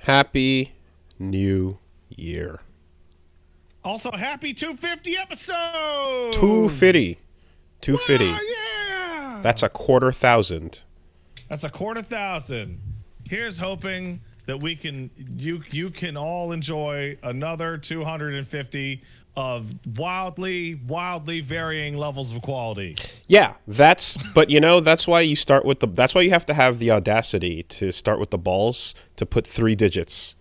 Happy New Year. Also, happy 250 episode. 250. 250. Yeah. That's a 250,000. That's a 250,000. Here's hoping that you can all enjoy another 250 of wildly varying levels of quality. Yeah, but that's why you start with that's why you have to have the audacity to start with the balls to put 3 digits,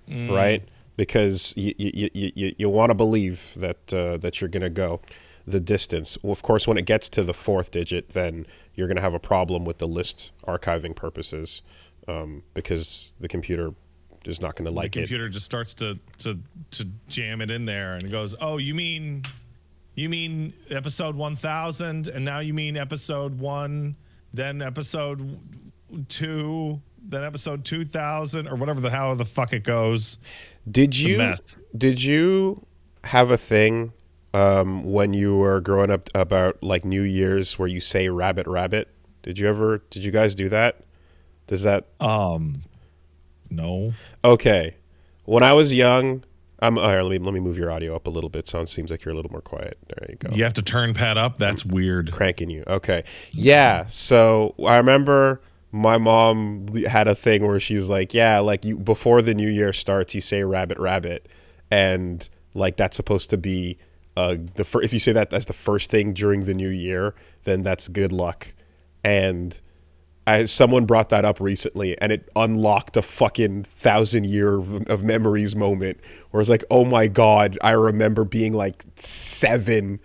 right? Because you want to believe that you're going to go the distance. Well, of course, when it gets to the 4th digit, then you're going to have a problem with the list archiving purposes, because the computer is not going to like it. The computer just starts to jam it in there, and it goes, "Oh, you mean episode 1000, and now you mean episode 1, then episode 2, then episode 2000, or whatever the hell the fuck it goes." Did you have a thing when you were growing up about like New Year's where you say rabbit rabbit? Did you guys do that? Does that no. Okay. When I was young, all right, let me move your audio up a little bit so it seems like you're a little more quiet. There you go. You have to turn Pat up? That's weird. Cranking you. Okay. Yeah, so I remember my mom had a thing where she's like, yeah, like you before the new year starts, you say rabbit rabbit, and like that's supposed to be if you say that as the first thing during the new year, then that's good luck. And someone brought that up recently, and it unlocked a fucking 1,000-year of memories moment where it's like, oh my god, I remember being like 7,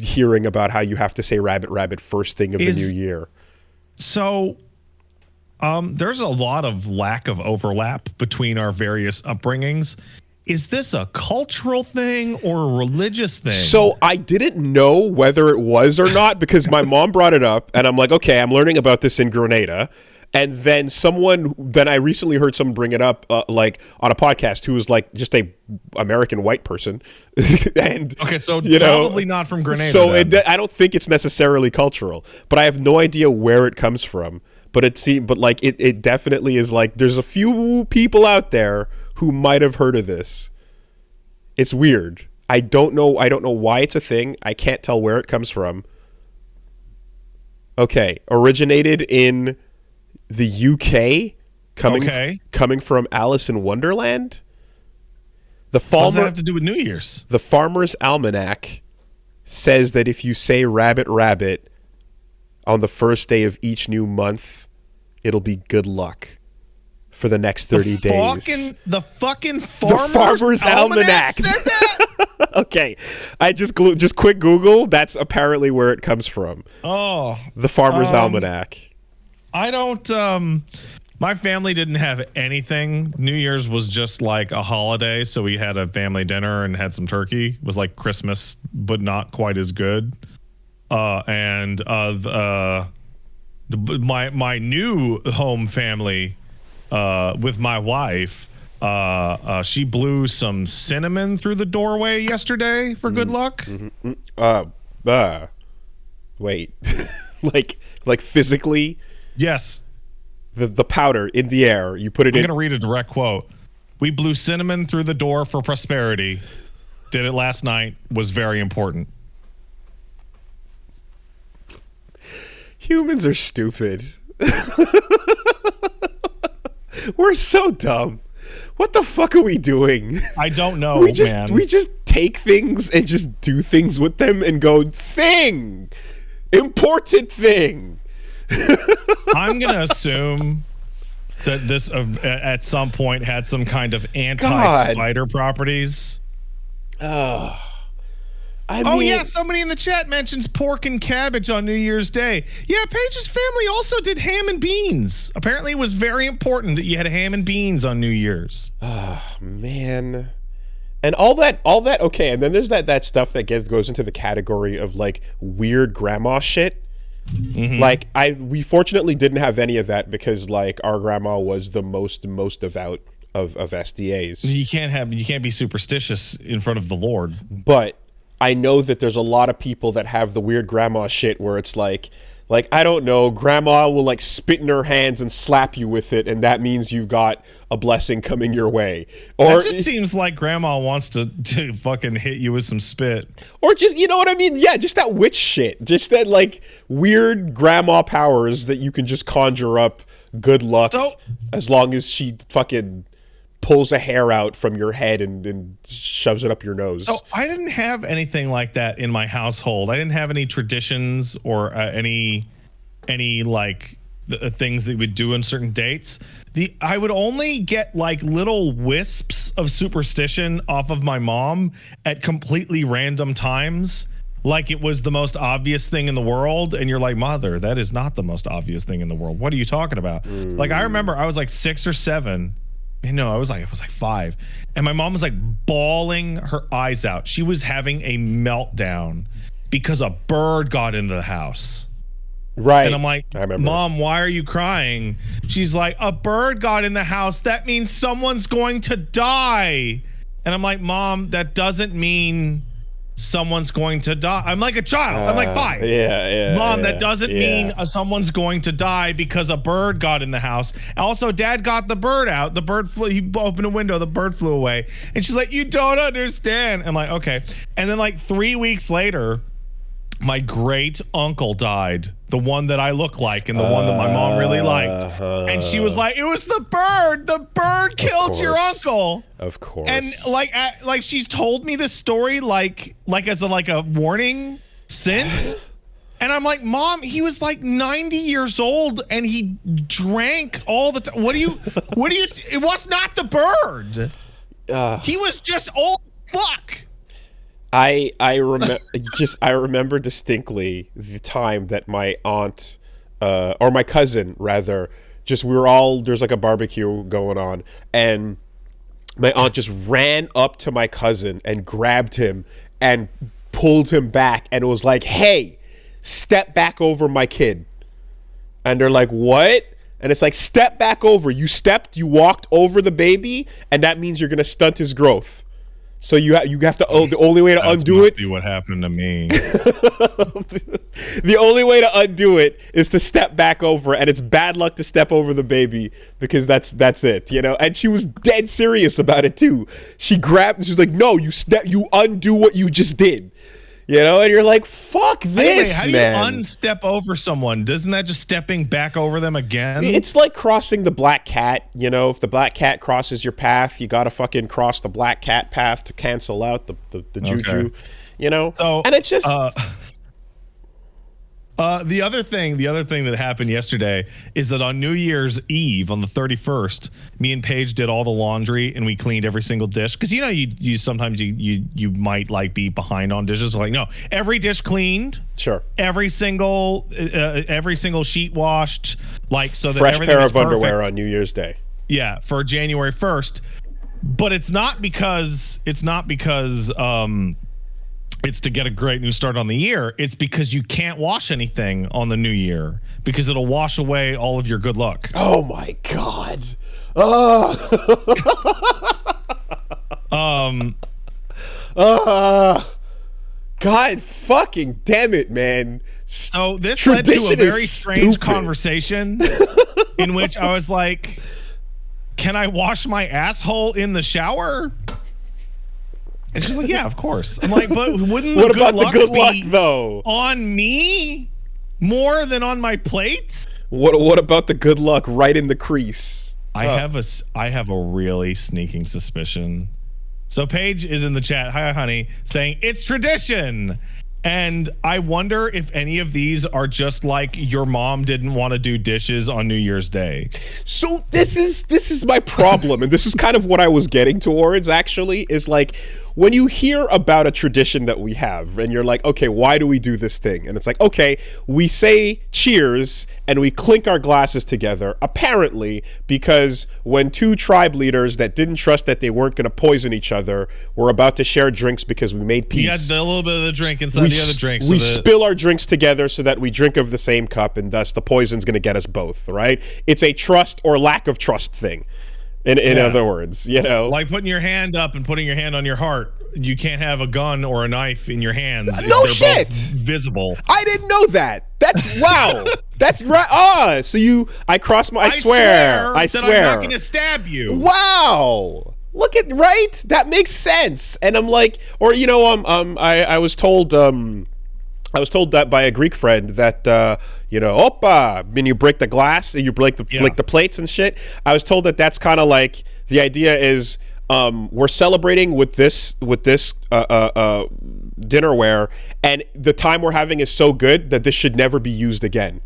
hearing about how you have to say rabbit rabbit first thing of the new year. So, there's a lot of lack of overlap between our various upbringings. Is this a cultural thing or a religious thing? So I didn't know whether it was or not because my mom brought it up, and I'm like, okay, I'm learning about this in Grenada. And then I recently heard someone bring it up, like on a podcast, who was like just a American white person. And okay, so probably not from Grenada. So I don't think it's necessarily cultural, but I have no idea where it comes from. But it definitely is like there's a few people out there who might have heard of this. It's weird. I don't know why it's a thing. I can't tell where it comes from. Okay, originated in the UK, coming from Alice in Wonderland. What does that have to do with New Year's? The Farmer's Almanac says that if you say rabbit rabbit on the first day of each new month, it'll be good luck for the next 30 days. The fucking Farmer's Almanac said that? Okay. I just quick Google. That's apparently where it comes from. Oh. The Farmer's Almanac. I don't... my family didn't have anything. New Year's was just like a holiday, so we had a family dinner and had some turkey. It was like Christmas, but not quite as good. My new home family... with my wife, she blew some cinnamon through the doorway yesterday for good luck. Wait, like physically? Yes. The powder in the air, you put it in. I'm gonna read a direct quote. "We blew cinnamon through the door for prosperity. Did it last night. Was very important." Humans are stupid. We're so dumb. What the fuck are we doing? I don't know, we just take things and just do things with them and go, thing! Important thing! I'm going to assume that this at some point had some kind of anti-spider properties. I mean, yeah, somebody in the chat mentions pork and cabbage on New Year's Day. Yeah, Paige's family also did ham and beans. Apparently it was very important that you had ham and beans on New Year's. Oh, man. And all that, okay, and then there's that stuff that goes into the category of, like, weird grandma shit. Mm-hmm. Like, we fortunately didn't have any of that because, like, our grandma was the most devout of SDAs. You can't be superstitious in front of the Lord. But I know that there's a lot of people that have the weird grandma shit where it's like Like, I don't know, grandma will like spit in her hands and slap you with it, and that means you got a blessing coming your way. Or that just seems like grandma wants to fucking hit you with some spit. Or just, you know what I mean? Yeah, just that witch shit. Just that like weird grandma powers that you can just conjure up good luck as long as she fucking pulls a hair out from your head and shoves it up your nose. So I didn't have anything like that in my household. I didn't have any traditions or any like things that we would do on certain dates. I would only get like little wisps of superstition off of my mom at completely random times. Like it was the most obvious thing in the world. And you're like, mother, that is not the most obvious thing in the world. What are you talking about? Like, I remember I was like 6 or 7. No, I was like 5. And my mom was like bawling her eyes out. She was having a meltdown because a bird got into the house. Right. And I'm like, Mom, why are you crying? She's like, a bird got in the house. That means someone's going to die. And I'm like, Mom, that doesn't mean someone's going to die. I'm like a child. I'm like 5. Mom, that doesn't mean someone's going to die because a bird got in the house. Also, Dad got the bird out. The bird flew. He opened a window. The bird flew away. And she's like, you don't understand. I'm like, okay. And then like 3 weeks later, my great uncle died. The one that I look like and the one that my mom really liked. And she was like, it was the bird. The bird killed your uncle. Of course. And like she's told me this story like as a warning since. And I'm like, Mom, he was like 90 years old and he drank all the time. It was not the bird. He was just old fuck. I remember distinctly the time that my aunt or my cousin rather, there's like a barbecue going on, and my aunt just ran up to my cousin and grabbed him and pulled him back and was like, hey, step back over my kid. And they're like, what? And it's like, step back over. You walked over the baby, and that means you're gonna stunt his growth. So you have to. The only way to undo it. Be what happened to me. The only way to undo it is to step back over, and it's bad luck to step over the baby because that's it, you know. And she was dead serious about it too. She was like, "No, you undo what you just did." You know, and you're like, fuck this, how do man. you unstep over someone? Doesn't that just stepping back over them again? It's like crossing the black cat. You know, if the black cat crosses your path, you got to fucking cross the black cat path to cancel out the juju, you know? So, and it's just... the other thing that happened yesterday is that on New Year's Eve, on the 31st, me and Paige did all the laundry and we cleaned every single dish. Because you know, you sometimes you might like be behind on dishes. Like, no, every dish cleaned. Sure. Every single sheet washed. Like, so that fresh everything pair was of underwear perfect. on New Year's Day. Yeah, for January 1st. But it's not because it's to get a great new start on the year. It's because you can't wash anything on the new year because it'll wash away all of your good luck. Oh my God. God fucking damn it, man. So this led to a very strange conversation in which I was like, can I wash my asshole in the shower? And she's like, yeah, of course. I'm like, but wouldn't the good luck be though on me more than on my plates? What about the good luck right in the crease? I have a really sneaking suspicion. So Paige is in the chat, hi honey, saying it's tradition. And I wonder if any of these are just like your mom didn't want to do dishes on New Year's Day. So this is my problem, and this is kind of what I was getting towards actually, is like when you hear about a tradition that we have and you're like, okay, why do we do this thing? And it's like, okay, we say cheers and we clink our glasses together, apparently because when two tribe leaders that didn't trust that they weren't going to poison each other were about to share drinks because we made peace. You got a little bit of the drink inside the other drink. We spill our drinks together so that we drink of the same cup, and thus the poison's going to get us both, right? It's a trust or lack of trust thing. In other words, you know, like putting your hand up and putting your hand on your heart you can't have a gun or a knife in your hands. No if they're shit. both visible. I didn't know that. That's wow. That's right. So I cross my. I swear. that I'm not going to stab you. Wow. Look at right. That makes sense. And I'm like, or I was told. I was told that by a Greek friend that oppa, when you break the glass, you break the plates and shit. I was told that that's kind of like the idea is we're celebrating with this dinnerware, and the time we're having is so good that this should never be used again.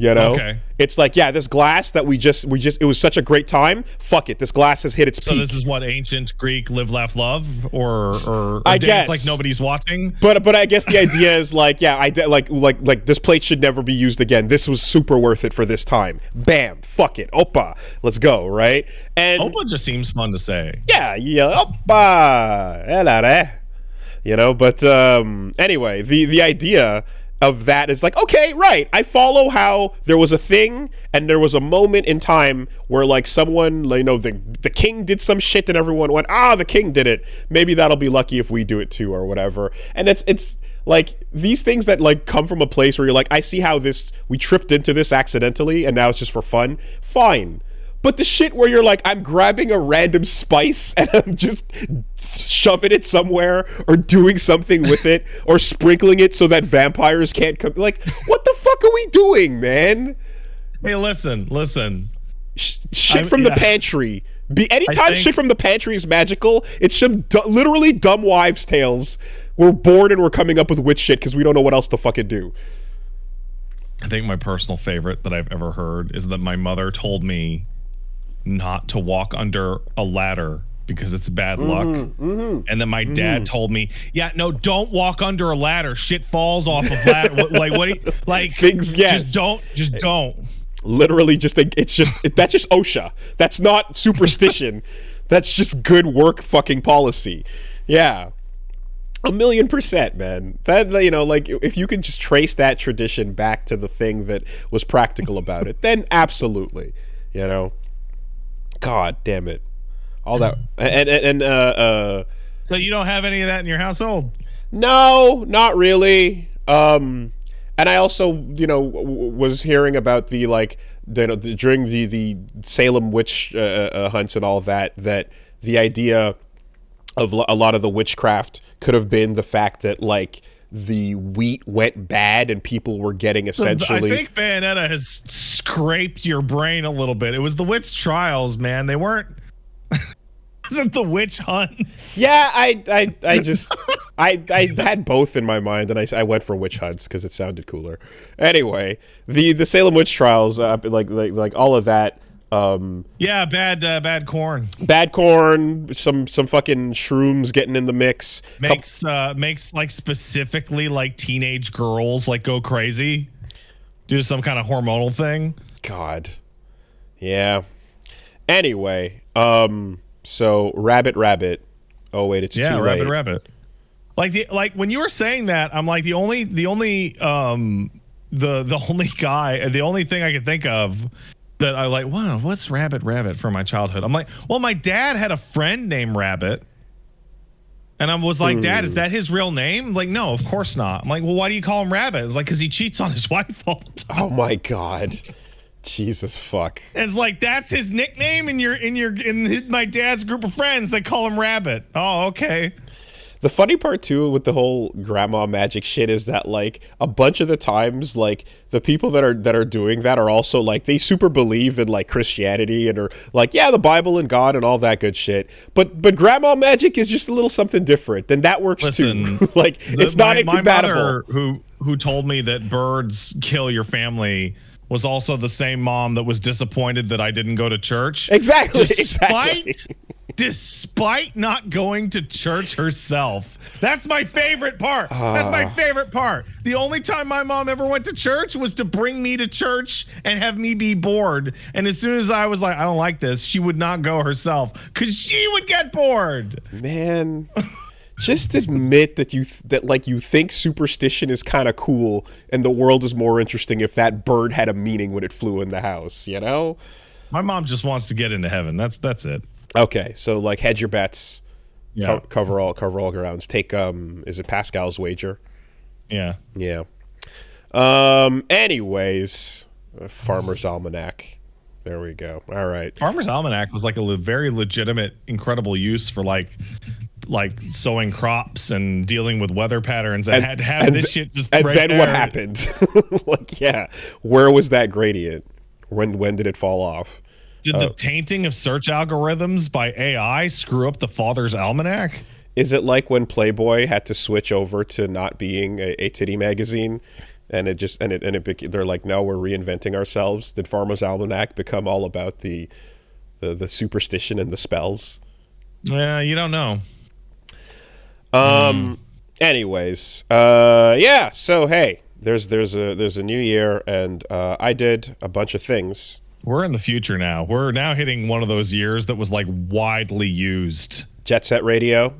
Okay. It's like, yeah, this glass that we just it was such a great time. Fuck it, this glass has hit its peak. So this is what ancient Greek live, laugh, love, or I dance guess like nobody's watching. But I guess the idea is like, yeah, like this plate should never be used again. This was super worth it for this time. Bam, fuck it, oppa, let's go, right? And oppa just seems fun to say. Yeah, oppa, But anyway, the idea of that is like, okay, right, I follow how there was a thing and there was a moment in time where like someone, the king did some shit and everyone went, the king did it, maybe that'll be lucky if we do it too or whatever. And it's like these things that like come from a place where you're like, I see how we tripped into this accidentally and now it's just for fun, fine. But the shit where you're like, I'm grabbing a random spice and I'm just shoving it somewhere or doing something with it or sprinkling it so that vampires can't come. Like, what the fuck are we doing, man? Hey, listen. Shit from the pantry. Anytime shit from the pantry is magical, it's some literally dumb wives' tales. We're bored and we're coming up with witch shit because we don't know what else to fucking do. I think my personal favorite that I've ever heard is that my mother told me not to walk under a ladder because it's bad luck. And then my dad told me, don't walk under a ladder. Shit falls off of ladder. Things, yes. Just don't. Literally that's just OSHA. That's not superstition. That's just good work fucking policy. Yeah. 1,000,000%, man. That, if you could just trace that tradition back to the thing that was practical about it, then absolutely, God damn it, all that and So you don't have any of that in your household? No, not really. And I also, was hearing about the during the Salem witch hunts and all that the idea of a lot of the witchcraft could have been the fact that like the wheat went bad and people were getting essentially. I think Bayonetta has scraped your brain a little bit. It was the witch trials, man. They weren't. Isn't the witch hunts? Yeah, I had both in my mind, and I went for witch hunts because it sounded cooler. Anyway, the Salem witch trials, like all of that. Bad corn. Bad corn. Some fucking shrooms getting in the mix. Makes like specifically like teenage girls like go crazy. Do some kind of hormonal thing. God. Yeah. Anyway, so rabbit. Oh wait, it's too late. Rabbit. Like when you were saying that, I'm like the only guy, the only thing I could think of that I like, wow, what's Rabbit from my childhood? I'm like, well, my dad had a friend named Rabbit. And I was like, Dad, is that his real name? Like, no, of course not. I'm like, well, why do you call him Rabbit? It's like, because he cheats on his wife all the time. Oh my God. Jesus fuck. And it's like, that's his nickname in my dad's group of friends. They call him Rabbit. Oh, okay. The funny part too with the whole grandma magic shit is that like a bunch of the times like the people that are doing that are also like they super believe in like Christianity and are like, yeah, the Bible and God and all that good shit. But grandma magic is just a little something different, and that works too. Like it's not incompatible. My mother who told me that birds kill your family was also the same mom that was disappointed that I didn't go to church. Exactly. Despite not going to church herself. That's my favorite part. That's my favorite part. The only time my mom ever went to church was to bring me to church and have me be bored. And as soon as I was like, I don't like this, she would not go herself because she would get bored. Man, just admit that you think superstition is kind of cool and the world is more interesting if that bird had a meaning when it flew in the house, you know? My mom just wants to get into heaven. That's it. Okay, so like hedge your bets. Yeah. Cover all grounds. Take is it Pascal's wager? Yeah. Yeah. Anyways, Farmer's Almanac. There we go. All right. Farmer's Almanac was like a very legitimate, incredible use for like sowing crops and dealing with weather patterns. And had to have this shit just and right then there. what happened? Like, yeah, where was that gradient? When did it fall off? Did the tainting of search algorithms by AI screw up the Father's Almanac? Is it like when Playboy had to switch over to not being a titty magazine, and they're like, no, we're reinventing ourselves? Did Farmer's Almanac become all about the superstition and the spells? Yeah, you don't know. Anyways, yeah. So hey, there's a new year, and I did a bunch of things. We're in the future now. We're now hitting one of those years that was like widely used. Jet Set Radio.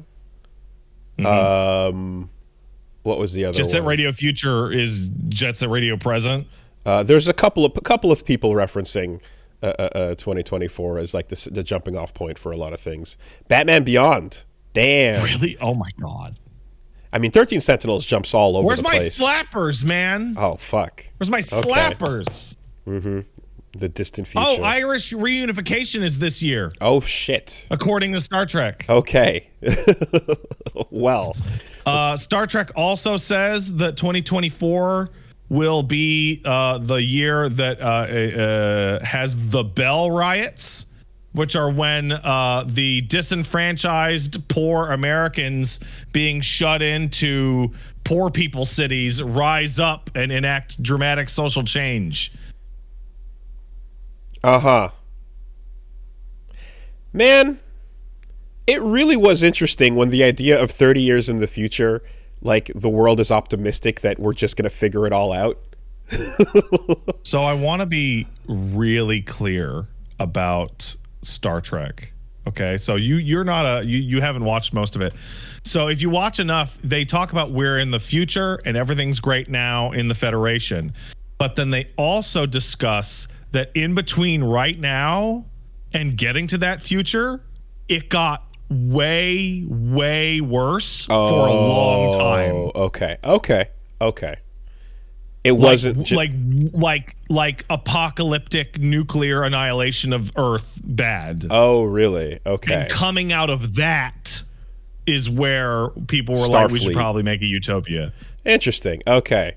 What was the other Jet Set one? Radio Future is Jet Set Radio Present. There's a couple of people referencing 2024 as like the jumping off point for a lot of things. Batman Beyond. Damn. Really? Oh my god. I mean, 13 Sentinels jumps all over the place. Where's my slappers, man? Oh, fuck. Where's my slappers? Mm-hmm. The distant future. Oh, Irish reunification is this year. Oh, shit. According to Star Trek. Okay. Well. Star Trek also says that 2024 will be the year that has the Bell riots, which are when the disenfranchised poor Americans being shut into poor people cities rise up and enact dramatic social change. Uh-huh. Man, it really was interesting when the idea of 30 years in the future, like the world is optimistic that we're just going to figure it all out. So I want to be really clear about Star Trek. Okay, so you haven't watched most of it. So if you watch enough, they talk about we're in the future and everything's great now in the Federation. But then they also discuss that in between right now and getting to that future, it got way, way worse for a long time. Okay. It wasn't like apocalyptic nuclear annihilation of Earth bad. Oh, really? Okay. And coming out of that is where people were Starfleet. like, we should probably make a utopia. Interesting. Okay.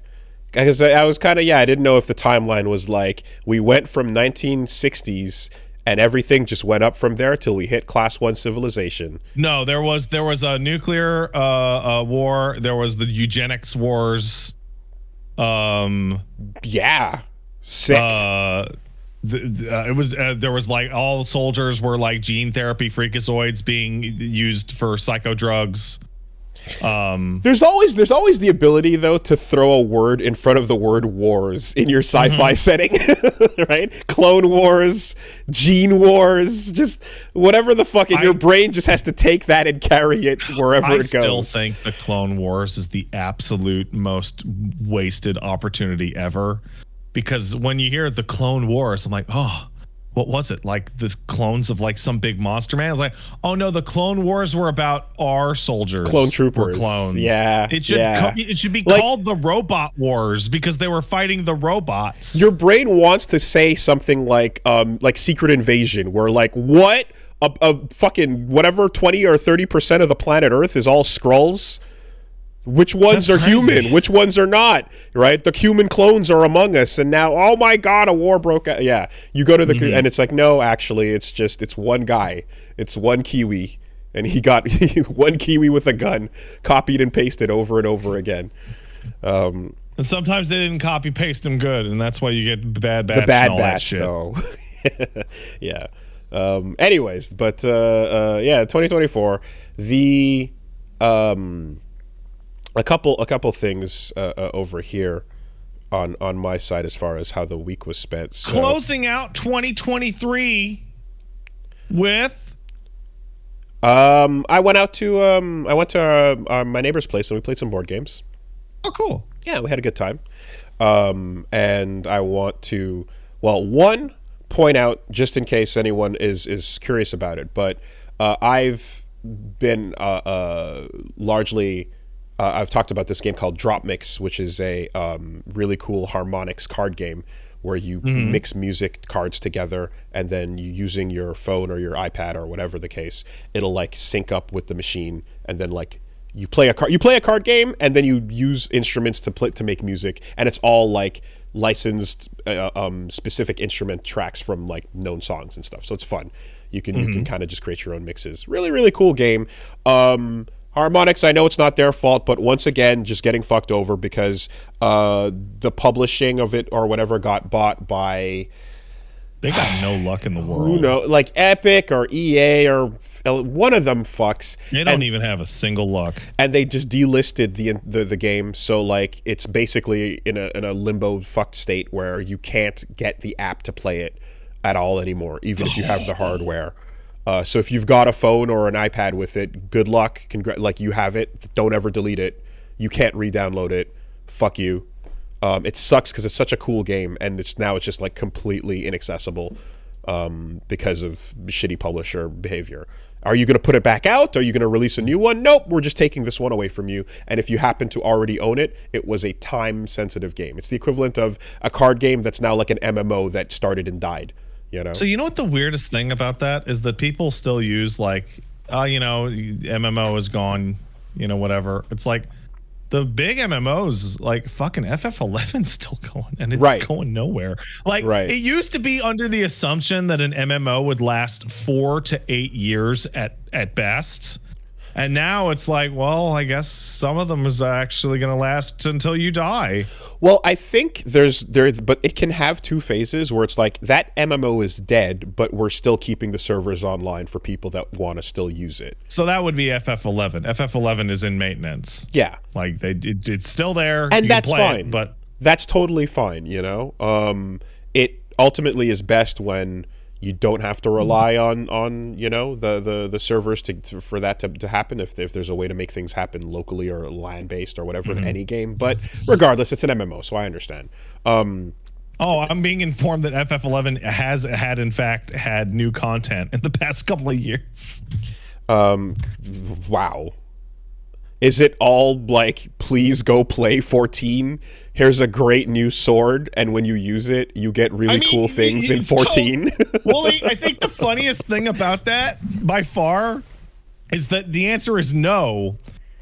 Because I was kind of, I didn't know if the timeline was like, we went from 1960s and everything just went up from there till we hit Class 1 civilization. No, there was a nuclear war. There was the eugenics wars. Yeah. Sick. It was there was like all soldiers were like gene therapy freakazoids being used for psycho drugs. There's always the ability though to throw a word in front of the word wars in your sci-fi setting, right? Clone Wars, Gene Wars, just whatever the fuck, and your brain just has to take that and carry it wherever it goes. I still think the Clone Wars is the absolute most wasted opportunity ever, because when you hear the Clone Wars, I'm like, oh, what was it? Like the clones of like some big monster man? I was like, oh no, the Clone Wars were about our soldiers. Clone troopers. Were clones. Yeah. It should be like, called the Robot Wars because they were fighting the robots. Your brain wants to say something like Secret Invasion, where like what? A fucking whatever 20 or 30% of the planet Earth is all Skrulls. Which ones are human? Which ones are not? Right? The human clones are among us, and now, oh my god, a war broke out. Yeah, you go to the and it's like, no, actually, it's one guy, it's one Kiwi, and he got one Kiwi with a gun, copied and pasted over and over again. And sometimes they didn't copy paste them good, and that's why you get bad batch. The bad and all batch, that shit. though. Yeah. Anyways, but yeah, 2024. The A couple things over here on my side as far as how the week was spent. So, closing out 2023 with I went to my neighbor's place and we played some board games. Oh, cool. Yeah, we had a good time. And I want to point out, just in case anyone is curious about it, but I've been largely. I've talked about this game called Drop Mix, which is a really cool harmonics card game where you mix music cards together, and then you, using your phone or your iPad or whatever the case, it'll like sync up with the machine, and then like you play a card game, and then you use instruments to make music, and it's all like licensed specific instrument tracks from like known songs and stuff. So it's fun. You can kind of just create your own mixes. Really, really cool game. Harmonix, I know it's not their fault, but once again, just getting fucked over because the publishing of it or whatever got bought by... They got no luck in the world. Who knows? Like Epic or EA or one of them fucks. They don't even have a single luck. And they just delisted the game, so like it's basically in a limbo fucked state where you can't get the app to play it at all anymore, even if you have the hardware. So if you've got a phone or an iPad with it, good luck. Like you have it. Don't ever delete it. You can't re-download it. Fuck you. It sucks because it's such a cool game, and it's just like completely inaccessible because of shitty publisher behavior. Are you going to put it back out? Are you going to release a new one? Nope, we're just taking this one away from you. And if you happen to already own it, it was a time-sensitive game. It's the equivalent of a card game that's now like an MMO that started and died. You know? So you know what the weirdest thing about that is that people still use like, MMO is gone, whatever. It's like the big MMOs, like fucking FF11's still going, and it's going nowhere. Like it used to be under the assumption that an MMO would last 4 to 8 years at best. And now it's like, well, I guess some of them is actually going to last until you die. Well, I think but it can have two phases where it's like that MMO is dead, but we're still keeping the servers online for people that want to still use it. So that would be FF11. FF11 is in maintenance. Yeah, like it's still there, and that's fine. But that's totally fine. It ultimately is best when you don't have to rely on the servers for that to happen if there's a way to make things happen locally or LAN based or whatever in any game. But regardless, it's an MMO, so I understand. I'm being informed that FF11 has in fact had new content in the past couple of years. Wow. Is it all like, please go play 14? Here's a great new sword, and when you use it, you get really cool things in 14. Willie, I think the funniest thing about that, by far, is that the answer is no.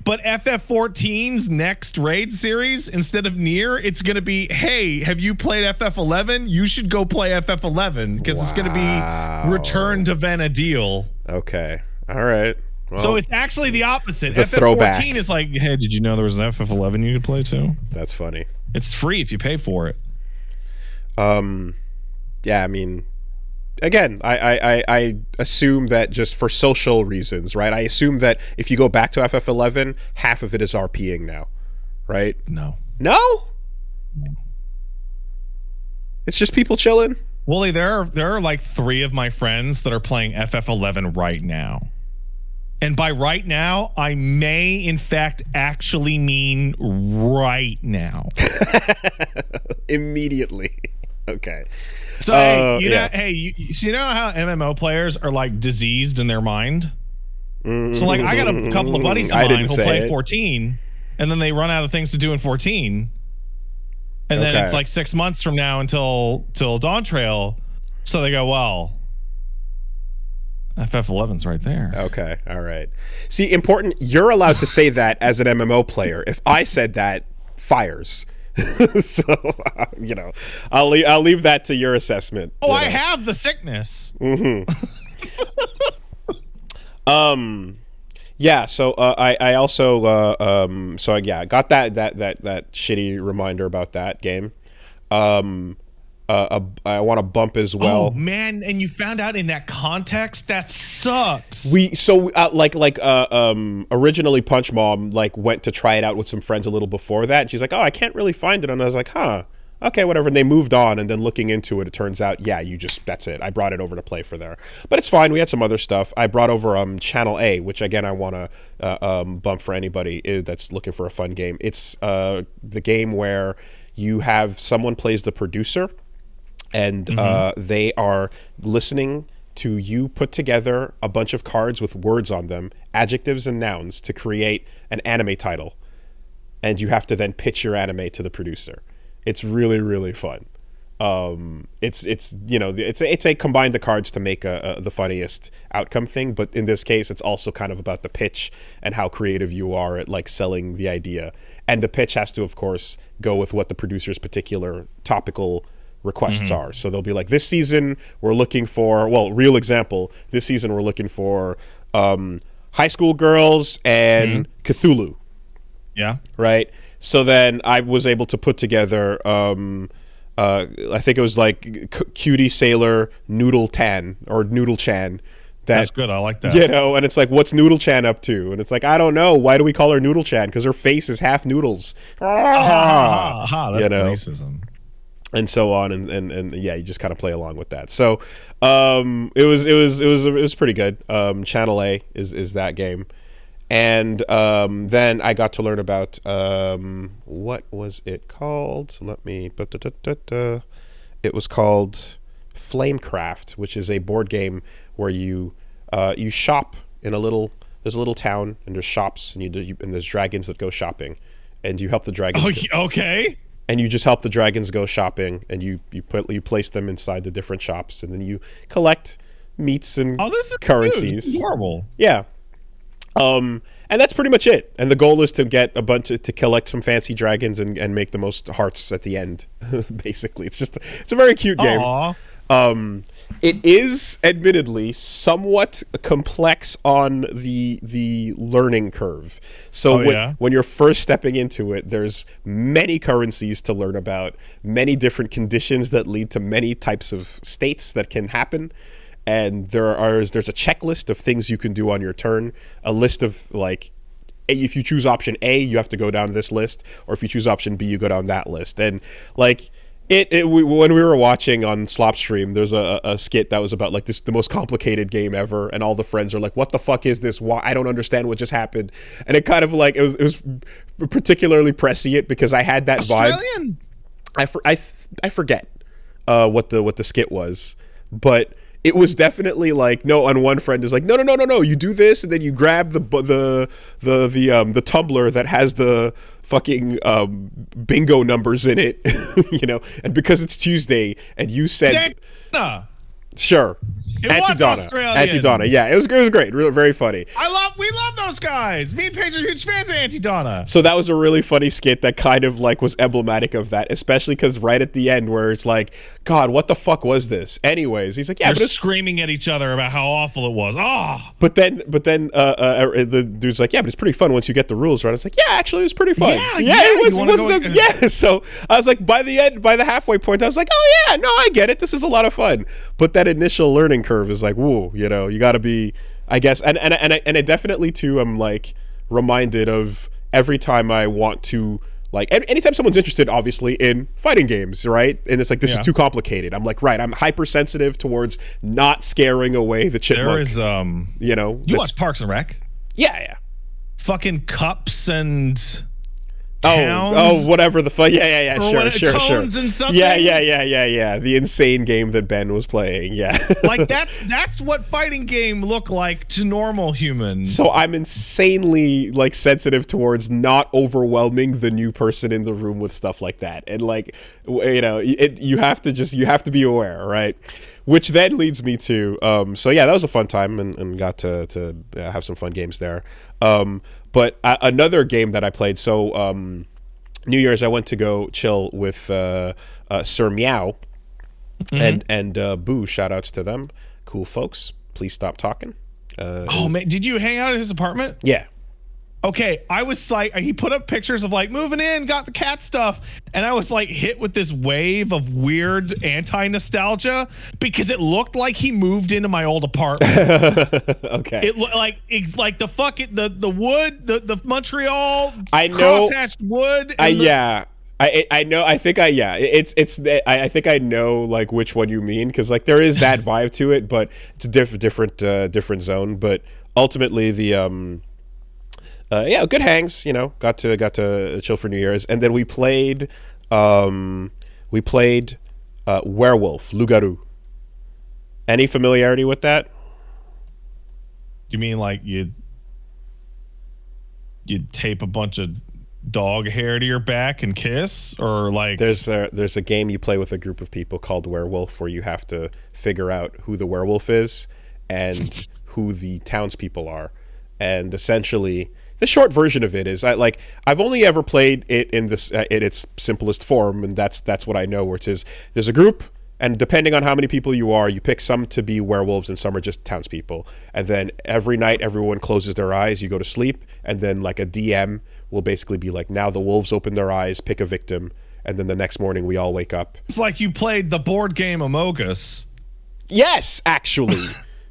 But FF14's next raid series, instead of Nier, it's going to be, hey, have you played FF11? You should go play FF11, because it's going to be Return to Vana'diel. Okay. All right. Well, so it's actually the opposite. The FF14 throwback is like, hey, did you know there was an FF11 you could play too? That's funny. It's free if you pay for it. Yeah, I mean, again, I assume that just for social reasons, right? I assume that if you go back to FF11, half of it is RPing now, right? No. It's just people chilling. Wooly, there are like 3 of my friends that are playing FF11 right now. And by right now, I may, in fact, actually mean right now. Immediately. Okay. So, you know how MMO players are like diseased in their mind? So, like, I got a couple of buddies of mine who'll play 14, and then they run out of things to do in 14. And then it's like 6 months from now until Dawn Trail. So they go, well, FF11's right there. Okay, all right. See, important, you're allowed to say that as an MMO player. If I said that, fires. So, I'll leave that to your assessment. Oh, I have the sickness. Yeah, so I also I got that shitty reminder about that game. I want to bump as well. Oh man, and you found out in that context? That sucks. Originally Punch Mom went to try it out with some friends a little before that, and she's like, "Oh, I can't really find it," and I was like, "Huh, okay, whatever." And they moved on, and then looking into it turns out, that's it. I brought it over to play for there, but it's fine. We had some other stuff. I brought over Channel A, which again I want to bump for anybody that's looking for a fun game. It's the game where you have someone plays the producer, and they are listening to you put together a bunch of cards with words on them, adjectives and nouns, to create an anime title, and you have to then pitch your anime to the producer. It's really, really fun. It's a combine the cards to make the funniest outcome thing, but in this case it's also kind of about the pitch and how creative you are at like selling the idea, and the pitch has to of course go with what the producer's particular topical requests are. So they'll be like, this season we're looking for, real example, this season we're looking for high school girls and Cthulhu. Yeah. Right. So then I was able to put together I think it was like Cutie Sailor Noodle Tan or Noodle Chan. That's good. I like that. You know, and it's like, what's Noodle Chan up to? And it's like, I don't know. Why do we call her Noodle Chan? Because her face is half noodles. That's racism. And so on, and yeah, you just kind of play along with that. So it was pretty good. Channel A is that game. And then I got to learn about what was it called? It was called Flamecraft, which is a board game where you shop in there's a little town, and there's shops, and and there's dragons that go shopping, and you help the dragons. Okay. And you just help the dragons go shopping, and you place them inside the different shops, and then you collect meats and currencies. This is horrible. Yeah. And that's pretty much it. And the goal is to get to collect some fancy dragons and make the most hearts at the end. Basically, it's a very cute game. It is admittedly somewhat complex on the learning curve. So when you're first stepping into it, there's many currencies to learn about, many different conditions that lead to many types of states that can happen. And there's a checklist of things you can do on your turn, a list of like, if you choose option A, you have to go down this list, or if you choose option B, you go down that list. And like when we were watching on Slopstream, there's a skit that was about like the most complicated game ever, and all the friends are like, "What the fuck is this? Why? I don't understand what just happened." And it kind of like it was particularly prescient because I had that Australian vibe. I forget what the skit was, but it was definitely like, no, and one friend is like, no, you do this, and then you grab the tumbler that has the fucking bingo numbers in it, you know, and because it's Tuesday and you said sure. It was Australian. Anti-Donna. Yeah, it was great. Really, very funny. We love those guys. Me and Paige are huge fans of Anti-Donna. So that was a really funny skit that kind of like was emblematic of that, especially because right at the end where it's like, God, what the fuck was this? Anyways, he's like, yeah, they're screaming at each other about how awful it was. But then the dude's like, yeah, but it's pretty fun once you get the rules right. It's like, yeah, actually, it was pretty fun. Yeah, it was. So I was like, by the halfway point, I was like, oh yeah, no, I get it. This is a lot of fun. But that initial learning curve is like, whoa, you know, you got to be, I guess, and I definitely too am like reminded of every time I want to, like, anytime someone's interested obviously in fighting games, right, and it's like, this is too complicated, I'm like, right, I'm hypersensitive towards not scaring away the chipmunk. There is you know, you watch Parks and Rec? Yeah fucking cups and towns? Whatever the fuck. Yeah. Sure. Cones and something? Yeah. The insane game that Ben was playing. Yeah. Like that's what fighting game look like to normal humans. So I'm insanely like sensitive towards not overwhelming the new person in the room with stuff like that. And like, you know, you have to be aware, right? Which then leads me to so yeah, that was a fun time and got to have some fun games there. But another game that I played, so New Year's I went to go chill with Sir Meow and Boo. Shout outs to them, cool folks. Please stop talking. Man, did you hang out at his apartment? Yeah. Okay, I was like, he put up pictures of like moving in, got the cat stuff, and I was like hit with this wave of weird anti-nostalgia because it looked like he moved into my old apartment. Okay. It looked like it's like the wood, the Montreal I know crosshatched wood. I know. I think I think I know like which one you mean, because like there is that vibe to it, but it's a different zone. But ultimately the good hangs, you know, got to chill for New Year's, and then we played Werewolf Loup-garou, Any familiarity with that? You mean like you tape a bunch of dog hair to your back and kiss, or like there's a game you play with a group of people called Werewolf where you have to figure out who the werewolf is and who the townspeople are, and essentially the short version of it is I've only ever played it in its simplest form, and that's what I know, which is there's a group, and depending on how many people you are, you pick some to be werewolves and some are just townspeople, and then every night everyone closes their eyes, you go to sleep, and then like a DM will basically be like, now the wolves open their eyes, pick a victim, and then the next morning we all wake up. It's like you played the board game Among Us. Yes, actually.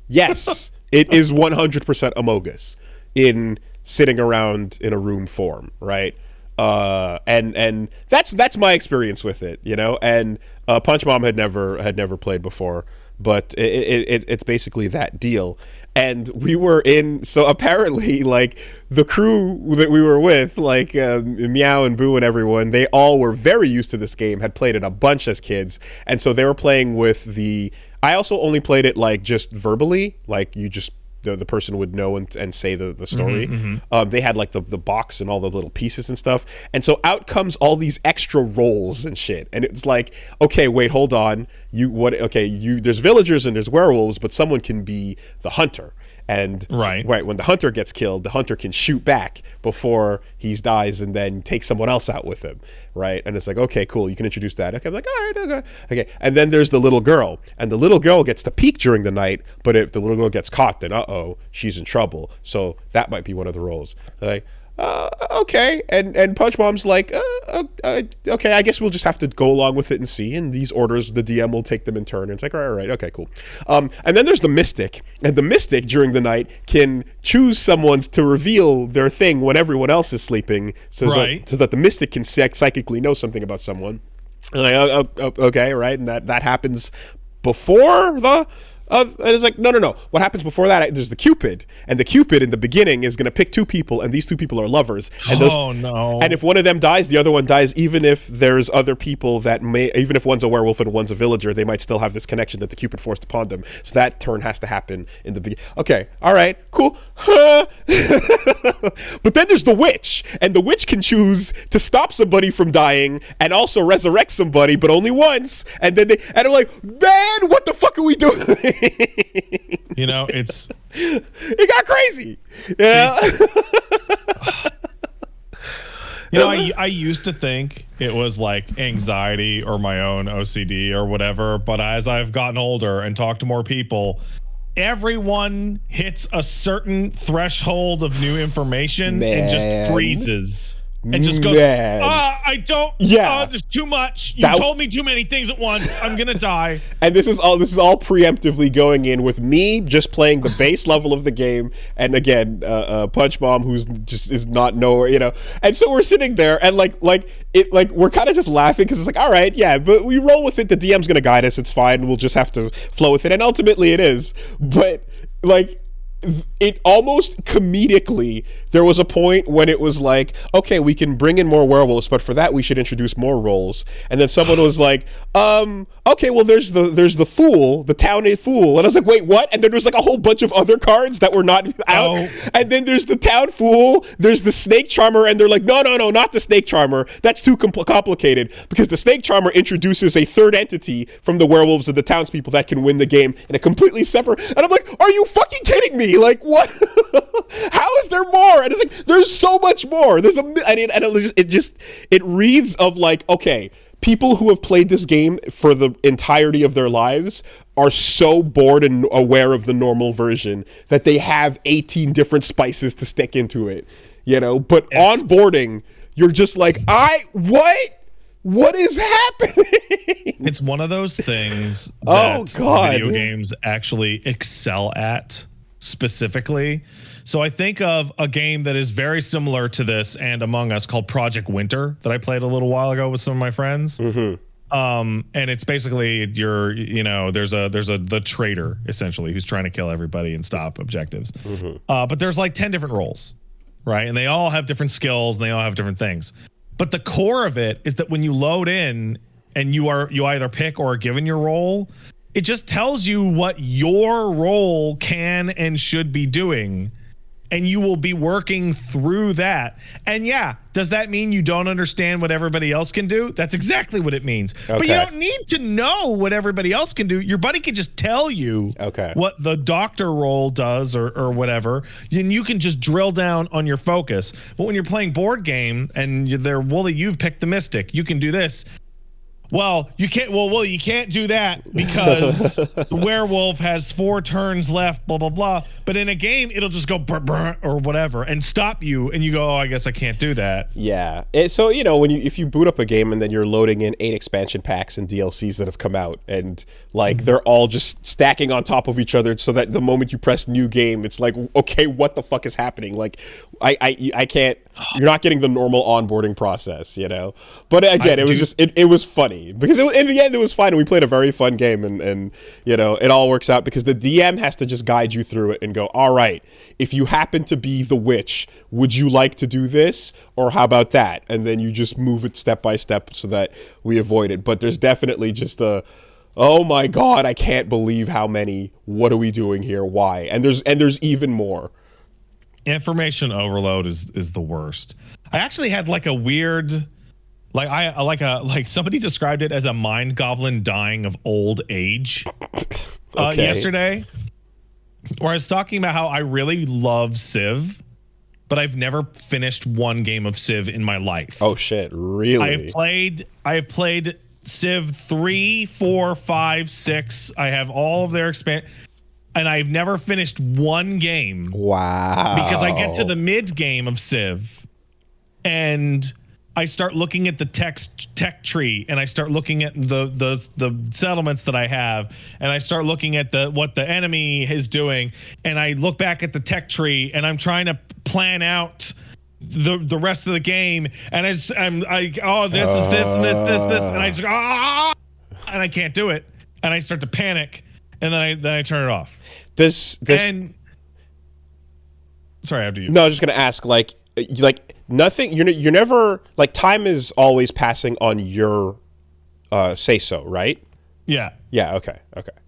Yes. It is 100% Among Us in sitting around in a room form, right? And that's my experience with it, you know? And Punch Mom had never played before, but it's basically that deal. And we were so apparently, like, the crew that we were with, like Meow and Boo and everyone, they all were very used to this game, had played it a bunch as kids, and so they were playing with I also only played it, like, just verbally, like, you just the person would know and say the story. They had like the box and all the little pieces and stuff, and so out comes all these extra rolls and shit, and it's like, okay, wait, hold on, there's villagers and there's werewolves, but someone can be the hunter, and right when the hunter gets killed, the hunter can shoot back before he dies and then take someone else out with him, right? And it's like, okay, cool, you can introduce that. Okay, I'm like, all right, okay. And then there's the little girl, and the little girl gets to peek during the night, but if the little girl gets caught, then she's in trouble. So that might be one of the roles. Like, okay. And Punch Mom's like, okay, I guess we'll just have to go along with it and see. And these orders, the DM will take them in turn. And it's like, all right, okay, cool. And then there's the Mystic. And the Mystic during the night can choose someone to reveal their thing when everyone else is sleeping, so that the Mystic can psychically know something about someone. And like, okay, right? And that happens before the... and it's like, no. What happens before that? There's the Cupid, and the Cupid in the beginning is going to pick two people, and these two people are lovers. And And if one of them dies, the other one dies, even if there's other people that even if one's a werewolf and one's a villager, they might still have this connection that the Cupid forced upon them. So that turn has to happen in the beginning. Okay, all right, cool. But then there's the Witch, and the Witch can choose to stop somebody from dying and also resurrect somebody, but only once. And then and I'm like, man, what the fuck are we doing? You know, it got crazy. Yeah. You know, I used to think it was like anxiety or my own OCD or whatever, but as I've gotten older and talked to more people, everyone hits a certain threshold of new information and just freezes. And just goes, I don't, there's too much. You told me too many things at once. I'm going to die. And this is all preemptively going in with me just playing the base level of the game. And again, Punch Mom, who's just is not nowhere, you know. And so we're sitting there and we're kind of just laughing because it's like, all right, yeah, but we roll with it. The DM's going to guide us. It's fine. We'll just have to flow with it. And ultimately it is. But like, it almost comedically, there was a point when it was like, okay, we can bring in more werewolves, but for that we should introduce more roles. And then someone was like, okay, well there's the fool, the town fool. And I was like, wait, what? And then there's like a whole bunch of other cards that were not out. And then there's the town fool, there's the snake charmer, and they're like, no, not the snake charmer. That's too complicated, because the snake charmer introduces a third entity from the werewolves and the townspeople that can win the game in a completely separate. And I'm like, are you fucking kidding me? Like, what? How is there more? And it's like, there's so much more. There's it reads of like, okay, people who have played this game for the entirety of their lives are so bored and aware of the normal version that they have 18 different spices to stick into it, you know. But onboarding, you're just like, what is happening? It's one of those things that video games actually excel at. Specifically, so I think of a game that is very similar to this and Among Us called Project Winter that I played a little while ago with some of my friends. And it's basically there's the traitor essentially who's trying to kill everybody and stop objectives. But there's like 10 different roles, right? And they all have different skills and they all have different things. But the core of it is that when you load in and you either pick or are given your role, It just tells you what your role can and should be doing. And you will be working through that. And yeah, does that mean you don't understand what everybody else can do? That's exactly what it means. Okay. But you don't need to know what everybody else can do. Your buddy can just tell you what the doctor role does or whatever. And you can just drill down on your focus. But when you're playing board game and they're, Willie, you've picked the Mystic. You can do this. Well, you can't. Well, you can't do that because the werewolf has 4 turns left. Blah blah blah. But in a game, it'll just go brr, brr, or whatever and stop you, and you go, "Oh, I guess I can't do that." Yeah. So if you boot up a game and then you're loading in 8 expansion packs and DLCs that have come out, and like they're all just stacking on top of each other, so that the moment you press new game, it's like, okay, what the fuck is happening? Like, I can't. You're not getting the normal onboarding process, But again, it was funny. Because in the end it was fine, and we played a very fun game, and it all works out because the DM has to just guide you through it and go, all right, if you happen to be the witch, would you like to do this, or how about that? And then you just move it step by step so that we avoid it. But there's definitely just oh my god, I can't believe how many, what are we doing here, why? And there's even more. Information overload is the worst. I actually had like a weird, like somebody described it as a mind goblin dying of old age yesterday, where I was talking about how I really love Civ, but I've never finished one game of Civ in my life. Oh shit, really? I have played Civ 3, 4, 5, 6. I have all of their and I've never finished one game. Wow. Because I get to the mid game of Civ and I start looking at the tech tree, and I start looking at the settlements that I have, and I start looking at what the enemy is doing, and I look back at the tech tree, and I'm trying to plan out the rest of the game, and this is this and this, and I just and I can't do it, and I start to panic, and then I turn it off. Sorry, after you. No, I was just gonna ask, like nothing. You're never, like, time is always passing on your say so, right? Yeah. Yeah. Okay.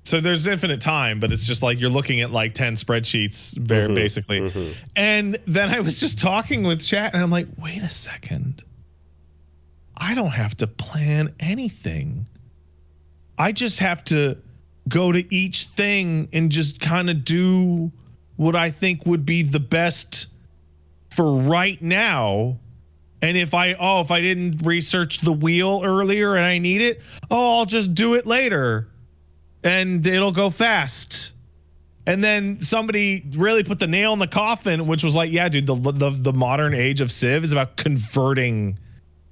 So there's infinite time, but it's just like you're looking at like 10 spreadsheets, very basically. Mm-hmm. And then I was just talking with chat, and I'm like, wait a second. I don't have to plan anything. I just have to go to each thing and just kind of do what I think would be the best for right now. And if I didn't research the wheel earlier and I need it, I'll just do it later and it'll go fast. And then somebody really put the nail in the coffin, which was like, yeah, dude, the modern age of Civ is about converting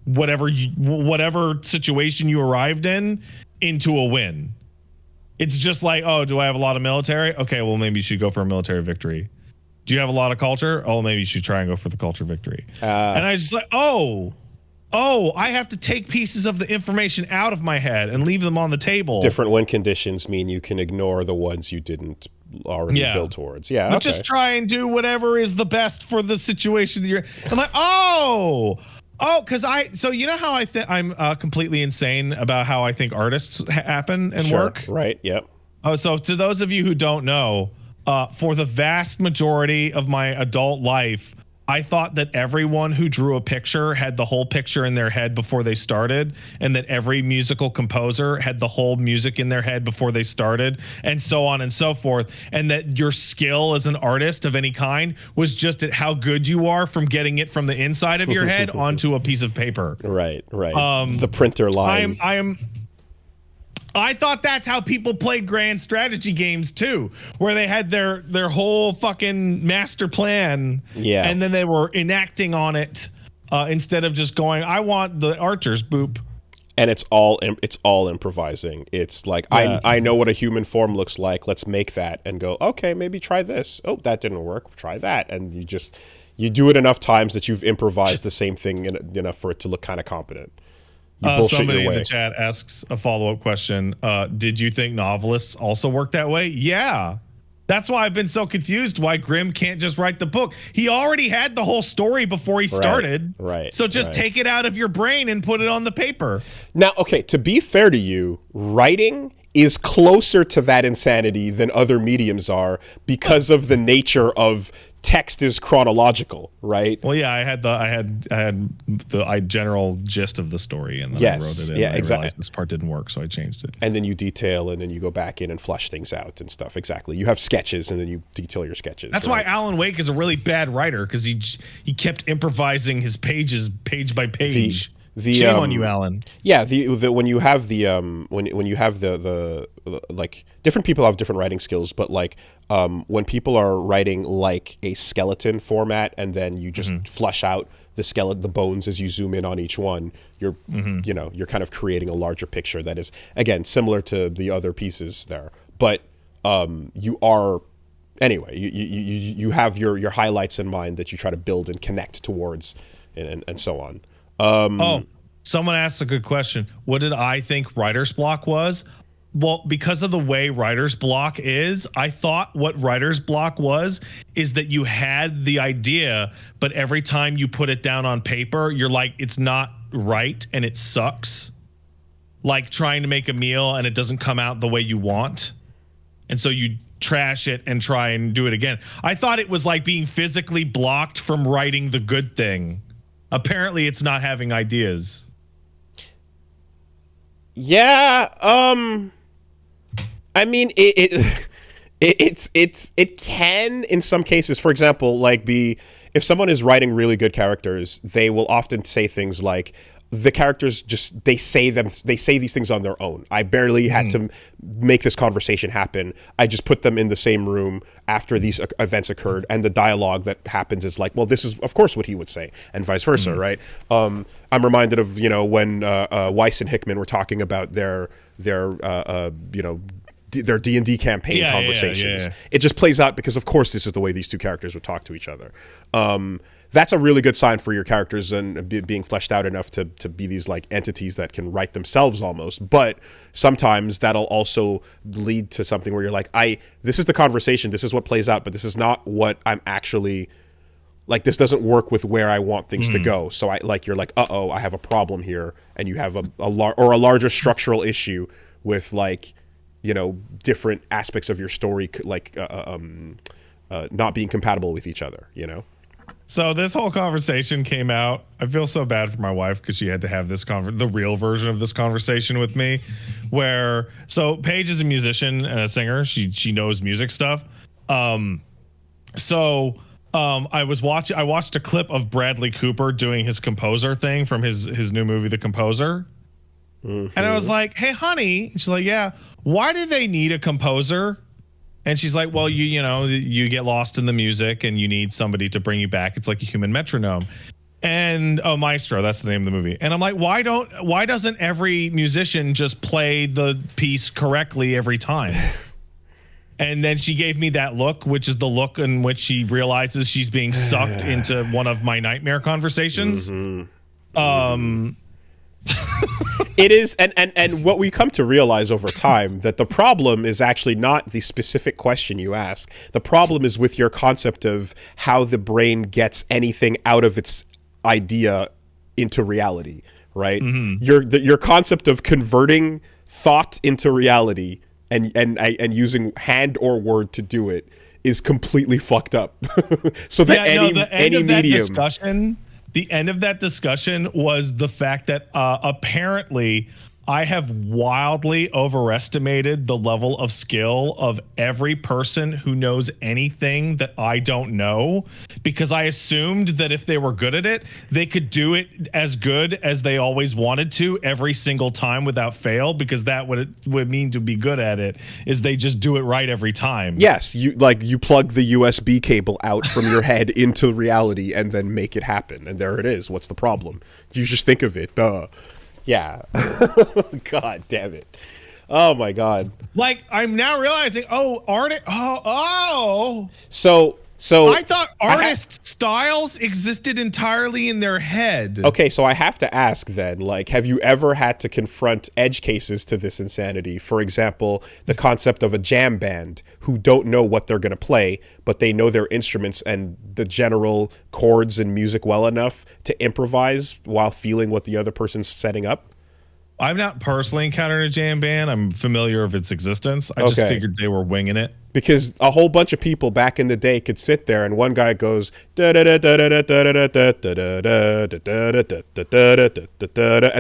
whatever situation you arrived in into a win. It's just like, oh, do I have a lot of military? Okay, well, maybe you should go for a military victory. Do you have a lot of culture? Oh, maybe you should try and go for the culture victory. And I just like, I have to take pieces of the information out of my head and leave them on the table. Different win conditions mean you can ignore the ones you didn't already build towards. Yeah, but just try and do whatever is the best for the situation that you're. I'm like, because you know how I'm completely insane about how I think artists happen and work. Right. Yep. Oh, so to those of you who don't know, for the vast majority of my adult life, I thought that everyone who drew a picture had the whole picture in their head before they started, and that every musical composer had the whole music in their head before they started, and so on and so forth, and that your skill as an artist of any kind was just at how good you are from getting it from the inside of your head onto a piece of paper. Right. The printer line. I thought that's how people played grand strategy games too, where they had their whole fucking master plan, and then they were enacting on it instead of just going, I want the archers, boop. And it's all improvising. It's like, I know what a human form looks like. Let's make that and go, okay, maybe try this. Oh, that didn't work. Try that. And you do it enough times that you've improvised the same thing enough for it to look kind of competent. Somebody in the chat asks a follow-up question. Did you think novelists also work that way? Yeah. That's why I've been so confused why Grimm can't just write the book. He already had the whole story before he started. Right. So just take it out of your brain and put it on the paper. Now, okay, to be fair to you, writing is closer to that insanity than other mediums are because of the nature of text is chronological, right? Well, yeah, I had the general gist of the story, and then I wrote it in. Yeah, I realized this part didn't work, so I changed it. And then you detail, and then you go back in and flush things out and stuff. Exactly. You have sketches, and then you detail your sketches. That's why Alan Wake is a really bad writer, because he kept improvising his pages page by page. Shame on you, Alan. Yeah, when you have when you have the like, different people have different writing skills, but like when people are writing like a skeleton format, and then you just flush out the bones as you zoom in on each one, you're you're kind of creating a larger picture that is, again, similar to the other pieces there. But you are, anyway, you have your highlights in mind that you try to build and connect towards, and so on. Someone asked a good question. What did I think writer's block was? Well, because of the way writer's block is, I thought what writer's block is that you had the idea, but every time you put it down on paper, you're like, it's not right and it sucks. Like trying to make a meal and it doesn't come out the way you want. And so you trash it and try and do it again. I thought it was like being physically blocked from writing the good thing. Apparently it's not having ideas. Yeah, I mean, it can in some cases, for example, like if someone is writing really good characters, they will often say things like, the characters just, they say these things on their own. I barely had to make this conversation happen. I just put them in the same room after these events occurred, and the dialogue that happens is like, well, this is of course what he would say, and vice versa, right? I'm reminded of when Weiss and Hickman were talking about their D&D campaign conversations. Yeah. It just plays out because, of course, this is the way these two characters would talk to each other. That's a really good sign for your characters and being fleshed out enough to be these like entities that can write themselves almost. But sometimes that'll also lead to something where you're like, this is the conversation, this is what plays out, but this is not what I'm actually, like, this doesn't work with where I want things to go. So you're like, I have a problem here, and you have a larger structural issue with like, different aspects of your story, like not being compatible with each other, So this whole conversation came out. I feel so bad for my wife because she had to have the real version of this conversation with me, so Paige is a musician and a singer. She knows music stuff. I watched a clip of Bradley Cooper doing his composer thing from his new movie, The Composer. And I was like, hey, honey. And she's like, yeah. Why do they need a composer? And she's like, well, you get lost in the music and you need somebody to bring you back. It's like a human metronome. And Maestro, that's the name of the movie. And I'm like, why doesn't every musician just play the piece correctly every time? And then she gave me that look, which is the look in which she realizes she's being sucked into one of my nightmare conversations. It is, and what we come to realize over time, that the problem is actually not the specific question you ask. The problem is with your concept of how the brain gets anything out of its idea into reality, right? Your concept of converting thought into reality and using hand or word to do it is completely fucked up. So that any medium. The end of that discussion was the fact that apparently I have wildly overestimated the level of skill of every person who knows anything that I don't know, because I assumed that if they were good at it, they could do it as good as they always wanted to every single time without fail, because that would mean to be good at it is they just do it right every time. Yes, you plug the USB cable out from your head into reality and then make it happen, and there it is. What's the problem? You just think of it. Duh. Yeah. God damn it. Oh my God. Like, I'm now realizing, So I thought artist styles existed entirely in their head. Okay, so I have to ask then, like, have you ever had to confront edge cases to this insanity? For example, the concept of a jam band who don't know what they're going to play, but they know their instruments and the general chords and music well enough to improvise while feeling what the other person's setting up? I've not personally encountered a jam band. I'm familiar of its existence. I just figured they were winging it. Because a whole bunch of people back in the day could sit there and one guy goes and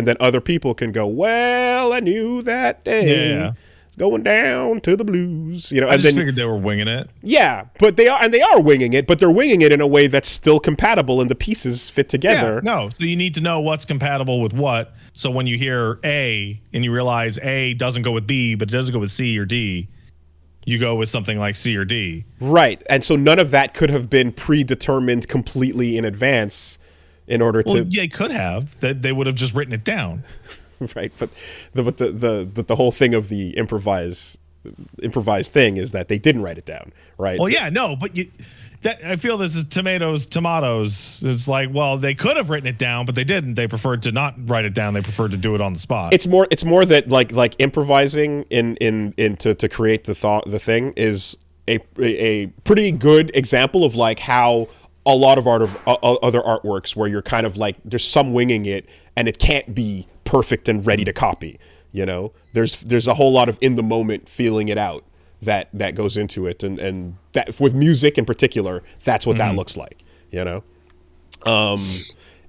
then other people can go, well, I knew that day going down to the blues, you know. I just figured they were winging it. Yeah, but they are winging it, but they're winging it in a way that's still compatible and the pieces fit together. Yeah, no, so you need to know what's compatible with what. So when you hear A and you realize A doesn't go with B, but it doesn't go with C or D, you go with something like C or D. Right, and so none of that could have been predetermined completely in advance in order to. Well, yeah, they could have. They would have just written it down. Right, but the whole thing of the improvised thing is that they didn't write it down, right? Well, yeah, no, but I feel this is tomatoes. It's like, well, they could have written it down, but they didn't. They preferred to not write it down. They preferred to do it on the spot. It's more that like improvising to create the thing is a pretty good example of like how a lot of other artworks where you're kind of like there's some winging it and it can't be perfect and ready to copy, you know. There's a whole lot of in the moment feeling it out that goes into it, and that with music in particular, that's what that looks like, you know.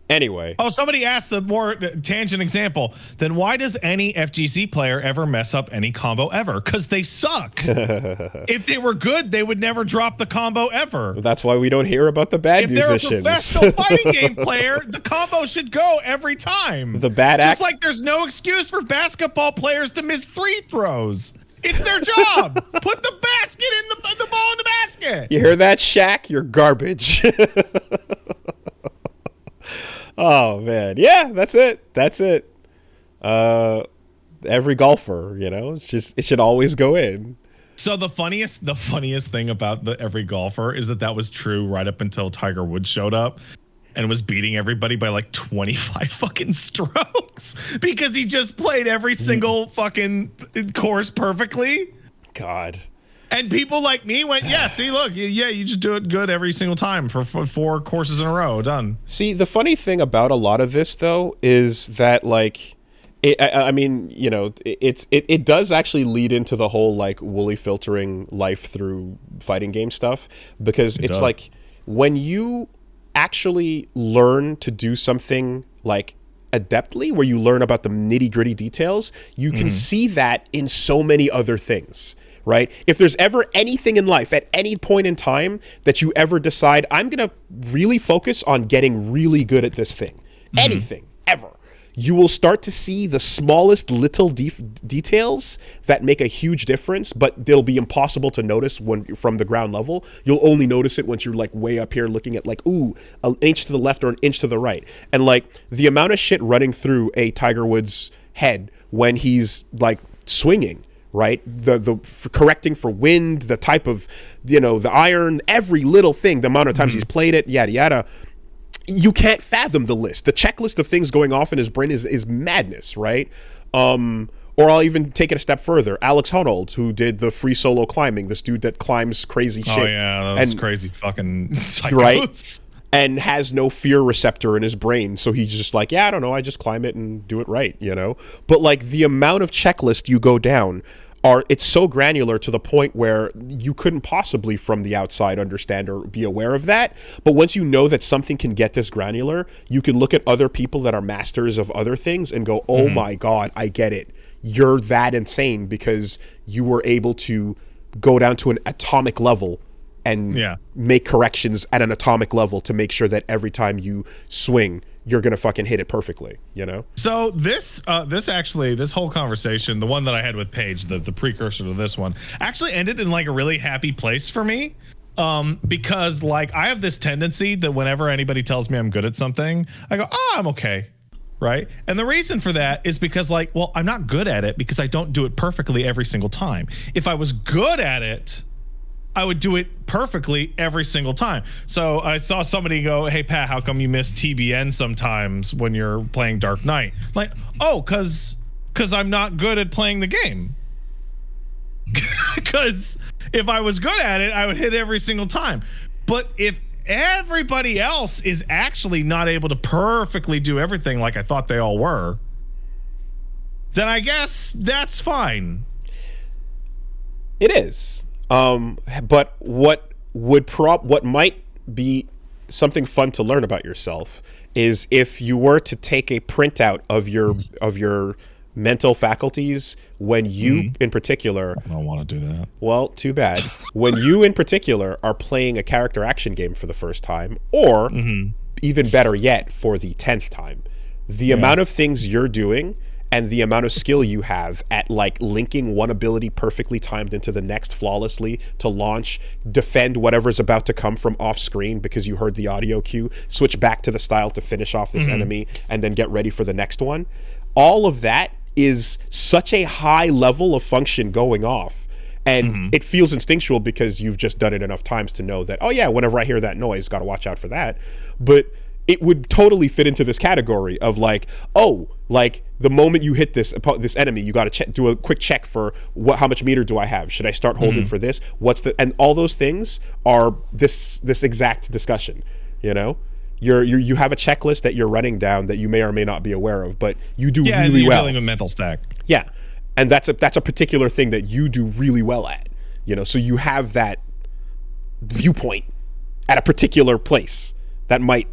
Anyway. Oh, somebody asked a more tangent example. Then why does any FGC player ever mess up any combo ever? Because they suck. If they were good, they would never drop the combo ever. That's why we don't hear about the bad musicians. If they're a professional fighting game player, the combo should go every time. The bad Just like there's no excuse for basketball players to miss free throws. It's their job. Put the basket in the ball in the basket. You hear that, Shaq? You're garbage. Oh man, yeah, that's it. Every golfer, you know, it should always go in. So the funniest thing about the every golfer is that was true right up until Tiger Woods showed up and was beating everybody by like 25 fucking strokes because he just played every single fucking course perfectly. God. And people like me went, yeah, see, look, yeah, you just do it good every single time for 4 courses in a row, done. See, the funny thing about a lot of this, though, is that, like, I mean, you know, it does actually lead into the whole, like, Willie filtering life through fighting game stuff, because it's like, when you actually learn to do something, like, adeptly, where you learn about the nitty-gritty details, you can see that in so many other things. Right? If there's ever anything in life at any point in time that you ever decide, I'm going to really focus on getting really good at this thing, anything, ever, you will start to see the smallest little details that make a huge difference, but they'll be impossible to notice when from the ground level. You'll only notice it once you're like way up here looking at like, ooh, an inch to the left or an inch to the right. And like the amount of shit running through a Tiger Woods head when he's like swinging, right? The correcting for wind, the type of, you know, the iron, every little thing, the amount of times he's played it, yada, yada. You can't fathom the list. The checklist of things going off in his brain is madness, right? Or I'll even take it a step further. Alex Honnold, who did the free solo climbing, this dude that climbs crazy shit. Oh, yeah, that's crazy fucking psychos. Right? And has no fear receptor in his brain, so he's just like, yeah, I don't know, I just climb it and do it right, you know? But like the amount of checklist you go down it's so granular to the point where you couldn't possibly from the outside understand or be aware of that. But once you know that something can get this granular, you can look at other people that are masters of other things and go, oh my God, I get it. You're that insane because you were able to go down to an atomic level and make corrections at an atomic level to make sure that every time you swing, you're gonna fucking hit it perfectly, you know? So this whole conversation, the one that I had with Paige, the precursor to this one, actually ended in like a really happy place for me. Because like I have this tendency that whenever anybody tells me I'm good at something, I go, oh, I'm okay. Right. And the reason for that is because like, well, I'm not good at it because I don't do it perfectly every single time. If I was good at it, I would do it perfectly every single time. So I saw somebody go, hey, Pat, how come you miss TBN sometimes when you're playing Dark Knight? Like, oh, because I'm not good at playing the game. Because if I was good at it, I would hit every single time. But if everybody else is actually not able to perfectly do everything like I thought they all were, then I guess that's fine. It is. But what might be something fun to learn about yourself is if you were to take a printout of your mental faculties when you in particular, I don't want to do that. well, too bad. When you in particular are playing a character action game for the first time, or even better yet, for the 10th time, the amount of things you're doing and the amount of skill you have at like linking one ability perfectly timed into the next flawlessly to launch, defend whatever's about to come from off screen because you heard the audio cue, switch back to the style to finish off this enemy, and then get ready for the next one. All of that is such a high level of function going off. And it feels instinctual because you've just done it enough times to know that, oh yeah, whenever I hear that noise, got to watch out for that. But it would totally fit into this category of like, oh, like the moment you hit this enemy, you got to do a quick check for how much meter do I have? Should I start holding for this? And all those things are this exact discussion, you know? You have a checklist that you're running down that you may or may not be aware of, but you do really well. Dealing with mental stack. Yeah. And that's a particular thing that you do really well at, you know? So you have that viewpoint at a particular place that might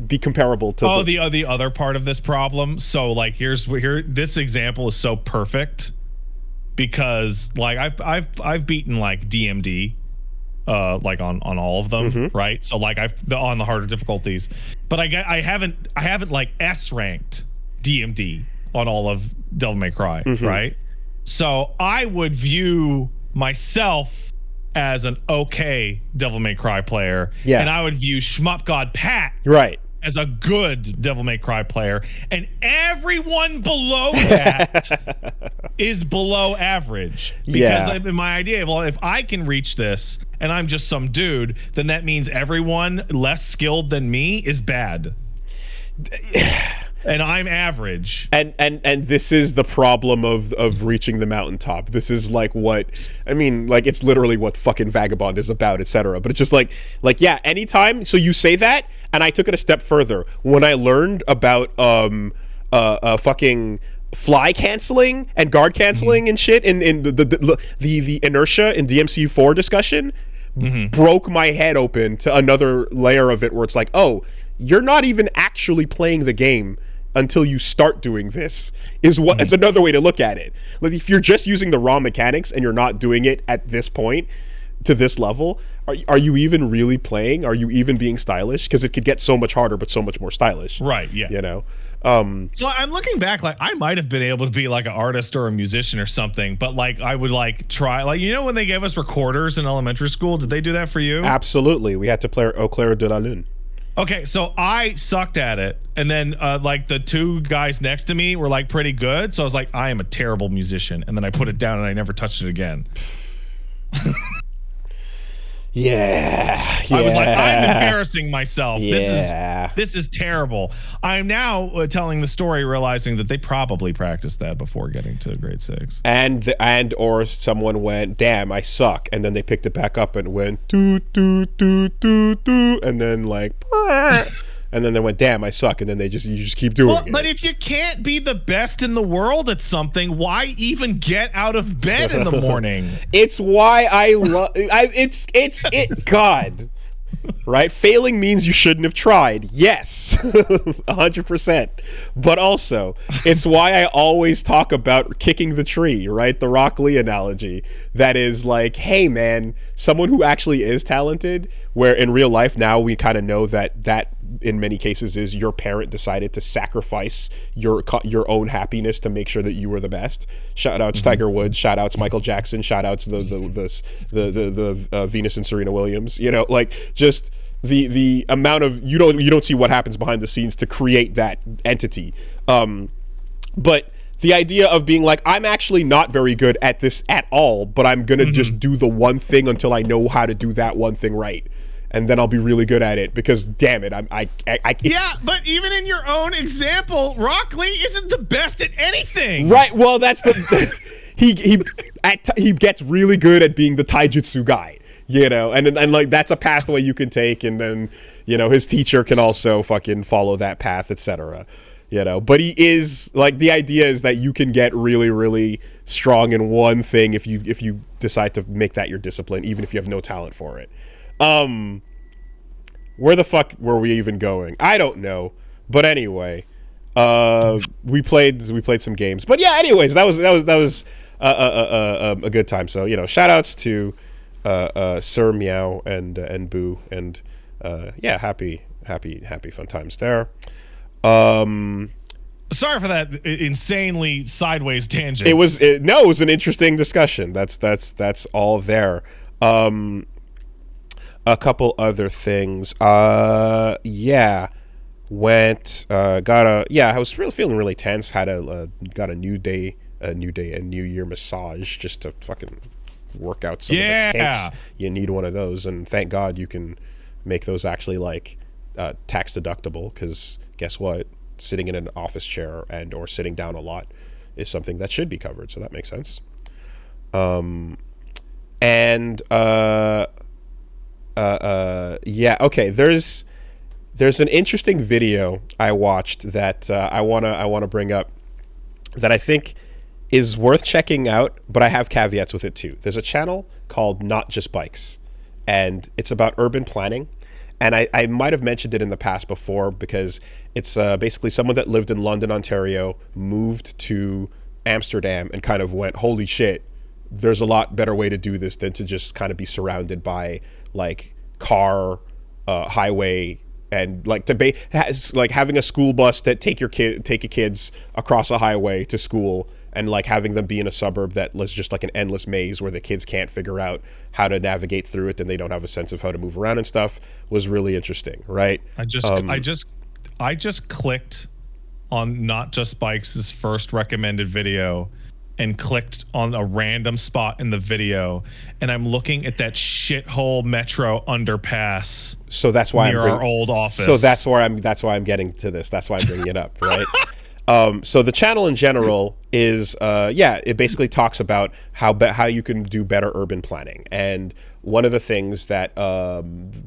be comparable to the other part of this problem. So like this example is so perfect because like I've beaten like DMD like on all of them, right? So like on the harder difficulties, but I haven't like S ranked DMD on all of Devil May Cry, right? So I would view myself as an okay Devil May Cry player, and I would view Shmup God Pat as a good Devil May Cry player, and everyone below that is below average. Because in my idea, well, if I can reach this and I'm just some dude, then that means everyone less skilled than me is bad. And I'm average. And this is the problem of reaching the mountaintop. This is like it's literally what fucking Vagabond is about, etc. But it's just like yeah, anytime. So you say that, and I took it a step further when I learned about fucking fly canceling and guard canceling and shit in the inertia in DMC4 discussion. Broke my head open to another layer of it where it's like, oh, you're not even actually playing the game until you start doing this is another way to look at it. Like if you're just using the raw mechanics and you're not doing it at this point to this level, are you even really playing? Are you even being stylish? Because it could get so much harder but so much more stylish. Right, yeah. You know? So I'm looking back, like I might have been able to be like an artist or a musician or something, but like I would like try, like, you know, when they gave us recorders in elementary school, did they do that for you? Absolutely. We had to play Au Clair de la Lune. Okay, so I sucked at it, and then like the two guys next to me were like pretty good, so I was like, I am a terrible musician, and then I put it down and I never touched it again. Yeah. I was like, I'm embarrassing myself. This is terrible. I'm now telling the story, realizing that they probably practiced that before getting to grade 6. Or someone went, damn, I suck, and then they picked it back up and went doo doo doo doo doo, and then like, and then they went, damn, I suck, and then you just keep doing it. But if you can't be the best in the world at something, why even get out of bed in the morning? It's why I love God. Right? Failing means you shouldn't have tried. Yes. 100%. But also, it's why I always talk about kicking the tree, right? The Rock Lee analogy. That is like, hey man, someone who actually is talented, where in real life now we kind of know that in many cases is your parent decided to sacrifice your own happiness to make sure that you were the best. Shout outs Tiger Woods, shout outs Michael Jackson, shout outs the Venus and Serena Williams, you know, like just the amount of you don't see what happens behind the scenes to create that entity. But the idea of being like, I'm actually not very good at this at all, but I'm gonna just do the one thing until I know how to do that one thing right. And then I'll be really good at it because, damn it, yeah, but even in your own example, Rock Lee isn't the best at anything. Right. Well, that's he gets really good at being the taijutsu guy, you know, and like that's a pathway you can take, and then, you know, his teacher can also fucking follow that path, etc. But he is like, the idea is that you can get really, really strong in one thing if you decide to make that your discipline, even if you have no talent for it. Where the fuck were we even going? I don't know. But anyway, we played some games. But yeah, anyways, that was a good time. So, shout outs to Sir Meow and Boo, and yeah, happy fun times there. Sorry for that insanely sideways tangent. It was an interesting discussion. That's all there. A couple other things. I was really feeling really tense. Got a new year massage just to fucking work out some of the kinks. You need one of those, and thank God you can make those actually like tax deductible, because guess what? Sitting in an office chair or sitting down a lot is something that should be covered, so that makes sense. Okay, there's an interesting video I watched that I wanna bring up that I think is worth checking out, but I have caveats with it too. There's a channel called Not Just Bikes, and it's about urban planning. And I might have mentioned it in the past before, because it's basically someone that lived in London, Ontario, moved to Amsterdam, and kind of went, holy shit, there's a lot better way to do this than to just kind of be surrounded by like car, highway, and like having a school bus that take your kids across a highway to school, and like having them be in a suburb that was just like an endless maze where the kids can't figure out how to navigate through it, and they don't have a sense of how to move around and stuff, was really interesting, right? I just clicked on Not Just Bikes' first recommended video and clicked on a random spot in the video, and I'm looking at that shithole metro underpass. So that's why near our old office. So that's why I'm getting to this. That's why I'm bringing it up, right? So the channel in general is, it basically talks about how you can do better urban planning. And one of the things that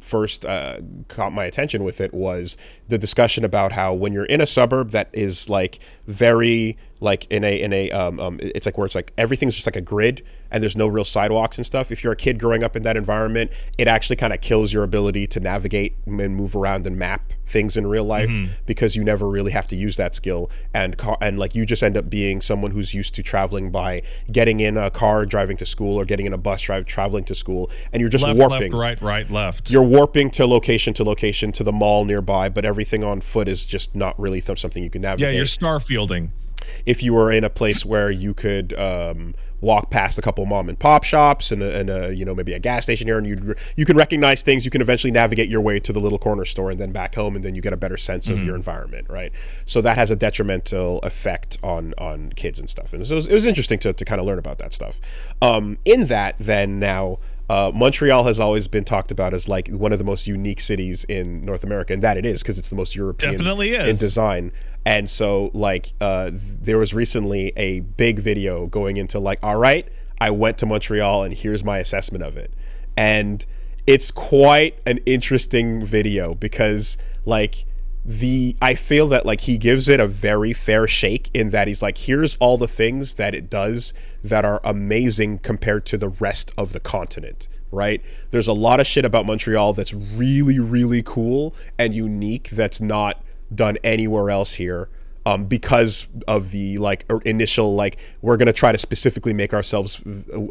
first caught my attention with it was the discussion about how when you're in a suburb that is like very like it's like where it's like everything's just like a grid and there's no real sidewalks and stuff. If you're a kid growing up in that environment, it actually kind of kills your ability to navigate and move around and map things in real life, because you never really have to use that skill, and like you just end up being someone who's used to traveling by getting in a car driving to school, or getting in a bus traveling to school, and you're just warping left, left. You're warping to location to the mall nearby, but everything on foot is just not really something you can navigate. Yeah, you're starfielding. If you were in a place where you could walk past a couple mom and pop shops and maybe a gas station here, and you can recognize things, you can eventually navigate your way to the little corner store and then back home, and then you get a better sense of your environment, right? So that has a detrimental effect on kids and stuff. And so it was interesting to kind of learn about that stuff. In that, then now, Montreal has always been talked about as like one of the most unique cities in North America, and that it is, because it's the most European in design. And so like there was recently a big video going into like, all right, I went to Montreal and here's my assessment of it. And it's quite an interesting video, because like I feel that like he gives it a very fair shake, in that he's like, here's all the things that it does that are amazing compared to the rest of the continent, right? There's a lot of shit about Montreal that's really, really cool and unique that's not done anywhere else here, because of the like initial like, we're gonna try to specifically make ourselves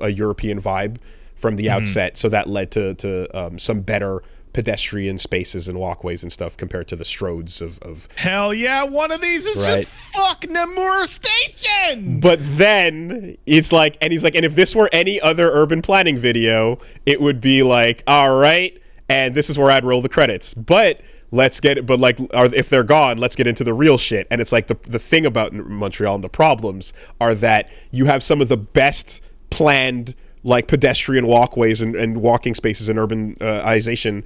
a European vibe from the outset. So that led to some better pedestrian spaces and walkways and stuff compared to the stroads of hell yeah, one of these is just fuck Namur Station. But then it's like, and he's like, and if this were any other urban planning video, it would be like, all right, and this is where I'd roll the credits. But if they're gone, let's get into the real shit. And it's like the thing about Montreal and the problems are that you have some of the best planned like pedestrian walkways and walking spaces in urbanization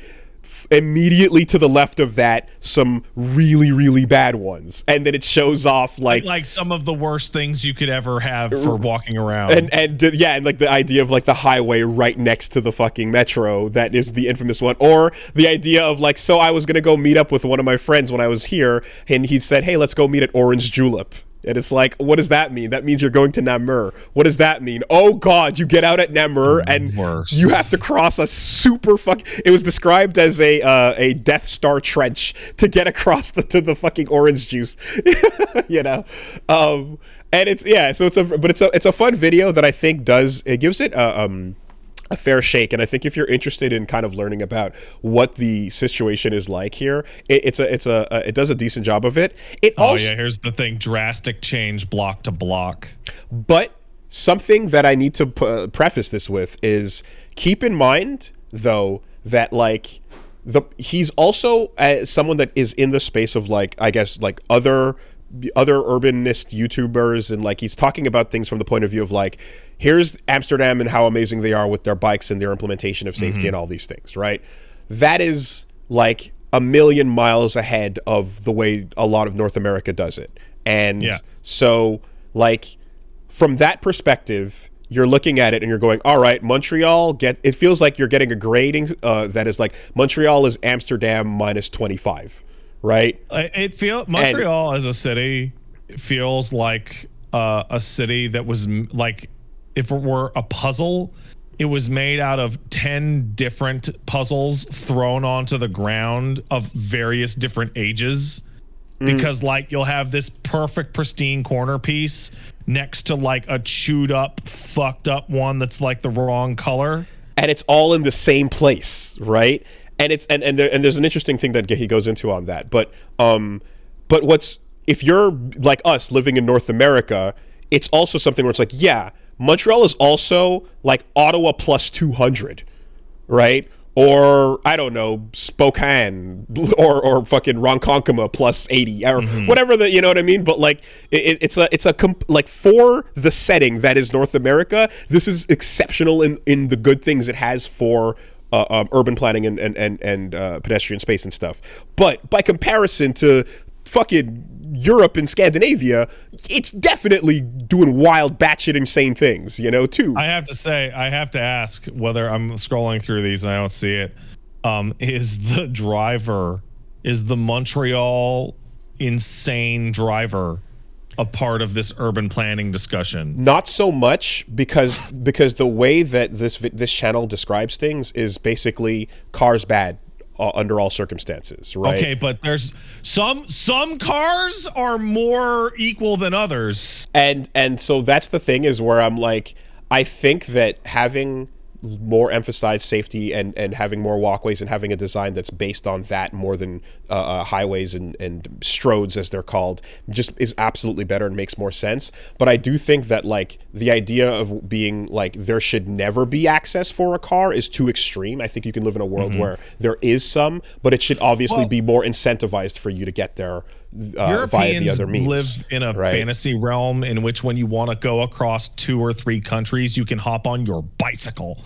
immediately to the left of that, some really, really bad ones. And then it shows off like some of the worst things you could ever have for walking around. And like the idea of like the highway right next to the fucking metro, that is the infamous one. Or the idea of like, so I was going to go meet up with one of my friends when I was here, and he said, hey, let's go meet at Orange Julep. And it's like, what does that mean? That means you're going to Namur. What does that mean? Oh God, you get out at Namur and you have to cross a super it was described as a Death Star trench to get across to the fucking orange juice. You know? And it's it's a fun video that I think gives it a fair shake. And I think if you're interested in kind of learning about what the situation is like here, it does a decent job of it. Here's the thing: drastic change block to block. But something that I need to preface this with is keep in mind though that like he's also someone that is in the space of like, I guess, like other urbanist YouTubers, and like he's talking about things from the point of view of like, here's Amsterdam and how amazing they are with their bikes and their implementation of safety and all these things, right? That is like a million miles ahead of the way a lot of North America does it. And so like from that perspective, you're looking at it and you're going, all right, Montreal, it feels like you're getting a grading that is like Montreal is Amsterdam minus 25. Right? Montreal as a city feels like a city that was like, if it were a puzzle, it was made out of 10 different puzzles thrown onto the ground of various different ages. Because like you'll have this perfect pristine corner piece next to like a chewed up, fucked up one that's like the wrong color. And it's all in the same place, right? And it's and there's an interesting thing that he goes into on that. But if you're like us living in North America, it's also something where it's like, yeah, Montreal is also like Ottawa plus 200, right? Or I don't know, Spokane or fucking Ronkonkoma plus 80 or whatever you know what I mean? But like it's like for the setting that is North America, this is exceptional in the good things it has for urban planning and pedestrian space and stuff. But by comparison to fucking Europe and Scandinavia, it's definitely doing wild batshit insane things, you know, too. I have to ask whether I'm scrolling through these and I don't see it. Is the Montreal insane driver a part of this urban planning discussion? Not so much, because the way that this channel describes things is basically cars bad under all circumstances, right? Okay, but there's some cars are more equal than others, and so that's the thing, is where I'm like, I think that having more emphasized safety and having more walkways and having a design that's based on that more than highways and stroads, as they're called, just is absolutely better and makes more sense. But I do think that like the idea of being like there should never be access for a car is too extreme. I think you can live in a world where there is some, but it should obviously be more incentivized for you to get there via the other means. Live in a fantasy realm in which when you want to go across 2 or 3 countries, you can hop on your bicycle.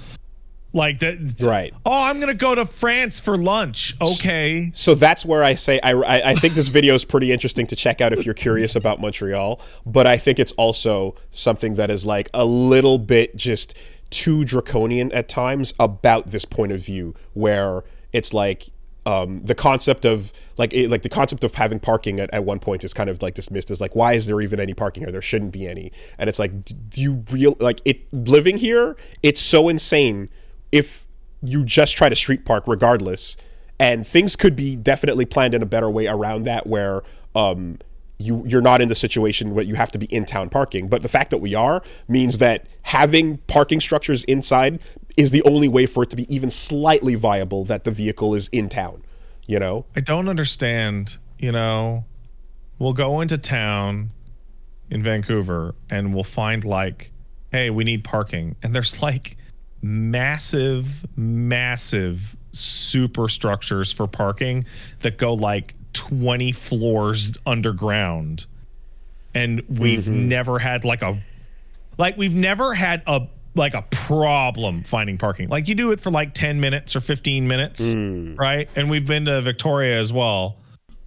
Like that, right? Oh, I'm gonna go to France for lunch. Okay. So that's where I say I think this video is pretty interesting to check out if you're curious about Montreal. But I think it's also something that is like a little bit just too draconian at times about this point of view, where it's like the concept of the concept of having parking at one point is kind of like dismissed as like, why is there even any parking here? There shouldn't be any. And it's like, do you living here? It's so insane if you just try to street park regardless, and things could be definitely planned in a better way around that, where you're not in the situation where you have to be in town parking. But the fact that we are means that having parking structures inside is the only way for it to be even slightly viable that the vehicle is in town, you know? I don't understand, you know, we'll go into town in Vancouver and we'll find like, hey, we need parking. And there's like massive superstructures for parking that go like 20 floors underground. And we've never had we've never had like a problem finding parking. Like you do it for like 10 minutes or 15 minutes, right? And we've been to Victoria as well.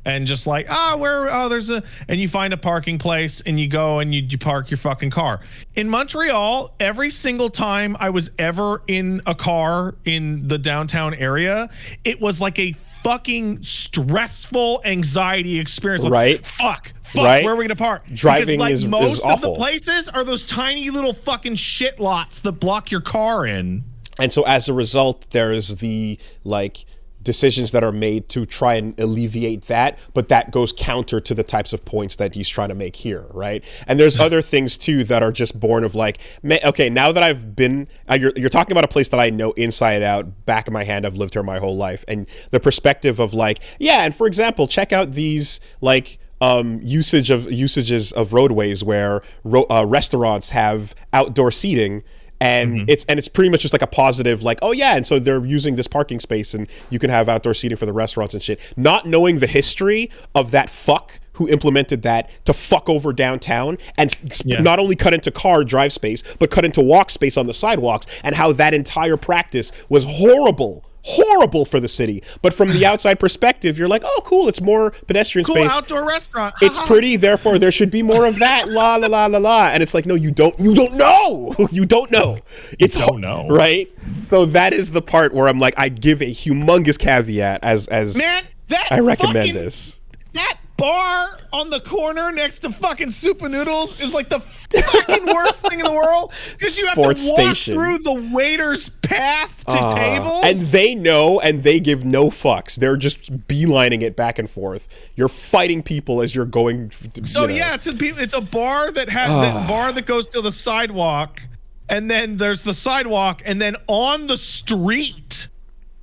And just like, and you find a parking place and you go and you park your fucking car. In Montreal, every single time I was ever in a car in the downtown area, it was like a fucking stressful anxiety experience. Like, right? Fuck, right? Where are we gonna park? Driving because, like, most is awful. of the places are those tiny little fucking shit lots that block your car in. And so as a result, there's the like decisions that are made to try and alleviate that, but that goes counter to the types of points that he's trying to make here, right? And there's other things too that are just born of like, okay, now that I've been, you're talking about a place that I know inside out, back of my hand, I've lived here my whole life, and the perspective of like, yeah, and for example, check out these like usages of roadways where restaurants have outdoor seating. And it's pretty much just like a positive, like, oh yeah, and so they're using this parking space and you can have outdoor seating for the restaurants and shit. Not knowing the history of that fuck who implemented that to fuck over downtown and not only cut into car drive space, but cut into walk space on the sidewalks, and how that entire practice was horrible for the city. But from the outside perspective, you're like, oh cool, it's more pedestrian space, outdoor restaurant, it's pretty, therefore there should be more of that, la la la la la. And it's like, no, you don't know it's right. So that is the part where I'm like, I give a humongous caveat as man, that I recommend this. That bar on the corner next to fucking Soup and Noodles is like the fucking worst thing in the world, because you have to walk through the waiter's path to tables, and they know, and they give no fucks. They're just beelining it back and forth. You're fighting people as you're going. It's a bar that has that goes to the sidewalk, and then there's the sidewalk, and then on the street,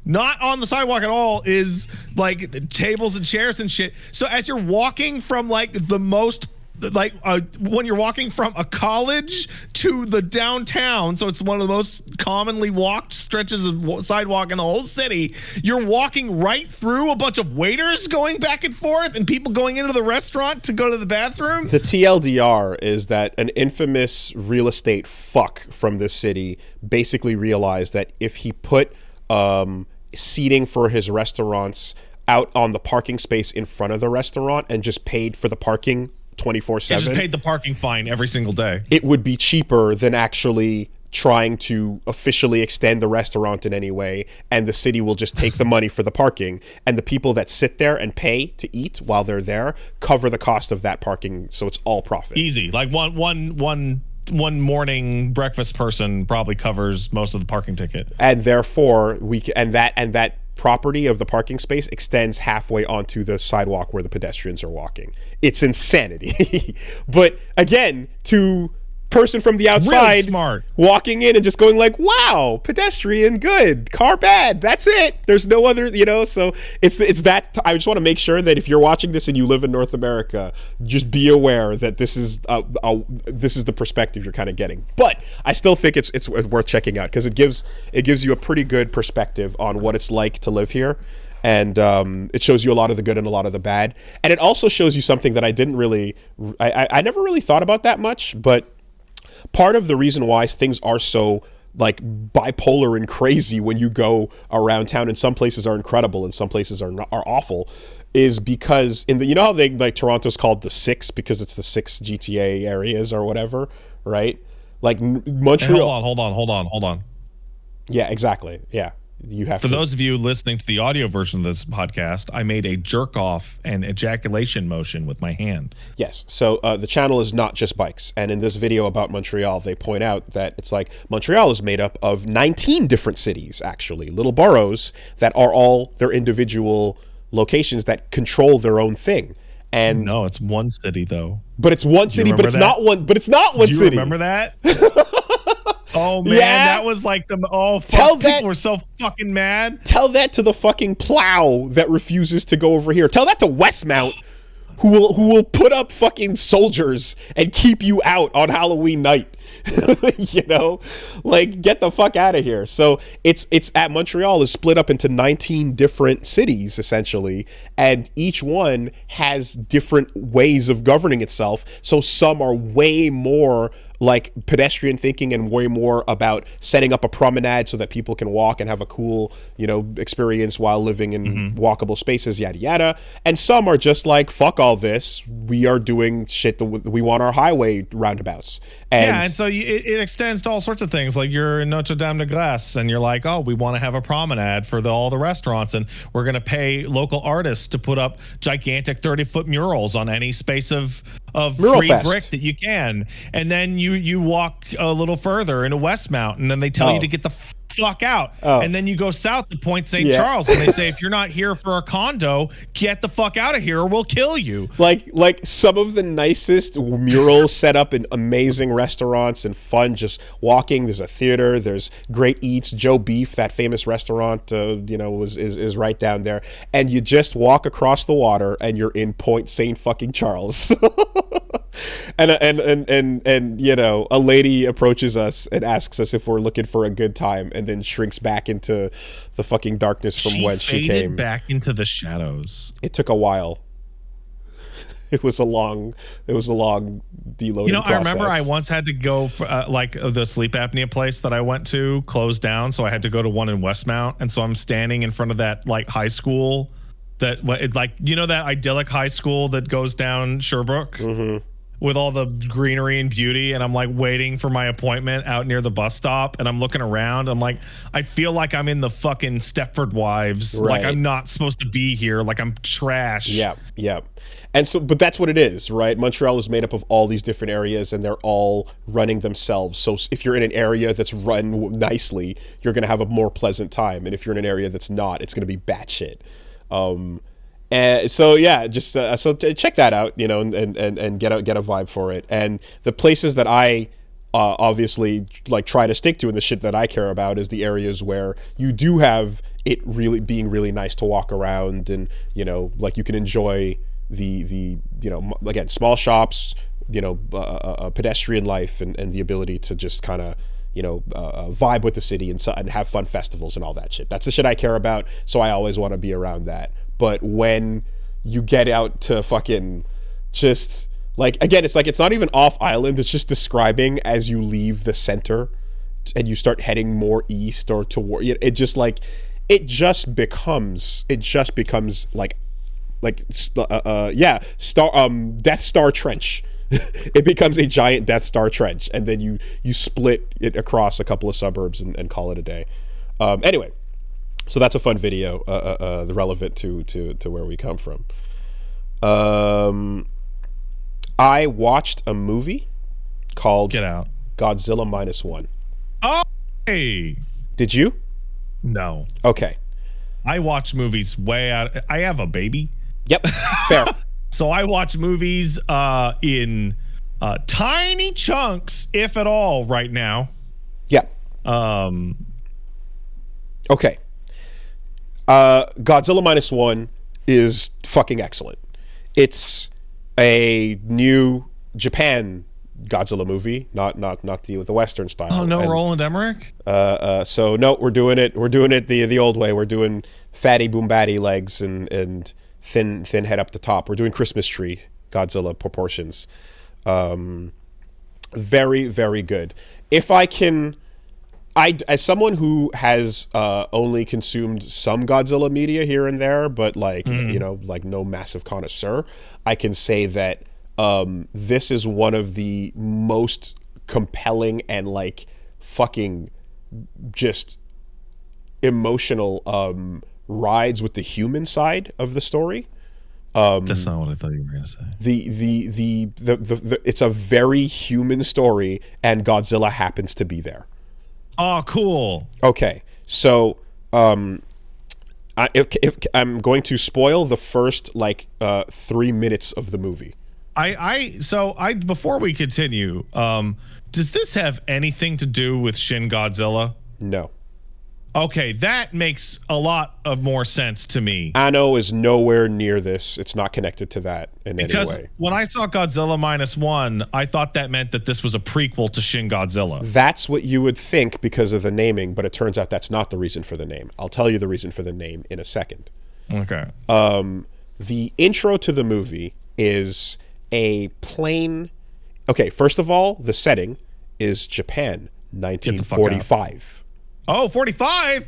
not on the sidewalk at all, is like tables and chairs and shit. So as you're walking from like the most, like when you're walking from a college to the downtown, so it's one of the most commonly walked stretches of sidewalk in the whole city, you're walking right through a bunch of waiters going back and forth and people going into the restaurant to go to the bathroom. The TLDR is that an infamous real estate fuck from this city basically realized that if he put seating for his restaurants out on the parking space in front of the restaurant and just paid for the parking 24/7. Just paid the parking fine every single day. It would be cheaper than actually trying to officially extend the restaurant in any way, and the city will just take the money for the parking, and the people that sit there and pay to eat while they're there cover the cost of that parking, so it's all profit. Easy. Like one morning breakfast person probably covers most of the parking ticket, and therefore that property of the parking space extends halfway onto the sidewalk where the pedestrians are walking. It's insanity. But again, to person from the outside, really smart, walking in and just going like, wow, pedestrian good, car bad, that's it, there's no other, so it's that. I just want to make sure that if you're watching this and you live in North America, just be aware that this is the perspective you're kind of getting. But I still think it's worth checking out, because it gives you a pretty good perspective on what it's like to live here. And it shows you a lot of the good and a lot of the bad. And it also shows you something that I never really thought about that much, but part of the reason why things are so like bipolar and crazy when you go around town, and some places are incredible and some places are awful, is because how they like Toronto's called the Six because it's the 6 GTA areas or whatever, right? Like Montreal. Hey, hold on. Yeah, exactly. Yeah. For those of you listening to the audio version of this podcast, I made a jerk off and ejaculation motion with my hand. Yes. So the channel is not just bikes. And in this video about Montreal, they point out that it's like Montreal is made up of 19 different cities, actually, little boroughs that are all their individual locations that control their own thing. And no, it's one city though. But it's one city, but it's not one. But it's not one city. Do you remember that? Oh man, that was like people were so fucking mad. Tell that to the fucking plow that refuses to go over here. Tell that to Westmount, who will put up fucking soldiers and keep you out on Halloween night. Like get the fuck out of here. So it's at Montreal is split up into 19 different cities essentially, and each one has different ways of governing itself. So some are way more like pedestrian thinking and way more about setting up a promenade so that people can walk and have a cool, experience while living in walkable spaces, yada yada. And some are just like, fuck all this, we are doing shit that we want our highway roundabouts. And so it extends to all sorts of things. Like you're in Notre Dame de Glace and you're like, oh, we want to have a promenade for all the restaurants, and we're going to pay local artists to put up gigantic 30-foot murals on any space of Mural free Fest. brick that you can. And then you walk a little further into Westmount, and then they tell you to get the fuck out. And then you go south to Point St. Charles, and they say, if you're not here for a condo, get the fuck out of here or we'll kill you. Like some of the nicest murals set up in amazing restaurants and fun, just walking. There's a theater, there's great eats. Joe Beef, that famous restaurant, is right down there. And you just walk across the water and you're in Point St. fucking Charles. And a lady approaches us and asks us if we're looking for a good time, and then shrinks back into the fucking darkness from whence she came. Back into the shadows. It took a while. It was a long deloading process. I remember I once had to go the sleep apnea place that I went to closed down, so I had to go to one in Westmount, and so I'm standing in front of that like high school that that idyllic high school that goes down Sherbrooke. With all the greenery and beauty, and I'm like waiting for my appointment out near the bus stop, and I'm looking around. I'm like, I feel like I'm in the fucking Stepford Wives. Right. Like I'm not supposed to be here. Like I'm trash. Yeah. And so, but that's what it is, right? Montreal is made up of all these different areas, and they're all running themselves. So if you're in an area that's run nicely, you're going to have a more pleasant time. And if you're in an area that's not, it's going to be batshit. And so so check that out, and get a vibe for it. And the places that I obviously like try to stick to, and the shit that I care about, is the areas where you do have it really being really nice to walk around, and like you can enjoy the again, small shops, pedestrian life, and the ability to just kind of vibe with the city and have fun festivals and all that shit. That's the shit I care about, so I always want to be around that. But when you get out to fucking just like, again, it's like, it's not even off island, it's just describing as you leave the center and you start heading more east or toward it, just becomes like Death Star Trench. It becomes a giant Death Star Trench, and then you split it across a couple of suburbs and call it a day. Anyway, so that's a fun video, relevant to where we come from. I watched a movie called Get Out. Godzilla -1. Oh, hey. Did you? No. Okay. I watch movies way out. I have a baby. Yep. Fair. So I watch movies in tiny chunks, if at all, right now. Yeah. Okay. Godzilla -1 is fucking excellent. It's a new Japan Godzilla movie, not the Western style. Oh no, Roland Emmerich. So no, we're doing it the old way. We're doing fatty boombatty legs and thin head up the top. We're doing Christmas tree Godzilla proportions. Very, very good. If I can, as someone who has only consumed some Godzilla media here and there, but like no massive connoisseur, I can say that this is one of the most compelling and like fucking just emotional rides with the human side of the story. That's not what I thought you were gonna say. The it's a very human story, and Godzilla happens to be there. Oh, cool. Okay, so if I'm going to spoil the first 3 minutes of the movie. Before we continue, does this have anything to do with Shin Godzilla? No. Okay, that makes a lot of more sense to me. Anno is nowhere near this. It's not connected to that in any way. Because when I saw Godzilla -1, I thought that meant that this was a prequel to Shin Godzilla. That's what you would think because of the naming, but it turns out that's not the reason for the name. I'll tell you the reason for the name in a second. Okay. The intro to the movie is a plain... Okay, first of all, the setting is Japan, Get the fuck out. 1945. Oh, 45.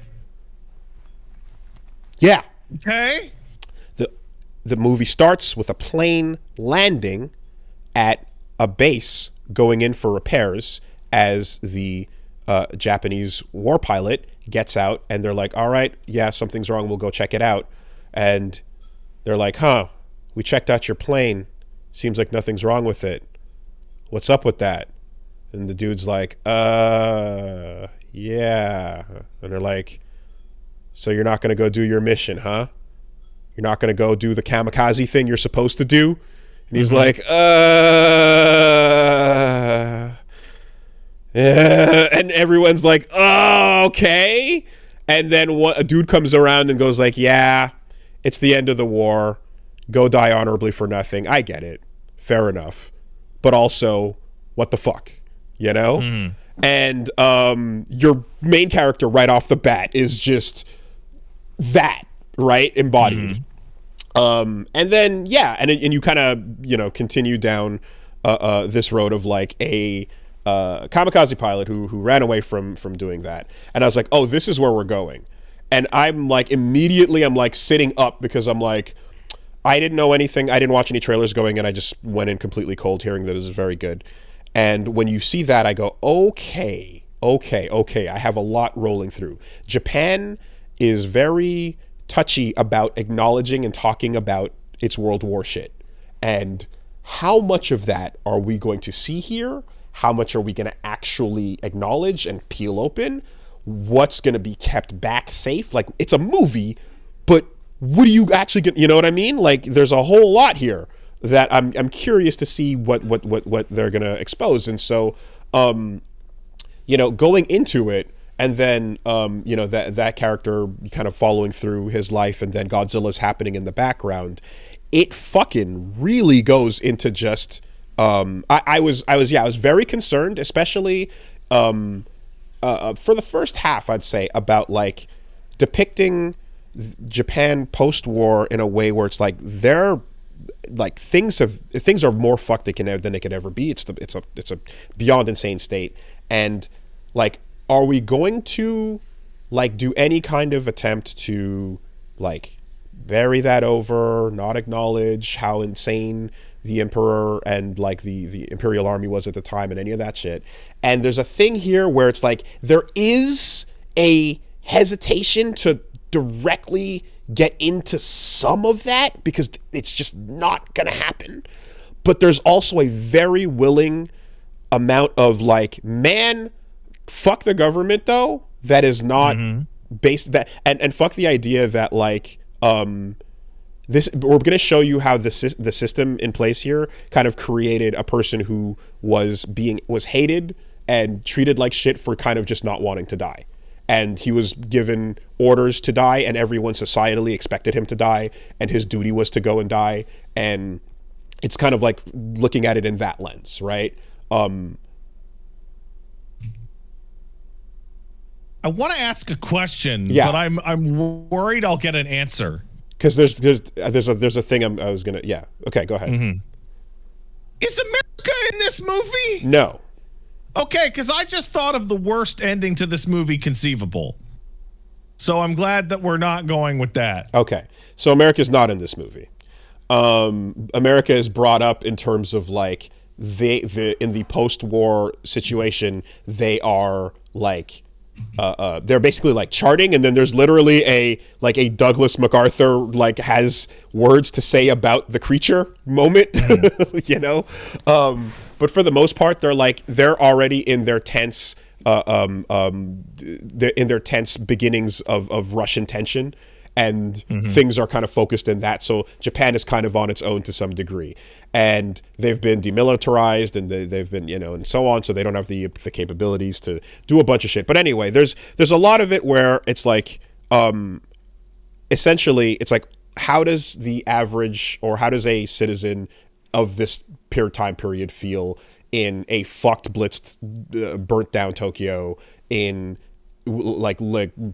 Yeah. Okay. The movie starts with a plane landing at a base going in for repairs as the Japanese war pilot gets out, and they're like, all right, yeah, something's wrong, we'll go check it out. And they're like, we checked out your plane, seems like nothing's wrong with it, what's up with that? And the dude's like, yeah. And they're like, so you're not gonna go do your mission, huh? You're not gonna go do the kamikaze thing you're supposed to do? And he's like, yeah. And everyone's like, oh, okay. And then a dude comes around and goes like, yeah, it's the end of the war. Go die honorably for nothing. I get it. Fair enough. But also, what the fuck? You know? Mm. And your main character right off the bat is just that, right? Embodied. And then, yeah, and you kind of, continue down this road of like a kamikaze pilot who ran away from doing that. And I was like, oh, this is where we're going. And I'm like, immediately I'm like sitting up because I'm like, I didn't know anything. I didn't watch any trailers going, and I just went in completely cold hearing that it was very good. And when you see that, I go, okay. I have a lot rolling through. Japan is very touchy about acknowledging and talking about its World War shit. And how much of that are we going to see here? How much are we going to actually acknowledge and peel open? What's going to be kept back safe? Like, it's a movie, but what do you actually get? You know what I mean? Like, there's a whole lot here that I'm curious to see what they're going to expose. And so, going into it, and then, that character kind of following through his life, and then Godzilla's happening in the background, it fucking really goes into just, I was very concerned, especially, for the first half, I'd say, about like depicting Japan post-war in a way where it's like they're like things are more fucked than they could ever be. It's a beyond insane state. And like, are we going to like do any kind of attempt to like bury that over, not acknowledge how insane the emperor and like the imperial army was at the time and any of that shit? And there's a thing here where it's like there is a hesitation to directly get into some of that because it's just not gonna happen. But there's also a very willing amount of like, man, fuck the government though, that is not based that, and fuck the idea that like this, we're going to show you how the system in place here kind of created a person who was hated and treated like shit for kind of just not wanting to die. And he was given orders to die, and everyone societally expected him to die, and his duty was to go and die. And it's kind of like looking at it in that lens, right? I want to ask a question, but I'm worried I'll get an answer. Because there's a thing I was gonna okay, go ahead. Is America in this movie? No. Okay, because I just thought of the worst ending to this movie conceivable. So I'm glad that we're not going with that. Okay, so America's not in this movie. America is brought up in terms of like in the post-war situation, they are like they're basically like charting, and then there's literally a Douglas MacArthur like has words to say about the creature moment, you know. But for the most part, they're already in their tense beginnings of Russian tension, and things are kind of focused in that. So Japan is kind of on its own to some degree, and they've been demilitarized, and they've been, and so on. So they don't have the capabilities to do a bunch of shit. But anyway, there's a lot of it where it's like, essentially, it's like, how does the average, or how does a citizen of this time period feel in a fucked, blitzed, burnt down Tokyo, in like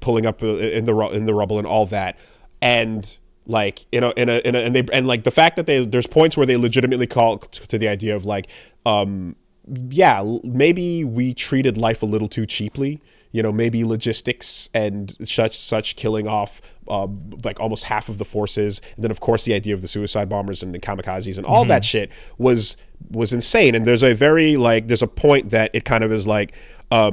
pulling up in the rubble and all that, and like and like the fact that there's points where they legitimately call to the idea of like maybe we treated life a little too cheaply. Maybe logistics and such killing off like almost half of the forces, and then of course the idea of the suicide bombers and the kamikazes and all that shit was insane. And there's a point that it kind of is like, how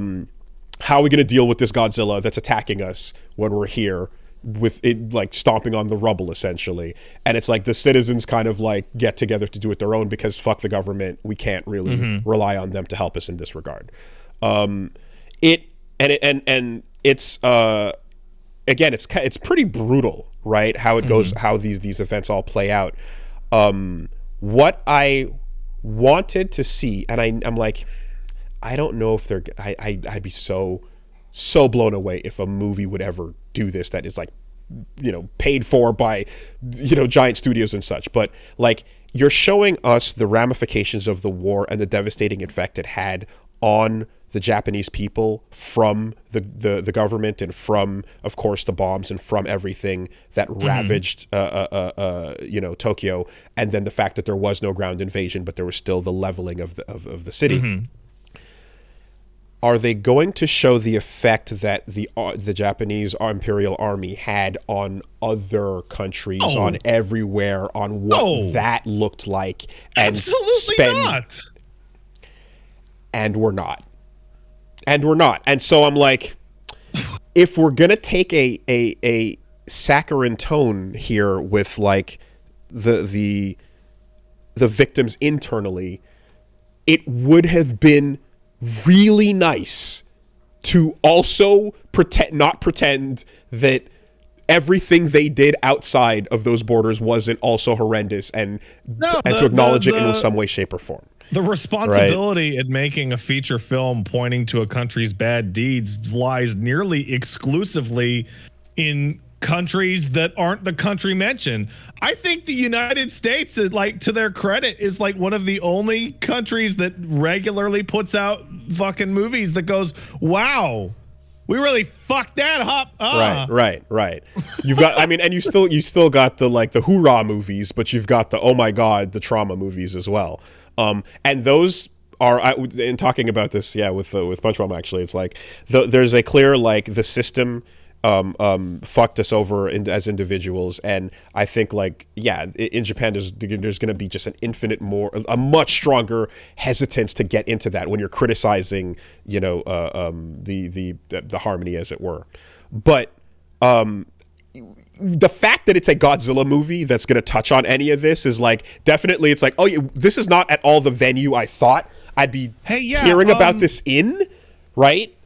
are we going to deal with this Godzilla that's attacking us when we're here, with it like stomping on the rubble essentially? And it's like the citizens kind of like get together to do it their own, because fuck the government, we can't really rely on them to help us in this regard. It's again, it's pretty brutal, right? How it goes, how these events all play out. What I wanted to see, and I'm like, I don't know if I'd be so blown away if a movie would ever do this, that is like, paid for by, giant studios and such. But like, you're showing us the ramifications of the war and the devastating effect it had on the Japanese people from the government, and from, of course, the bombs, and from everything that ravaged Tokyo, and then the fact that there was no ground invasion, but there was still the leveling of the city. Are they going to show the effect that the Japanese Imperial Army had on other countries, on everywhere, on what that looked like? And absolutely not. And we're not. And so I'm like, if we're gonna take a saccharine tone here with like the victims internally, it would have been really nice to also not pretend that everything they did outside of those borders wasn't also horrendous, and to acknowledge it in some way, shape, or form. The responsibility in making a feature film pointing to a country's bad deeds lies nearly exclusively in countries that aren't the country mentioned. I think the United States, like, to their credit, is like one of the only countries that regularly puts out fucking movies that goes, wow, we really fucked that up. Right. You've got, I mean, and you still got the like the hoorah movies, but you've got the oh my god, the trauma movies as well. And those are, in talking about this, with Punch Bomb, actually, it's like there's a clear, like, the system fucked us over as individuals, and I think, like, in Japan there's going to be just a much stronger hesitance to get into that when you're criticizing, the harmony, as it were. But the fact that it's a Godzilla movie that's going to touch on any of this is like, definitely, it's like, this is not at all the venue I thought I'd be hearing about this in, right?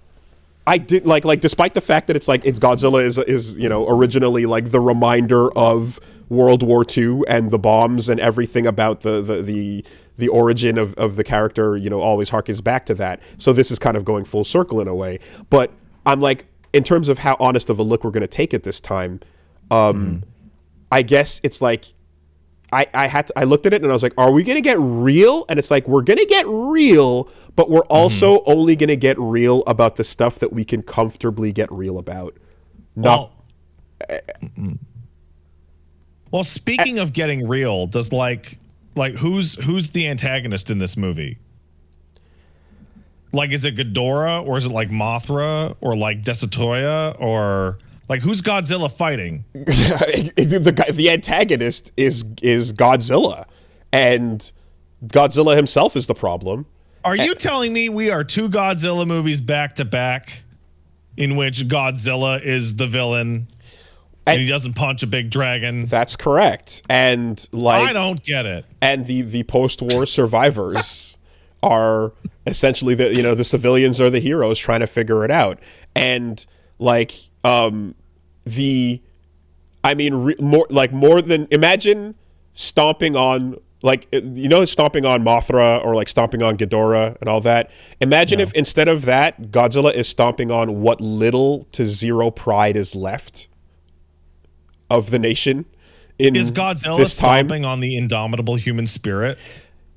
I did like despite the fact that it's Godzilla is originally like the reminder of World War II and the bombs and everything about the origin of the character, always harkens back to that. So this is kind of going full circle in a way. But I'm like, in terms of how honest of a look we're going to take it this time, I guess it's like, I looked at it and I was like, are we going to get real? And it's like, we're going to get real, but we're also only going to get real about the stuff that we can comfortably get real about. Well, speaking of getting real, does like who's the antagonist in this movie? Like, is it Ghidorah, or is it like Mothra, or like Desatoya, or like, who's Godzilla fighting? The antagonist is Godzilla, and Godzilla himself is the problem. Are you telling me we are two Godzilla movies back to back in which Godzilla is the villain and he doesn't punch a big dragon? That's correct. And like, I don't get it. And the post-war survivors are essentially the civilians are the heroes trying to figure it out. And like, more than, imagine stomping on, like, stomping on Mothra, or like stomping on Ghidorah and all that. Imagine if instead of that, Godzilla is stomping on what little to zero pride is left of the nation. Is Godzilla stomping on the indomitable human spirit?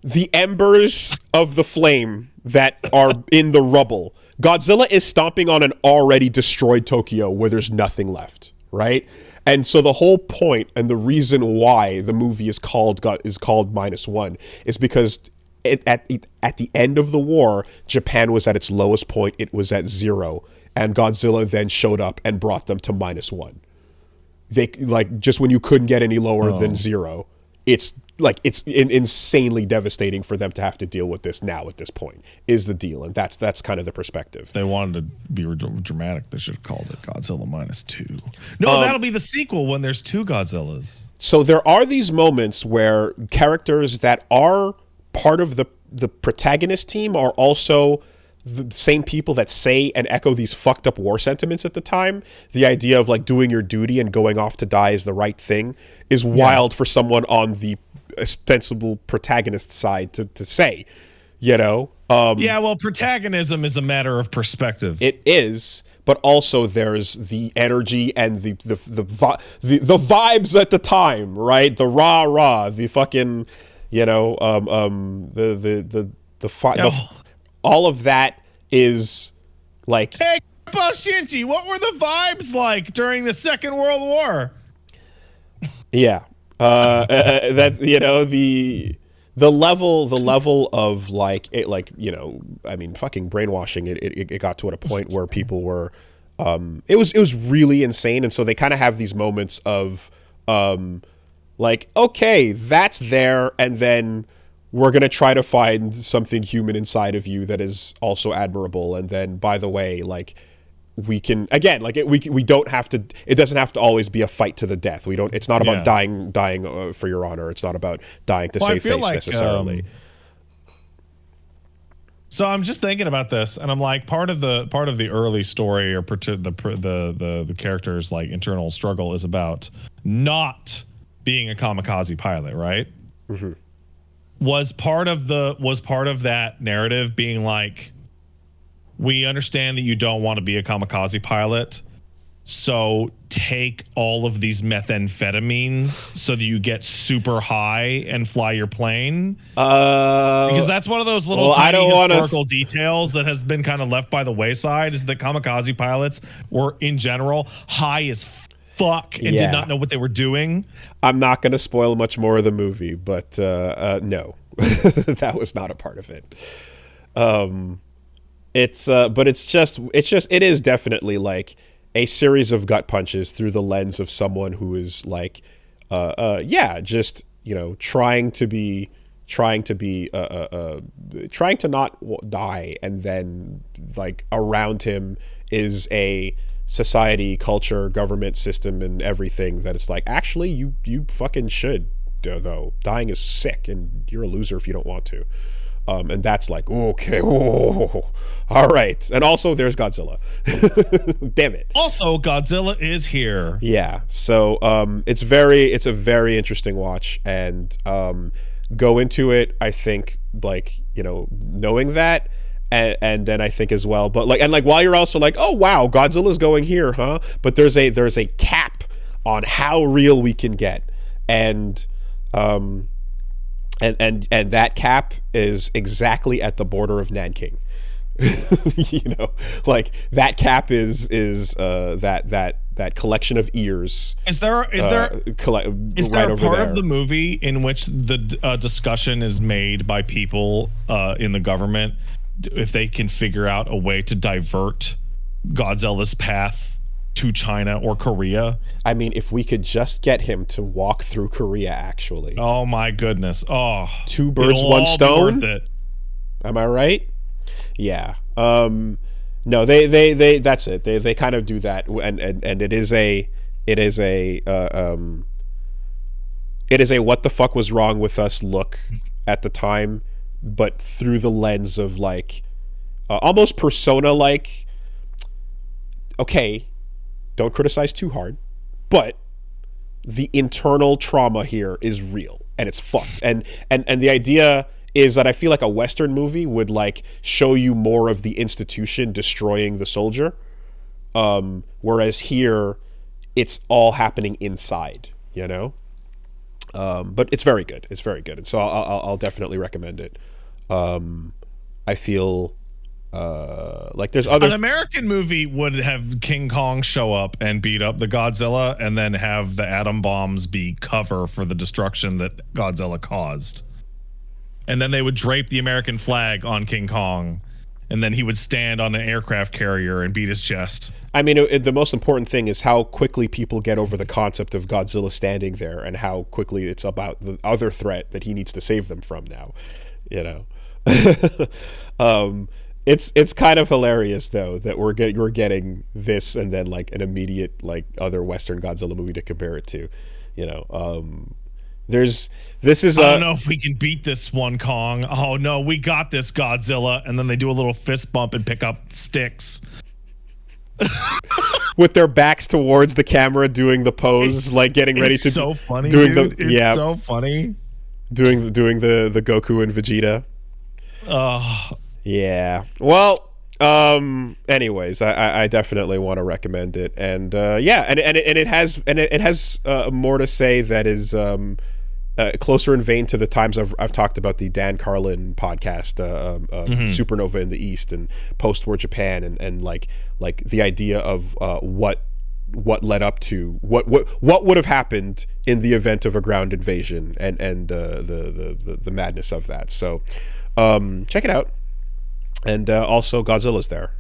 The embers of the flame that are in the rubble. Godzilla is stomping on an already destroyed Tokyo where there's nothing left, right? And so the whole point and the reason why the movie is called -1 is because at the end of the war, Japan was at its lowest point. It was at 0, and Godzilla then showed up and brought them to -1. They like just when you couldn't get any lower than 0. It's like insanely devastating for them to have to deal with this now at this point is the deal, and that's kind of the perspective. They wanted to be dramatic. They should have called it Godzilla -2. No, that'll be the sequel when there's 2 Godzillas. So there are these moments where characters that are part of the protagonist team are also the same people that say and echo these fucked up war sentiments at the time. The idea of like doing your duty and going off to die is the right thing is wild for someone on the ostensible protagonist side to say, you know? Yeah, well, protagonism is a matter of perspective. It is, but also there's the energy and the vibes at the time, right? The rah, the fucking, you know, all of that is like, hey, Shinji, what were the vibes like during the Second World War? Yeah, that, you know, the level of like it, like, you know, I mean, fucking brainwashing. It got to a point where people were, it was really insane, and so they kind of have these moments of, like, okay, that's there, and then we're going to try to find something human inside of you that is also admirable. And then, by the way, like, we can, again, like, we don't have to, it doesn't have to always be a fight to the death. It's not about dying for your honor. It's not about dying to save face necessarily. So I'm just thinking about this, and I'm like, part of the early story, or the character's like internal struggle is about not being a kamikaze pilot, right? Mm-hmm. Was part of that narrative being like, we understand that you don't want to be a kamikaze pilot, so take all of these methamphetamines so that you get super high and fly your plane? Because that's one of those little tiny historical details that has been kind of left by the wayside, is that kamikaze pilots were, in general, high as fuck and did not know what they were doing. I'm not going to spoil much more of the movie, but no, that was not a part of it. It is definitely like a series of gut punches through the lens of someone who is like, just, you know, trying to not die, and then like around him is a society, culture, government system, and everything that it's like, actually, you fucking should, though. Dying is sick, and you're a loser if you don't want to. And that's like, okay, whoa, all right. And also, there's Godzilla. Damn it. Also, Godzilla is here. Yeah. So it's a very interesting watch, and go into it, I think, like, you know, knowing that. And then I think as well, but like while you're also like, oh wow, Godzilla's going here, huh? But there's a cap on how real we can get, and that cap is exactly at the border of Nanking. You know, like that cap is that collection of ears. Is there a part of the movie in which the discussion is made by people in the government, if they can figure out a way to divert Godzilla's path to China or Korea? I mean, if we could just get him to walk through Korea, actually. Oh my goodness. Oh, 2 birds, 1 stone. Worth it. Am I right? Yeah. No, they that's it. They kind of do that, and it is a what the fuck was wrong with us look at the time, but through the lens of like almost Persona, like, okay, don't criticize too hard, but the internal trauma here is real and it's fucked. And the idea is that I feel like a Western movie would like show you more of the institution destroying the soldier, whereas here it's all happening inside, you know. But it's very good. It's very good, and so I'll definitely recommend it. I feel like there's other. An American movie would have King Kong show up and beat up the Godzilla, and then have the atom bombs be cover for the destruction that Godzilla caused. and then they would drape the American flag on King Kong, and then he would stand on an aircraft carrier and beat his chest. I mean, the most important thing is how quickly people get over the concept of Godzilla standing there, and how quickly it's about the other threat that he needs to save them from now. It's kind of hilarious though that we're getting this and then like an immediate like other Western Godzilla movie to compare it to. I don't know if we can beat this one, Kong. Oh no, we got this, Godzilla. And then they do a little fist bump and pick up sticks with their backs towards the camera, doing the pose, like getting ready to. So funny, doing dude. It's so funny. Doing the Goku and Vegeta. Yeah. Well. Anyways, I definitely want to recommend it, and it has more to say that is closer in vein to the times I've talked about the Dan Carlin podcast, Supernova in the East and post-war Japan, and like the idea of what led up to what would have happened in the event of a ground invasion, and the madness of that. So check it out. And also Godzilla's there.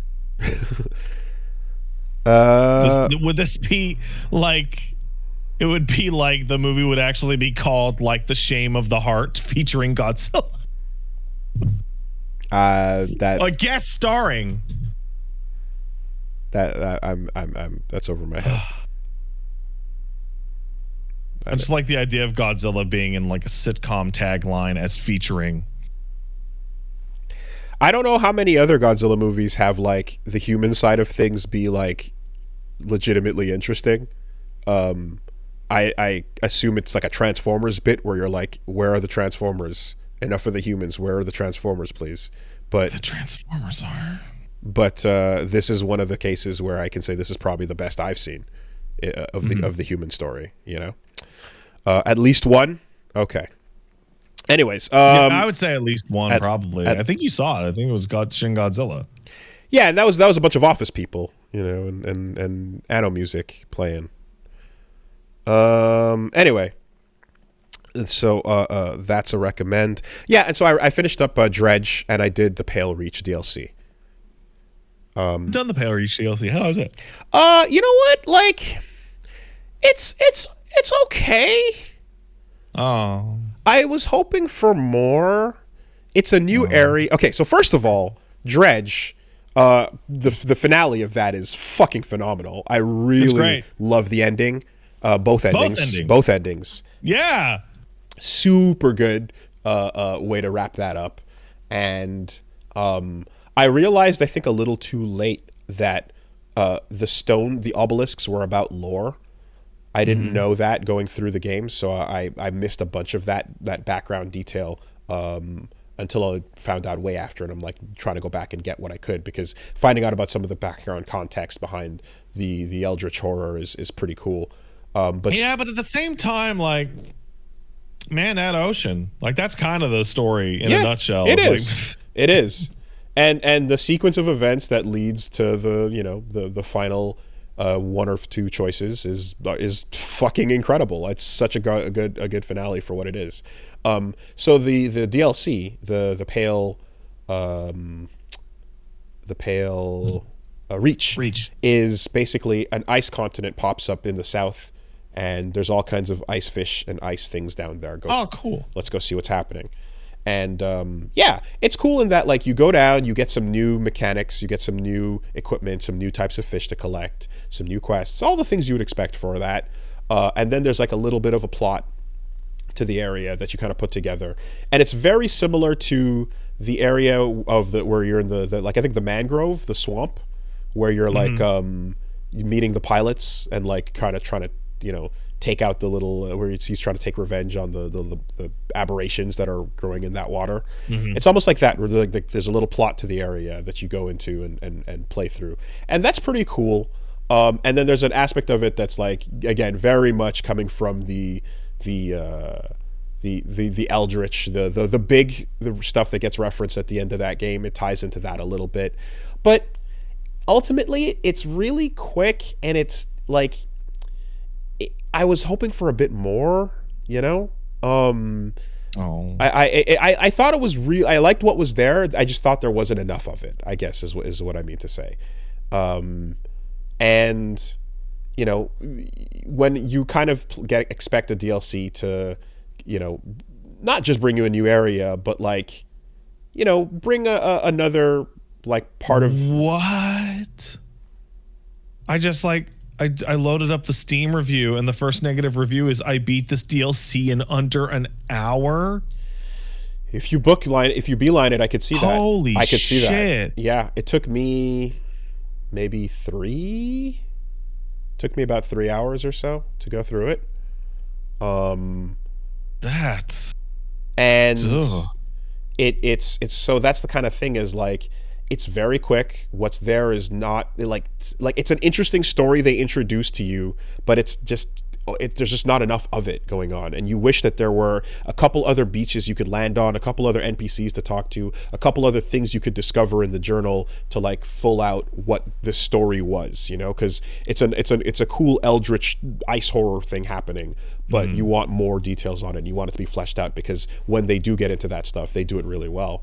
Would this be like, it would be like the movie would actually be called like The Shame of the Heart featuring Godzilla? That a guest starring. I'm that's over my head. I just like the idea of Godzilla being in like a sitcom tagline as featuring. I don't know how many other Godzilla movies have like the human side of things be like legitimately interesting. I assume it's like a Transformers bit where you're like, where are the Transformers? Enough of the humans. Where are the Transformers, please? But the Transformers are. But this is one of the cases where I can say this is probably the best I've seen of the human story. At least one. Okay. Anyways, I would say at least one, probably. I think you saw it. I think it was Shin Godzilla. Yeah, and that was a bunch of Office people, and Anno music playing. Anyway, so that's a recommend. Yeah, and so I finished up Dredge, and I did the Pale Reach DLC. Done the Pale Reach DLC. How is it? You know what? Like, it's okay. Oh. I was hoping for more. It's a new area. Okay, so first of all, Dredge, the finale of that is fucking phenomenal. I really love the ending. Both endings. Yeah. Super good way to wrap that up. And I realized, I think a little too late, that the obelisks were about lore. I didn't know that going through the game, so I missed a bunch of that background detail until I found out way after, and I'm like trying to go back and get what I could, because finding out about some of the background context behind the Eldritch horror is pretty cool. But at the same time, like, man, that ocean, like, that's kind of the story in a nutshell. It is. It is. And the sequence of events that leads to the final one or two choices is fucking incredible. It's such a good finale for what it is. So the DLC, the pale Reach is basically an ice continent pops up in the south, and there's all kinds of ice fish and ice things down there. Cool. Let's go see what's happening. And it's cool in that, like, you go down, you get some new mechanics, you get some new equipment, some new types of fish to collect, some new quests, all the things you would expect for that. And then there's like a little bit of a plot to the area that you kind of put together. And it's very similar to the area of where you're in the like, I think the mangrove, the swamp, where you're like meeting the pilots and like kind of trying to, take out the little where he's trying to take revenge on the aberrations that are growing in that water. It's almost like that, where there's a little plot to the area that you go into and play through, and that's pretty cool. And then there's an aspect of it that's like, again, very much coming from the Eldritch, the big stuff that gets referenced at the end of that game. It ties into that a little bit, but ultimately it's really quick, and it's like, I was hoping for a bit more, Oh Oh. I thought it was real. I liked what was there. I just thought there wasn't enough of it, I guess is what I mean to say. And you know, when you kind of expect a DLC to, you know, not just bring you a new area, but like, you know, bring another like part of what? I just like I loaded up the Steam review, and the first negative review is I beat this DLC in under an hour. If you beeline it, I could see that. Holy I could see shit. that. Yeah, it took me maybe about 3 hours or so to go through it. That's and ugh. it's so that's the kind of thing is like it's very quick. What's there is not like it's an interesting story they introduce to you, but it's just there's just not enough of it going on, and you wish that there were a couple other beaches you could land on, a couple other NPCs to talk to, a couple other things you could discover in the journal to like full out what the story was, you know, because it's a cool eldritch ice horror thing happening, but you want more details on it, and you want it to be fleshed out, because when they do get into that stuff, they do it really well.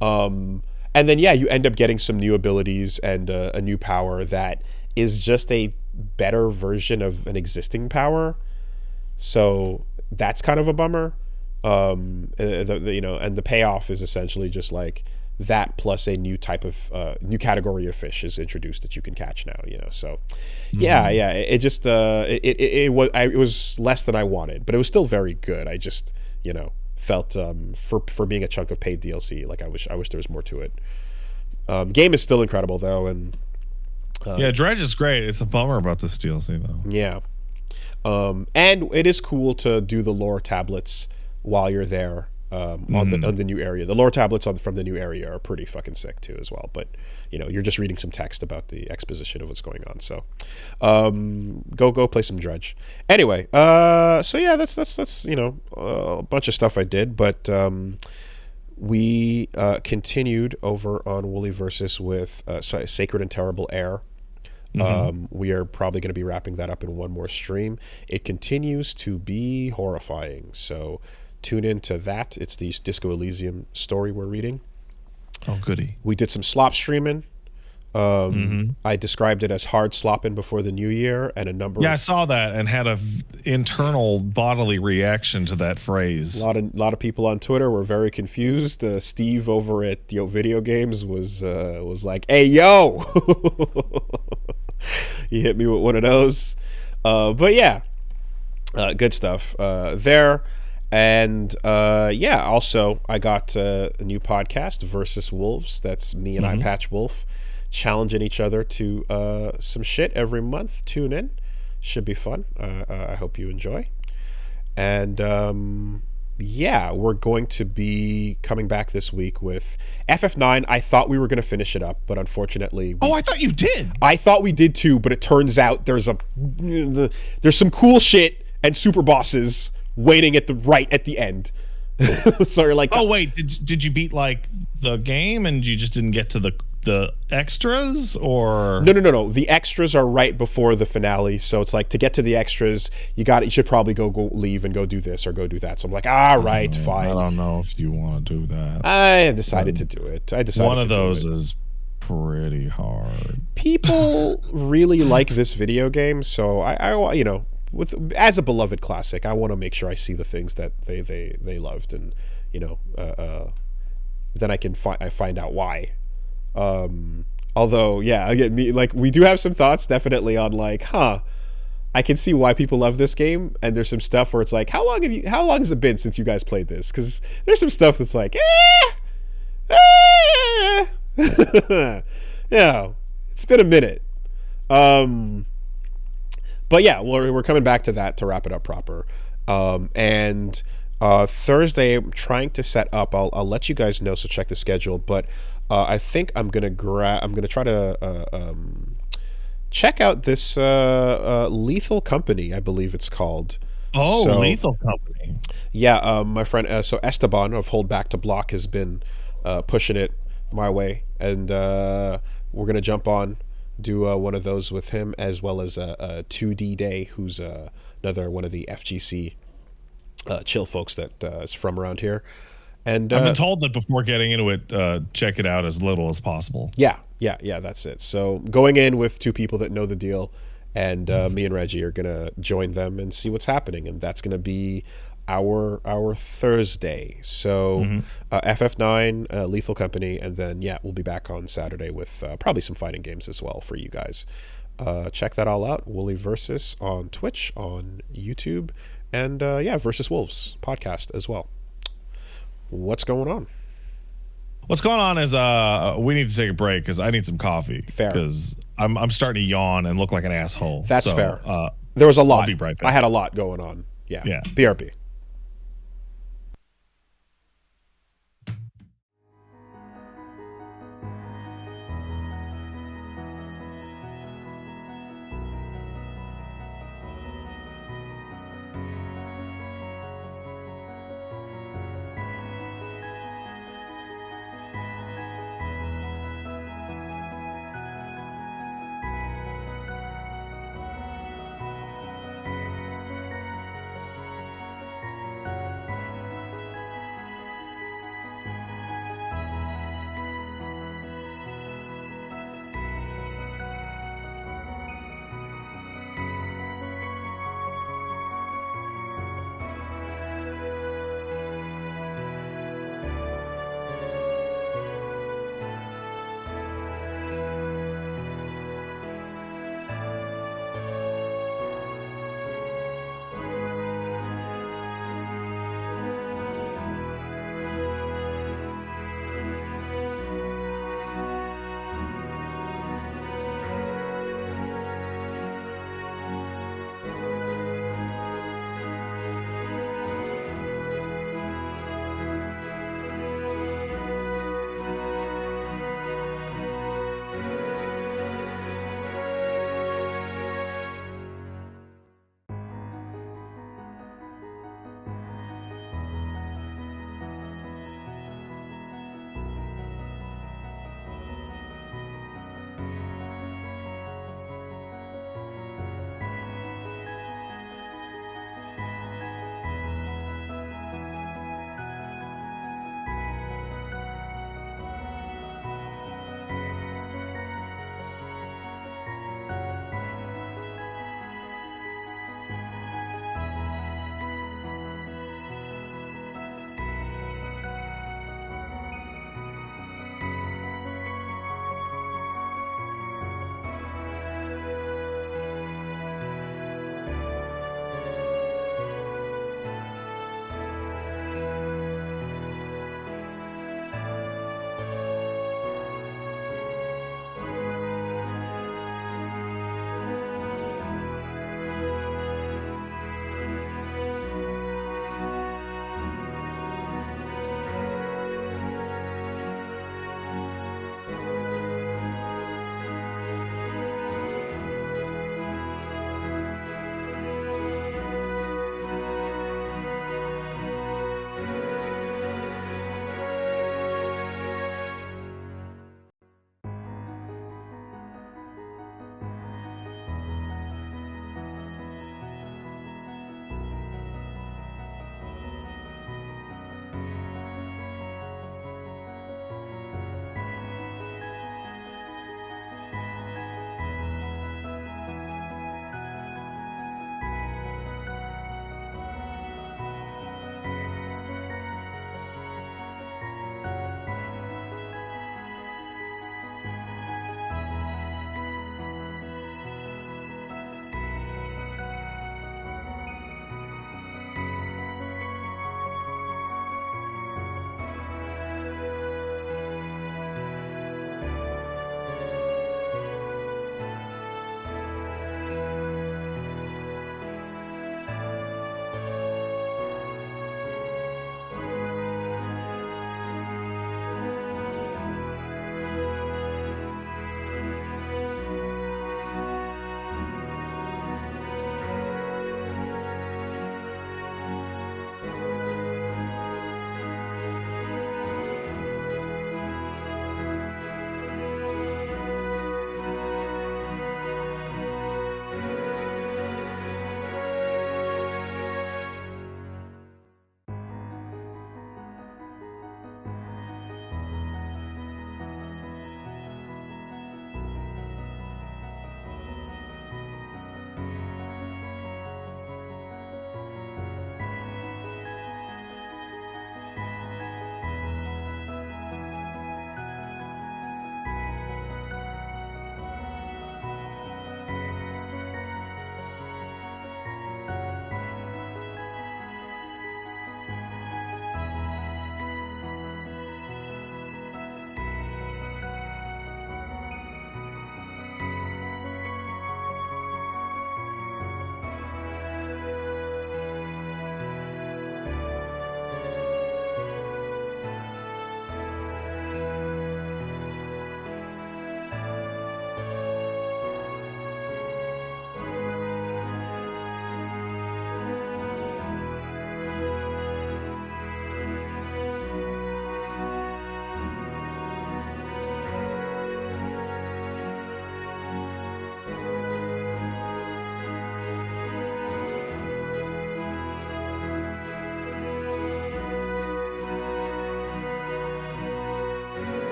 And then yeah, you end up getting some new abilities and a new power that is just a better version of an existing power, so that's kind of a bummer. You know, and the payoff is essentially just like that plus a new type of new category of fish is introduced that you can catch now, you know. So yeah, it just it was less than I wanted, but it was still very good. I just, you know, felt for being a chunk of paid DLC, like I wish there was more to it. Game is still incredible though, and yeah, Dredge is great. It's a bummer about this DLC though. Yeah. And it is cool to do the lore tablets while you're there on the new area. The lore tablets from the new area are pretty fucking sick too as well. But you know, you're just reading some text about the exposition of what's going on. So go play some Dredge. Anyway, so yeah, that's you know, a bunch of stuff I did, but we continued over on Woolly Versus with Sacred and Terrible Air. We are probably going to be wrapping that up in one more stream. It continues to be horrifying, so tune into that. It's the Disco Elysium story we're reading. Oh, goody. We did some slop streaming. I described it as hard slopping before the new year, and a number I saw that and had a internal bodily reaction to that phrase. A lot of people on Twitter were very confused. Steve over at Video Games was like, "Hey yo," he hit me with one of those. But yeah, good stuff there. And yeah, also I got a new podcast, Versus Wolves. That's me and I Patch Wolf challenging each other to some shit every month. Tune in, should be fun. I hope you enjoy. And yeah, we're going to be coming back this week with FF9. I thought we were going to finish it up, but unfortunately I thought you did. I thought we did too, but it turns out there's some cool shit and super bosses waiting at the end. So you're like, oh wait, did you beat like the game and you just didn't get to the extras? Or no, the extras are right before the finale, so it's like to get to the extras you should probably go leave and go do this or go do that. So I'm like, right, fine. I don't know if you want to do that. I decided to do it. One of those is pretty hard. People really like this video game, so I you know, as a beloved classic, I want to make sure I see the things that they loved, and you know, then I find out why. Although yeah, again, we do have some thoughts definitely on like, I can see why people love this game, and there's some stuff where it's like, how long has it been since you guys played this? Because there's some stuff that's like, yeah, it's been a minute. But yeah, we're coming back to that to wrap it up proper. And Thursday, I'm trying to set up. I'll let you guys know. So check the schedule. But I think I'm gonna try to check out this Lethal Company, I believe it's called. Oh, so, Lethal Company. Yeah, my friend. So Esteban of Hold Back to Block has been pushing it my way, and we're gonna jump on. Do one of those with him, as well as 2D Day, who's another one of the FGC chill folks that is from around here. And I've been told that before getting into it, check it out as little as possible. yeah, that's it. So going in with two people that know the deal, and me and Reggie are gonna join them and see what's happening, and that's gonna be our Thursday. So FF9, Lethal Company, and then we'll be back on Saturday with probably some fighting games as well for you guys. Check that all out. Wooly Versus on Twitch, on YouTube, and Versus Wolves podcast as well. What's going on? What's going on is we need to take a break because I need some coffee. Fair. Because I'm starting to yawn and look like an asshole. That's fair. There was a lot. I'll be right back. I had a lot going on. Yeah. BRB.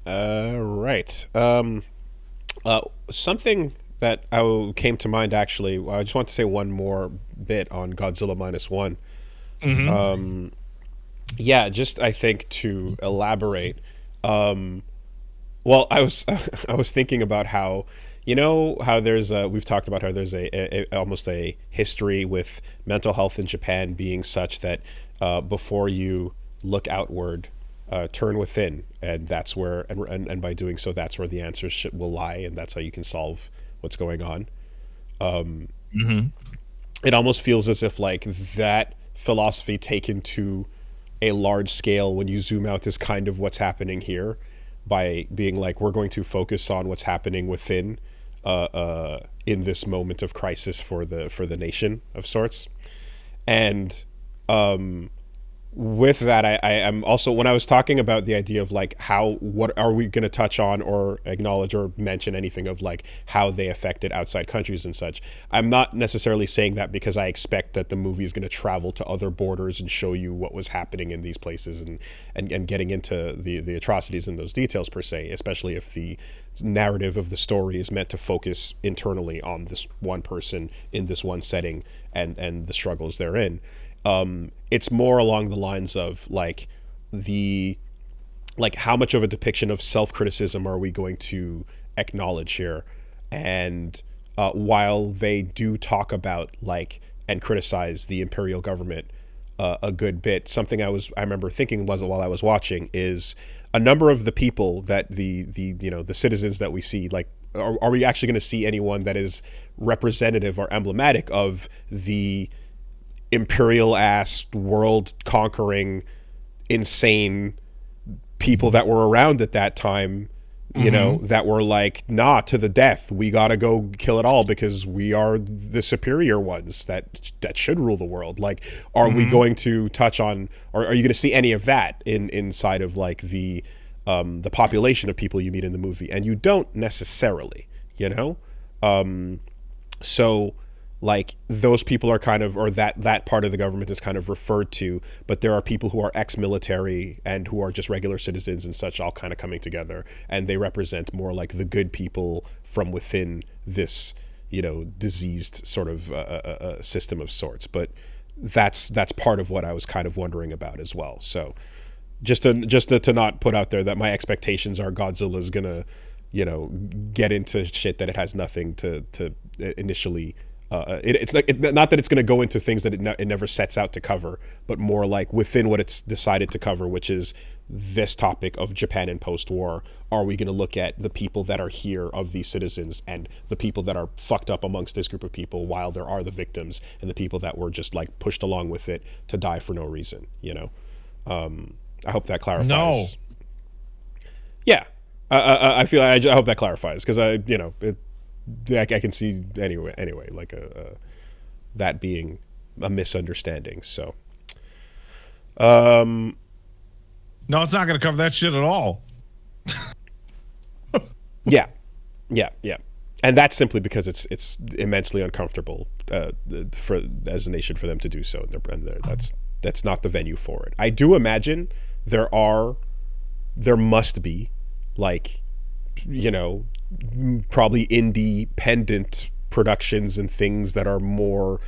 Right. Something that came to mind, actually, I just want to say one more bit on Godzilla minus one. Yeah, just I think to elaborate. Well, I was I was thinking about how, how there's we've talked about how there's a almost a history with mental health in Japan being such that before you look outward, turn within, and that's where and by doing so, that's where the answers will lie, and that's how you can solve what's going on. It almost feels as if like that philosophy taken to a large scale when you zoom out is kind of what's happening here, by being like, we're going to focus on what's happening within in this moment of crisis for the nation of sorts. And with that, I am also, when I was talking about the idea of like what are we going to touch on or acknowledge or mention anything of like how they affected outside countries and such, I'm not necessarily saying that because I expect that the movie is going to travel to other borders and show you what was happening in these places, and getting into the atrocities and those details per se, especially if the narrative of the story is meant to focus internally on this one person in this one setting and the struggles therein. It's more along the lines of like how much of a depiction of self-criticism are we going to acknowledge here, and while they do talk about like and criticize the imperial government a good bit, something I remember thinking was while I was watching is a number of the people that the citizens that we see, like are we actually going to see anyone that is representative or emblematic of the imperial ass world conquering insane people that were around at that time, that were like, nah, to the death, we gotta go kill it all because we are the superior ones that should rule the world. Like, are we going to touch on, or are you going to see any of that inside of like the population of people you meet in the movie? And you don't necessarily, so like those people are kind of, or that part of the government is kind of referred to, but there are people who are ex-military and who are just regular citizens and such, all kind of coming together, and they represent more like the good people from within this, diseased sort of system of sorts. But that's part of what I was kind of wondering about as well. So just to not put out there that my expectations are Godzilla's gonna, get into shit that it has nothing to initially. It's like not that it's going to go into things that it never sets out to cover, but more like within what it's decided to cover, which is this topic of Japan in post-war. Are we going to look at the people that are here of these citizens and the people that are fucked up amongst this group of people, while there are the victims and the people that were just like pushed along with it to die for no reason? I hope that clarifies. No. Yeah, I hope that clarifies, because I can see anyway like that being a misunderstanding. So no, it's not going to cover that shit at all. yeah, and that's simply because it's immensely uncomfortable for as a nation for them to do so, and that's not the venue for it. I do imagine there must be like probably independent productions and things that are more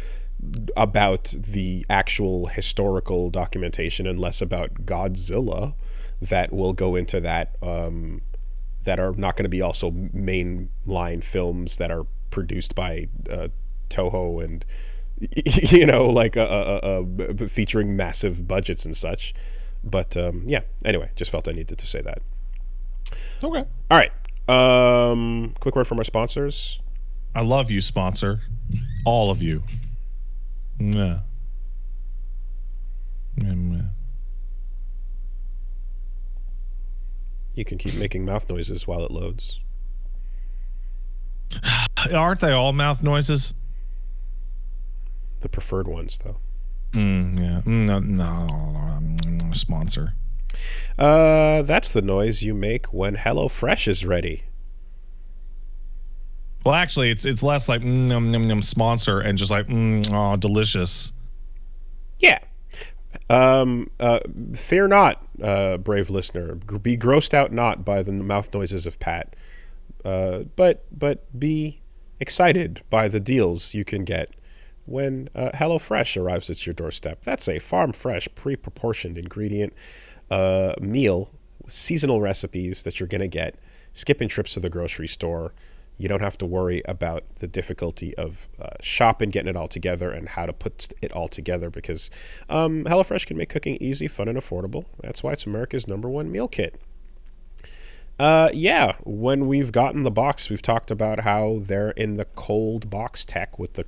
about the actual historical documentation and less about Godzilla that will go into that, that are not going to be also mainline films that are produced by Toho and like featuring massive budgets and such. But yeah, anyway, just felt I needed to say that. Okay. All right. Quick word from our sponsors. I love you, sponsor. All of you. Yeah. You can keep making mouth noises while it loads. Aren't they all mouth noises? The preferred ones, though. Yeah. No. Sponsor. That's the noise you make when HelloFresh is ready. Well, actually, it's less like sponsor and just like delicious. Yeah. Fear not. brave listener. Be grossed out not by the mouth noises of Pat, but be excited by the deals you can get when HelloFresh arrives at your doorstep. That's a farm-fresh, pre-proportioned ingredient meal, seasonal recipes that you're going to get, skipping trips to the grocery store. You don't have to worry about the difficulty of shopping, getting it all together, and how to put it all together, because HelloFresh can make cooking easy, fun, and affordable. That's why it's America's #1 meal kit. When we've gotten the box, we've talked about how they're in the cold box tech with the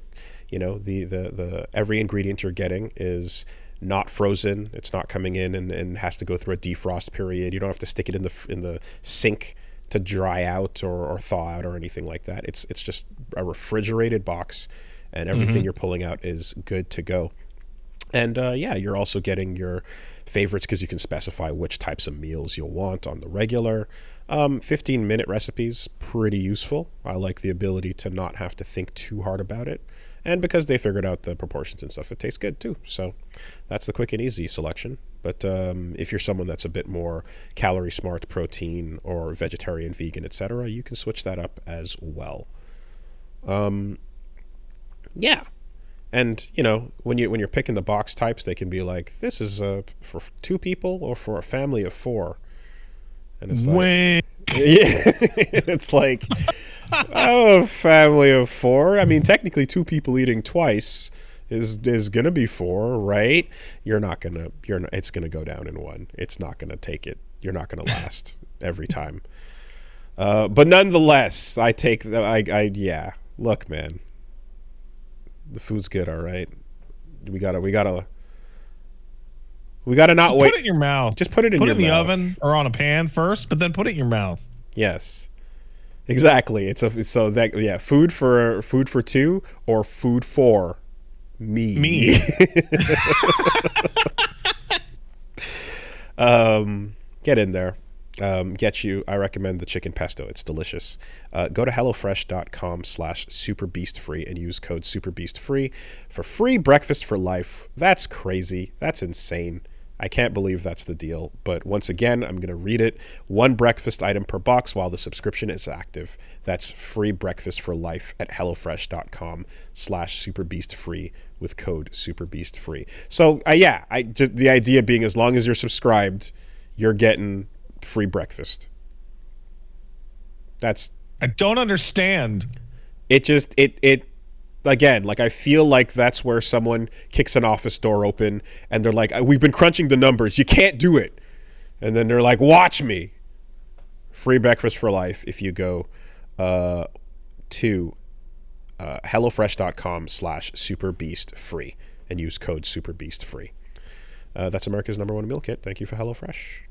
every ingredient you're getting is not frozen. It's not coming in and has to go through a defrost period. You don't have to stick it in the sink to dry out or thaw out or anything like that. It's just a refrigerated box, and everything you're pulling out is good to go. And you're also getting your favorites because you can specify which types of meals you'll want on the regular. 15-minute recipes, pretty useful. I like the ability to not have to think too hard about it. And because they figured out the proportions and stuff, it tastes good too. So that's the quick and easy selection. But if you're someone that's a bit more calorie smart, protein, or vegetarian, vegan, etc., you can switch that up as well. And when you're picking the box types, they can be like, this is for 2 people or for a family of 4. And it's like, it's like, oh, a family of 4. I mean, technically 2 people eating twice is gonna be 4, right? It's gonna go down in 1. It's not gonna take it. You're not gonna last every time. But nonetheless, look, man, the food's good, all right. We gotta not wait. Put it in your mouth. Just put it in your mouth. Put it in the oven or on a pan first, but then put it in your mouth. Yes, exactly. Food for 2 or food for me. Get in there. I recommend the chicken pesto. It's delicious. Go to hellofresh.com/superbeastfree and use code superbeastfree for free breakfast for life. That's crazy. That's insane. I can't believe that's the deal. But once again, I'm going to read it. 1 breakfast item per box while the subscription is active. That's free breakfast for life at hellofresh.com/superbeastfree with code superbeastfree. So the idea being, as long as you're subscribed, you're getting free breakfast. I don't understand. Again, like, I feel like that's where someone kicks an office door open and they're like, we've been crunching the numbers, you can't do it. And then they're like, watch me. Free breakfast for life if you go to hellofresh.com/superbeastfree and use code superbeastfree. That's America's #1 meal kit. Thank you for HelloFresh.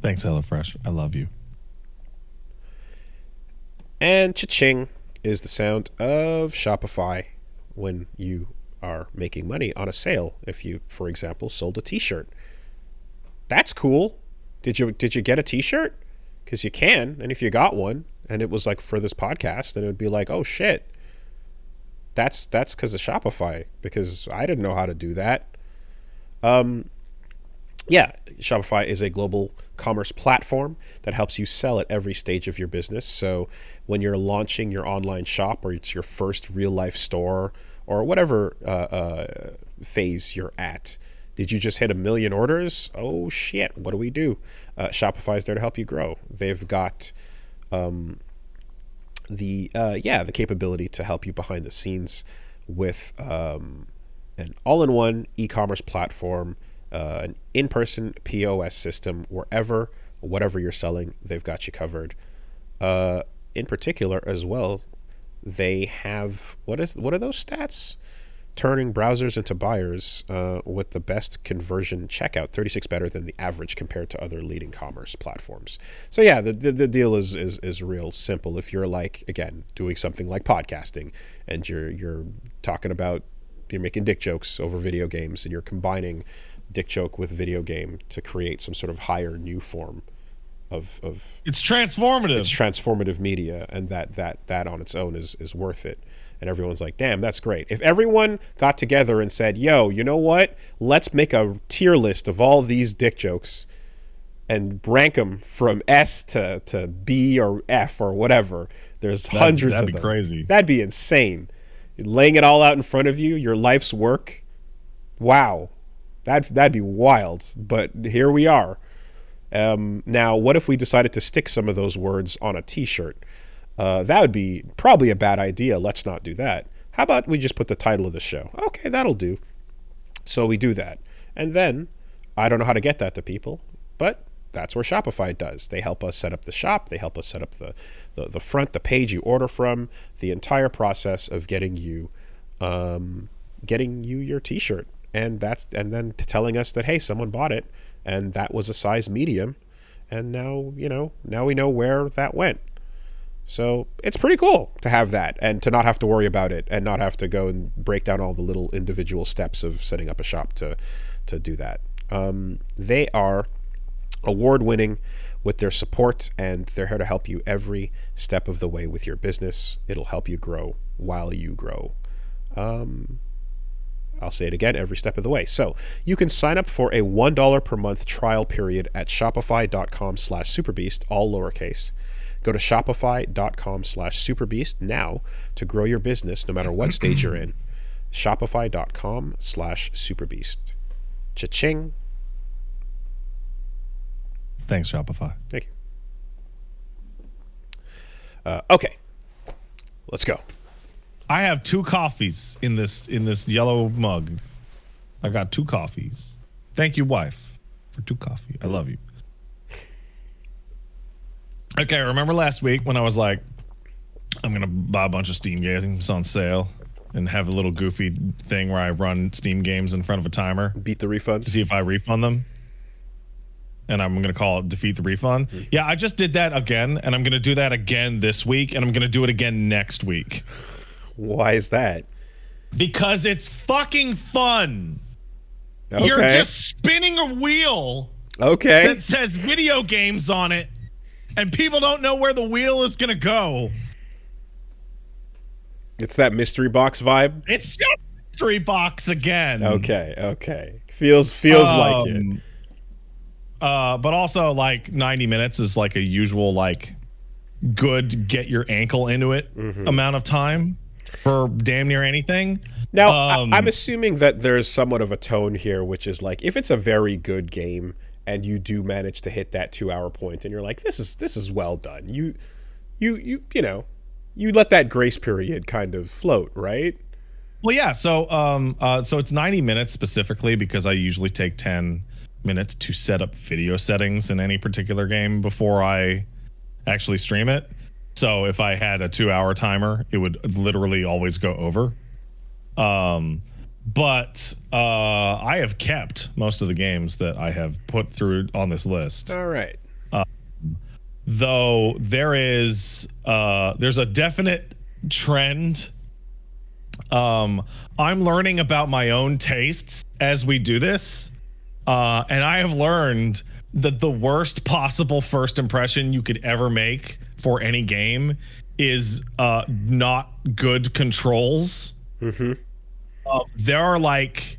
Thanks, HelloFresh. I love you. And cha-ching is the sound of Shopify when you are making money on a sale. If you, for example, sold a t-shirt. That's cool. Did you get a t-shirt? Because you can, and if you got one, and it was like for this podcast, then it would be like, oh shit. That's because of Shopify, because I didn't know how to do that. Shopify is a global commerce platform that helps you sell at every stage of your business. So when you're launching your online shop, or it's your first real life store, or whatever phase you're at, did you just hit 1 million orders? Oh shit, what do we do? Shopify is there to help you grow. They've got the capability to help you behind the scenes with an all-in-one e-commerce platform, an in-person POS system, whatever you're selling, they've got you covered. In particular as well, they have, what are those stats? Turning browsers into buyers with the best conversion checkout, 36 better than the average compared to other leading commerce platforms. So yeah, the deal is real simple. If you're like, again, doing something like podcasting, and you're talking about, you're making dick jokes over video games, and you're combining dick joke with video game to create some sort of higher new form of it's transformative. It's transformative media, and that on its own is worth it. And everyone's like, damn, that's great. If everyone got together and said, yo, you know what? Let's make a tier list of all these dick jokes and rank them from S to B or F or whatever. There's hundreds of them. That'd be crazy. That'd be insane. Laying it all out in front of you, your life's work. Wow. That'd be wild. But here we are. Now, what if we decided to stick some of those words on a t-shirt? That would be probably a bad idea. Let's not do that. How about we just put the title of the show? Okay, that'll do. So we do that. And then, I don't know how to get that to people, but that's where Shopify does. They help us set up the shop. They help us set up the front, the page you order from, the entire process of getting you your t-shirt. And then telling us that, hey, someone bought it, and that was a size medium, and now we know where that went. So it's pretty cool to have that and to not have to worry about it and not have to go and break down all the little individual steps of setting up a shop to do that. They are award-winning with their support, and they're here to help you every step of the way with your business. It'll help you grow while you grow. I'll say it again, every step of the way. So you can sign up for a $1 per month trial period at shopify.com/superbeast, all lowercase. Go to shopify.com/superbeast now to grow your business no matter what stage you're in. Shopify.com/superbeast. Cha-ching. Thanks, Shopify. Thank you. Okay, let's go. I have 2 coffees in this yellow mug. I got 2 coffees. Thank you, wife, for 2 coffee. I love you. Okay, remember last week when I was like, I'm gonna buy a bunch of Steam games on sale and have a little goofy thing where I run Steam games in front of a timer, beat the refund to see if I refund them, and I'm gonna call it defeat the refund. Yeah, I just did that again, and I'm gonna do that again this week, and I'm gonna do it again next week. Why is that? Because it's fucking fun. Okay. You're just spinning a wheel that says video games on it, and people don't know where the wheel is going to go. It's that mystery box vibe? It's just mystery box again. Okay. Feels like it. But also, like, 90 minutes is like a usual, like, good get your ankle into it amount of time for damn near anything. Now, I'm assuming that there's somewhat of a tone here, which is like, if it's a very good game and you do manage to hit that 2-hour point and you're like, this is well done. You let that grace period kind of float, right? Well, yeah. So it's 90 minutes specifically because I usually take 10 minutes to set up video settings in any particular game before I actually stream it. So if I had a 2-hour timer, it would literally always go over. But I have kept most of the games that I have put through on this list. All right. Though there's a definite trend. I'm learning about my own tastes as we do this. And I have learned that the worst possible first impression you could ever make for any game is not good controls. There are like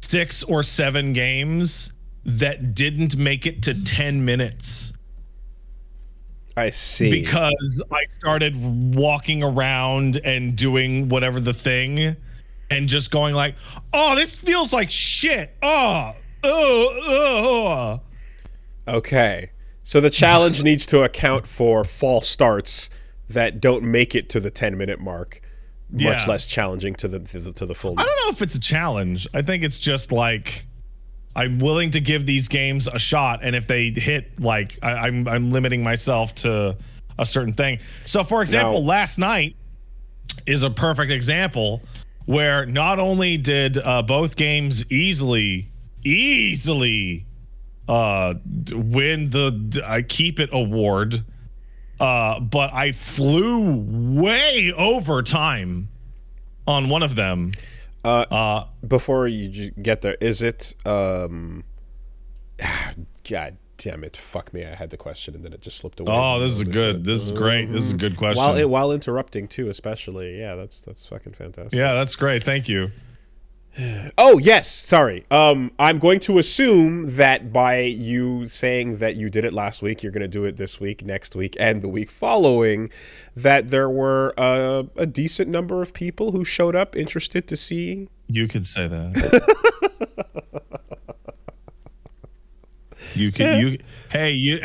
6 or 7 games that didn't make it to 10 minutes. I see. Because I started walking around and doing whatever the thing and just going like, oh, this feels like shit. Okay. So the challenge needs to account for false starts that don't make it to the 10-minute mark. Much less challenging to the full. I don't know if it's a challenge. I think it's just like I'm willing to give these games a shot, and if they hit, like I'm limiting myself to a certain thing. So, for example, last night is a perfect example where not only did both games easily win the Keep It award. But I flew way over time on one of them. Before you get there, is it? God damn it! Fuck me! I had the question and then it just slipped away. Oh, this is good. This is great. This is a good question. While interrupting too, especially. Yeah, that's fucking fantastic. Yeah, that's great. Thank you. Oh, yes. Sorry. I'm going to assume that by you saying that you did it last week, you're going to do it this week, next week, and the week following, that there were a decent number of people who showed up interested to see. You could say that. Hey,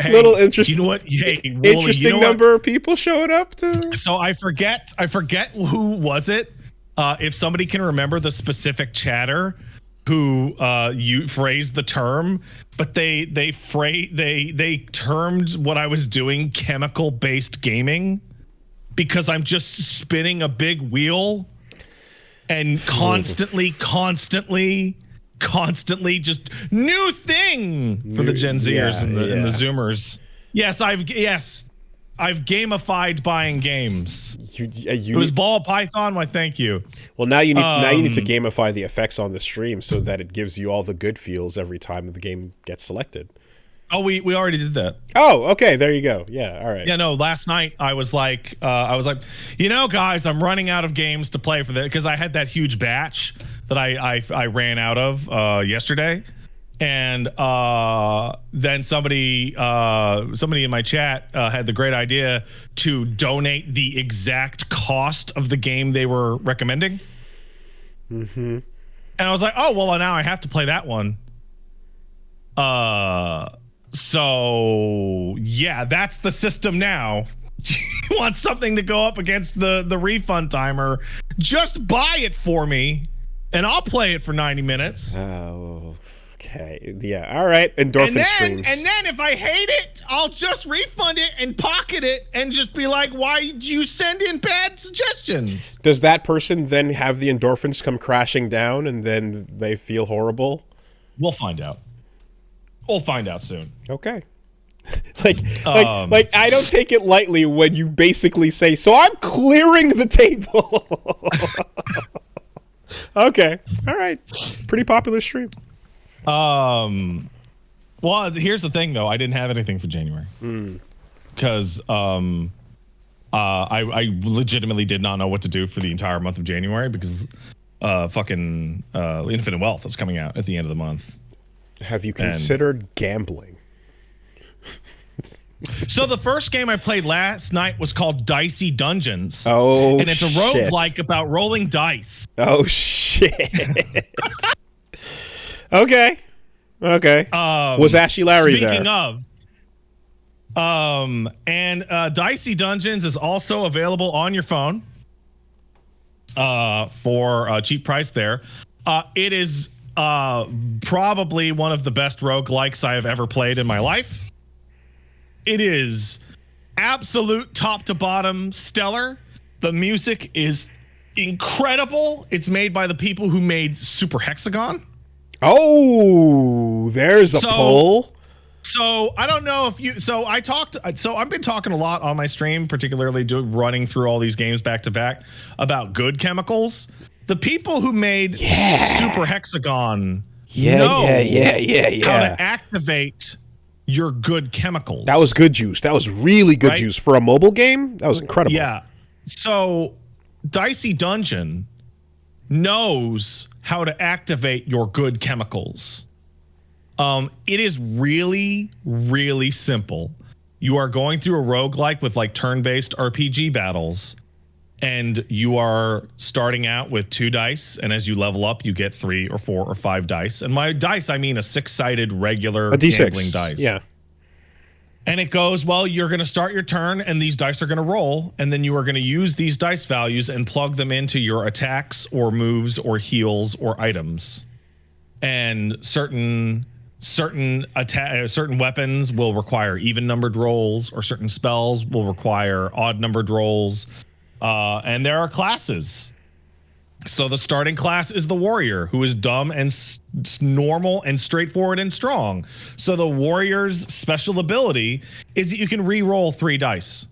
little interesting. You know what? Hey, Willie, interesting number of people showed up to. So I forget who was it. If somebody can remember the specific chatter who you phrased the term, but they termed what I was doing chemical based gaming, because I'm just spinning a big wheel and constantly just new thing for the Gen Zers and the Zoomers. Yes, I've gamified buying games. It was Ball Python. Why, thank you. Well, now you need to gamify the effects on the stream so that it gives you all the good feels every time the game gets selected. Oh, we already did that. Oh, okay. There you go. Yeah. All right. Yeah. No. Last night I was like, guys, I'm running out of games to play for that, because I had that huge batch that I ran out of yesterday. And then somebody in my chat had the great idea to donate the exact cost of the game they were recommending. Mm-hmm. And I was like, oh, well, now I have to play that one. So yeah, that's the system now. You want something to go up against the refund timer? Just buy it for me, and I'll play it for 90 minutes. Oh. Okay. Yeah. All right. Endorphin streams. And then if I hate it, I'll just refund it and pocket it and just be like, why did you send in bad suggestions? Does that person then have the endorphins come crashing down and then they feel horrible? We'll find out. We'll find out soon. Okay. like I don't take it lightly when you basically say, so I'm clearing the table. Okay. All right. Pretty popular stream. Well, here's the thing, though. I didn't have anything for January because I legitimately did not know what to do for the entire month of January, because fucking Infinite Wealth is coming out at the end of the month. Have you considered gambling? So the first game I played last night was called Dicey Dungeons. Oh, and it's a roguelike about rolling dice. Oh shit. Okay. Was Ashy Larry there? Speaking of, Dicey Dungeons is also available on your phone for a cheap price there. It is probably one of the best roguelikes I have ever played in my life. It is absolute top to bottom stellar. The music is incredible. It's made by the people who made Super Hexagon. Oh, there's a pull. So I don't know if you. So I've been talking a lot on my stream, particularly running through all these games back to back, about good chemicals. The people who made Super Hexagon know how to activate your good chemicals. That was good juice. That was really good juice for a mobile game. That was incredible. Yeah. So Dicey Dungeon knows how to activate your good chemicals. It is really, really simple. You are going through a roguelike with like turn-based RPG battles, and you are starting out with 2 dice, and as you level up, you get 3 or 4 or 5 dice. And by dice, I mean a 6-sided regular gambling dice. Yeah. And it goes, well, you're going to start your turn, and these dice are going to roll, and then you are going to use these dice values and plug them into your attacks or moves or heals or items. And certain weapons will require even-numbered rolls, or certain spells will require odd-numbered rolls. And there are classes. So the starting class is the warrior, who is dumb and normal and straightforward and strong. So the warrior's special ability is that you can re-roll 3 dice.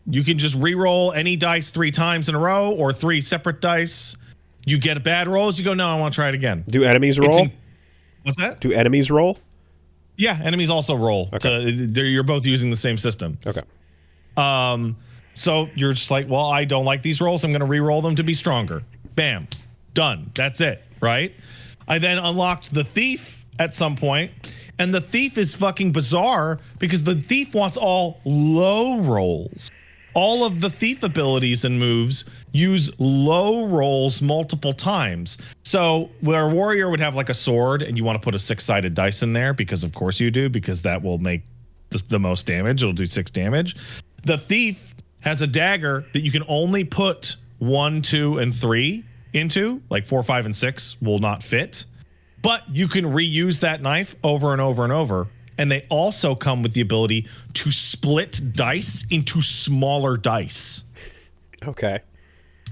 You can just re-roll any dice 3 times in a row, or 3 separate dice. You get bad rolls, you go, no, I want to try it again. Do enemies roll? What's that? Do enemies roll? Yeah, enemies also roll. Okay. You're both using the same system. Okay. So you're just like, well, I don't like these rolls. I'm going to re-roll them to be stronger. Bam. Done. That's it, right? I then unlocked the thief at some point, and the thief is fucking bizarre because the thief wants all low rolls. All of the thief abilities and moves use low rolls multiple times. So where a warrior would have like a sword and you want to put a 6-sided dice in there, because of course you do, because that will make the most damage. It'll do 6 damage. The thief has a dagger that you can only put 1, 2, and 3 into, like 4, 5, and 6 will not fit. But you can reuse that knife over and over and over. And they also come with the ability to split dice into smaller dice. Okay.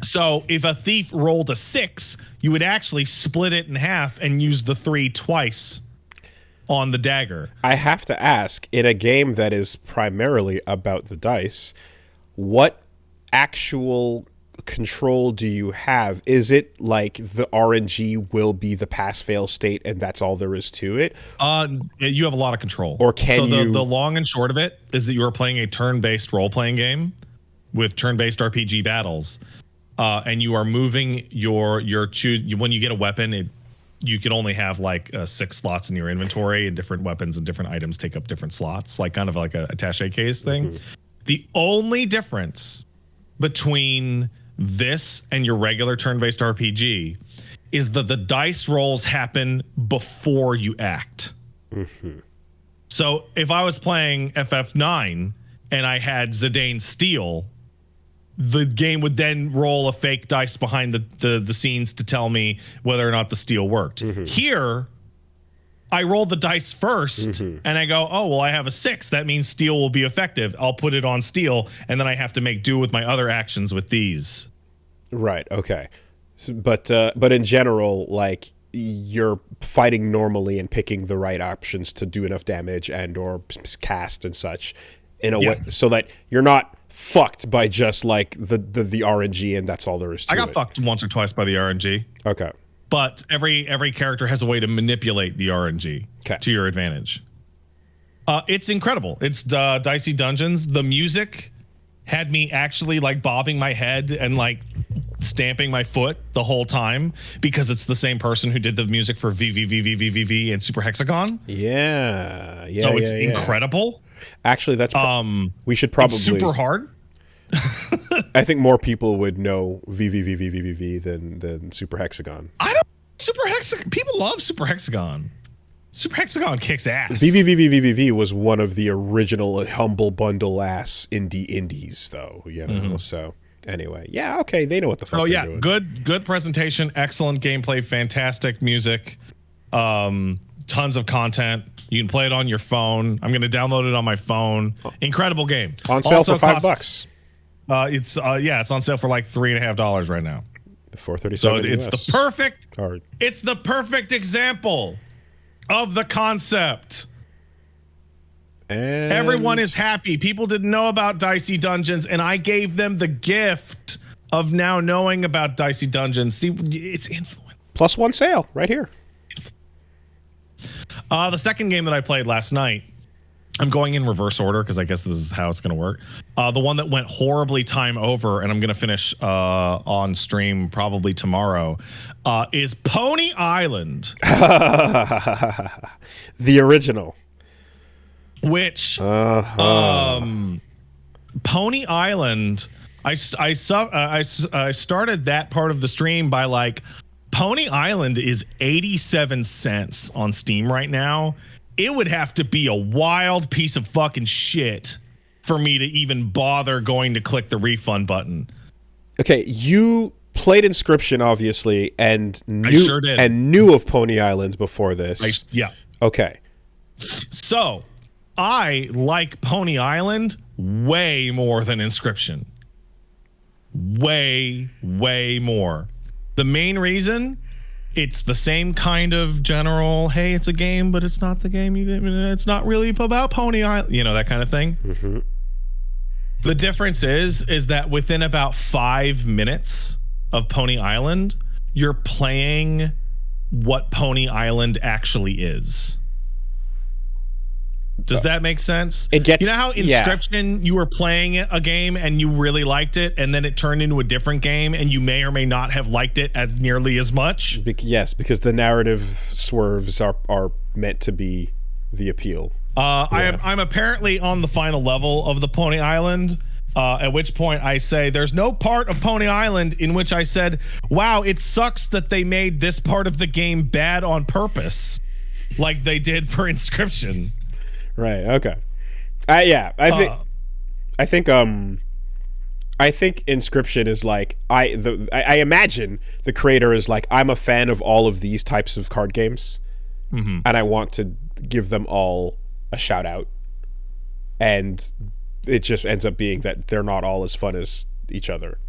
So if a thief rolled a 6, you would actually split it in half and use the 3 twice on the dagger. I have to ask, in a game that is primarily about the dice, what actual control do you have? Is it like the RNG will be the pass-fail state and that's all there is to it? You have a lot of control. Or can you... The long and short of it is that you are playing a turn-based role-playing game with turn-based RPG battles, and you are moving when you get a weapon, you can only have like 6 slots in your inventory, and different weapons and different items take up different slots, like kind of like a attaché case thing. Mm-hmm. The only difference between this and your regular turn-based RPG is that the dice rolls happen before you act. Mm-hmm. So if I was playing FF9 and I had Zidane steal, the game would then roll a fake dice behind the scenes to tell me whether or not the steal worked. Mm-hmm. Here, I roll the dice first, and I go, oh, well, I have a 6. That means steal will be effective. I'll put it on steal, and then I have to make do with my other actions with these. Right, okay. So, but in general, like, you're fighting normally and picking the right options to do enough damage and or cast and such in a way so that you're not fucked by just, like, the RNG and that's all there is to it. I got fucked once or twice by the RNG. Okay. But every character has a way to manipulate the RNG to your advantage. It's incredible. It's Dicey Dungeons. The music had me actually like bobbing my head and like stamping my foot the whole time because it's the same person who did the music for VVVVVVV and Super Hexagon. Yeah. So it's incredible. Actually, that's we should probably it's super hard. I think more people would know VVVVVV than Super Hexagon. I don't. Super Hexagon. People love Super Hexagon. Super Hexagon kicks ass. VVVVVV was one of the original humble bundle ass indies, though. You know. Mm-hmm. So anyway, yeah, okay, they know what the fuck. They're doing. good presentation, excellent gameplay, fantastic music, tons of content. You can play it on your phone. I'm going to download it on my phone. Incredible game. On sale also for $5. It's on sale for like $3.50 right now. $4.37. So it's the perfect example of the concept. And everyone is happy. People didn't know about Dicey Dungeons, and I gave them the gift of now knowing about Dicey Dungeons. See, it's influence. +1 sale right here. The second game that I played last night, I'm going in reverse order because I guess this is how it's going to work. The one that went horribly time over, and I'm going to finish on stream probably tomorrow, is Pony Island. The original. Which, Pony Island, I started that part of the stream by like, Pony Island is 87 cents on Steam right now. It would have to be a wild piece of fucking shit for me to even bother going to click the refund button. Okay, you played Inscription, obviously, and I sure did. And knew of Pony Island before this. Yeah. Okay. So, I like Pony Island way more than Inscription. Way, way more. The main reason... it's the same kind of general, hey, it's a game, but it's not the game. It's not really about Pony Island, that kind of thing. Mm-hmm. The difference is that within about 5 minutes of Pony Island, you're playing what Pony Island actually is. Does that make sense? It gets, you know how Inscription, you were playing a game and you really liked it, and then it turned into a different game, and you may or may not have liked it as nearly as much? Yes, because the narrative swerves are meant to be the appeal. I'm apparently on the final level of the Pony Island, at which point I say there's no part of Pony Island in which I said, wow, it sucks that they made this part of the game bad on purpose, like they did for Inscription. Right. Okay. I think Inscription is like I imagine the creator is like, I'm a fan of all of these types of card games, and I want to give them all a shout out, and it just ends up being that they're not all as fun as each other.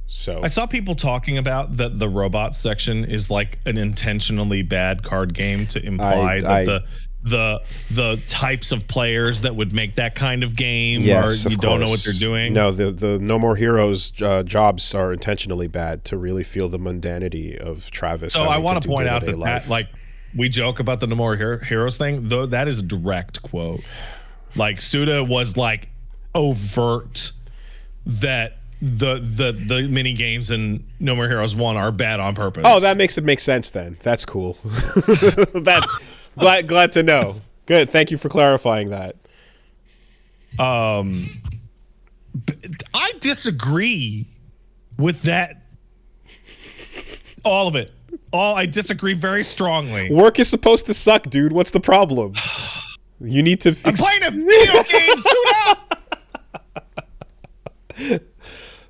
So I saw people talking about that the robot section is like an intentionally bad card game to imply that the types of players that would make that kind of game don't know what they're doing. No, the No More Heroes jobs are intentionally bad to really feel the mundanity of Travis. So I want to point out that like, we joke about the No More Heroes thing, though that is a direct quote. Like, Suda was like overt that the mini games in No More Heroes 1 are bad on purpose. Oh, that makes it make sense then. That's cool. Glad to know. Good. Thank you for clarifying that. I disagree with that. All of it. I disagree very strongly. Work is supposed to suck, dude. What's the problem? You need to. I'm playing a video game. Suda!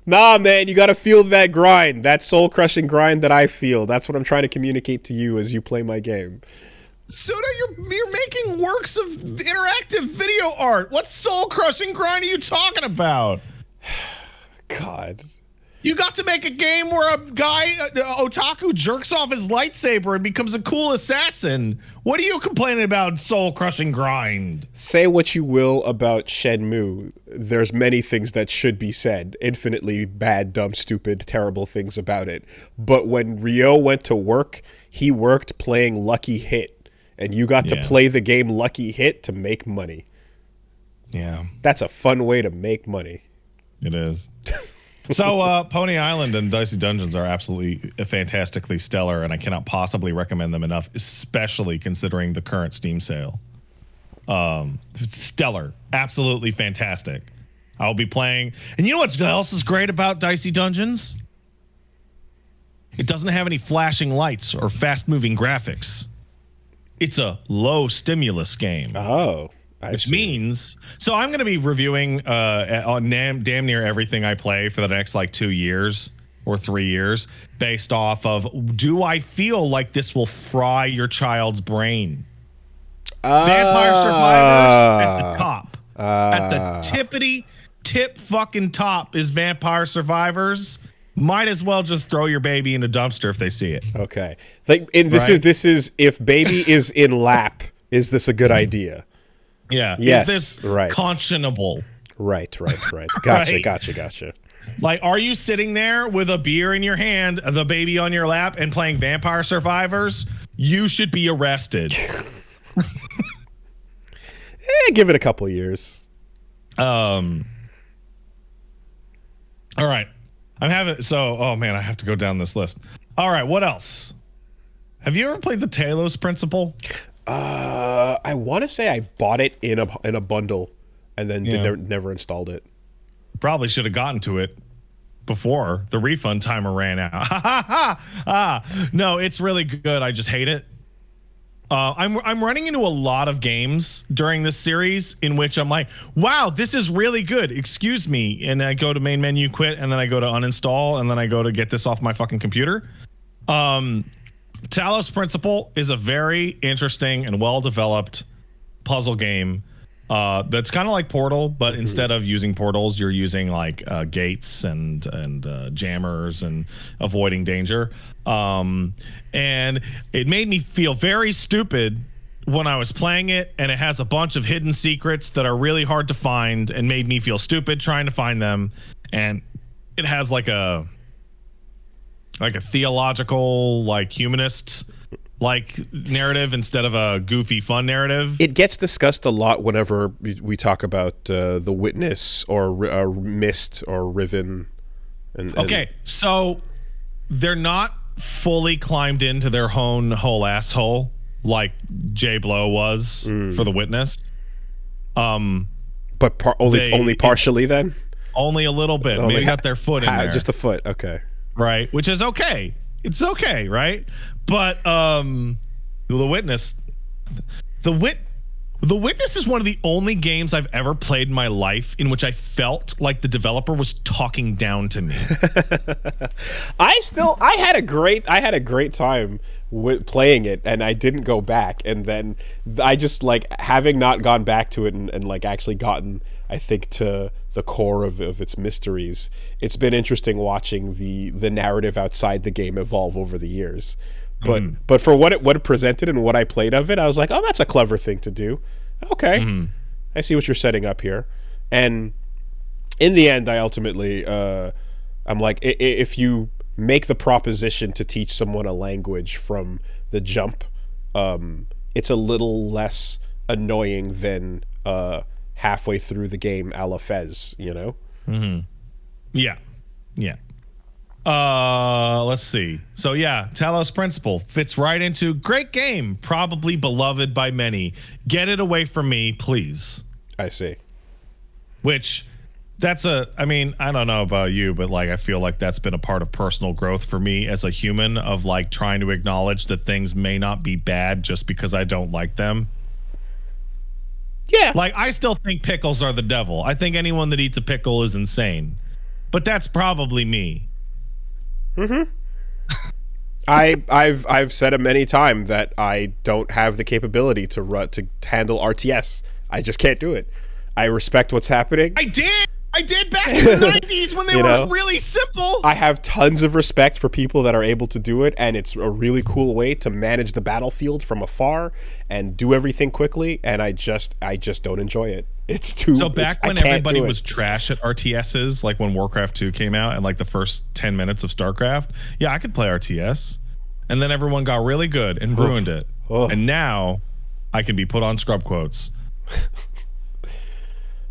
Nah, man, you gotta feel that grind, that soul-crushing grind that I feel. That's what I'm trying to communicate to you as you play my game. Suda, you're making works of interactive video art. What soul-crushing grind are you talking about? God. You got to make a game where a guy, otaku, jerks off his lightsaber and becomes a cool assassin. What are you complaining about, soul-crushing grind? Say what you will about Shenmue. There's many things that should be said. Infinitely bad, dumb, stupid, terrible things about it. But when Ryo went to work, he worked playing Lucky Hit. And you got to play the game Lucky Hit to make money. Yeah. That's a fun way to make money. It is. So Pony Island and Dicey Dungeons are absolutely fantastically stellar, and I cannot possibly recommend them enough, especially considering the current Steam sale. Stellar. Absolutely fantastic. I'll be playing. And you know what else is great about Dicey Dungeons? It doesn't have any flashing lights or fast-moving graphics. It's a low-stimulus game. Oh. Which means, so I'm going to be reviewing on damn near everything I play for the next like 2 years or 3 years based off of, do I feel like this will fry your child's brain? Vampire Survivors at the top. At the tippity tip fucking top is Vampire Survivors. Might as well just throw your baby in a dumpster if they see it. Okay. Like, this is if baby is in lap, is this a good idea? Yeah. Yes. Is this conscionable? Right. Gotcha. Like, are you sitting there with a beer in your hand, the baby on your lap, and playing Vampire Survivors? You should be arrested. Give it a couple years. All right. Oh man, I have to go down this list. All right, what else? Have you ever played the Talos Principle? I want to say I bought it in a bundle and then never installed it. Probably should have gotten to it before the refund timer ran out. No, it's really good. I just hate it. I'm running into a lot of games during this series in which I'm like, wow, this is really good. Excuse me. And I go to main menu, quit, and then I go to uninstall, and then I go to get this off my fucking computer. Talos Principle is a very interesting and well-developed puzzle game that's kind of like Portal, but instead of using portals, you're using like gates and jammers and avoiding danger. And it made me feel very stupid when I was playing it, and it has a bunch of hidden secrets that are really hard to find and made me feel stupid trying to find them. And it has like a theological, like humanist, like narrative instead of a goofy fun narrative. It gets discussed a lot whenever we talk about The Witness or Mist or Riven. Okay, so they're not fully climbed into their own whole asshole like Jay Blow was for The Witness. But only partially then? Only a little bit. Maybe got their foot in there. Just a foot, okay. Right, which is okay. It's okay, right? But The Witness is one of the only games I've ever played in my life in which I felt like the developer was talking down to me. I had a great time with playing it, and I didn't go back, and then I just like having not gone back to it and like actually gotten, I think, to the core of its mysteries. It's been interesting watching the narrative outside the game evolve over the years. But for what it presented and what I played of it, I was like, oh, that's a clever thing to do. Okay, I see what you're setting up here. And in the end, I ultimately, I'm like, if you make the proposition to teach someone a language from the jump, it's a little less annoying than halfway through the game a la Fez, you know? Yeah. Let's see. So yeah, Talos Principle fits right into great game, probably beloved by many. Get it away from me, please. I see. Which, I mean, I don't know about you, but like I feel like that's been a part of personal growth for me as a human, of like trying to acknowledge that things may not be bad just because I don't like them. Yeah. Like I still think pickles are the devil. I think anyone that eats a pickle is insane. But that's probably me. I've said it many times that I don't have the capability to handle RTS. I just can't do it. I respect what's happening. I did back in the 90s when they were really simple. I have tons of respect for people that are able to do it, and it's a really cool way to manage the battlefield from afar and do everything quickly, and I just don't enjoy it. It's too... So back when everybody was trash at RTSs, like when Warcraft 2 came out and like the first 10 minutes of StarCraft, yeah, I could play RTS. And then everyone got really good and ruined it. And now I can be put on scrub quotes.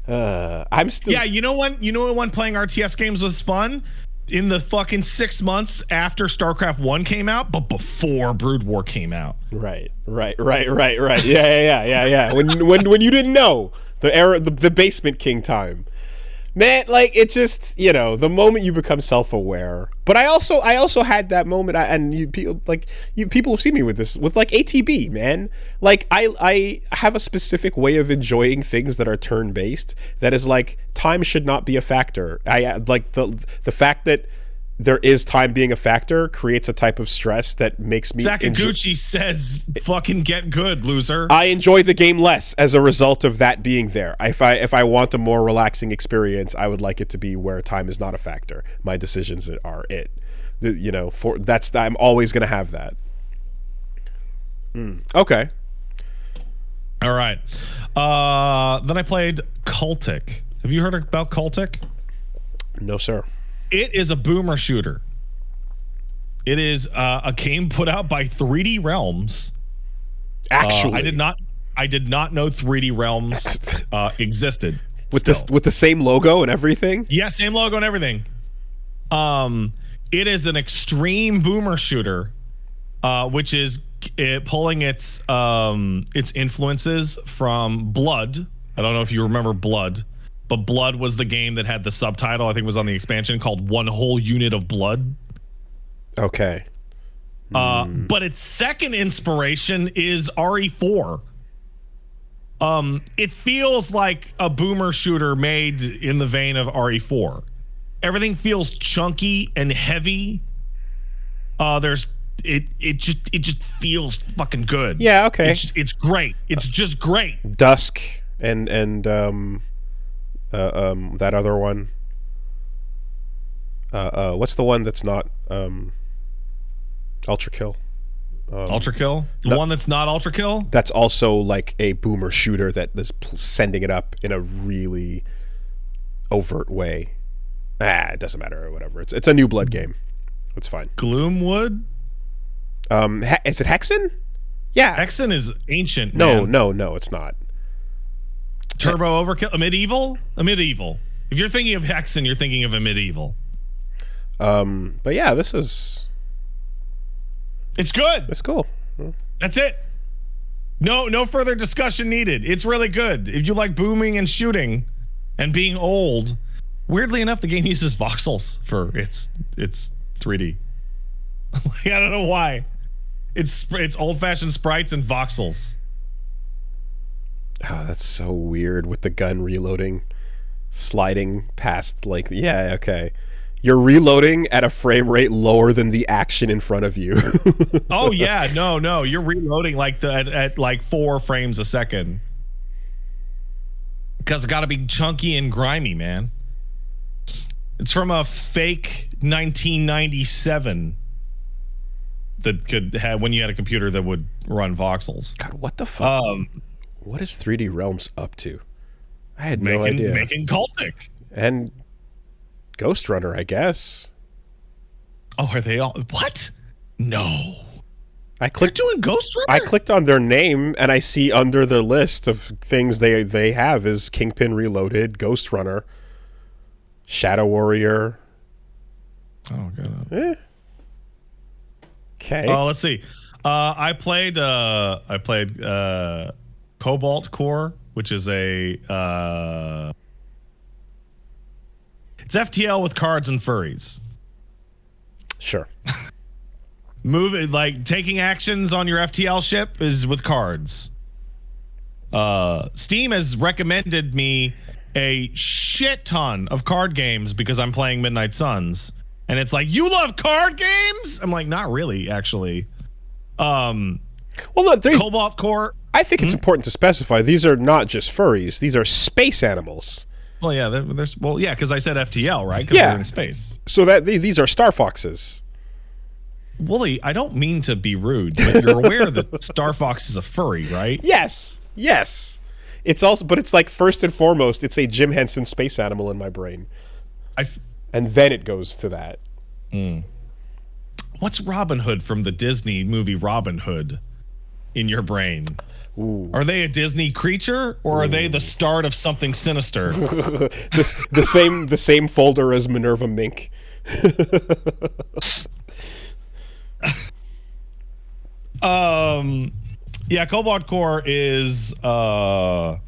I'm still... Yeah, you know when playing RTS games was fun? In the fucking 6 months after StarCraft 1 came out, but before Brood War came out. Right. Yeah. When you didn't know the Basement King time. Man, like, it just, the moment you become self-aware. But I also had that moment, people have seen me with this, with like ATB, man. Like, I have a specific way of enjoying things that are turn-based that is like, time should not be a factor. I like the fact that there is time being a factor creates a type of stress that makes me... Sakaguchi says, fucking get good, loser. I enjoy the game less as a result of that being there. If I want a more relaxing experience, I would like it to be where time is not a factor. My decisions are it. I'm always going to have that. Okay. All right. Then I played Cultic. Have you heard about Cultic? No, sir. It is a boomer shooter. It is a game put out by 3D Realms. Actually, I did not know 3D Realms existed. With the same logo and everything? Yeah, same logo and everything. It is an extreme boomer shooter, which is pulling its influences from Blood. I don't know if you remember Blood. But Blood was the game that had the subtitle, I think it was on the expansion, called One Whole Unit of Blood. Okay. But its second inspiration is RE4. It feels like a boomer shooter made in the vein of RE4. Everything feels chunky and heavy. It just feels fucking good. Yeah, okay. It's great. It's just great. Dusk and that other one. What's the one that's not Ultra Kill? Ultra Kill? The one that's not Ultra Kill? That's also like a boomer shooter that is sending it up in a really overt way. It doesn't matter or whatever. It's a New Blood game. It's fine. Gloomwood? Is it Hexen? Yeah. Hexen is ancient. No, man. no, it's not. Turbo Overkill, a medieval. If you're thinking of Hexen, you're thinking of a medieval. But yeah, this is. It's good. It's cool. That's it. No further discussion needed. It's really good. If you like booming and shooting and being old, weirdly enough, the game uses voxels for its 3D. I don't know why. It's old-fashioned sprites and voxels. Oh, that's so weird with the gun reloading, sliding past, like, yeah, okay. You're reloading at a frame rate lower than the action in front of you. Oh yeah, no, you're reloading like at like 4 frames a second. Because it got to be chunky and grimy, man. It's from a fake 1997 that could have when you had a computer that would run voxels. God, what the fuck? What is 3D Realms up to? I had no idea. Making Cultic. And Ghost Runner, I guess. Oh, are they all? What? No. I clicked. They're doing Ghost Runner? I clicked on their name, and I see under their list of things they have is Kingpin Reloaded, Ghost Runner, Shadow Warrior. Oh god. Okay. Let's see. I played Cobalt Core, which is a it's FTL with cards and furries. Sure. Like taking actions on your FTL ship is with cards. Steam has recommended me a shit ton of card games because I'm playing Midnight Suns, and it's like, you love card games? I'm like, not really, actually. Well, no, Cobalt Core. I think it's important to specify these are not just furries; these are space animals. Well, yeah, because I said FTL, right? Because they're in space. So that these are Star Foxes. Wooly, I don't mean to be rude, but you're aware that Star Fox is a furry, right? Yes. It's also, but it's like first and foremost, it's a Jim Henson space animal in my brain, and then it goes to that. What's Robin Hood from the Disney movie Robin Hood in your brain? Ooh. Are they a Disney creature, or are they the start of something sinister? the same folder as Minerva Mink. Yeah, Cobalt Core is good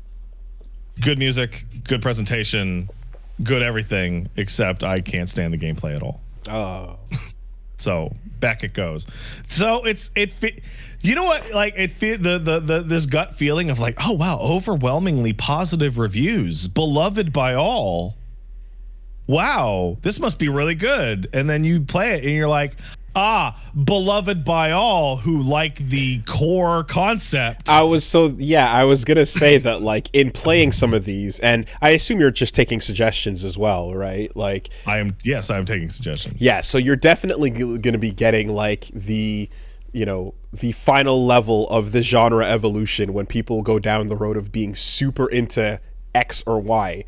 music, good presentation, good everything, except I can't stand the gameplay at all. Oh. So back it goes. So you know what? Like this gut feeling of like, oh wow, overwhelmingly positive reviews, beloved by all. Wow, this must be really good. And then you play it and you're like, beloved by all who like the core concept. I was gonna say that, like, in playing some of these, and I assume you're just taking suggestions as well, right? Like, I am taking suggestions. Yeah, so you're definitely gonna be getting like the final level of the genre evolution when people go down the road of being super into X or Y.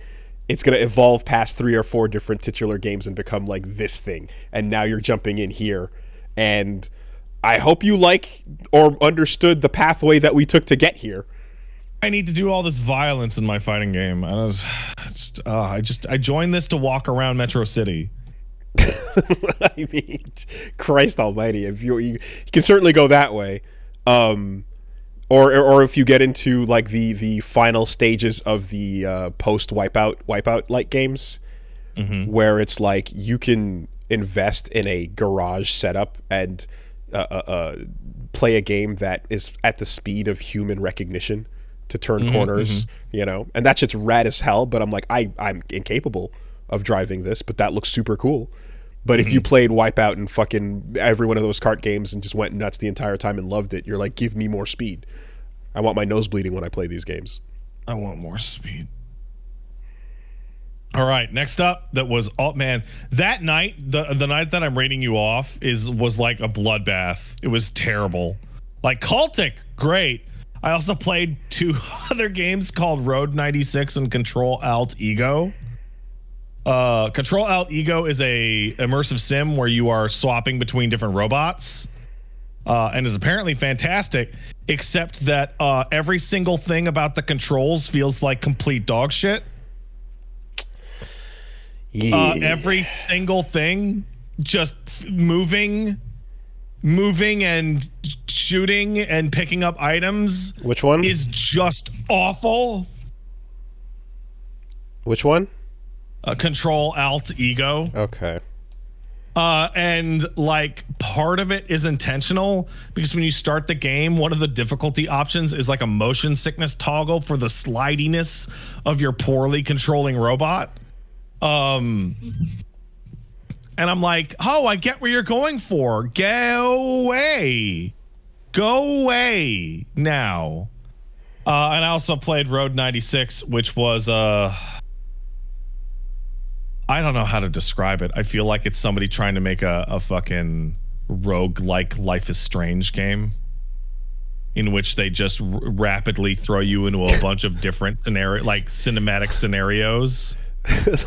It's going to evolve past 3 or 4 different titular games and become like this thing. And now you're jumping in here. And I hope you like or understood the pathway that we took to get here. I need to do all this violence in my fighting game. I joined this to walk around Metro City. I mean, Christ almighty. If you can certainly go that way. Or if you get into like the final stages of the post wipeout like games, where it's like you can invest in a garage setup and play a game that is at the speed of human recognition to turn corners, and that shit's rad as hell. But I'm like, I'm incapable of driving this, but that looks super cool. But if you played Wipeout and fucking every one of those kart games and just went nuts the entire time and loved it, you're like, give me more speed. I want my nose bleeding when I play these games. I want more speed. All right, next up, that was that night, the night that I'm rating you off was like a bloodbath. It was terrible. Like Cultic, great. I also played 2 other games called Road 96 and Control Alt Ego. Control Alt Ego is a immersive sim where you are swapping between different robots, and is apparently fantastic. except that every single thing about the controls feels like complete dog shit. Yeah. Every single thing, just moving and shooting and picking up items. Which one? Is just awful. Which one? Control Alt Ego. Okay. And like part of it is intentional because when you start the game, one of the difficulty options is like a motion sickness toggle for the slidiness of your poorly controlling robot. And I'm like, oh, I get where you're going for. Go away now. And I also played Road 96, which was I don't know how to describe it. I feel like it's somebody trying to make a fucking rogue-like Life is Strange game in which they just rapidly throw you into a bunch of different cinematic scenarios.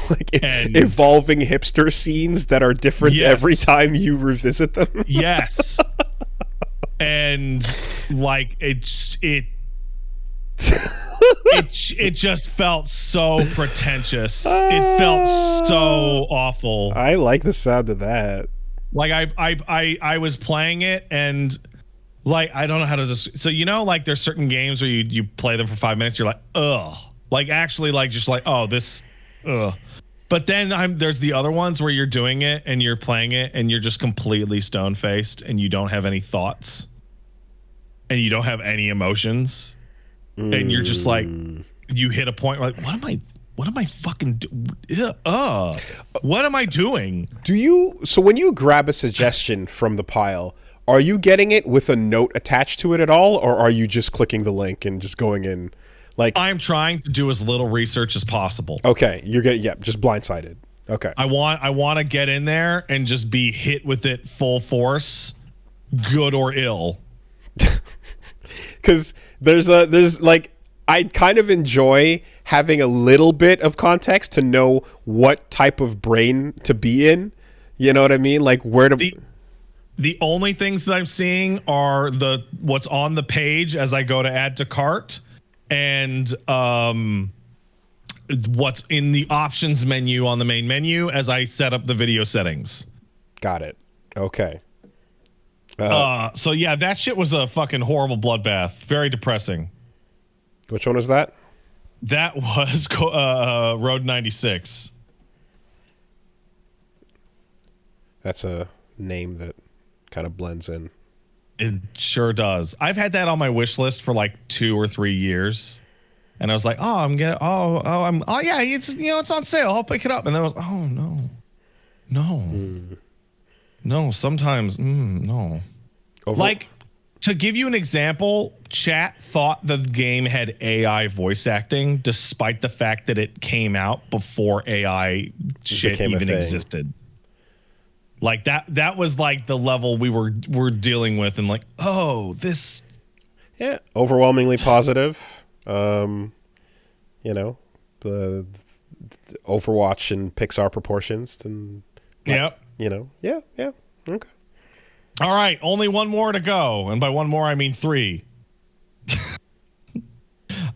Like evolving hipster scenes that are different every time you revisit them. Yes. And like it just felt so pretentious. It felt so awful. I like the sound of that. Like I was playing it and like I don't know how to so like there's certain games where you play them for 5 minutes, you're like, ugh. Like actually like just like, oh, this ugh. But then there's the other ones where you're doing it and you're playing it and you're just completely stone-faced and you don't have any thoughts and you don't have any emotions. And you're just like, you hit a point where like, what am I fucking what am I doing? So when you grab a suggestion from the pile, are you getting it with a note attached to it at all? Or are you just clicking the link and just going in? Like, I'm trying to do as little research as possible. Okay. You're getting, just blindsided. Okay. I want to get in there and just be hit with it full force, good or ill. Because there's like, I kind of enjoy having a little bit of context to know what type of brain to be in. You know what I mean? Like where to. The only things that I'm seeing are what's on the page as I go to add to cart, and what's in the options menu on the main menu as I set up the video settings. Got it. Okay. So yeah, that shit was a fucking horrible bloodbath. Very depressing. Which one was that? That was Road 96. That's a name that kind of blends in. It sure does. I've had that on my wish list for like 2 or 3 years. And I was like, oh, yeah, it's on sale. I'll pick it up. And then I was, oh no. No, sometimes, no. Like, to give you an example, chat thought the game had AI voice acting, despite the fact that it came out before AI shit even existed. Like, that was like the level we were dealing with, and like, oh, this. Yeah, overwhelmingly positive. The Overwatch and Pixar proportions, and yep. Yeah, okay. All right, only one more to go, and by one more I mean 3.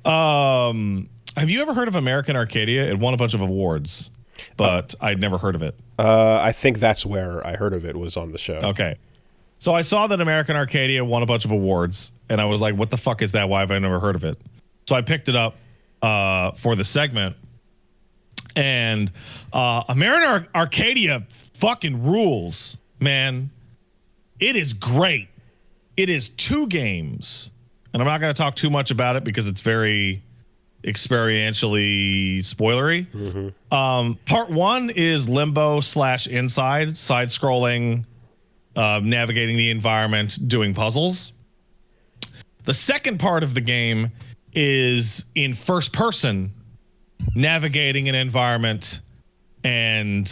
Have you ever heard of American Arcadia? It won a bunch of awards, but I'd never heard of it. I think that's where I heard of it, was on the show. Okay, so I saw that American Arcadia won a bunch of awards, and I was like, "What the fuck is that? Why have I never heard of it?" So I picked it up for the segment, and American Arcadia fucking rules, man. It is great. It is 2 games, and I'm not going to talk too much about it because it's very experientially spoilery. Mm-hmm. Part 1 is Limbo / Inside, side-scrolling, navigating the environment, doing puzzles. The second part of the game is in first person, navigating an environment and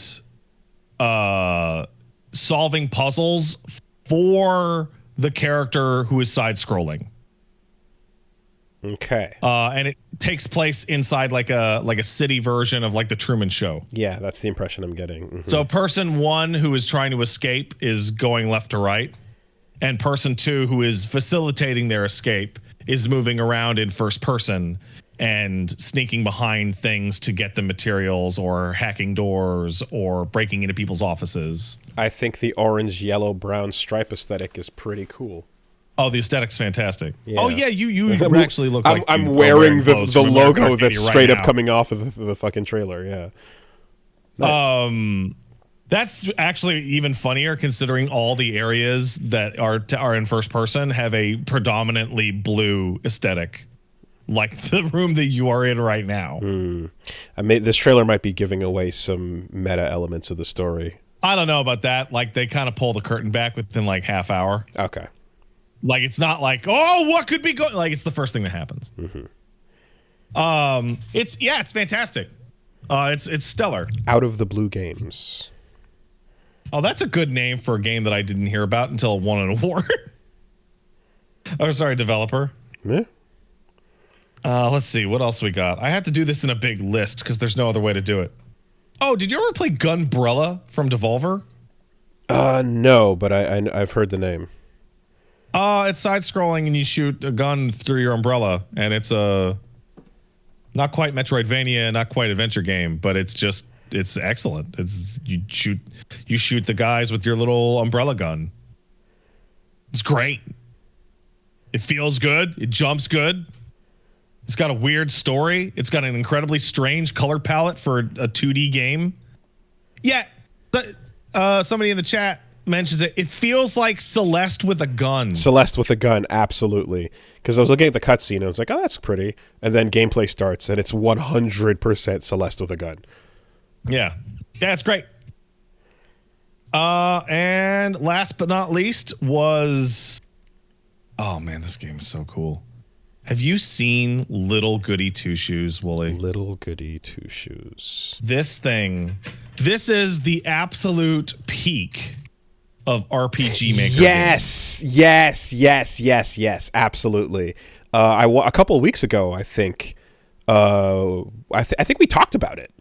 solving puzzles for the character who is side-scrolling. Okay. And it takes place inside like a city version of like the Truman Show. Yeah, that's the impression I'm getting. Mm-hmm. So person 1 who is trying to escape is going left to right, and person 2, who is facilitating their escape, is moving around in first person and sneaking behind things to get the materials, or hacking doors, or breaking into people's offices. I think the orange, yellow, brown stripe aesthetic is pretty cool. Oh, the aesthetic's fantastic. Yeah. Oh yeah, you actually look like I'm you wearing are the logo that's right straight up now. coming off of the fucking trailer. Yeah. Nice. That's actually even funnier, considering all the areas that are in first person have a predominantly blue aesthetic, like the room that you are in right now. This trailer might be giving away some meta elements of the story. I don't know about that. Like, they kind of pull the curtain back within like half hour. Okay. Like, it's not like, oh, what could be going? Like, it's the first thing that happens. It's fantastic. It's stellar. Out of the Blue Games. Oh, that's a good name for a game that I didn't hear about until it won an award. Oh, sorry, developer. Yeah. Let's see, what else we got? I have to do this in a big list because there's no other way to do it. Oh, did you ever play Gunbrella from Devolver? No, but I've heard the name. It's side-scrolling and you shoot a gun through your umbrella, and it's a not quite Metroidvania, not quite adventure game, but it's excellent. It's you shoot the guys with your little umbrella gun. It's great. It feels good. It jumps good. It's got a weird story. It's got an incredibly strange color palette for a 2D game. Yeah, but somebody in the chat mentions it. It feels like Celeste with a gun. Celeste with a gun, absolutely. Because I was looking at the cutscene and I was like, oh, that's pretty. And then gameplay starts and it's 100% Celeste with a gun. Yeah, it's great. And last but not least was, oh man, this game is so cool. Have you seen Little Goody Two Shoes, Willie? Little Goody Two Shoes. This is the absolute peak of RPG Maker. Yes, absolutely. A couple of weeks ago, I think. I think we talked about it.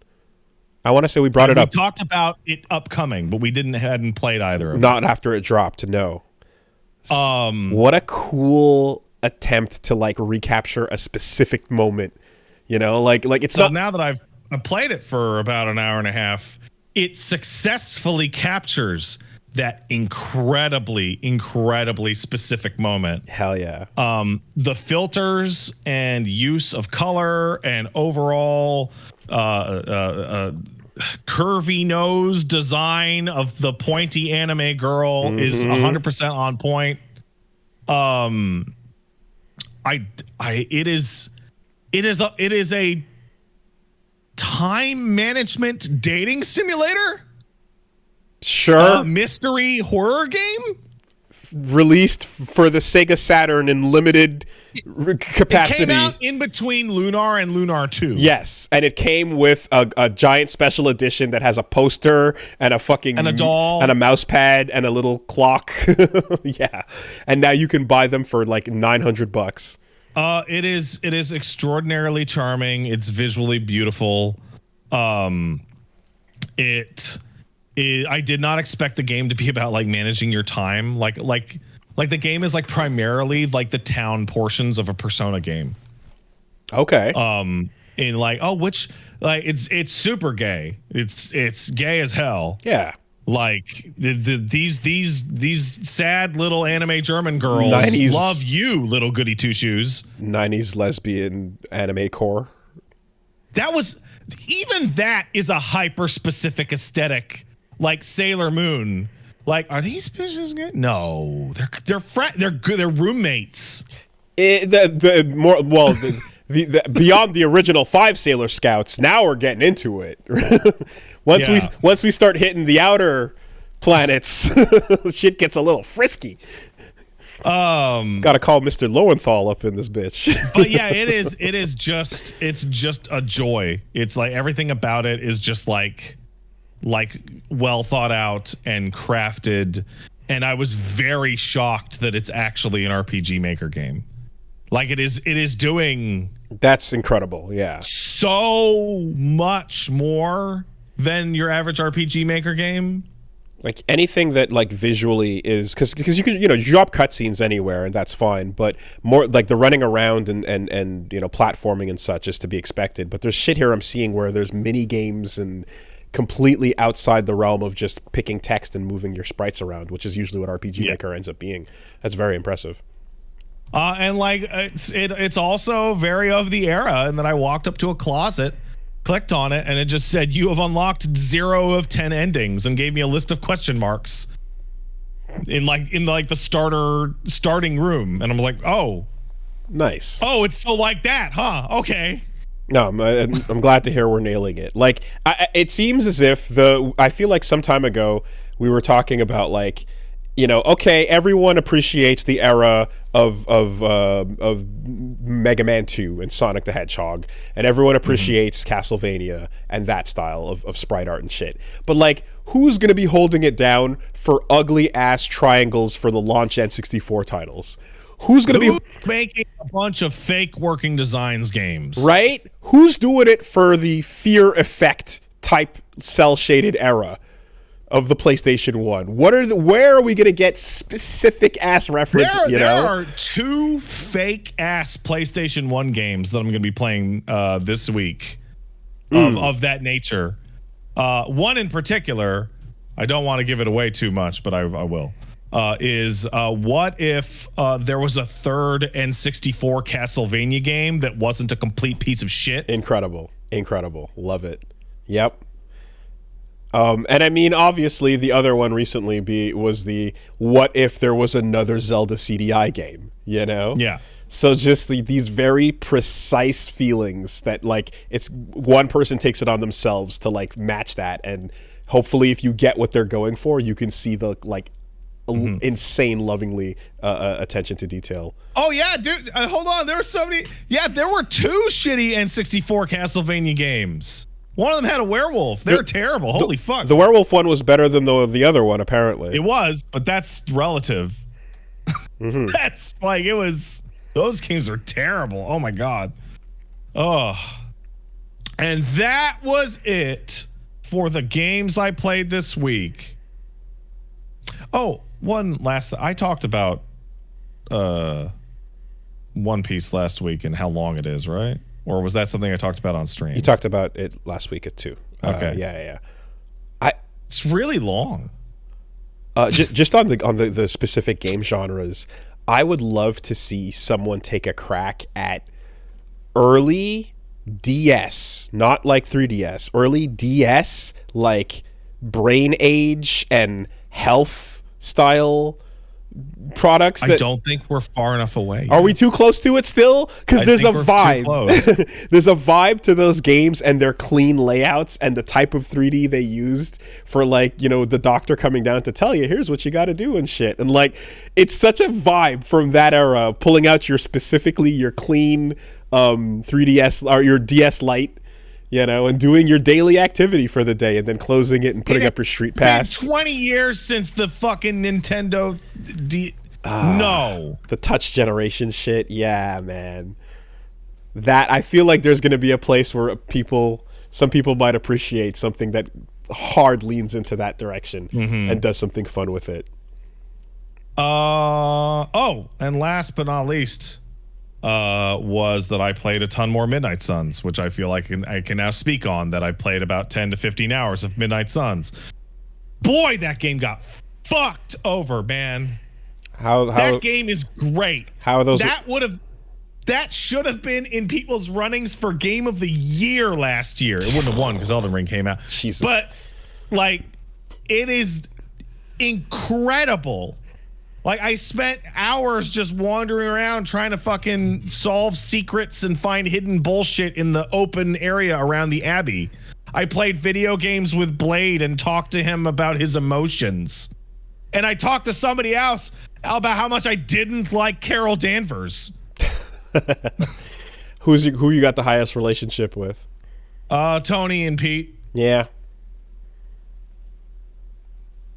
I want to say we brought it up. We talked about it upcoming, but we hadn't played either of them. Not after it dropped, no. What a cool attempt to like recapture a specific moment. You know, like it's so not. Now that I've played it for about an hour and a half, it successfully captures that incredibly specific moment. Hell yeah. The filters and use of color and overall curvy nose design of the pointy anime girl is 100% on point. It is a time management dating simulator. Sure. Mystery horror game released for the Sega Saturn in limited capacity. It came out in between Lunar and Lunar 2. Yes, and it came with a giant special edition that has a poster and a fucking and a doll and a mouse pad and a little clock. Yeah, and now you can buy them for like $900. It is extraordinarily charming. It's visually beautiful. I did not expect the game to be about like managing your time. Like the game is like primarily like the town portions of a Persona game. Okay. In like, it's super gay. It's gay as hell. Yeah. Like these sad little anime German girls 90s, love you, Little Goody Two Shoes. 90s lesbian anime core. Even that is a hyper specific aesthetic. Like Sailor Moon, like, are these bitches gay? No, they're good. They're roommates. The beyond the original 5 Sailor Scouts, now we're getting into it. Once we start hitting the outer planets, shit gets a little frisky. Gotta call Mr. Lowenthal up in this bitch. But yeah, it's just a joy. It's like everything about it is just like well thought out and crafted, and I was very shocked that it's actually an RPG Maker game. Like it is doing that's incredible. Yeah, so much more than your average RPG Maker game. Like anything that like visually is because you can drop cutscenes anywhere and that's fine, but more like the running around and platforming and such is to be expected. But there's shit here I'm seeing where there's mini games and completely outside the realm of just picking text and moving your sprites around, which is usually what RPG Maker ends up being. That's very impressive. And like it's also very of the era. And then I walked up to a closet, clicked on it, and it just said, "You have unlocked 0 of 10 endings," and gave me a list of question marks in the starting room. And I'm like, oh, nice. Oh, it's so like that, huh? Okay. No, I'm glad to hear we're nailing it. Like, it seems as if I feel like some time ago we were talking about like, okay, everyone appreciates the era of Mega Man 2 and Sonic the Hedgehog, and everyone appreciates Castlevania and that style of sprite art and shit. But like, who's gonna be holding it down for ugly ass triangles for the launch N64 titles? Who's be making a bunch of fake working designs games? Right? Who's doing it for the Fear Effect type cell shaded era of the PlayStation 1? Where are we going to get specific ass reference, There are 2 fake ass PlayStation 1 games that I'm going to be playing this week of that nature. One in particular, I don't want to give it away too much, but I will. Is what if there was a third N64 Castlevania game that wasn't a complete piece of shit? Incredible. Love it. Yep. And I mean, obviously, the other one recently was the what if there was another Zelda CDI game, Yeah. So just these very precise feelings that like it's one person takes it on themselves to like match that, and hopefully if you get what they're going for, you can see the like insane lovingly attention to detail. Oh yeah, dude, hold on, there were so many. Yeah, there were 2 shitty N64 Castlevania games. One of them had a werewolf. They were terrible. Holy fuck. The werewolf one was better than the other one, apparently. It was, but that's relative. That's like, it was, those games are terrible. Oh my god. Oh. And that was it for the games I played this week. Oh, one last I talked about One Piece last week and how long it is, right? Or was that something I talked about on stream? You talked about it last week too. Okay. Yeah. It's really long. Just on the specific game genres, I would love to see someone take a crack at early DS, not like 3DS, early DS, like Brain Age and Health style products. I don't think we're far enough away. Are we too close to it still? Because there's a vibe. There's a vibe to those games and their clean layouts and the type of 3D they used for like, the doctor coming down to tell you, here's what you got to do and shit. And like, it's such a vibe from that era, pulling out your clean 3DS or your DS Lite, and doing your daily activity for the day and then closing it and putting up your street pass. It's been 20 years since the fucking Nintendo no. The touch generation shit. Yeah, man. That, I feel like there's going to be a place where some people might appreciate something that hard leans into that direction and does something fun with it. And last but not least, was that I played a ton more Midnight Suns, which I feel like I can now speak on, that I played about 10 to 15 hours of Midnight Suns. Boy, that game got fucked over, man. That game is great. How are those? That should have been in people's runnings for Game of the Year last year. It wouldn't have won because Elden Ring came out. Jesus. But like, it is incredible. Like, I spent hours just wandering around trying to fucking solve secrets and find hidden bullshit in the open area around the Abbey. I played video games with Blade and talked to him about his emotions. And I talked to somebody else about how much I didn't like Carol Danvers. Who you got the highest relationship with? Tony and Pete. Yeah.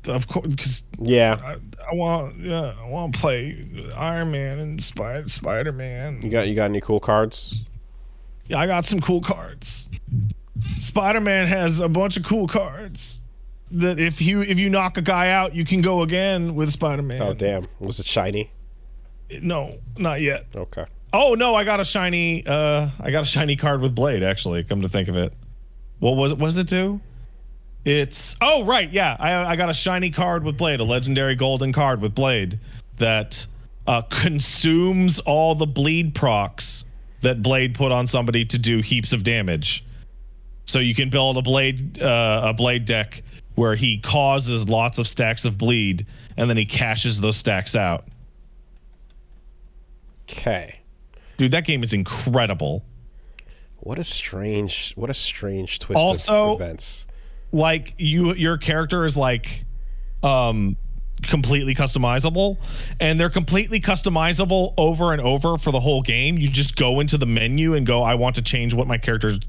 Of course, because yeah, I want to play Iron Man and Spider-Man. You got any cool cards? Yeah, I got some cool cards. Spider-Man has a bunch of cool cards. that if you knock a guy out, you can go again with Spider-Man. Oh damn! Was it shiny? No, not yet. Okay. Oh no, I got a shiny card with Blade. Actually, come to think of it, what does it do? It's right, yeah. I got a shiny card with Blade, a legendary golden card with Blade that consumes all the bleed procs that Blade put on somebody to do heaps of damage. So you can build a blade deck where he causes lots of stacks of bleed, and then he cashes those stacks out. Okay. Dude, that game is incredible. What a strange twist also, of events. Like your character is like completely customizable, and they're completely customizable over and over for the whole game. You just go into the menu and go, I want to change what my character's.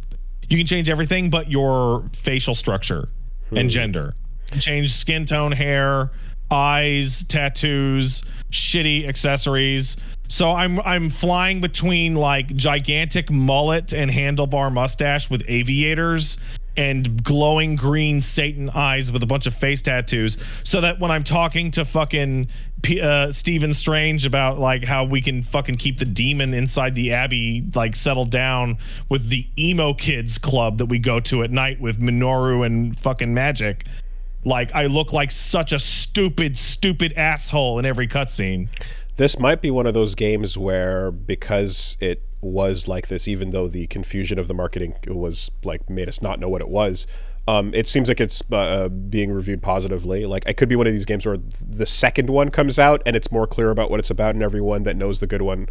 You can change everything but your facial structure and gender. Change skin tone, hair, eyes, tattoos, shitty accessories. So I'm flying between like gigantic mullet and handlebar mustache with aviators and glowing green Satan eyes with a bunch of face tattoos, so that when I'm talking to fucking Stephen Strange about like how we can fucking keep the demon inside the Abbey like settled down with the emo kids club that we go to at night with Minoru and fucking Magic, like I look like such a stupid asshole in every cutscene. This might be one of those games where, because it was like this, even though the confusion of the marketing was like made us not know what it was, it seems like it's being reviewed positively. Like, it could be one of these games where the second one comes out and it's more clear about what it's about, and everyone that knows the good one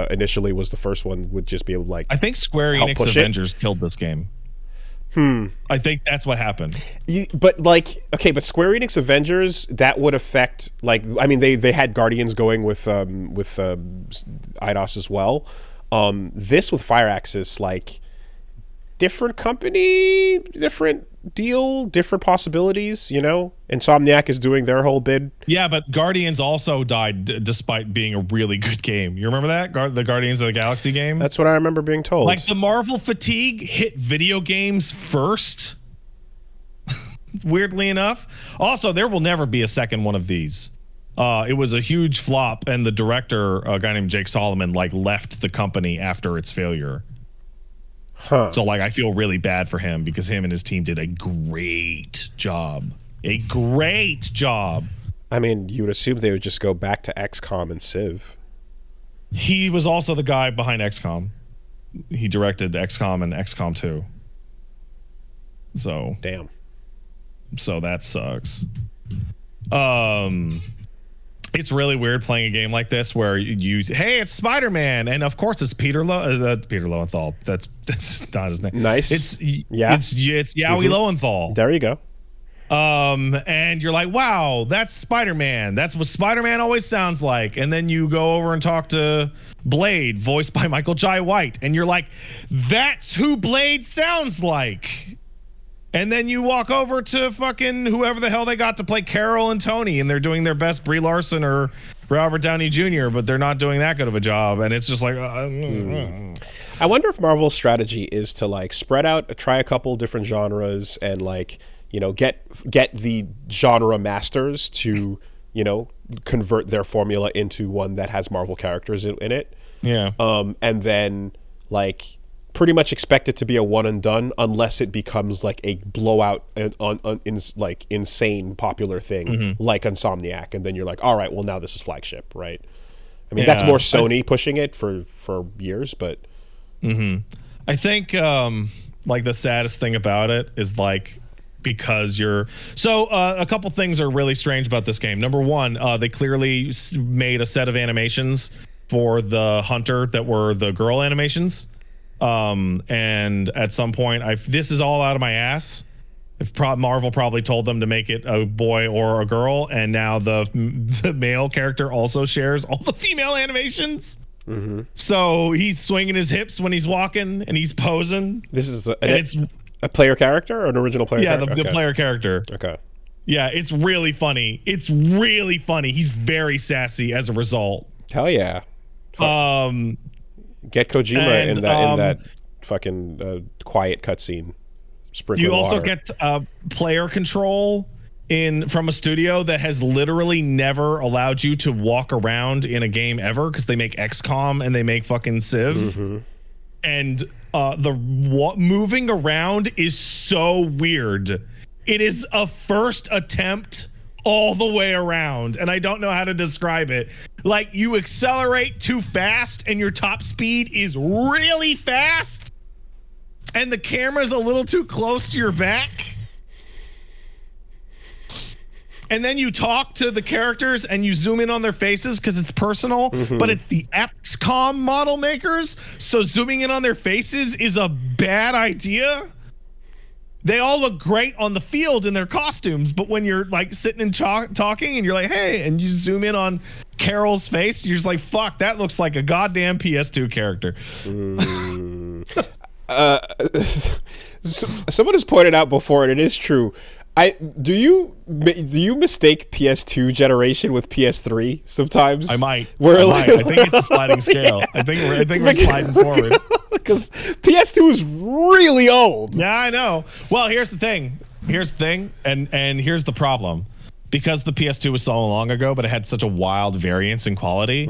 initially was the first one would just be able to like. I think Square Enix Avengers killed this game. I think that's what happened. But Square Enix Avengers, that would affect, like, I mean, they had Guardians going with Eidos as well. This with Firaxis, like, different company, different deal, different possibilities, you know? Insomniac is doing their whole bid. Yeah, but Guardians also died despite being a really good game. You remember that? The Guardians of the Galaxy game? That's what I remember being told. Like, the Marvel fatigue hit video games first, weirdly enough. Also, there will never be a second one of these. It was a huge flop, and the director, a guy named Jake Solomon, like left the company after its failure. Huh. So, like, I feel really bad for him because him and his team did a great job. A great job. I mean, you would assume they would just go back to XCOM and Civ. He was also the guy behind XCOM. He directed XCOM and XCOM 2. So. Damn. So that sucks. It's really weird playing a game like this where hey, it's Spider-Man, and of course it's Peter Lowenthal. That's not his name. Nice. It's Yowie Lowenthal. There you go. And you're like, wow, that's Spider-Man. That's what Spider-Man always sounds like. And then you go over and talk to Blade, voiced by Michael Jai White, and you're like, that's who Blade sounds like. And then you walk over to fucking whoever the hell they got to play Carol and Tony, and they're doing their best Brie Larson or Robert Downey Jr., but they're not doing that good of a job. And it's just like... I wonder if Marvel's strategy is to, like, spread out, try a couple different genres, and, like, you know, get the genre masters to, you know, convert their formula into one that has Marvel characters in it. Yeah. And then, like... pretty much expect it to be a one and done unless it becomes like a blowout like insane popular thing like Insomniac, and then you're like, all right, well now this is flagship, right? I mean, that's more Sony pushing it for years, but I think like the saddest thing about it is like, because a couple things are really strange about this game. Number one, they clearly made a set of animations for the hunter that were the girl animations. And at some point, this is all out of my ass. Marvel probably told them to make it a boy or a girl, and now the male character also shares all the female animations. So he's swinging his hips when he's walking, and he's posing. This is a player character or an original player? Yeah, the player character. Okay. Yeah, it's really funny. He's very sassy as a result. Hell yeah. Get Kojima in that fucking quiet cutscene. sprinkling You also water. get player control from a studio that has literally never allowed you to walk around in a game ever, because they make XCOM and they make fucking Civ. Mm-hmm. And moving around is so weird. It is a first attempt all the way around, and I don't know how to describe it. Like, you accelerate too fast and your top speed is really fast, and the camera's a little too close to your back. And then you talk to the characters and you zoom in on their faces because it's personal, but it's the XCOM model makers, so zooming in on their faces is a bad idea. They all look great on the field in their costumes, but when you're like sitting and talking and you're like, hey, and you zoom in on Carol's face, you're just like, fuck, that looks like a goddamn PS2 character. Someone has pointed out before, and it is true. Do you mistake PS2 generation with PS3 sometimes? I might. I think it's a sliding scale. I think we're sliding forward. Because PS2 is really old. Yeah, I know. Well, here's the thing, and here's the problem. Because the PS2 was so long ago, but it had such a wild variance in quality.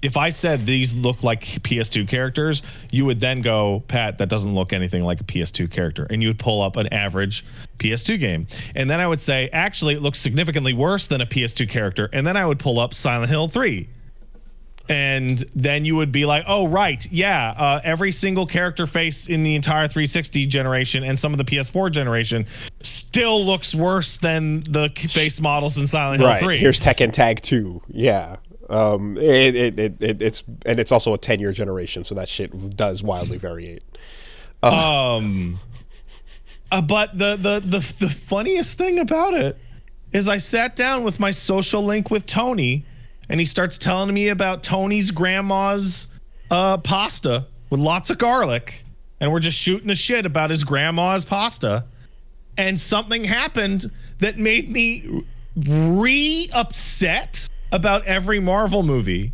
If I said these look like PS2 characters, you would then go, Pat, that doesn't look anything like a PS2 character. And you would pull up an average PS2 game. And then I would say, actually, it looks significantly worse than a PS2 character. And then I would pull up Silent Hill 3. And then you would be like, oh, right, yeah, every single character face in the entire 360 generation and some of the PS4 generation still looks worse than the face models in Silent Hill 3. Here's Tekken Tag 2. Yeah. It's also a 10-year generation, so that shit does wildly variate. But the funniest thing about it is I sat down with my social link with Tony, and he starts telling me about Tony's grandma's pasta with lots of garlic. And we're just shooting the shit about his grandma's pasta. And something happened that made me re-upset about every Marvel movie,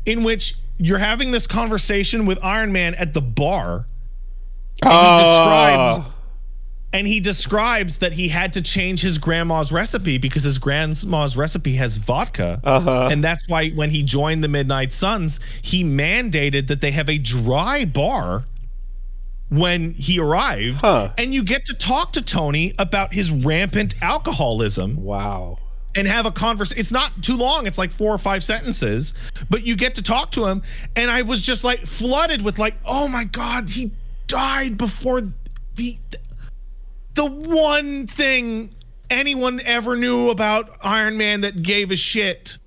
in which you're having this conversation with Iron Man at the bar. And he describes that he had to change his grandma's recipe because his grandma's recipe has vodka. And that's why when he joined the Midnight Suns, he mandated that they have a dry bar when he arrived. And you get to talk to Tony about his rampant alcoholism. Wow. And have a conversation. It's not too long. It's like 4 or 5 sentences, but you get to talk to him. And I was just like flooded with like, oh my God, he died before the one thing anyone ever knew about Iron Man that gave a shit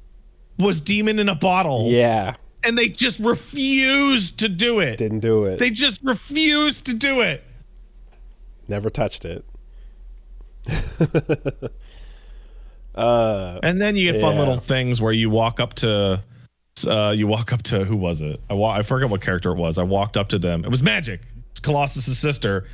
was Demon in a Bottle. Yeah. And they just refused to do it. Didn't do it. They just refused to do it. Never touched it. And then you get fun little things where you walk up to who was it? I forget what character it was. I walked up to them. It was Magic. It's Colossus's sister.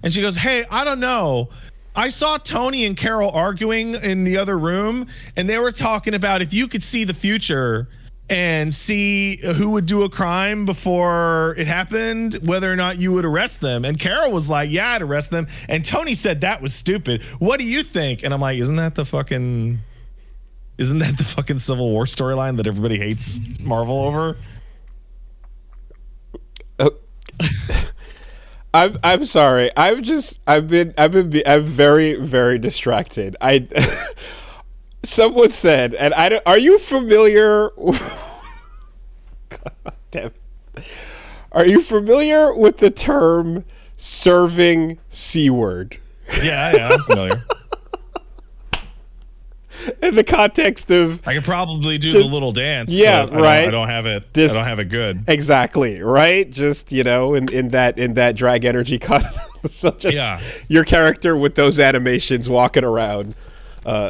And she goes, hey, I don't know. I saw Tony and Carol arguing in the other room, and they were talking about if you could see the future and see who would do a crime before it happened, whether or not you would arrest them. And Carol was like, yeah, I'd arrest them. And Tony said that was stupid. What do you think? And I'm like, isn't that the fucking Civil War storyline that everybody hates Marvel over? I'm sorry. I'm very, very distracted. Someone said, and are you familiar? God damn. Are you familiar with the term serving C-word? Yeah, I'm familiar. In the context of, I could probably do the little dance. Yeah, right. I don't have it. I don't have it good. Exactly, right? Just in that drag energy cut. So just your character with those animations walking around,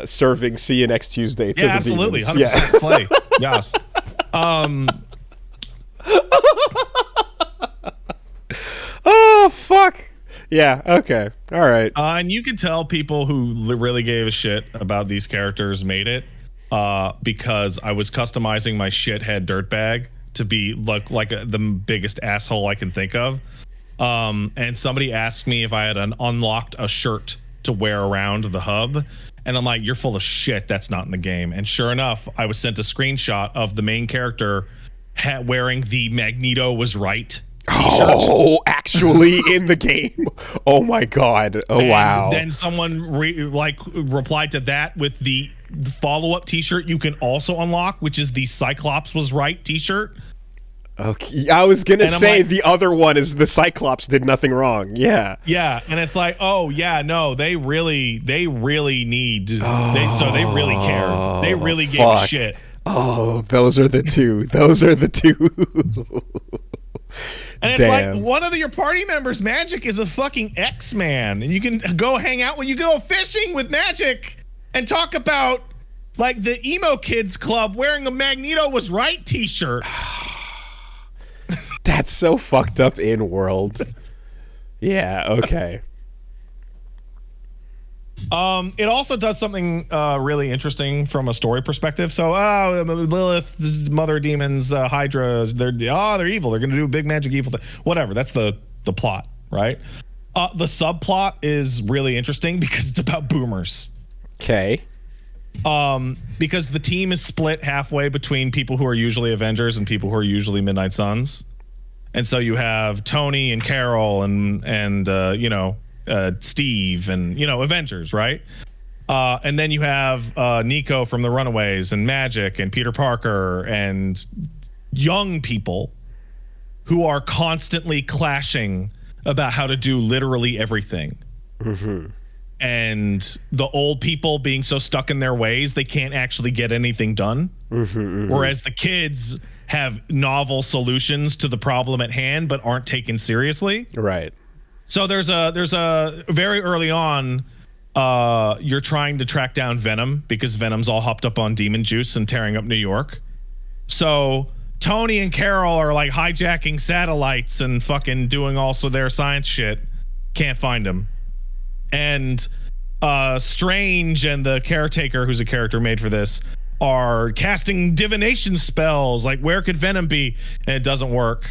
serving See You Next Tuesday to the absolutely, demons. 100% slay. Yes. Oh fuck. Yeah. Okay. All right. And you can tell people who really gave a shit about these characters made it because I was customizing my shithead dirtbag to be like the biggest asshole I can think of. And somebody asked me if I had unlocked a shirt to wear around the hub. And I'm like, you're full of shit. That's not in the game. And sure enough, I was sent a screenshot of the main character wearing the Magneto was right t-shirt. Oh, actually in the game. Oh my god. Oh, and wow. Then someone replied to that with the follow-up t-shirt you can also unlock, which is the Cyclops was right t-shirt. Okay, I was gonna say like, the other one is the Cyclops did nothing wrong. Yeah, and it's like, oh yeah, no, they really need. So they really care. They really gave a shit. Oh, those are the two. Those are the two. And it's like one of your party members, Magic, is a fucking X-Man, and you can go hang out when you go fishing with Magic and talk about like the emo kids club wearing a Magneto was right t-shirt. That's so fucked up in world. Yeah, okay. It also does something really interesting from a story perspective. So, Lilith, Mother Demons, Hydra, they're evil. They're going to do a big magic evil thing. Whatever. That's the plot, right? The subplot is really interesting because it's about boomers. Okay. Because the team is split halfway between people who are usually Avengers and people who are usually Midnight Suns. And so you have Tony and Carol and Steve and, Avengers, right? And then you have Nico from the Runaways and Magic and Peter Parker and young people who are constantly clashing about how to do literally everything. Mm-hmm. And the old people being so stuck in their ways, they can't actually get anything done. Mm-hmm, mm-hmm. Whereas the kids have novel solutions to the problem at hand, but aren't taken seriously. Right. So there's a very early on, you're trying to track down Venom because Venom's all hopped up on demon juice and tearing up New York. So Tony and Carol are like hijacking satellites and fucking doing also their science shit. Can't find him. And Strange and the Caretaker, who's a character made for this, are casting divination spells. Like, where could Venom be? And it doesn't work.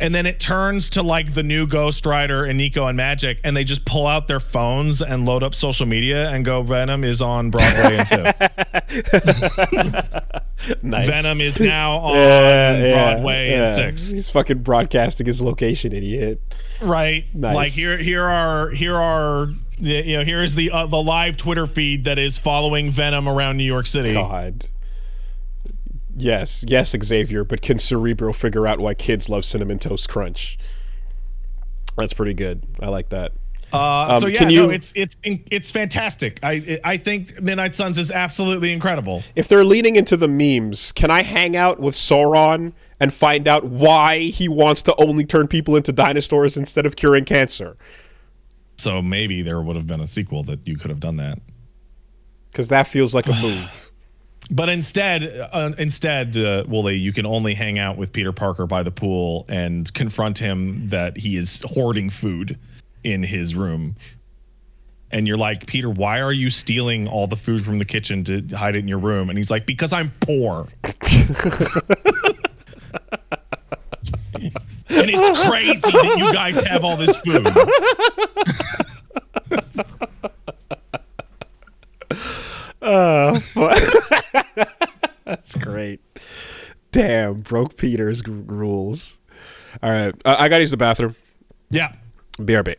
And then it turns to like the new Ghost Rider and Nico and Magic, and they just pull out their phones and load up social media and go, Venom is on Broadway and Fifth. Nice. Venom is now on Broadway and Sixth. He's fucking broadcasting his location, idiot. Right. Nice. Like here is the live Twitter feed that is following Venom around New York City. God. Yes, Xavier, but can Cerebro figure out why kids love Cinnamon Toast Crunch? That's pretty good. I like that. It's fantastic. I think Midnight Suns is absolutely incredible. If they're leaning into the memes, can I hang out with Sauron and find out why he wants to only turn people into dinosaurs instead of curing cancer? So maybe there would have been a sequel that you could have done that. Because that feels like a move. But instead, Willie, you can only hang out with Peter Parker by the pool and confront him that he is hoarding food in his room. And you're like, Peter, why are you stealing all the food from the kitchen to hide it in your room? And he's like, because I'm poor. And it's crazy that you guys have all this food. That's great. Damn, broke Peter's rules. All right, I gotta use the bathroom. Yeah. BRB.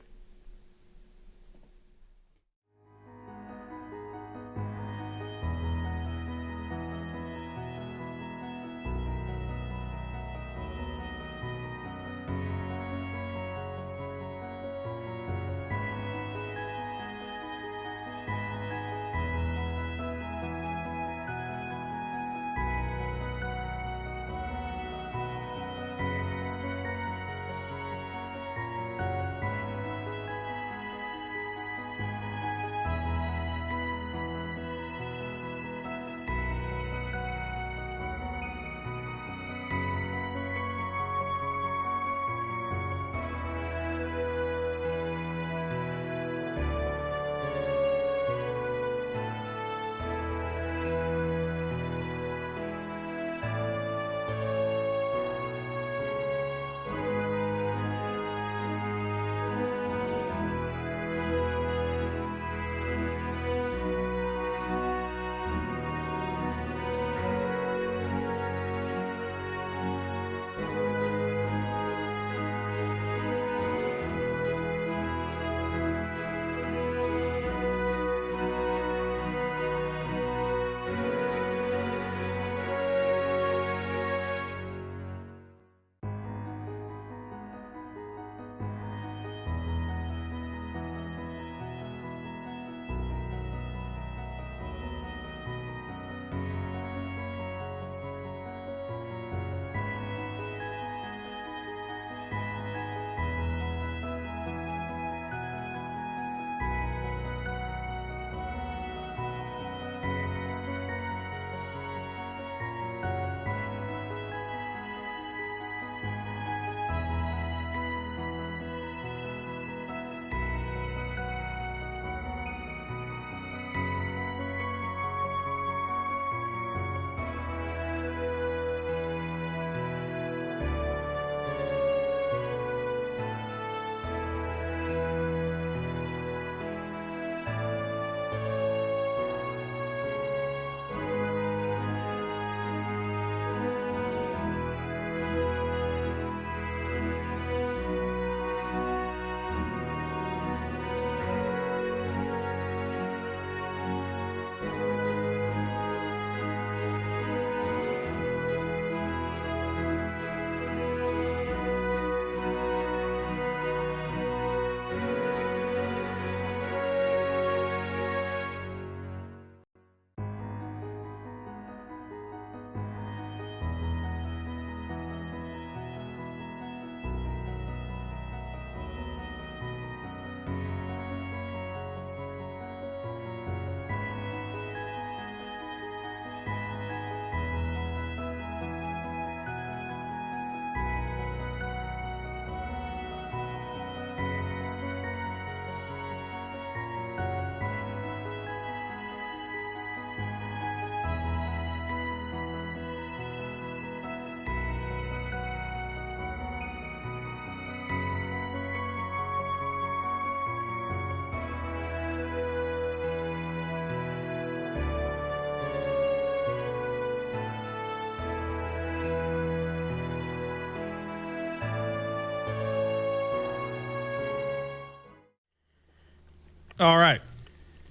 All right.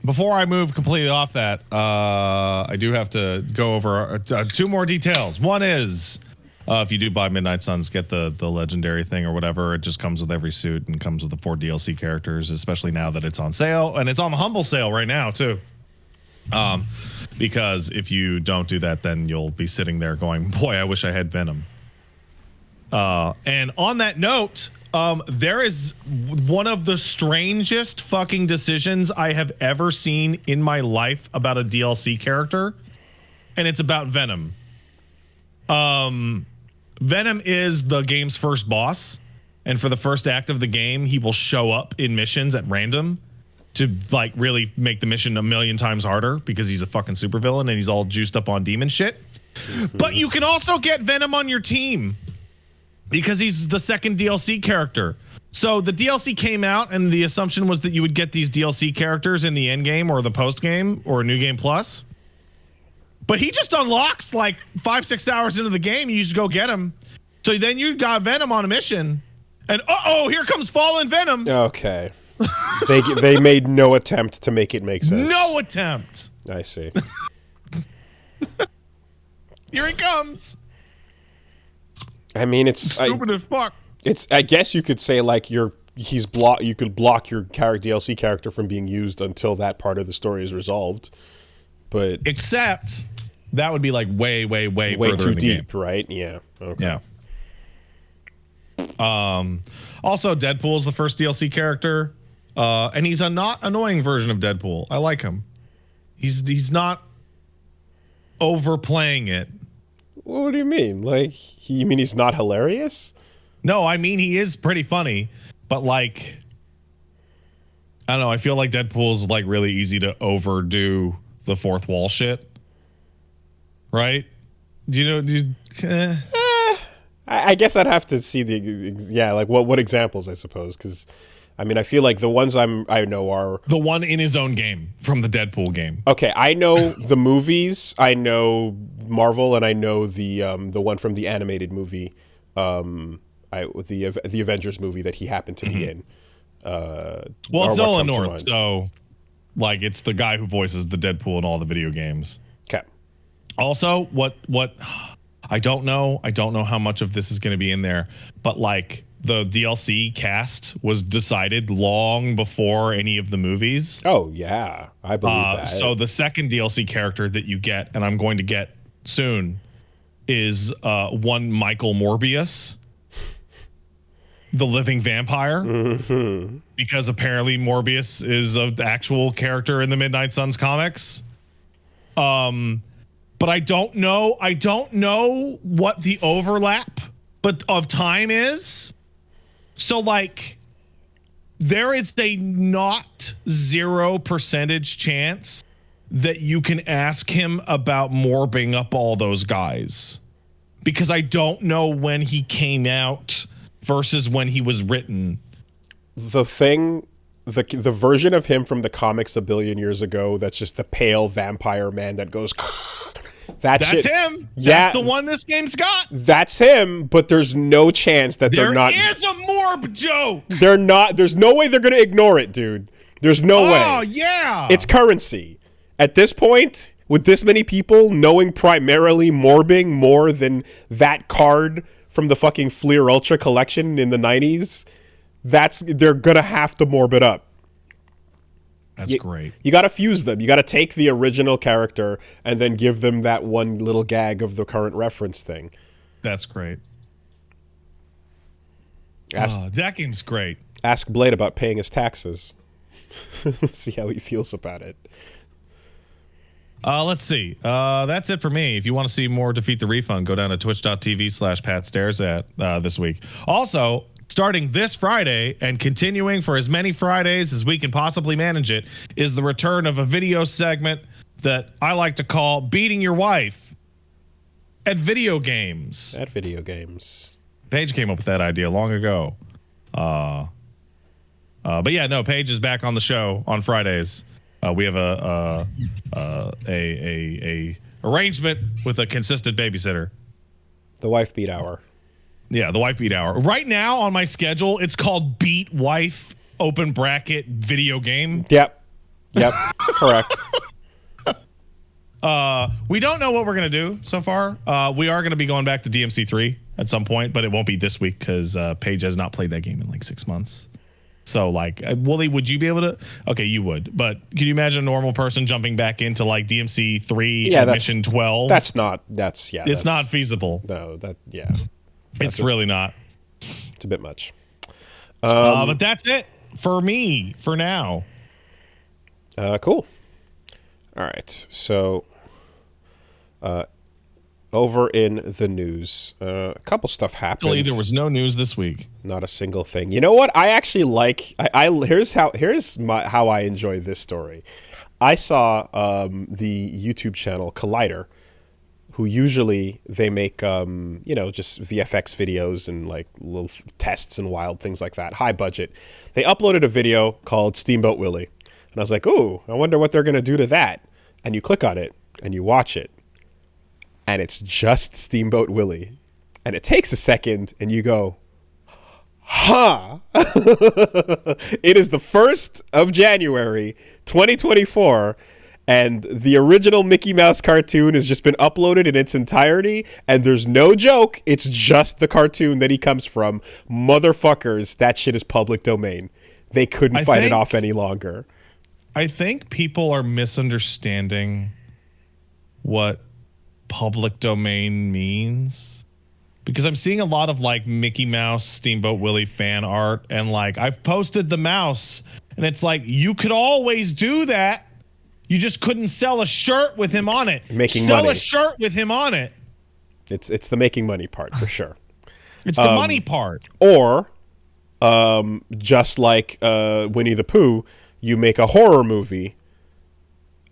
Before I move completely off that, I do have to go over two more details. One is, if you do buy Midnight Suns, get the legendary thing or whatever. It just comes with every suit and comes with the 4 DLC characters, especially now that it's on sale. And it's on the Humble sale right now, too. Because if you don't do that, then you'll be sitting there going, boy, I wish I had Venom. And on that note, there is one of the strangest fucking decisions I have ever seen in my life about a DLC character, and it's about Venom. Venom is the game's first boss, and for the first act of the game, he will show up in missions at random to like really make the mission a million times harder because he's a fucking supervillain and he's all juiced up on demon shit. But you can also get Venom on your team because he's the second DLC character. So the DLC came out and the assumption was that you would get these DLC characters in the end game or the post game or New Game Plus. But he just unlocks like 5-6 hours into the game. You just go get him. So then you got Venom on a mission. And here comes Fallen Venom. Okay. They made no attempt to make it make sense. No attempt. I see. Here he comes. I mean, it's stupid as fuck. It's. I guess you could say like you could block your DLC character from being used until that part of the story is resolved. But except that would be like way too deep, right? Yeah. Okay. Yeah. Also, Deadpool's the first DLC character, and he's a not annoying version of Deadpool. I like him. He's not overplaying it. What do you mean? Like, you mean he's not hilarious? No, I mean he is pretty funny, but like, I don't know. I feel like Deadpool's like really easy to overdo the fourth wall shit. Right? Do you know? I guess I'd have to see like what examples, I suppose, because I mean I feel like the ones I know are the one in his own game from the Deadpool game. Okay, I know the movies, I know Marvel, and I know the one from the animated movie, the Avengers movie that he happened to be in. Well, it's Nolan North, so like it's the guy who voices the Deadpool in all the video games. Okay. Also, what I don't know how much of this is going to be in there, but like the DLC cast was decided long before any of the movies. Oh yeah, I believe that. So the second DLC character that you get, and I'm going to get soon, is one Michael Morbius, the living vampire, because apparently Morbius is an actual character in the Midnight Suns comics. But I don't know what the overlap of time is. So like there is a not 0% chance that you can ask him about morbing up all those guys. Because I don't know when he came out versus when he was written. The version of him from the comics a billion years ago, that's just the pale vampire man that goes That's him. Yeah, that's the one this game's got. That's him, but there's no chance that they're not. There is a morb joke. They're not. There's no way they're going to ignore it, dude. There's no way. Oh, yeah. It's currency. At this point, with this many people knowing primarily morbing more than that card from the fucking Fleer Ultra collection in the 90s, they're going to have to morb it up. That's great. You got to fuse them. You got to take the original character and then give them that one little gag of the current reference thing. That's great. That game's great. Ask Blade about paying his taxes. See how he feels about it. Let's see. That's it for me. If you want to see more Defeat the Refund, go down to twitch.tv/PatStaresAt this week. Also, starting this Friday and continuing for as many Fridays as we can possibly manage it, is the return of a video segment that I like to call Beating Your Wife at Video Games. At Video Games. Paige came up with that idea long ago. But yeah, no, Paige is back on the show on Fridays. We have a arrangement with a consistent babysitter. The Wife Beat Hour. Yeah, the Wife Beat Hour. Right now on my schedule, it's called Beat Wife (Video Game). Yep. Yep, correct. We don't know what we're gonna do so far. We are gonna be going back to DMC3 at some point, but it won't be this week because Paige has not played that game in like 6 months. So like, Willie, would you be able to? Okay, you would, but can you imagine a normal person jumping back into like DMC3 mission 12? It's not feasible. No, It's really not. It's a bit much. But that's it for me for now. Cool. All right, so over in the news, a couple stuff happened. Actually, there was no news this week. Not a single thing. You know what? I actually like. Here's how I enjoy this story. I saw the YouTube channel Collider, who usually they make just VFX videos and like little tests and wild things like that, high budget. They uploaded a video called Steamboat Willie, and I was like, ooh, I wonder what they're gonna do to that. And you click on it and you watch it, and it's just Steamboat Willie, and it takes a second, and you go, huh? It is the 1st of January, 2024. And the original Mickey Mouse cartoon has just been uploaded in its entirety, and there's no joke. It's just the cartoon that he comes from. Motherfuckers, that shit is public domain. They couldn't fight it off any longer. I think people are misunderstanding what public domain means. Because I'm seeing a lot of like Mickey Mouse, Steamboat Willie fan art, and like I've posted the mouse, and it's like, you could always do that. You just couldn't sell a shirt with him on it. Sell a shirt with him on it. It's the making money part for sure. It's the money part. Or, just like Winnie the Pooh, you make a horror movie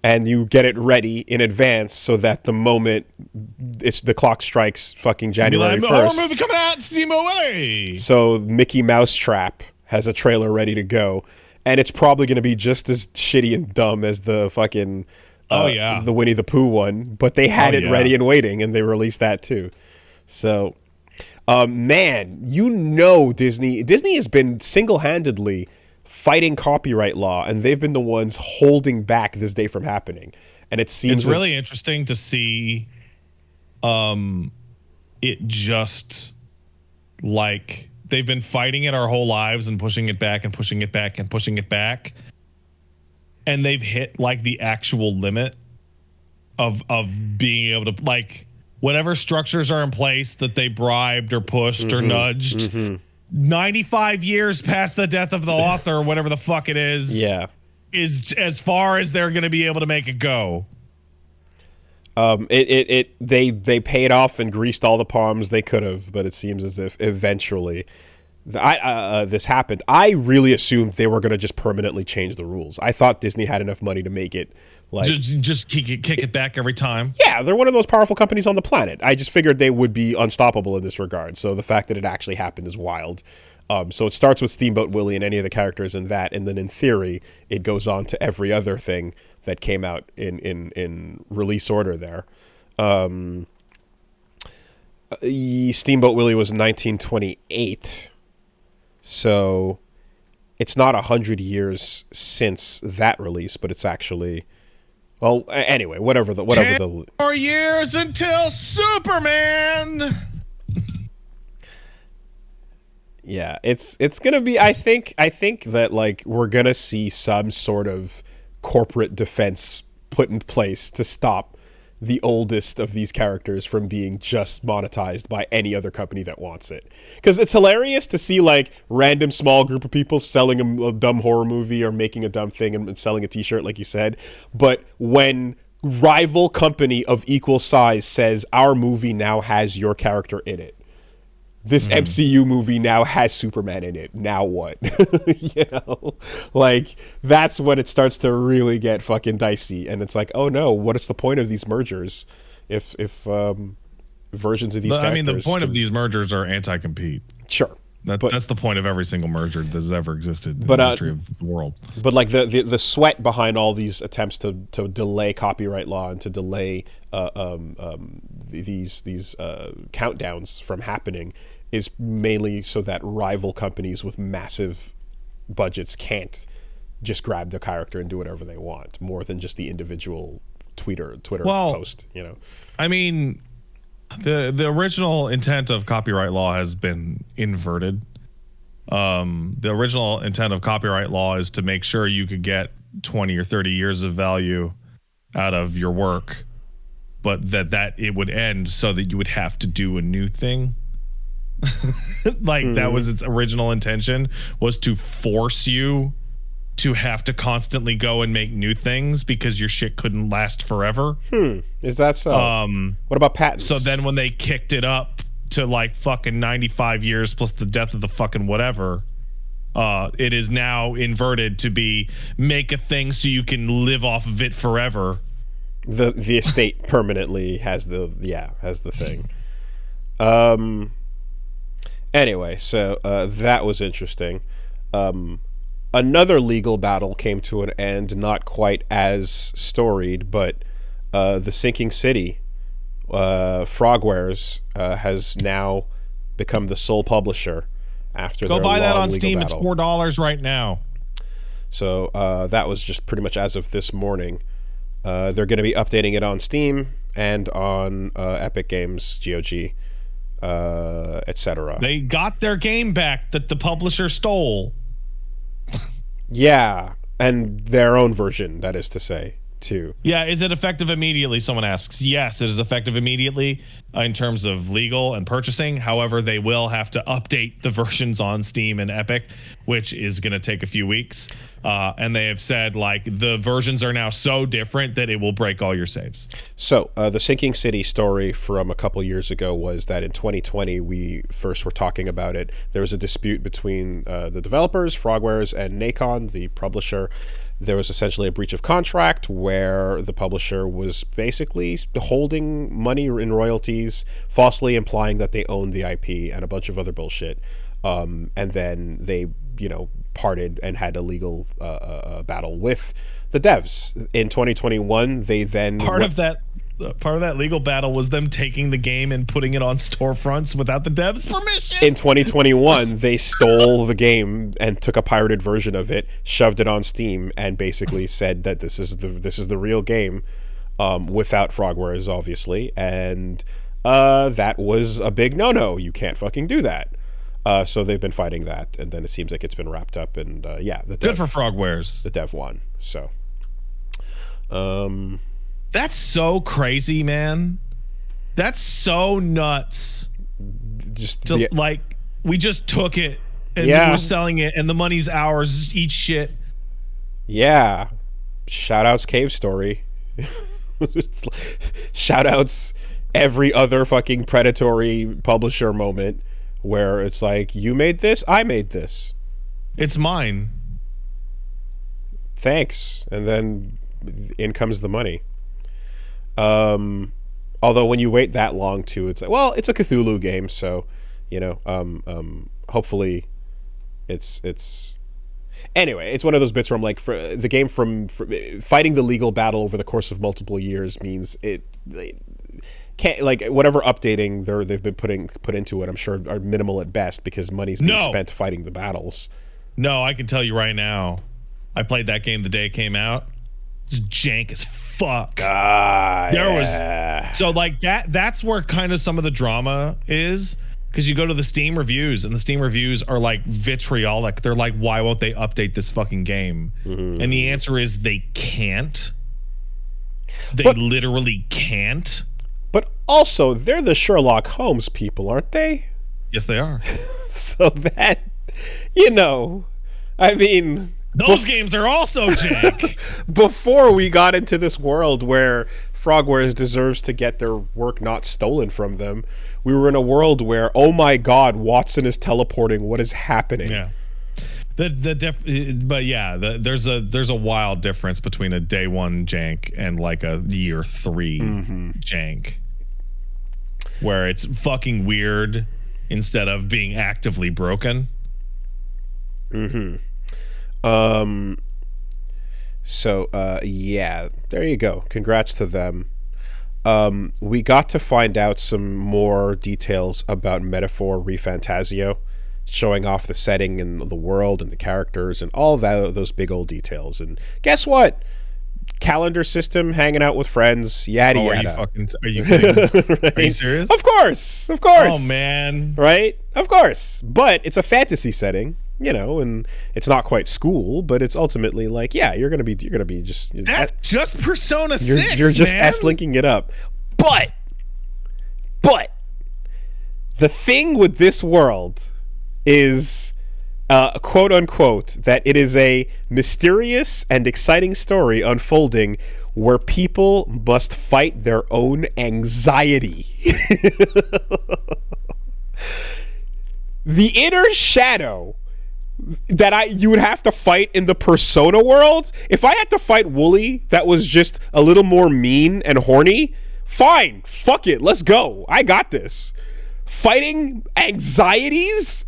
and you get it ready in advance so that the moment the clock strikes fucking January 1st. Horror movie coming out, Steamboat Willie. So Mickey Mouse Trap has a trailer ready to go. And it's probably going to be just as shitty and dumb as the fucking the Winnie the Pooh one, but they had it ready and waiting, and they released that too. So, man, Disney has been single-handedly fighting copyright law, and they've been the ones holding back this day from happening. And it seems it's really interesting to see, it just like. They've been fighting it our whole lives and pushing it back and pushing it back and pushing it back. And they've hit like the actual limit of being able to, like, whatever structures are in place that they bribed or pushed or nudged. 95 years past the death of the author or whatever the fuck it is. Yeah. Is as far as they're going to be able to make it go. They paid off and greased all the palms they could have, but it seems as if eventually this happened. I really assumed they were going to just permanently change the rules. I thought Disney had enough money to make it like just kick it back every time. Yeah, they're one of those powerful companies on the planet. I just figured they would be unstoppable in this regard. So the fact that it actually happened is wild. So it starts with Steamboat Willie and any of the characters in that, and then in theory it goes on to every other thing that came out in release order there. Steamboat Willie was 1928, so it's not 100 years since that release, but it's actually, well, anyway, whatever 10 more years until Superman. Yeah, it's gonna be. I think that like we're gonna see some sort of corporate defense put in place to stop the oldest of these characters from being just monetized by any other company that wants it. Because it's hilarious to see like random small group of people selling a dumb horror movie or making a dumb thing and selling a t-shirt like you said. But when rival company of equal size says our movie now has your character in it, this MCU movie now has Superman in it. Now what? You know, like that's when it starts to really get fucking dicey. And it's like, oh no, what is the point of these mergers if versions of these characters? I mean, the point of these mergers are anti-compete. Sure. That's the point of every single merger that has ever existed in the history of the world. But like the sweat behind all these attempts to delay copyright law and to delay these countdowns from happening is mainly so that rival companies with massive budgets can't just grab the character and do whatever they want, more than just the individual Twitter post. I mean, the original intent of copyright law has been inverted. The original intent of copyright law is to make sure you could get 20 or 30 years of value out of your work, but that it would end so that you would have to do a new thing. That was its original intention, was to force you to have to constantly go and make new things because your shit couldn't last forever. Is that so? What about patents? So then when they kicked it up to like fucking 95 years plus the death of the fucking whatever, it is now inverted to be make a thing so you can live off of it forever. The estate permanently has the thing. Anyway, so that was interesting. Another legal battle came to an end, not quite as storied, but the Sinking City, Frogwares, has now become the sole publisher after their long legal battle. Go buy that on Steam. It's $4 right now. So that was just pretty much as of this morning. They're going to be updating it on Steam and on Epic Games, GOG, etc. They got their game back that the publisher stole. Yeah, and their own version, that is to say, too. Yeah, is it effective immediately? Someone asks. Yes, it is effective immediately in terms of legal and purchasing. However, they will have to update the versions on Steam and Epic, which is going to take a few weeks. And they have said, like, the versions are now so different that it will break all your saves. So, the Sinking City story from a couple years ago was that in 2020, we first were talking about it. There was a dispute between the developers, Frogwares, and Nacon, the publisher. There was essentially a breach of contract where the publisher was basically holding money in royalties, falsely implying that they owned the IP and a bunch of other bullshit. And then they, parted and had a legal battle with the devs. In 2021, they then... Part of that legal battle was them taking the game and putting it on storefronts without the devs' permission. In 2021, they stole the game and took a pirated version of it, shoved it on Steam, and basically said that this is the real game, without Frogwares, obviously. And that was a big no-no. You can't fucking do that. So they've been fighting that, and then it seems like it's been wrapped up. And good for Frogwares. The dev won. So. That's so crazy, man. That's so nuts. We just took it and we're selling it and the money's ours. Eat shit. Yeah. Shoutouts Cave Story. Shoutouts every other fucking predatory publisher moment where it's like, you made this, I made this. It's mine. Thanks. And then in comes the money. Although when you wait that long too, it's like, well, it's a Cthulhu game, so hopefully it's anyway, it's one of those bits where I'm like, for the game from fighting the legal battle over the course of multiple years means it can't, like, whatever updating they've been put into it, I'm sure are minimal at best because money's being spent fighting the battles. No, I can tell you right now, I played that game the day it came out. It's jank as fuck. So like that's where kind of some of the drama is, because you go to the Steam reviews and the Steam reviews are like vitriolic. They're like, why won't they update this fucking game? Mm-hmm. And the answer is they can't. They literally can't. But also, they're the Sherlock Holmes people, aren't they? Yes, they are. So that, I mean... Those games are also jank. Before we got into this world where Frogwares deserves to get their work not stolen from them, we were in a world where, oh my god, Watson is teleporting. What is happening? Yeah. There's a wild difference between a day one jank and like a year 3 jank, where it's fucking weird instead of being actively broken. So there you go. Congrats to them. We got to find out some more details about Metaphor ReFantazio showing off the setting and the world and the characters and all those big old details. And guess what? Calendar system, hanging out with friends, yada yada. Are you kidding? Right? Are you serious? Of course. Oh man. Right? Of course. But it's a fantasy setting, and it's not quite school, but it's ultimately like, yeah, you're gonna be just that's just Persona 6. You're just S-linking it up. But the thing with this world is, quote unquote, that it is a mysterious and exciting story unfolding where people must fight their own anxiety. The inner shadow that you would have to fight in the Persona world. If I had to fight Wooly that was just a little more mean and horny, fine, fuck it, let's go. I got this. Fighting anxieties?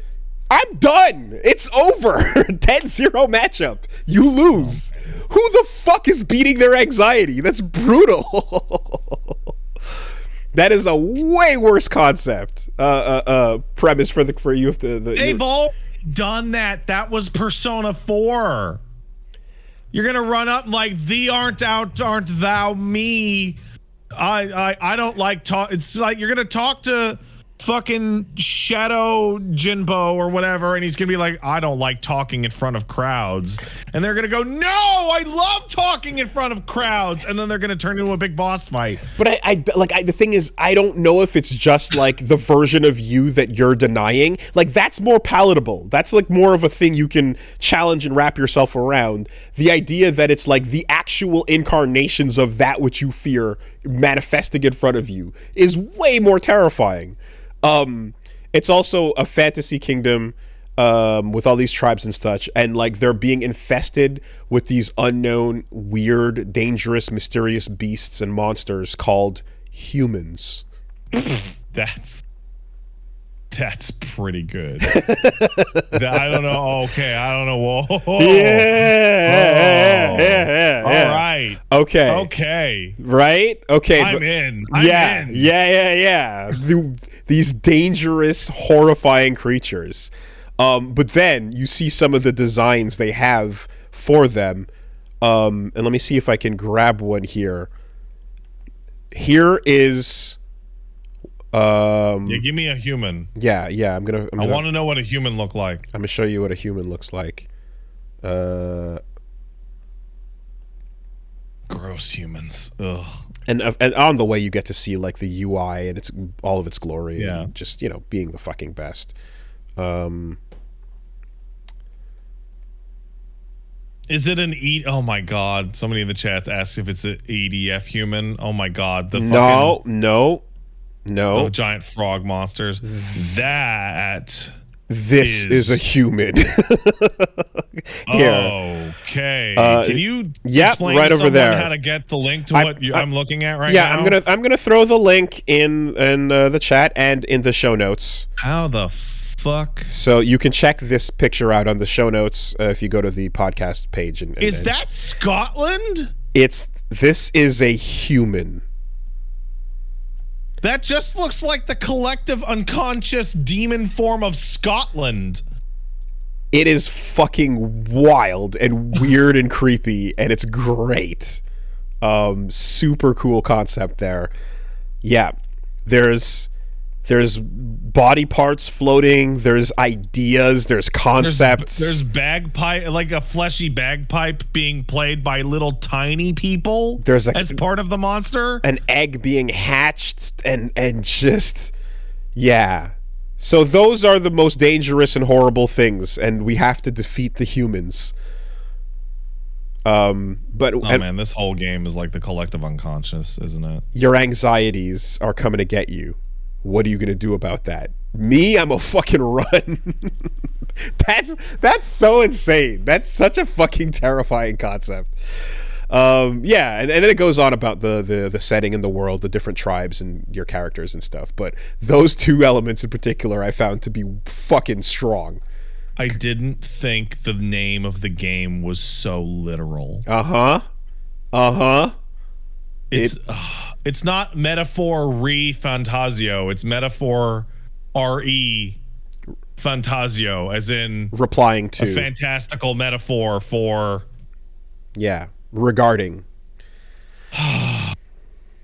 I'm done. It's over. 10-0 matchup. You lose. Who the fuck is beating their anxiety? That's brutal. That is a way worse concept. Premise for you. They've all done that. That was Persona 4. You're gonna run up like thee aren't thou me. I don't like talk. It's like you're gonna talk to fucking Shadow Jinbo or whatever, and he's gonna be like, I don't like talking in front of crowds, and they're gonna go, no, I love talking in front of crowds, and then they're gonna turn into a big boss fight. But the thing is, I don't know if it's just like the version of you that you're denying. Like, that's more palatable. That's like more of a thing you can challenge and wrap yourself around. The idea that it's like the actual incarnations of that which you fear manifesting in front of you is way more terrifying. It's also a fantasy kingdom with all these tribes and such, and like they're being infested with these unknown, weird, dangerous, mysterious beasts and monsters called humans. That's pretty good. I don't know. Okay, I don't know. Whoa. Yeah. All right. Okay. Right? Okay. I'm in. Yeah. These dangerous, horrifying creatures. But then you see some of the designs they have for them. And let me see if I can grab one here. Here is... give me a human. Yeah. I want to know what a human look like. I'm gonna show you what a human looks like. Gross humans. Ugh. And on the way you get to see like the UI and it's all of its glory. Yeah. And just being the fucking best. Is it an Oh my god! Somebody in the chat asks if it's an EDF human. Oh my god! No. The giant frog monsters. This is a human. Here. Okay. Can you explain right to over there how to get the link to what I'm looking at right now? Yeah, I'm gonna throw the link in the chat and in the show notes. How the fuck? So you can check this picture out on the show notes if you go to the podcast page. Is that Scotland? This is a human. That just looks like the collective unconscious demon form of Scotland. It is fucking wild and weird and creepy, and it's great. Super cool concept there. Yeah, there's body parts floating. There's ideas. There's concepts. There's bagpipe, like a fleshy bagpipe being played by little tiny people. As part of the monster. An egg being hatched and just yeah. So those are the most dangerous and horrible things, and we have to defeat the humans. Man, this whole game is like the collective unconscious, isn't it? Your anxieties are coming to get you. What are you gonna do about that? Me, I'm a fucking run. That's so insane. That's such a fucking terrifying concept. Yeah, and then it goes on about the setting in the world, the different tribes and your characters and stuff. But those two elements in particular I found to be fucking strong. I didn't think the name of the game was so literal. It's not metaphor ReFantazio. It's metaphor RE Refantazio, as in replying to a fantastical metaphor for regarding.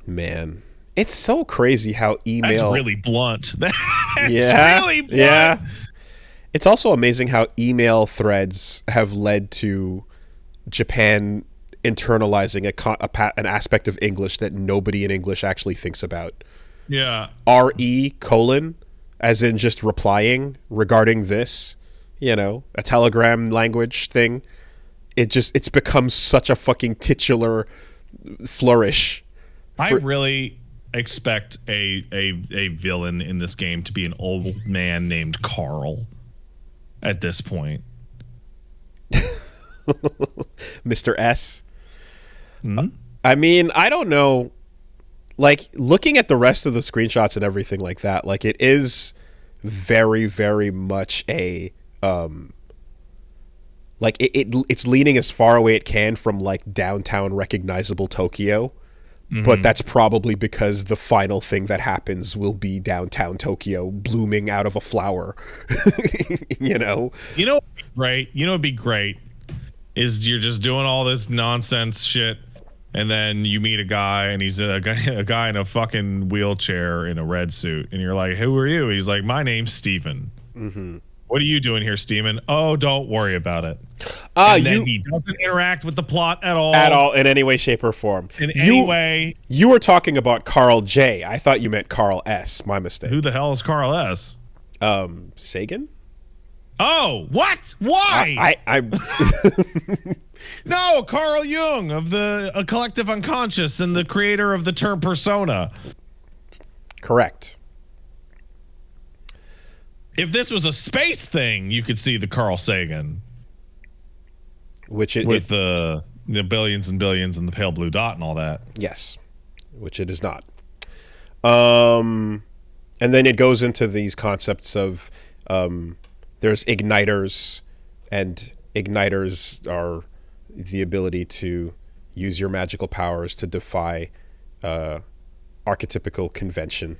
Man, it's so crazy how email. That's really blunt. That's really blunt. Yeah. It's also amazing how email threads have led to Japan internalizing an aspect of English that nobody in English actually thinks about. Yeah. RE : as in just replying regarding this, a telegram language thing. It's become such a fucking titular flourish. I really expect a villain in this game to be an old man named Carl at this point. Mr. S. Hmm? I mean, I don't know. Like, looking at the rest of the screenshots and everything like that, like, it is very, very much a like it's leaning as far away it can from like downtown recognizable Tokyo. But that's probably because the final thing that happens will be downtown Tokyo blooming out of a flower. You know right? You know what'd be great is you're just doing all this nonsense shit, and then you meet a guy, and he's a guy in a fucking wheelchair in a red suit, and you're like, "Who are you?" He's like, "My name's Steven." Mm-hmm. What are you doing here, Steven? Oh, don't worry about it. And then he doesn't interact with the plot at all. In any way, shape, or form. In any way. You were talking about Carl J. I thought you meant Carl S. My mistake. Who the hell is Carl S? Sagan? Oh, what? Why? I No, Carl Jung of the Collective Unconscious and the creator of the term persona. Correct. If this was a space thing, you could see the Carl Sagan. With the billions and billions and the pale blue dot and all that. Yes. Which it is not. And then it goes into these concepts of there's igniters, and igniters are the ability to use your magical powers to defy archetypical convention.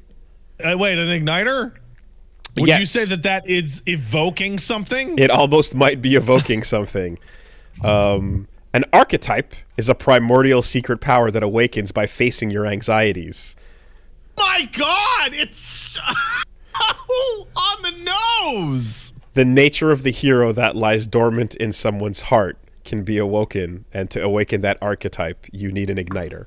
Wait, an igniter? Would you say that is evoking something? It almost might be evoking something. An archetype is a primordial secret power that awakens by facing your anxieties. My God, it's so on the nose. The nature of the hero that lies dormant in someone's heart can be awoken, and to awaken that archetype, you need an igniter.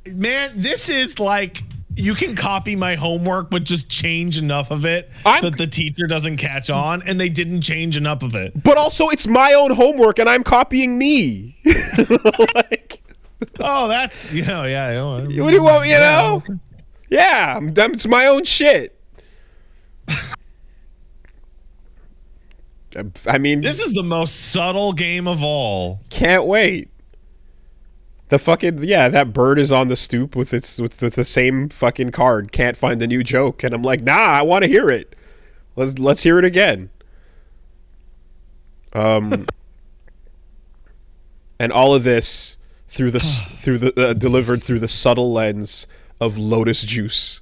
This is like, you can copy my homework, but just change enough of it that the teacher doesn't catch on, and they didn't change enough of it. But also, it's my own homework, and I'm copying me. That's, yeah. What do you want, Yeah, it's my own shit. I mean, this is the most subtle game of all. Can't wait. The fucking that bird is on the stoop with the same fucking card. Can't find the new joke, and I'm like, nah, I want to hear it. Let's hear it again. And all of this delivered through the subtle lens of Lotus Juice.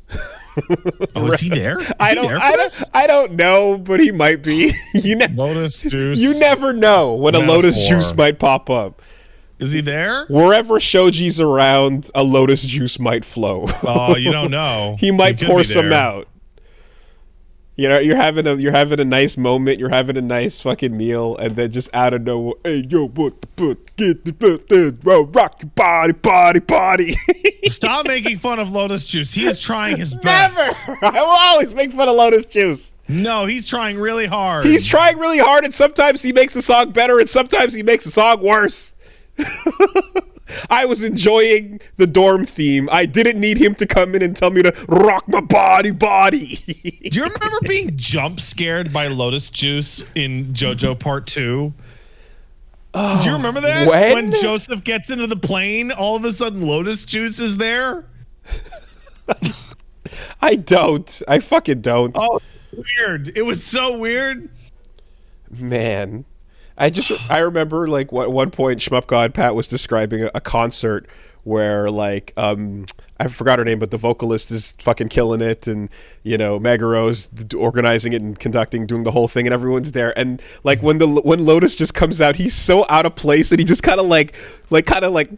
Oh, is he there? I don't know, but he might be. Lotus Juice. You never know when a Lotus Juice might pop up. Is he there? Wherever Shoji's around, a Lotus Juice might flow. Oh, you don't know. He might pour some out. You're having a nice moment, you're having a nice fucking meal, and then just out of nowhere, hey yo, what the fuck? Get the bro, rock your body. Stop making fun of Lotus Juice. He is trying his best. Never. I will always make fun of Lotus Juice. No, he's trying really hard. He's trying really hard, and sometimes he makes the song better, and sometimes he makes the song worse. I was enjoying the dorm theme. I didn't need him to come in and tell me to rock my body. Do you remember being jump scared by Lotus Juice in JoJo Part 2? Do you remember that? When Joseph gets into the plane, all of a sudden Lotus Juice is there? I don't. I fucking don't. Oh, weird. It was so weird. Man. I remember, like, at one point Shmup God Pat was describing a concert where like I forgot her name, but the vocalist is fucking killing it, and you know Megaro's organizing it and conducting, doing the whole thing, and everyone's there. And like when Lotus just comes out, he's so out of place, and he just kind of like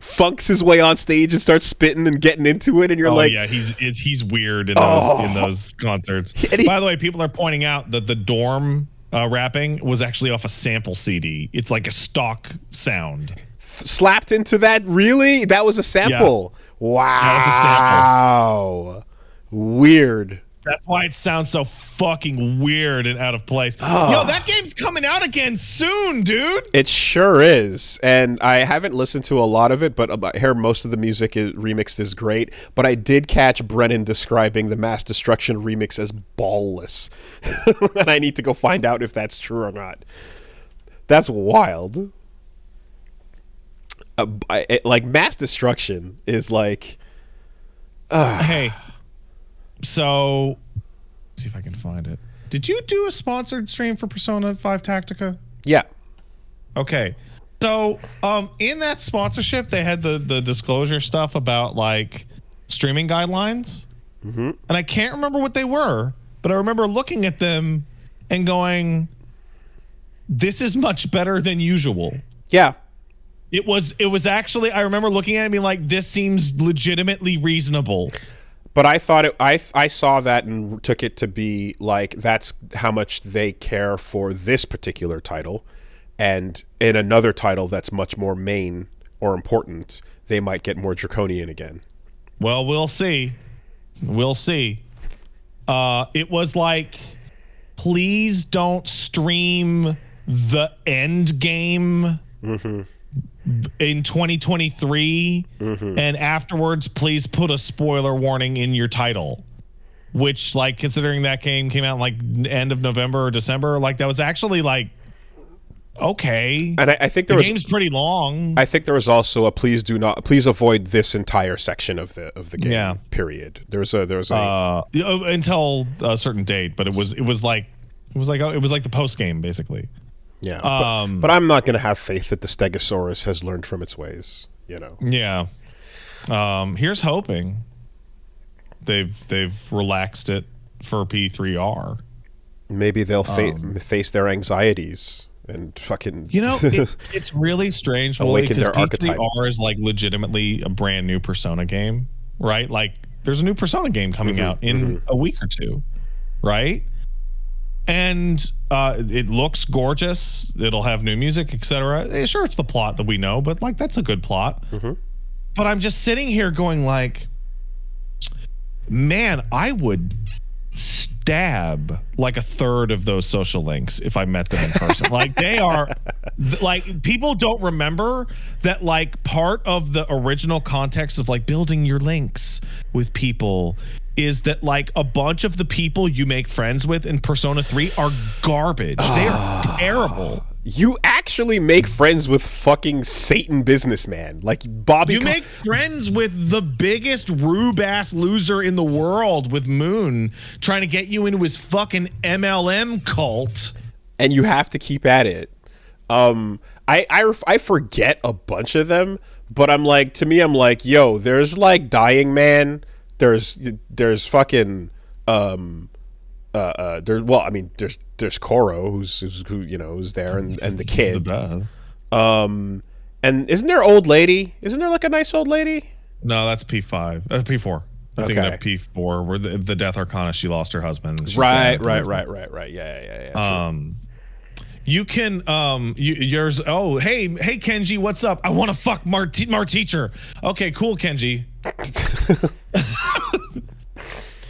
funks his way on stage and starts spitting and getting into it, and you're yeah, he's weird in those concerts. By the way, people are pointing out that the Dorm rapping was actually off a sample CD. It's like a stock sound. Slapped into that? Really? That was a sample? Yeah. Wow. That was a sample. Weird. That's why it sounds so fucking weird and out of place. Yo, that game's coming out again soon, dude. It sure is. And I haven't listened to a lot of it, but I hear most of the music remixed is great. But I did catch Brennan describing the Mass Destruction remix as ballless. And I need to go find out if that's true or not. That's wild. Like Mass Destruction is like hey, so let's see if I can find it. Did you do a sponsored stream for Persona 5 Tactica? Yeah. Okay, so in that sponsorship they had the disclosure stuff about like streaming guidelines, and I can't remember what they were, but I remember looking at them and going, this is much better than usual. Yeah. It was actually, I remember looking at it and being like, this seems legitimately reasonable. But I thought I saw that and took it to be like that's how much they care for this particular title, and in another title that's much more main or important, they might get more draconian again. Well, we'll see. We'll see. It was like, please don't stream the end game. In 2023, and afterwards please put a spoiler warning in your title, which, like, considering that game came out like end of November or December, like that was actually like okay. And I think the game's pretty long. I think there was also a please avoid this entire section of the game. Yeah. Period. There was a until a certain date, but it was like the post game basically. Yeah, but I'm not going to have faith that the Stegosaurus has learned from its ways, you know. Yeah. Here's hoping they've relaxed it for P3R. Maybe they'll face their anxieties and fucking it's really strange, awaken their P3R archetype. Is like legitimately a brand new Persona game, right? Like there's a new Persona game coming out in a week or two, right? And it looks gorgeous. It'll have new music, etc. Sure, it's the plot that we know, but like that's a good plot. But I'm just sitting here going like, man, I would stab like a third of those social links if I met them in person. Like they are like, people don't remember that like part of the original context of like building your links with people is that like a bunch of the people you make friends with in Persona 3 are garbage. They are terrible. You actually make friends with fucking Satan businessman like Bobby. You make friends with the biggest rube-ass loser in the world with Moon trying to get you into his fucking MLM cult. And you have to keep at it. I forget a bunch of them, but I'm like, to me, I'm like, yo, there's like Dying Man. There's fucking there's Koro who's there and the kid. The and isn't there old lady? Isn't there like a nice old lady? No, that's P5. P4. I think that P4 where the Death Arcana, she lost her husband. Right. Yeah. You can yours. Oh, hey Kenji, what's up? I want to fuck Mar teacher. Okay, cool, Kenji.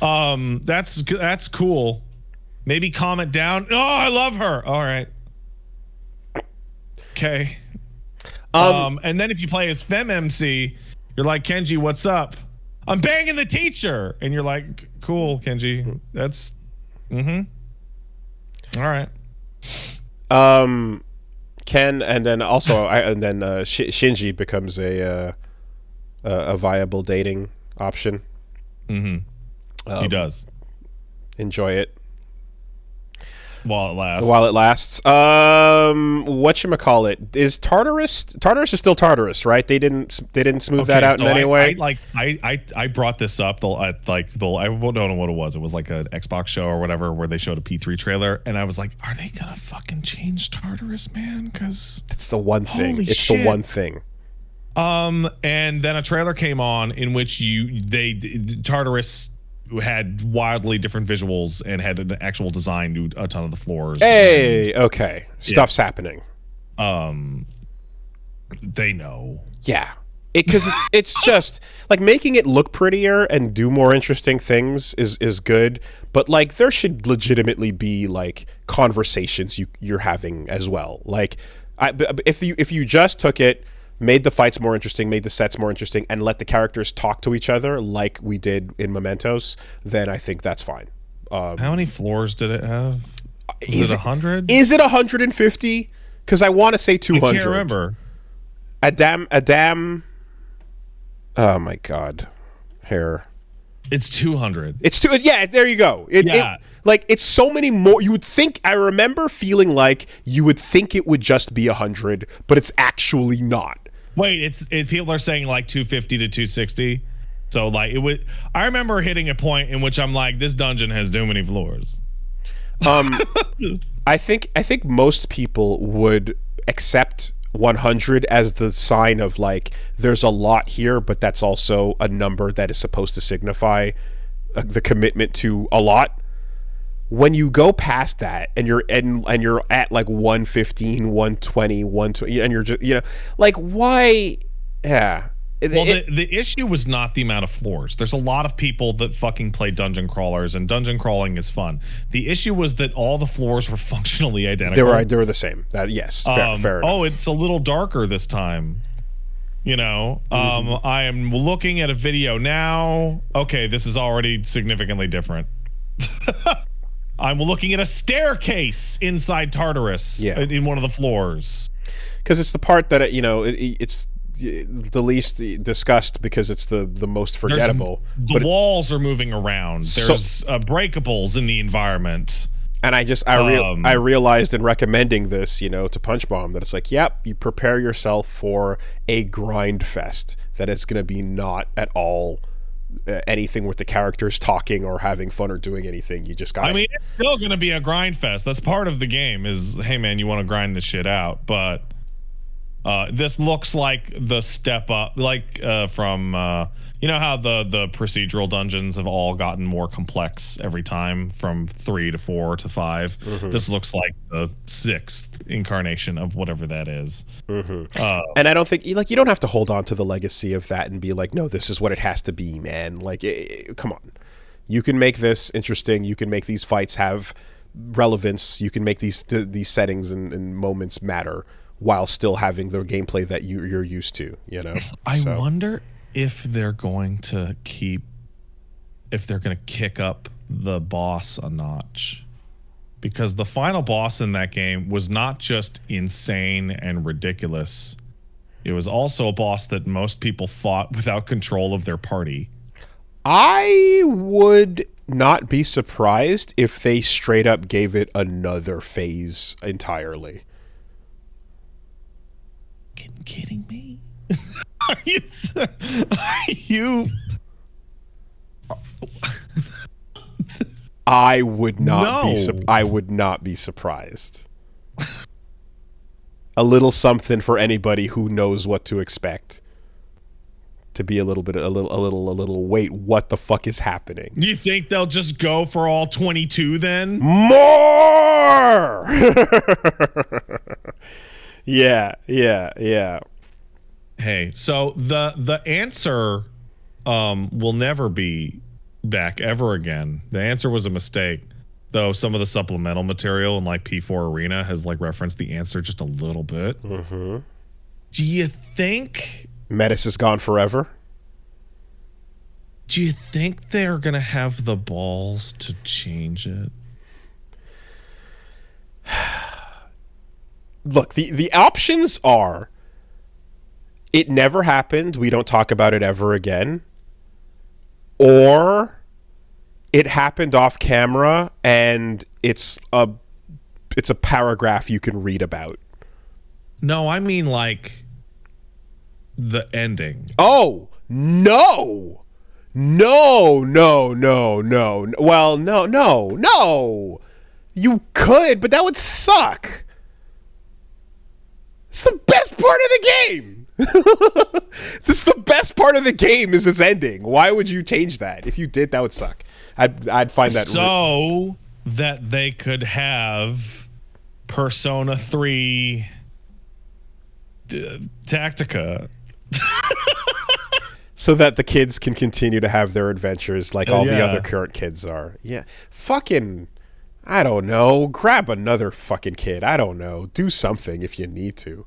That's cool. Maybe comment down. Oh, I love her. All right. Okay. And then if you play as FemMC, you're like, Kenji, what's up? I'm banging the teacher, and you're like, cool, Kenji. That's all right. Ken, and then also Shinji becomes a viable dating option. He does. Enjoy it. while it lasts. While it lasts. Whatchamacallit? Is Tartarus is still Tartarus, right? They didn't smooth that out in any way. I brought this up I don't know what it was. It was like an Xbox show or whatever where they showed a P3 trailer, and I was like, are they gonna fucking change Tartarus, man? Because it's the one thing. Holy it's shit. the one thing. And then a trailer came on in which Tartarus had wildly different visuals and had an actual design to a ton of the floors. Hey, okay. Stuff's happening. They know. Yeah. Because it's just, like, making it look prettier and do more interesting things is good, but, like, there should legitimately be, like, conversations you're having as well. Like, if you just took it, made the fights more interesting, made the sets more interesting, and let the characters talk to each other like we did in Mementos, then I think that's fine. How many floors did it have? Is it 100? Is it 150? Because I want to say 200. I can't remember. Adam. Oh my God, hair. It's 200. It's two. Yeah, there you go. It's so many more. You would think. I remember feeling like you would think it would just be 100, but it's actually not. Wait, people are saying like 250 to 260. So like it would. I remember hitting a point in which I'm like, this dungeon has too many floors. I think most people would accept 100 as the sign of like there's a lot here, but that's also a number that is supposed to signify the commitment to a lot. When you go past that and you're at like 115, 120, 120, and you're just, like, why? Yeah. Well, the issue was not the amount of floors. There's a lot of people that fucking play dungeon crawlers, and dungeon crawling is fun. The issue was that all the floors were functionally identical. They were the same. Yes, fair enough. Oh, it's a little darker this time. I am looking at a video now. Okay, this is already significantly different. I'm looking at a staircase inside Tartarus in one of the floors. Because it's the part that, it's the least discussed because it's the most forgettable. The walls are moving around. There's breakables in the environment. And I realized in recommending this, to Punch Bomb, that it's like, yep, you prepare yourself for a grind fest that is going to be not at all anything with the characters talking or having fun or doing anything. You just got. I mean, it's still going to be a grind fest. That's part of the game. Is, hey man, you want to grind this shit out, but this looks like the step up, like from how the procedural dungeons have all gotten more complex every time from 3 to 4 to 5. Mm-hmm. This looks like the 6th incarnation of whatever that is. Mm-hmm. And I don't think you don't have to hold on to the legacy of that and be like, no, this is what it has to be, man. Like, come on, you can make this interesting. You can make these fights have relevance. You can make these settings and moments matter, while still having the gameplay that you're used to, I wonder if they're going to kick up the boss a notch. Because the final boss in that game was not just insane and ridiculous. It was also a boss that most people fought without control of their party. I would not be surprised if they straight up gave it another phase entirely. Kidding me? Are you I would not be surprised. A little something for anybody who knows what to expect. To be a little wait, what the fuck is happening? You think they'll just go for all 22 then? More. Yeah. Hey, so the answer will never be back ever again. The answer was a mistake, though some of the supplemental material in like P4 Arena has like referenced the answer just a little bit. Mm-hmm. Do you think Metis is gone forever? Do you think they're gonna have the balls to change it? Look, the options are it never happened, we don't talk about it ever again, or it happened off camera and it's a a paragraph you can read about. No, I mean like the ending. Oh, no. No. Well, no. You could, but that would suck. It's the best part of the game. That's the best part of the game is its ending. Why would you change that? If you did, that would suck. I'd find that so that they could have Persona 3 Tactica. So that the kids can continue to have their adventures like all the other current kids are. Yeah. Fucking, I don't know. Grab another fucking kid. I don't know. Do something if you need to.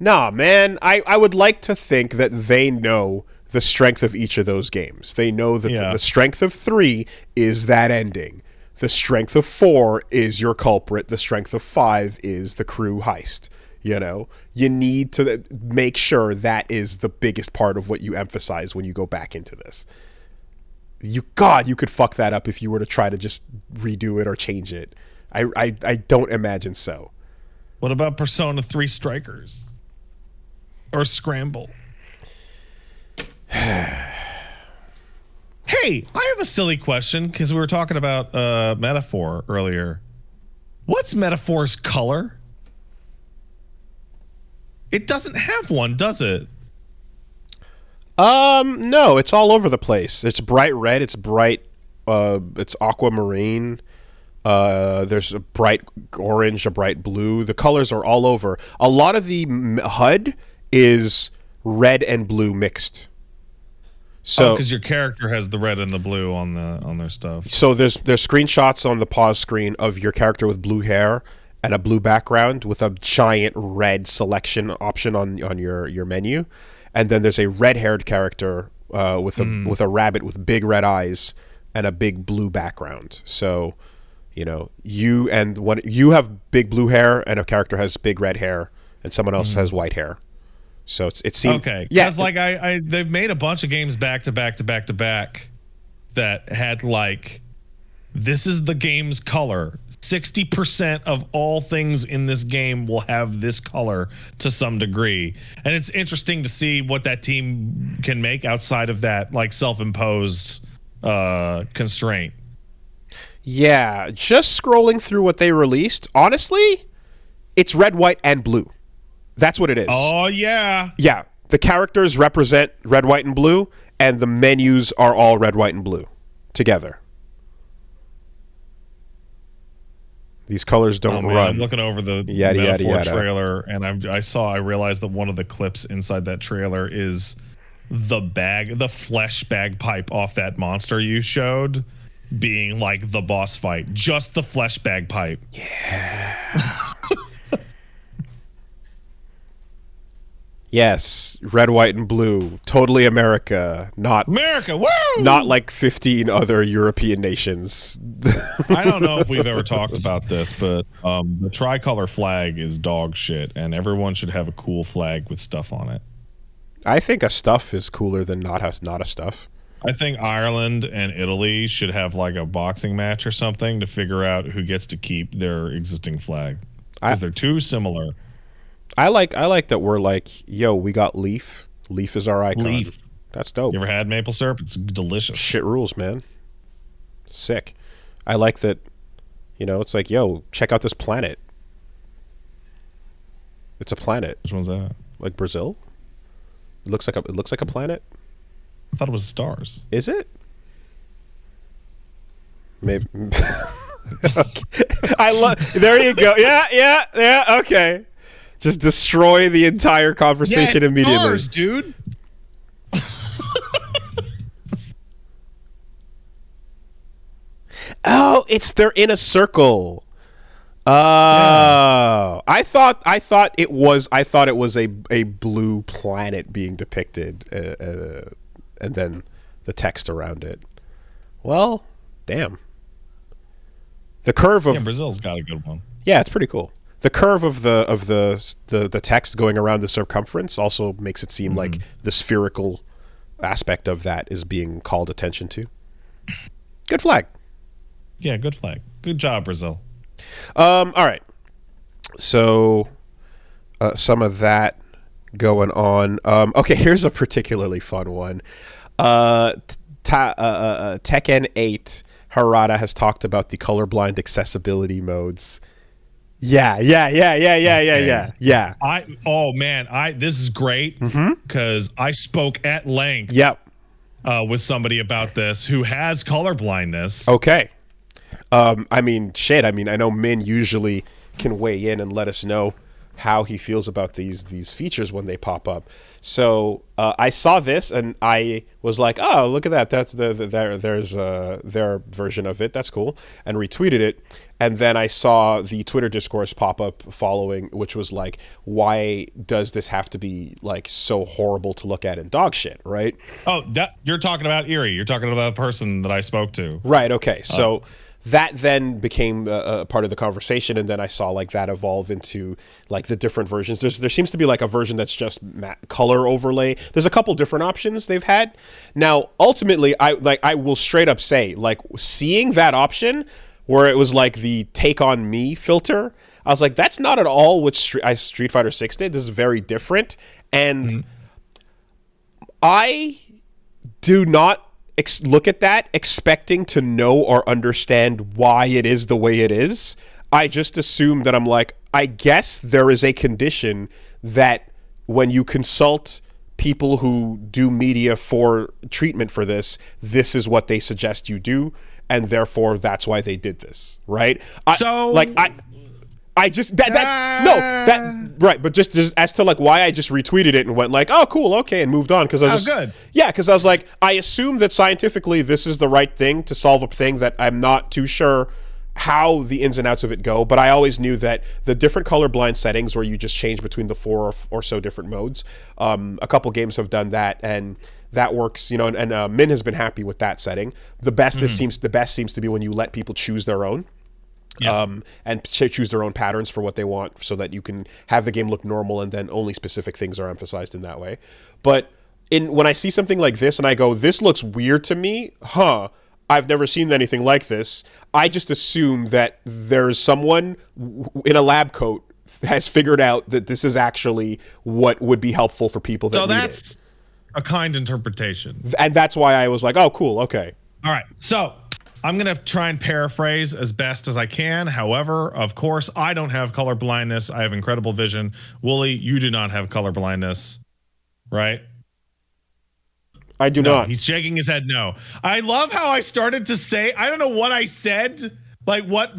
Nah, man. I would like to think that they know the strength of each of those games. They know that the strength of 3 is that ending. The strength of 4 is your culprit. The strength of 5 is the crew heist. You know, you need to make sure that is the biggest part of what you emphasize when you go back into this. You could fuck that up if you were to try to just redo it or change it. I don't imagine so. What about Persona 3 Strikers? Or Scramble? Hey, I have a silly question because we were talking about Metaphor earlier. What's Metaphor's color? It doesn't have one, does it? No, it's all over the place. It's bright red, it's bright it's aquamarine. There's a bright orange, a bright blue. The colors are all over. A lot of the HUD is red and blue mixed. So because your character has the red and the blue on their stuff. So there's screenshots on the pause screen of your character with blue hair and a blue background with a giant red selection option on your menu, and then there's a red-haired character with a rabbit with big red eyes and a big blue background. So, you know, you have big blue hair and a character has big red hair and someone else has white hair. So it seems okay. Yeah, because like they've made a bunch of games back to back that had like, this is the game's color. 60% of all things in this game will have this color to some degree. And it's interesting to see what that team can make outside of that like self-imposed constraint. Yeah, just scrolling through what they released, honestly, it's red, white, and blue. That's what it is. Oh, yeah. Yeah, the characters represent red, white, and blue, and the menus are all red, white, and blue together. These colors don't run. I'm looking over the Metaphor trailer, and I realized that one of the clips inside that trailer is the flesh bagpipe off that monster you showed being like the boss fight. Just the flesh bagpipe. Yeah. Yes, red, white, and blue. Totally America. Not America. Woo! Not like 15 other European nations. I don't know if we've ever talked about this, but the tricolor flag is dog shit, and everyone should have a cool flag with stuff on it. I think a stuff is cooler than not a stuff. I think Ireland and Italy should have like a boxing match or something to figure out who gets to keep their existing flag, because they're too similar. I like that we're like, yo, we got Leaf. Leaf is our icon. Leaf. That's dope. You ever had maple syrup? It's delicious. Shit rules, man. Sick. I like that, you know, it's like, yo, check out this planet. It's a planet. Which one's that? Like Brazil? It looks like a planet. I thought it was stars. Is it? Maybe. Okay. There you go. Yeah, okay. Just destroy the entire conversation immediately. Stars, dude. Oh, they're in a circle. Oh, yeah. I thought it was a blue planet being depicted, and then the text around it. Well, damn. The curve of Brazil's got a good one. Yeah, it's pretty cool. The curve of the text going around the circumference also makes it seem like the spherical aspect of that is being called attention to. Good flag. Yeah, good flag. Good job, Brazil. All right. So some of that going on. Okay, here's a particularly fun one. Tekken 8, Harada has talked about the colorblind accessibility modes. Yeah. This is great because I spoke at length. Yep. With somebody about this who has color blindness. Okay. I mean, I know Min usually can weigh in and let us know how he feels about these features when they pop up. So I saw this and I was like, oh, look at that. That's there's their version of it. That's cool. And retweeted it. And then I saw the Twitter discourse pop up following, which was like, why does this have to be like so horrible to look at and dog shit, right? Oh, you're talking about Erie. You're talking about the person that I spoke to. Right. Okay. So that then became a part of the conversation, and then I saw like that evolve into like the different versions. There seems to be like a version that's just color overlay. There's a couple different options they've had. Now, ultimately, I will straight up say, like, seeing that option where it was like the take on me filter, I was like, that's not at all what Street Fighter 6 did. This is very different, and I do not look at that expecting to know or understand why it is the way it is. I just assume that I'm like, I guess there is a condition that when you consult people who do media for treatment for this is what they suggest you do, and therefore that's why they did this, right? But just as to like why I just retweeted it and went like, oh, cool, okay, and moved on because I was good. Yeah, because I was like, I assume that scientifically this is the right thing to solve a thing that I'm not too sure how the ins and outs of it go, but I always knew that the different colorblind settings where you just change between the 4 or so different modes, a couple games have done that, and that works, you know, and Min has been happy with that setting. The best seems to be when you let people choose their own. Yep. And choose their own patterns for what they want so that you can have the game look normal and then only specific things are emphasized in that way. But when I see something like this and I go, this looks weird to me, I've never seen anything like this, I just assume that there's someone in a lab coat has figured out that this is actually what would be helpful for people that need it. So that's a kind interpretation. And that's why I was like, oh, cool, okay. All right, so I'm going to try and paraphrase as best as I can. However, of course, I don't have color blindness. I have incredible vision. Wooly, you do not have color blindness, right? I do not. He's shaking his head no. I love how I started to say, I don't know what I said, like what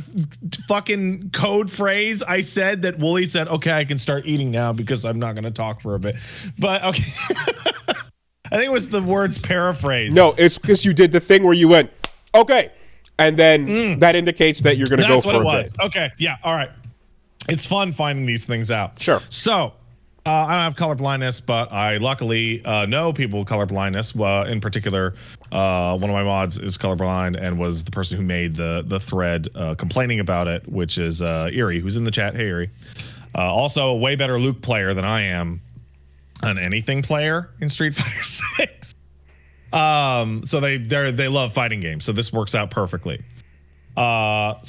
fucking code phrase I said that Wooly said, okay, I can start eating now because I'm not going to talk for a bit. But okay. I think it was the words paraphrase. No, it's because you did the thing where you went, okay, and then that indicates that you're going to go for a bit. That's what it was. Okay, yeah, all right. It's fun finding these things out. Sure. So, I don't have color blindness, but I luckily know people with color blindness. In particular, one of my mods is colorblind and was the person who made the thread complaining about it, which is Erie, who's in the chat. Hey, Erie. Also, a way better Luke player than I am, an anything player in Street Fighter 6. So they love fighting games, so this works out perfectly. Before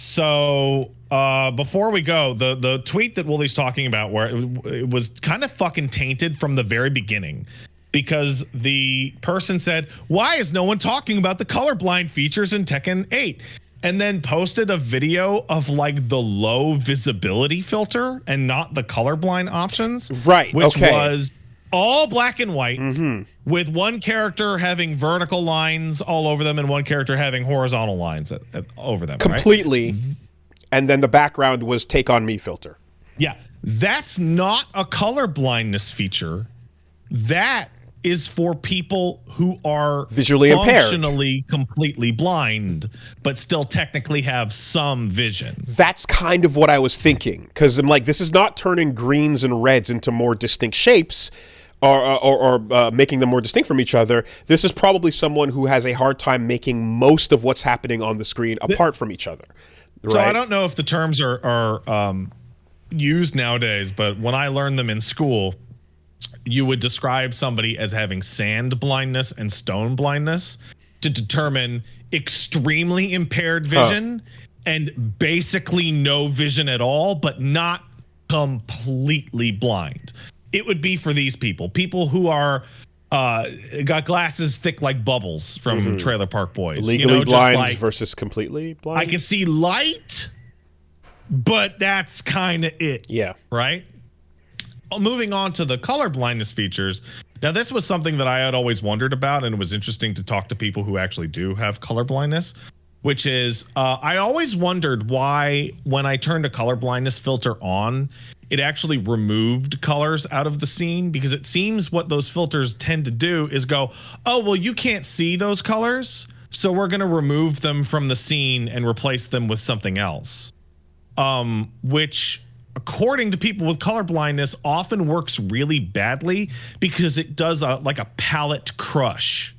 we go, the tweet that Woolie's talking about, where it was kind of fucking tainted from the very beginning, because the person said, why is no one talking about the colorblind features in Tekken 8? And then posted a video of like the low visibility filter and not the colorblind options, right? Which was all black and white, with one character having vertical lines all over them and one character having horizontal lines over them. Completely. Right? And then the background was take on me filter. Yeah. That's not a color blindness feature. That is for people who are visually impaired, functionally completely blind, but still technically have some vision. That's kind of what I was thinking, because I'm like, this is not turning greens and reds into more distinct shapes or making them more distinct from each other. This is probably someone who has a hard time making most of what's happening on the screen apart from each other. Right? So I don't know if the terms are used nowadays, but when I learned them in school, you would describe somebody as having sand blindness and stone blindness to determine extremely impaired vision and basically no vision at all, but not completely blind. It would be for these people who are got glasses thick like bubbles from Trailer Park Boys. Legally blind versus completely blind. I can see light, but that's kind of it. Yeah. Right? Moving on to the color blindness features. Now, this was something that I had always wondered about, and it was interesting to talk to people who actually do have color blindness, which is I always wondered why when I turned a color blindness filter on, it actually removed colors out of the scene, because it seems what those filters tend to do is go, oh, well, you can't see those colors, so we're going to remove them from the scene and replace them with something else. Which, according to people with color blindness, often works really badly because it does like a palette crush.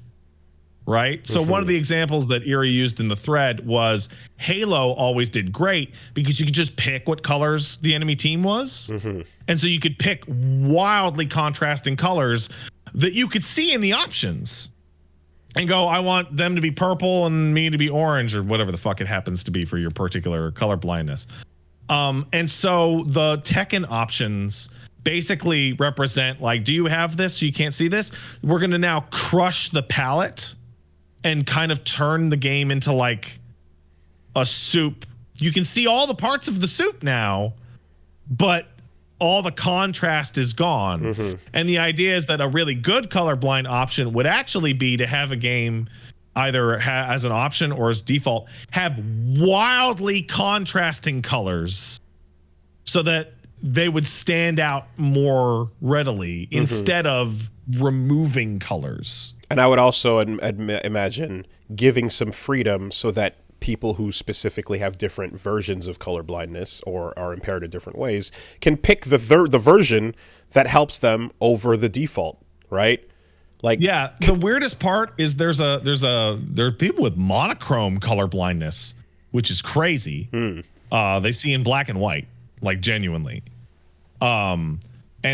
Right? So one of the examples that Erie used in the thread was Halo always did great because you could just pick what colors the enemy team was. And so you could pick wildly contrasting colors that you could see in the options and go, I want them to be purple and me to be orange, or whatever the fuck it happens to be for your particular color blindness. And so the Tekken options basically represent, like, do you have this so you can't see this? We're going to now crush the palette and kind of turn the game into like a soup. You can see all the parts of the soup now, but all the contrast is gone. And the idea is that a really good colorblind option would actually be to have a game either as an option or as default have wildly contrasting colors so that they would stand out more readily instead of removing colors. And I would also imagine giving some freedom so that people who specifically have different versions of colorblindness or are impaired in different ways can pick the version that helps them over the default, right? Like, yeah, the weirdest part is there are people with monochrome colorblindness, which is crazy. They see in black and white, like genuinely. And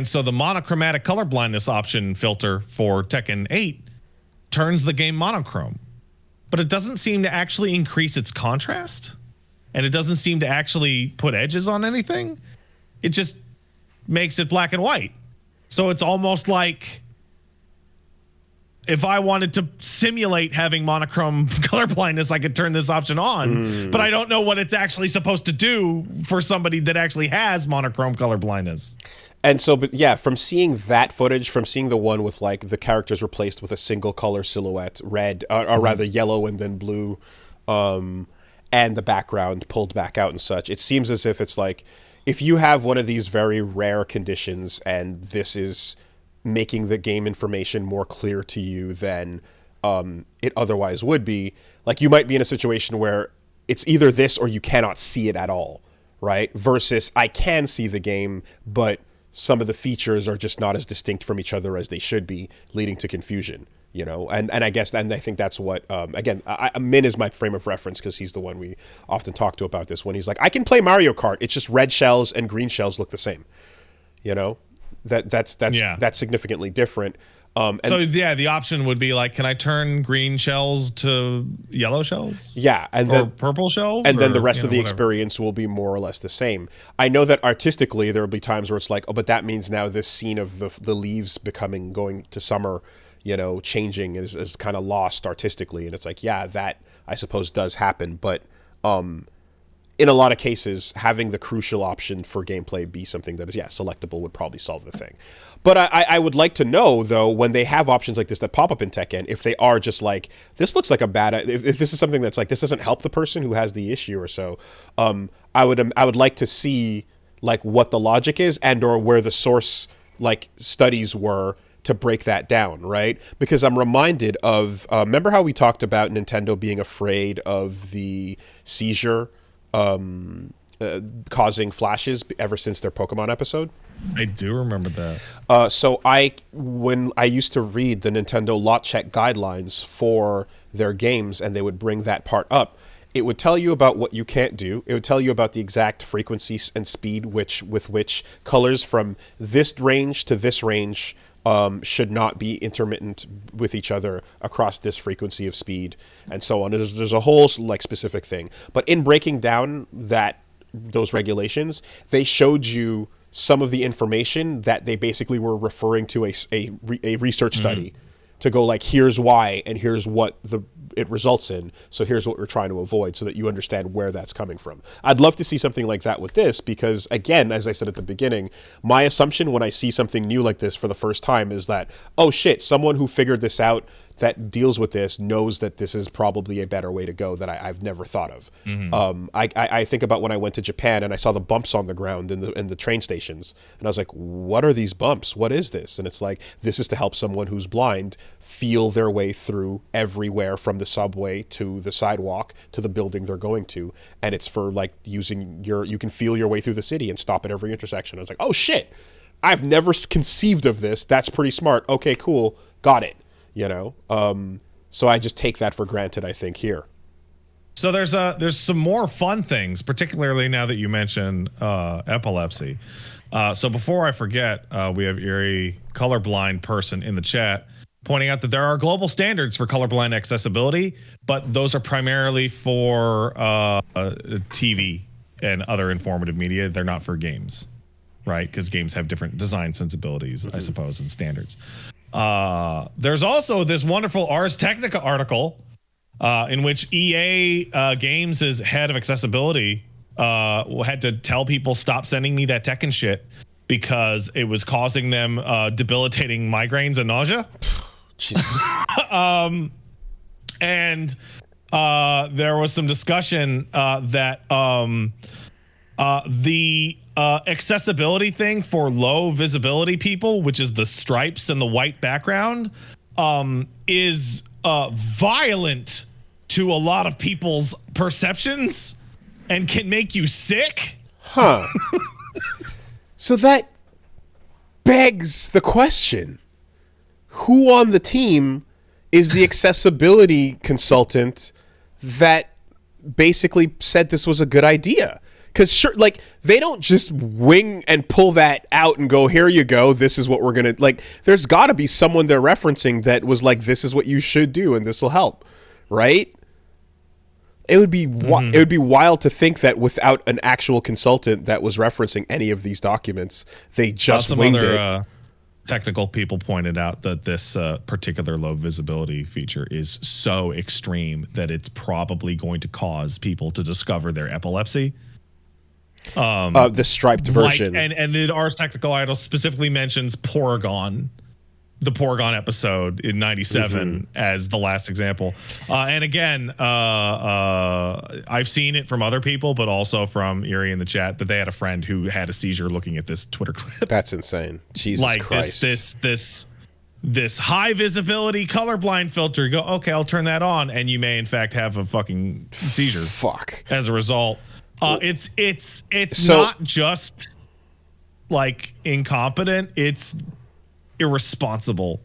so the monochromatic colorblindness option filter for Tekken 8 turns the game monochrome, but it doesn't seem to actually increase its contrast, and it doesn't seem to actually put edges on anything. It just makes it black and white. So it's almost like if I wanted to simulate having monochrome colorblindness, I could turn this option on, but I don't know what it's actually supposed to do for somebody that actually has monochrome colorblindness. And so, but yeah, from seeing that footage, from seeing the one with like the characters replaced with a single color silhouette, red, or rather yellow and then blue, and the background pulled back out and such, it seems as if it's like, if you have one of these very rare conditions and this is making the game information more clear to you than it otherwise would be, like you might be in a situation where it's either this or you cannot see it at all, right? Versus I can see the game, but some of the features are just not as distinct from each other as they should be, leading to confusion, you know? And I guess, and I think that's what, again, Min is my frame of reference because he's the one we often talk to about this, when he's like, I can play Mario Kart, it's just red shells and green shells look the same, you know? That's significantly different. So yeah, the option would be like, can I turn green shells to yellow shells? Yeah, and then purple shells, and then the rest of the experience will be more or less the same. I know that artistically there will be times where it's like, oh, but that means now this scene of the leaves going to summer, you know, changing is kind of lost artistically, and it's like, yeah, that I suppose does happen, but in a lot of cases, having the crucial option for gameplay be something that is, selectable would probably solve the thing. But I would like to know, though, when they have options like this that pop up in Tekken, if they are just like, this looks like a bad... If this is something that's like, this doesn't help the person who has the issue or so, I would like to see like what the logic is and or where the source like studies were to break that down, right? Because I'm reminded of... remember how we talked about Nintendo being afraid of the seizure... causing flashes ever since their Pokemon episode? I do remember that. So when I used to read the Nintendo lot check guidelines for their games and they would bring that part up, it would tell you about what you can't do. It would tell you about the exact frequency and speed with which colors from this range to this range should not be intermittent with each other across this frequency of speed, and so on. There's a whole like specific thing. But in breaking down those regulations, they showed you some of the information that they basically were referring to a research study to go like, here's why and here's what it results in. So here's what we're trying to avoid, so that you understand where that's coming from. I'd love to see something like that with this, because again, as I said at the beginning, my assumption when I see something new like this for the first time is that, oh shit, someone who figured this out that deals with this knows that this is probably a better way to go that I've never thought of. I think about when I went to Japan and I saw the bumps on the ground in the train stations, and I was like, what are these bumps? What is this? And it's like, this is to help someone who's blind feel their way through everywhere, from the subway to the sidewalk to the building they're going to. And it's for like using you can feel your way through the city and stop at every intersection. I was like, oh shit, I've never conceived of this. That's pretty smart. Okay, cool. Got it. So I just take that for granted, I think, here. So there's some more fun things, particularly now that you mention epilepsy. So before I forget, we have Erie, colorblind person in the chat, pointing out that there are global standards for colorblind accessibility, but those are primarily for TV and other informative media. They're not for games, right? Because games have different design sensibilities, I suppose, and standards. There's also this wonderful Ars Technica article in which EA Games' head of accessibility had to tell people, stop sending me that Tekken shit because it was causing them debilitating migraines and nausea. And there was some discussion that the accessibility thing for low visibility people, which is the stripes and the white background, is violent to a lot of people's perceptions and can make you sick. Huh. So that begs the question, who on the team is the accessibility consultant that basically said this was a good idea? Because sure, like, they don't just wing and pull that out and go, here you go, this is what we're going to, like, there's got to be someone they're referencing that was like, this is what you should do and this will help, right? It would be it would be wild to think that without an actual consultant that was referencing any of these documents, they just winged it. Technical people pointed out that this particular low visibility feature is so extreme that it's probably going to cause people to discover their epilepsy. The striped version. Like, and the Ars Technical Idol specifically mentions Porygon, the Porygon episode in 97 as the last example. And again, I've seen it from other people, but also from Erie in the chat, that they had a friend who had a seizure looking at this Twitter clip. That's insane. Jesus like Christ. This high visibility colorblind filter. Go, okay, I'll turn that on, and you may in fact have a fucking seizure. Fuck. As a result. It's not just like incompetent, it's irresponsible.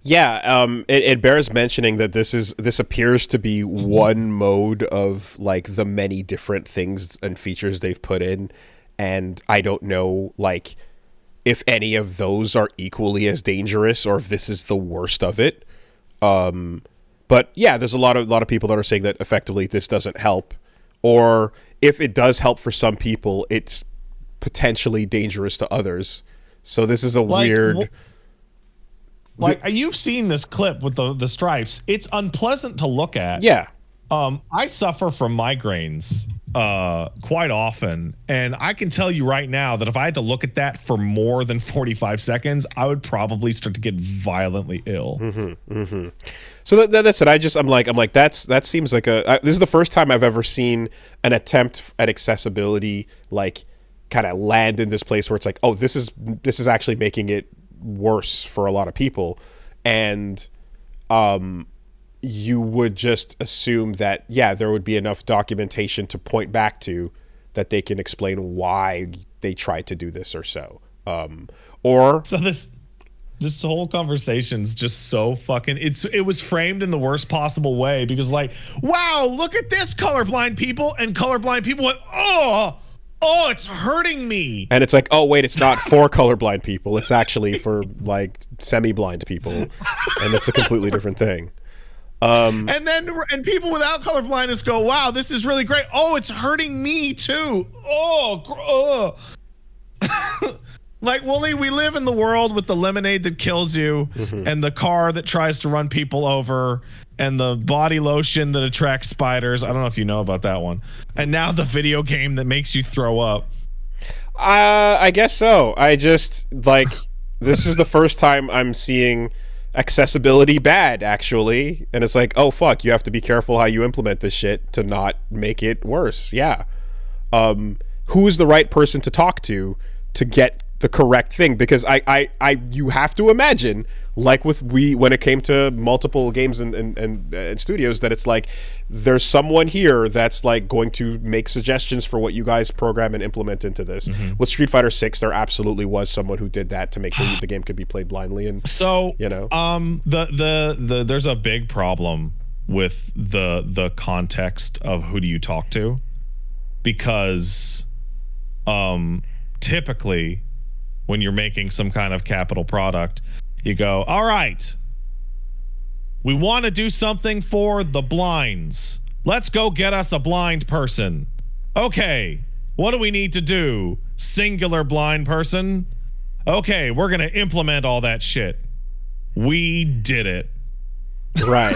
Yeah, it bears mentioning that this appears to be one mode of like the many different things and features they've put in, and I don't know like if any of those are equally as dangerous or if this is the worst of it. But yeah, there's a lot of people that are saying that effectively this doesn't help. Or if it does help for some people, it's potentially dangerous to others. So this is a weird... Like, you've seen this clip with the stripes. It's unpleasant to look at. Yeah. I suffer from migraines quite often. And I can tell you right now that if I had to look at that for more than 45 seconds, I would probably start to get violently ill. So that's it. I'm like that seems like this is the first time I've ever seen an attempt at accessibility like kind of land in this place where it's like, oh, this is actually making it worse for a lot of people. And you would just assume that, yeah, there would be enough documentation to point back to that they can explain why they tried to do this or so. So this whole conversation's just so fucking... It was framed in the worst possible way because, like, wow, look at this, colorblind people, and colorblind people went, oh, oh, it's hurting me. And it's like, oh wait, it's not for colorblind people. It's actually for like semi-blind people, and it's a completely different thing. And people without color blindness go, wow, this is really great. Oh, it's hurting me too. Like, Willie, we live in the world with the lemonade that kills you, and the car that tries to run people over, and the body lotion that attracts spiders. I don't know if you know about that one. And now the video game that makes you throw up. I guess so. I just, like, this is the first time I'm seeing accessibility bad, actually. And it's like, oh, fuck, you have to be careful how you implement this shit to not make it worse. Yeah. Who's the right person to talk to get the correct thing? Because you have to imagine, like with when it came to multiple games and studios, that it's like there's someone here that's like going to make suggestions for what you guys program and implement into this. With Street Fighter 6, there absolutely was someone who did that to make sure the game could be played blindly. And so, you know, there's a big problem with the context of who do you talk to, because typically when you're making some kind of capital product, you go, all right, we want to do something for the blinds. Let's go get us a blind person. Okay, what do we need to do? Singular blind person? Okay, we're going to implement all that shit. We did it. Right.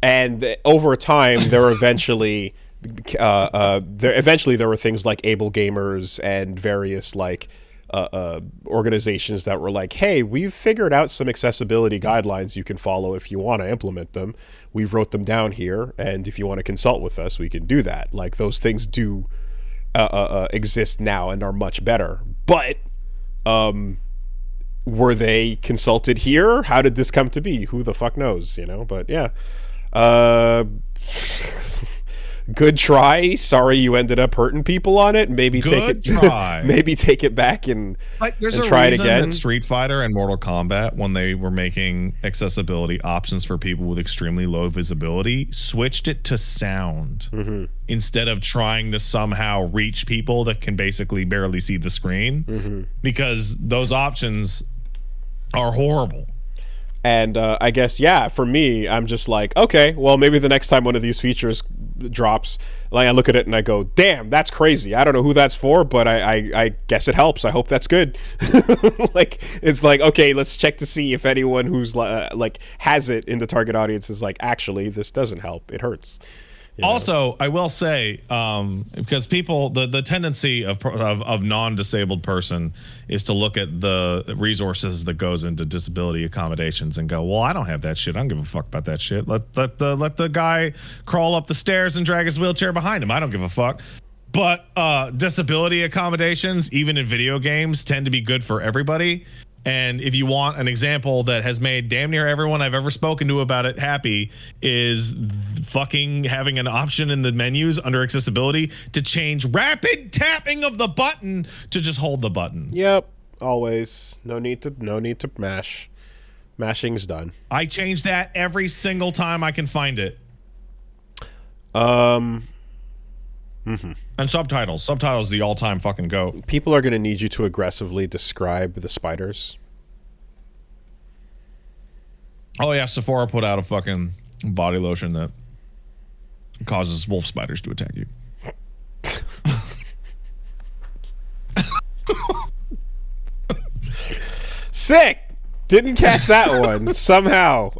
And over time, there were eventually... there were things like Able Gamers and various like organizations that were like, hey, we've figured out some accessibility guidelines you can follow if you want to implement them. We've wrote them down here, and if you want to consult with us, we can do that. Like, those things do exist now and are much better. But were they consulted here? How did this come to be? Who the fuck knows, you know? But yeah. Good try. Sorry you ended up hurting people on it. Maybe take it back and like there's and a try it reason again. That Street Fighter and Mortal Kombat, when they were making accessibility options for people with extremely low visibility, switched it to sound instead of trying to somehow reach people that can basically barely see the screen, because those options are horrible. And I guess, yeah, for me, I'm just like, okay, well, maybe the next time one of these features drops, like, I look at it and I go, damn, that's crazy. I don't know who that's for, but I guess it helps. I hope that's good. Like, it's like, okay, let's check to see if anyone who's like has it in the target audience is like, actually, this doesn't help. It hurts. You know? Also, I will say, because people, the tendency of non-disabled person is to look at the resources that goes into disability accommodations and go, well, I don't have that shit. I don't give a fuck about that shit. Let the guy crawl up the stairs and drag his wheelchair behind him. I don't give a fuck. But disability accommodations, even in video games, tend to be good for everybody. And if you want an example that has made damn near everyone I've ever spoken to about it happy, is fucking having an option in the menus under accessibility to change rapid tapping of the button to just hold the button. Yep, always. No need to mash. Mashing's done. I change that every single time I can find it. And subtitles. Subtitles the all-time fucking go. People are going to need you to aggressively describe the spiders. Oh yeah, Sephora put out a fucking body lotion that causes wolf spiders to attack you. Sick! Didn't catch that one. Somehow.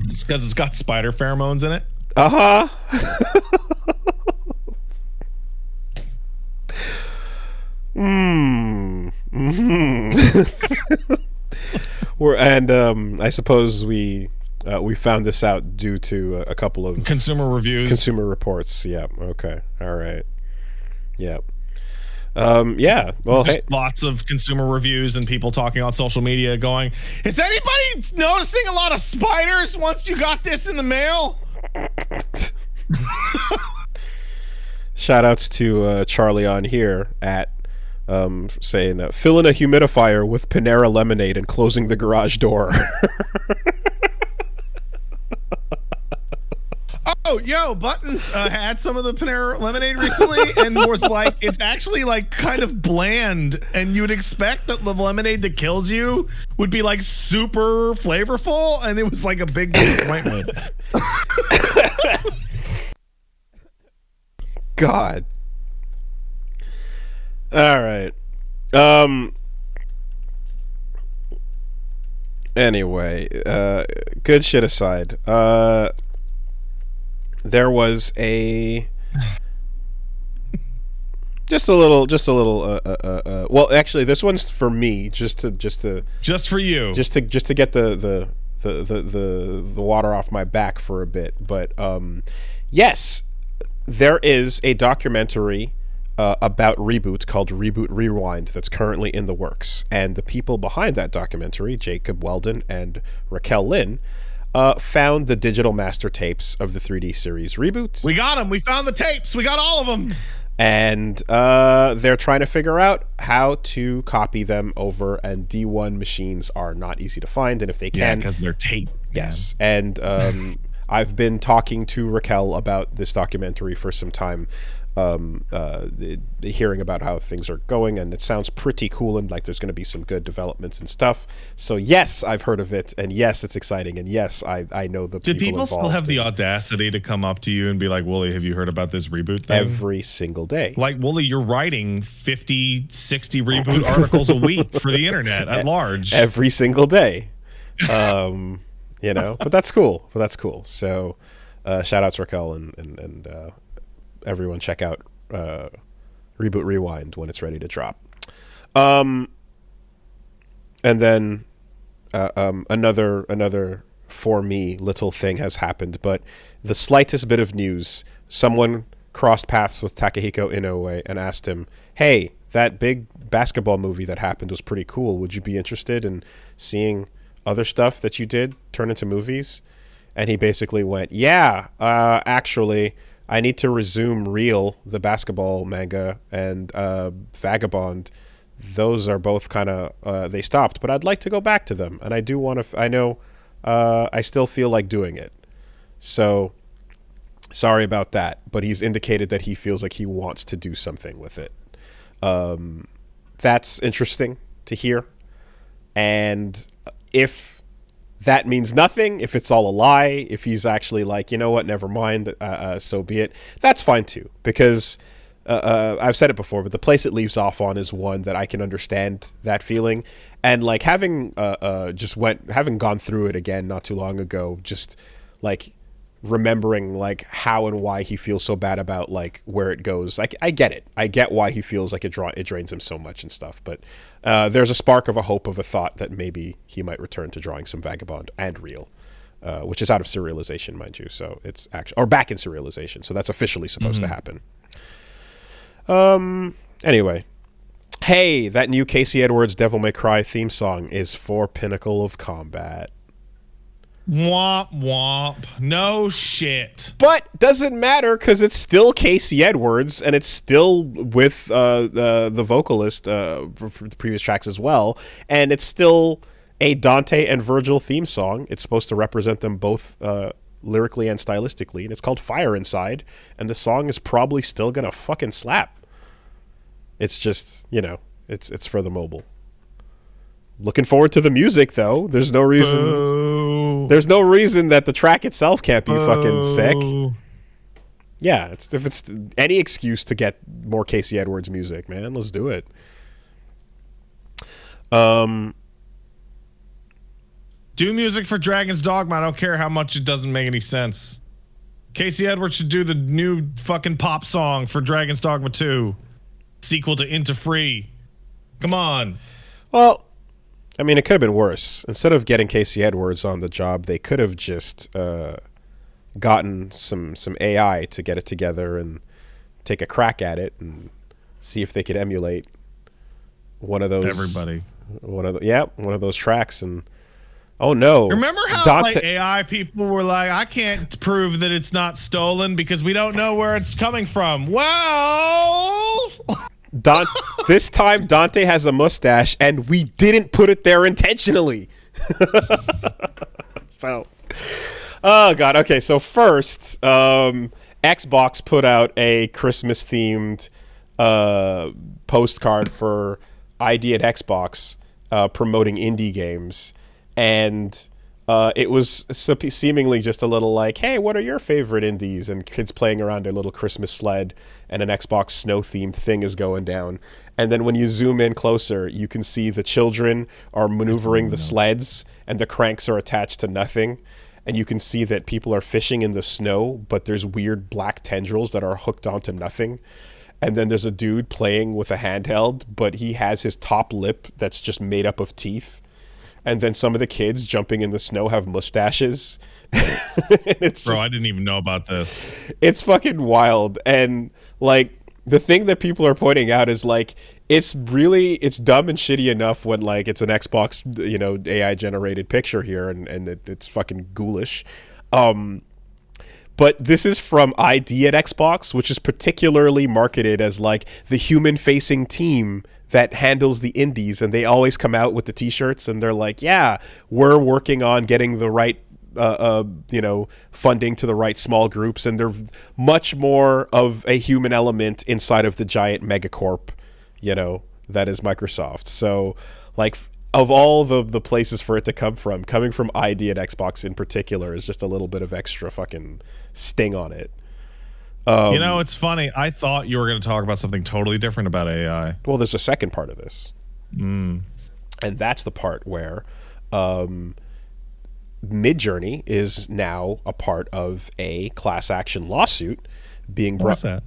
It's because it's got spider pheromones in it. Uh-huh. I suppose we found this out due to a couple of consumer reviews, consumer reports. Yeah. Okay. All right. Yeah. Yeah. Well, hey. Lots of consumer reviews and people talking on social media going, is anybody noticing a lot of spiders once you got this in the mail? Shout outs to Charlie on here at saying fill in a humidifier with Panera lemonade and closing the garage door. Oh, yo, Buttons had some of the Panera lemonade recently and was like, it's actually like kind of bland, and you would expect that the lemonade that kills you would be like super flavorful, and it was like a big disappointment. God. All right. Anyway, good shit aside. There was a just a little well, actually this one's for me just for you. Just to get the water off my back for a bit. But yes, there is a documentary about Reboot called Reboot Rewind that's currently in the works, and the people behind that documentary, Jacob Weldon and Raquel Lynn, found the digital master tapes of the 3D series Reboot. We got them. We found the tapes. We got all of them. And they're trying to figure out how to copy them over, and D1 machines are not easy to find, and if they can... because they're tape. Yes, and I've been talking to Raquel about this documentary for some time, hearing about how things are going, and it sounds pretty cool, and like there's going to be some good developments and stuff. So yes, I've heard of it, and yes, it's exciting, and yes, I know the people involved. Did people still have the audacity to come up to you and be like, Wooly, have you heard about this Reboot thing? Every single day. Like, Wooly, you're writing 50, 60 Reboot articles a week for the internet at large. Every single day. You know, but that's cool. So shout out to Raquel and everyone check out Reboot Rewind when it's ready to drop. And then another for me little thing has happened, but the slightest bit of news, someone crossed paths with Takehiko Inoue and asked him, hey, that big basketball movie that happened was pretty cool. Would you be interested in seeing other stuff that you did turn into movies? And he basically went, yeah, actually, I need to resume Real, the basketball manga, and Vagabond. Those are both kind of, they stopped, but I'd like to go back to them. And I do want to, I know, I still feel like doing it. So, sorry about that. But he's indicated that he feels like he wants to do something with it. That's interesting to hear. And if that means nothing, if it's all a lie, if he's actually like, you know what, never mind, so be it, that's fine too. Because I've said it before, but the place it leaves off on is one that I can understand that feeling. And like having gone through it again not too long ago, just like remembering like how and why he feels so bad about like where it goes. Like I get it. I get why he feels like it drains him so much and stuff. But there's a spark of a hope of a thought that maybe he might return to drawing some Vagabond and Real, which is out of serialization, mind you. So it's actually, or back in serialization. So that's officially supposed to happen. Anyway, hey, that new Casey Edwards Devil May Cry theme song is for Pinnacle of Combat. Womp womp. No shit. But doesn't matter because it's still Casey Edwards and it's still with the vocalist for the previous tracks as well, and it's still a Dante and Virgil theme song. It's supposed to represent them both lyrically and stylistically, and it's called Fire Inside, and the song is probably still gonna fucking slap. It's just, you know, it's for the mobile. Looking forward to the music though. There's no reason. Boo. There's no reason that the track itself can't be fucking sick. Yeah, if it's any excuse to get more Casey Edwards music, man, let's do it. Do music for Dragon's Dogma. I don't care how much it doesn't make any sense. Casey Edwards should do the new fucking pop song for Dragon's Dogma 2. Sequel to Into Free. Come on. Well, I mean, it could have been worse. Instead of getting Casey Edwards on the job, they could have just gotten some AI to get it together and take a crack at it and see if they could emulate one of those. Everybody. One of those tracks. And oh no! Remember how like AI people were like, "I can't prove that it's not stolen because we don't know where it's coming from." Well. This time Dante has a mustache and we didn't put it there intentionally. So Oh god. Okay, so first, Xbox put out a Christmas themed postcard for ID at Xbox promoting indie games, and it was seemingly just a little like, hey, what are your favorite indies? And kids playing around their little Christmas sled, and an Xbox snow themed thing is going down. And then when you zoom in closer, you can see the children are maneuvering the sleds, and the cranks are attached to nothing. And you can see that people are fishing in the snow, but there's weird black tendrils that are hooked onto nothing. And then there's a dude playing with a handheld, but he has his top lip that's just made up of teeth. And then some of the kids jumping in the snow have mustaches. It's just, bro, I didn't even know about this. It's fucking wild. And like the thing that people are pointing out is like it's dumb and shitty enough when like it's an Xbox, you know, AI generated picture here, and it's fucking ghoulish. But this is from ID at Xbox, which is particularly marketed as like the human facing team that handles the indies, and they always come out with the t-shirts and they're like, yeah, we're working on getting the right funding to the right small groups, and they're much more of a human element inside of the giant megacorp, you know, that is Microsoft. So like of all the places for it to come from, coming from ID at Xbox in particular is just a little bit of extra fucking sting on it. You know, it's funny. I thought you were going to talk about something totally different about AI. Well, there's a second part of this. And that's the part where Midjourney is now a part of a class action lawsuit being brought. What's that?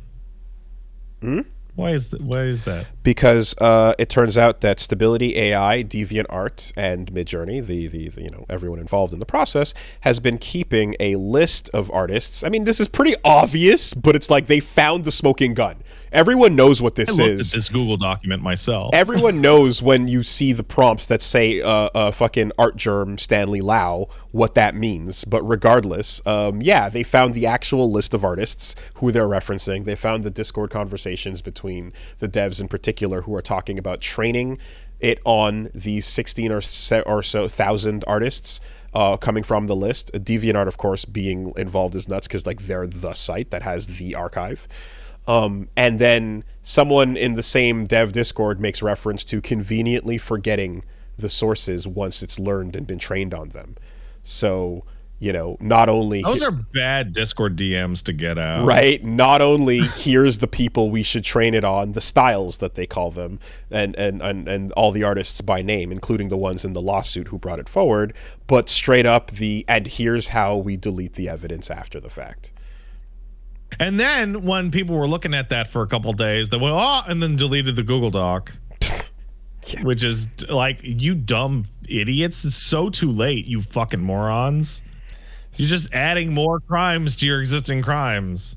Why is that? Because it turns out that Stability AI, DeviantArt, and Midjourney, the you know, everyone involved in the process, has been keeping a list of artists. I mean, this is pretty obvious, but it's like they found the smoking gun. Everyone knows what this I looked is. at this Google document myself. Everyone knows when you see the prompts that say fucking Art Germ Stanley Lau what that means. But regardless, yeah, they found the actual list of artists who they're referencing. They found the Discord conversations between the devs in particular who are talking about training it on these 16 or so thousand artists coming from the list. DeviantArt, of course, being involved is nuts because like they're the site that has the archive. And then someone in the same dev Discord makes reference to conveniently forgetting the sources once it's learned and been trained on them. So, you know, not only... Those are bad Discord DMs to get out. Right? Not only here's the people we should train it on, the styles that they call them, and all the artists by name, including the ones in the lawsuit who brought it forward, but straight up and here's how we delete the evidence after the fact. And then when people were looking at that for a couple days, they went, oh, and then deleted the Google Doc. Yeah. Which is like, you dumb idiots. It's so too late, you fucking morons. You're just adding more crimes to your existing crimes.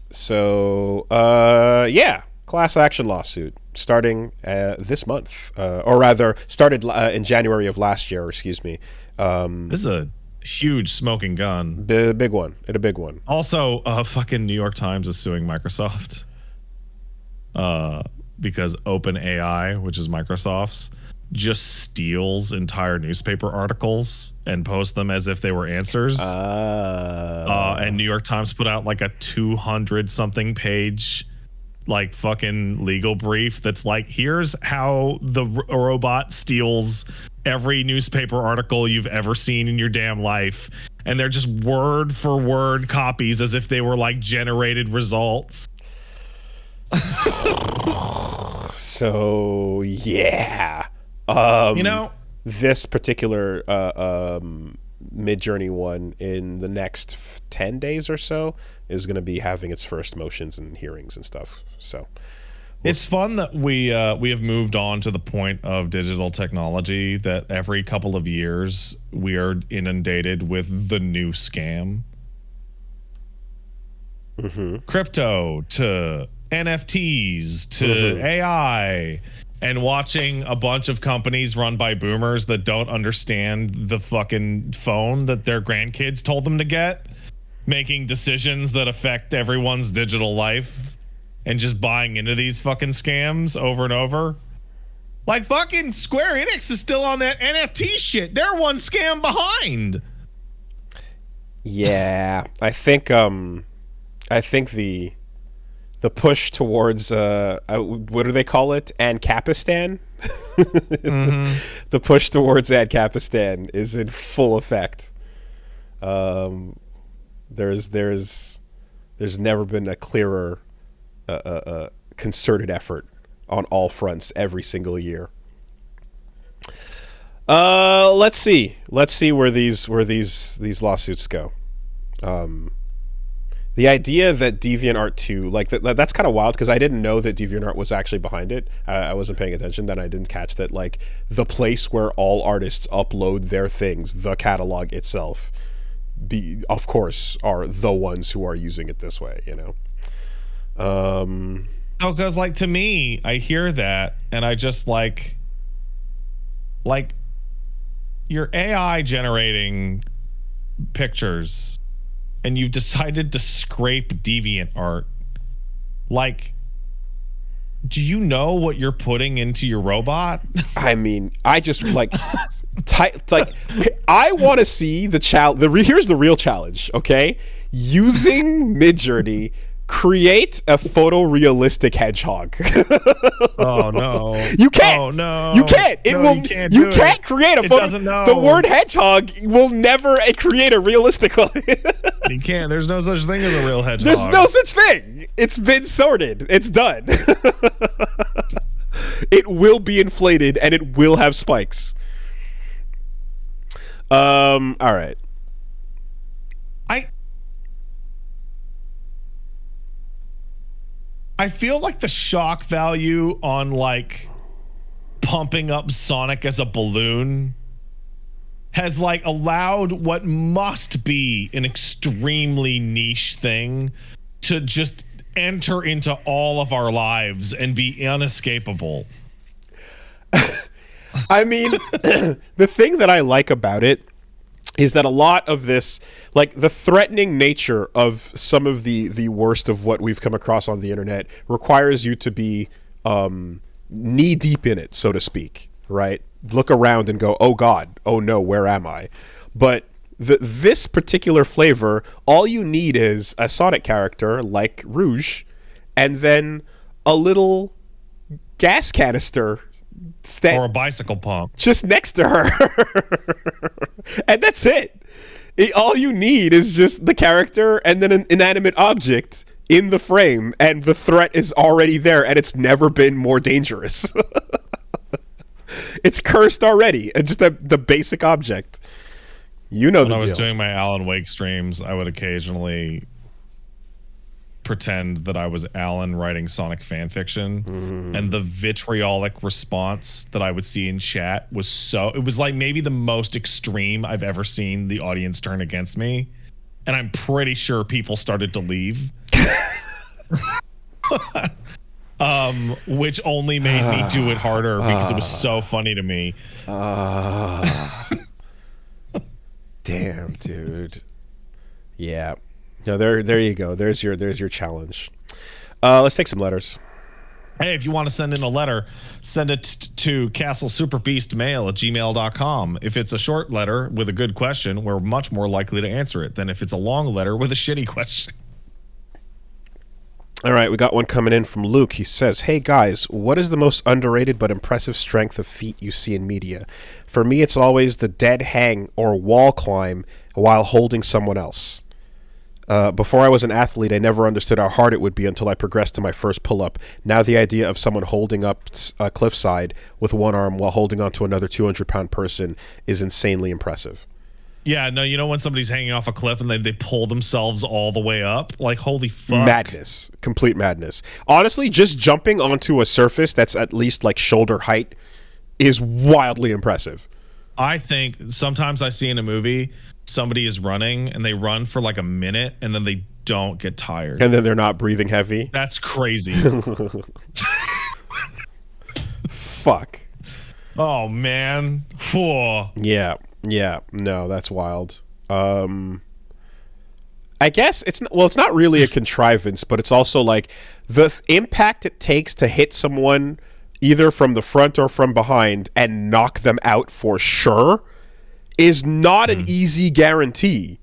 So, yeah, class action lawsuit starting this month. Or rather, started in January of last year, excuse me. This is a huge smoking gun. Big one. A big one. Also, fucking New York Times is suing Microsoft because OpenAI, which is Microsoft's, just steals entire newspaper articles and posts them as if they were answers. And New York Times put out like a 200 something page like fucking legal brief that's like, here's how the robot steals every newspaper article you've ever seen in your damn life, and they're just word for word copies as if they were like generated results. So yeah, you know, this particular Midjourney one in the next 10 days or so is going to be having its first motions and hearings and stuff. So it's fun that we have moved on to the point of digital technology that every couple of years we are inundated with the new scam. Crypto to NFTs to AI, and watching a bunch of companies run by boomers that don't understand the fucking phone that their grandkids told them to get, making decisions that affect everyone's digital life, and just buying into these fucking scams over and over. Like fucking Square Enix is still on that NFT shit. They're one scam behind. Yeah, I think the push towards what do they call it? Ancapistan. Mm-hmm. The push towards Ancapistan is in full effect. There's never been a clearer concerted effort on all fronts every single year. Let's see where these lawsuits go. The idea that DeviantArt 2, like that's kind of wild because I didn't know that DeviantArt was actually behind it. I wasn't paying attention, then I didn't catch that like the place where all artists upload their things, the catalog itself, of course are the ones who are using it this way, you know. Oh, because like to me, I hear that and I just like your AI generating pictures and you've decided to scrape DeviantArt. Like, do you know what you're putting into your robot? I mean, I just like like I want to see the here's the real challenge, okay? Using Midjourney, create a photorealistic hedgehog. Oh no! You can't. Oh no! You can't. It no, will. You can't create a it photo. Doesn't know. The word hedgehog will never create a realistic one. You can't. There's no such thing as a real hedgehog. There's no such thing. It's been sorted. It's done. It will be inflated and it will have spikes. All right. I feel like the shock value on like pumping up Sonic as a balloon has like allowed what must be an extremely niche thing to just enter into all of our lives and be unescapable. I mean, the thing that I like about it is that a lot of this, like the threatening nature of some of the worst of what we've come across on the internet requires you to be knee deep in it, so to speak, right? Look around and go, oh God, oh no, where am I? But this particular flavor, all you need is a Sonic character like Rouge and then a little gas canister or a bicycle pump just next to her. And that's it. All you need is just the character and then an inanimate object in the frame, and the threat is already there, and it's never been more dangerous. It's cursed already, and just the basic object. You know the deal. When I was doing my Alan Wake streams, I would occasionally pretend that I was Alan writing Sonic fan fiction, and the vitriolic response that I would see in chat was it was like maybe the most extreme I've ever seen the audience turn against me, and I'm pretty sure people started to leave. Which only made me do it harder because it was so funny to me. Damn, dude. Yeah. No, there you go. There's your challenge. Let's take some letters. Hey, if you want to send in a letter, send it to castlesuperbeastmail@gmail.com. If it's a short letter with a good question, we're much more likely to answer it than if it's a long letter with a shitty question. All right, we got one coming in from Luke. He says, hey guys, what is the most underrated but impressive strength of feat you see in media? For me, it's always the dead hang or wall climb while holding someone else. Before I was an athlete, I never understood how hard it would be until I progressed to my first pull-up. Now the idea of someone holding up a cliffside with one arm while holding onto another 200-pound person is insanely impressive. Yeah, no, you know when somebody's hanging off a cliff and they pull themselves all the way up? Like, holy fuck. Madness. Complete madness. Honestly, just jumping onto a surface that's at least like shoulder height is wildly impressive. I think sometimes I see in a movie somebody is running and they run for like a minute and then they don't get tired. And then they're not breathing heavy. That's crazy. Fuck. Oh, man. Whoa. Yeah. No, that's wild. I guess it's not really a contrivance, but it's also like the impact it takes to hit someone either from the front or from behind and knock them out for sure is not an easy guarantee.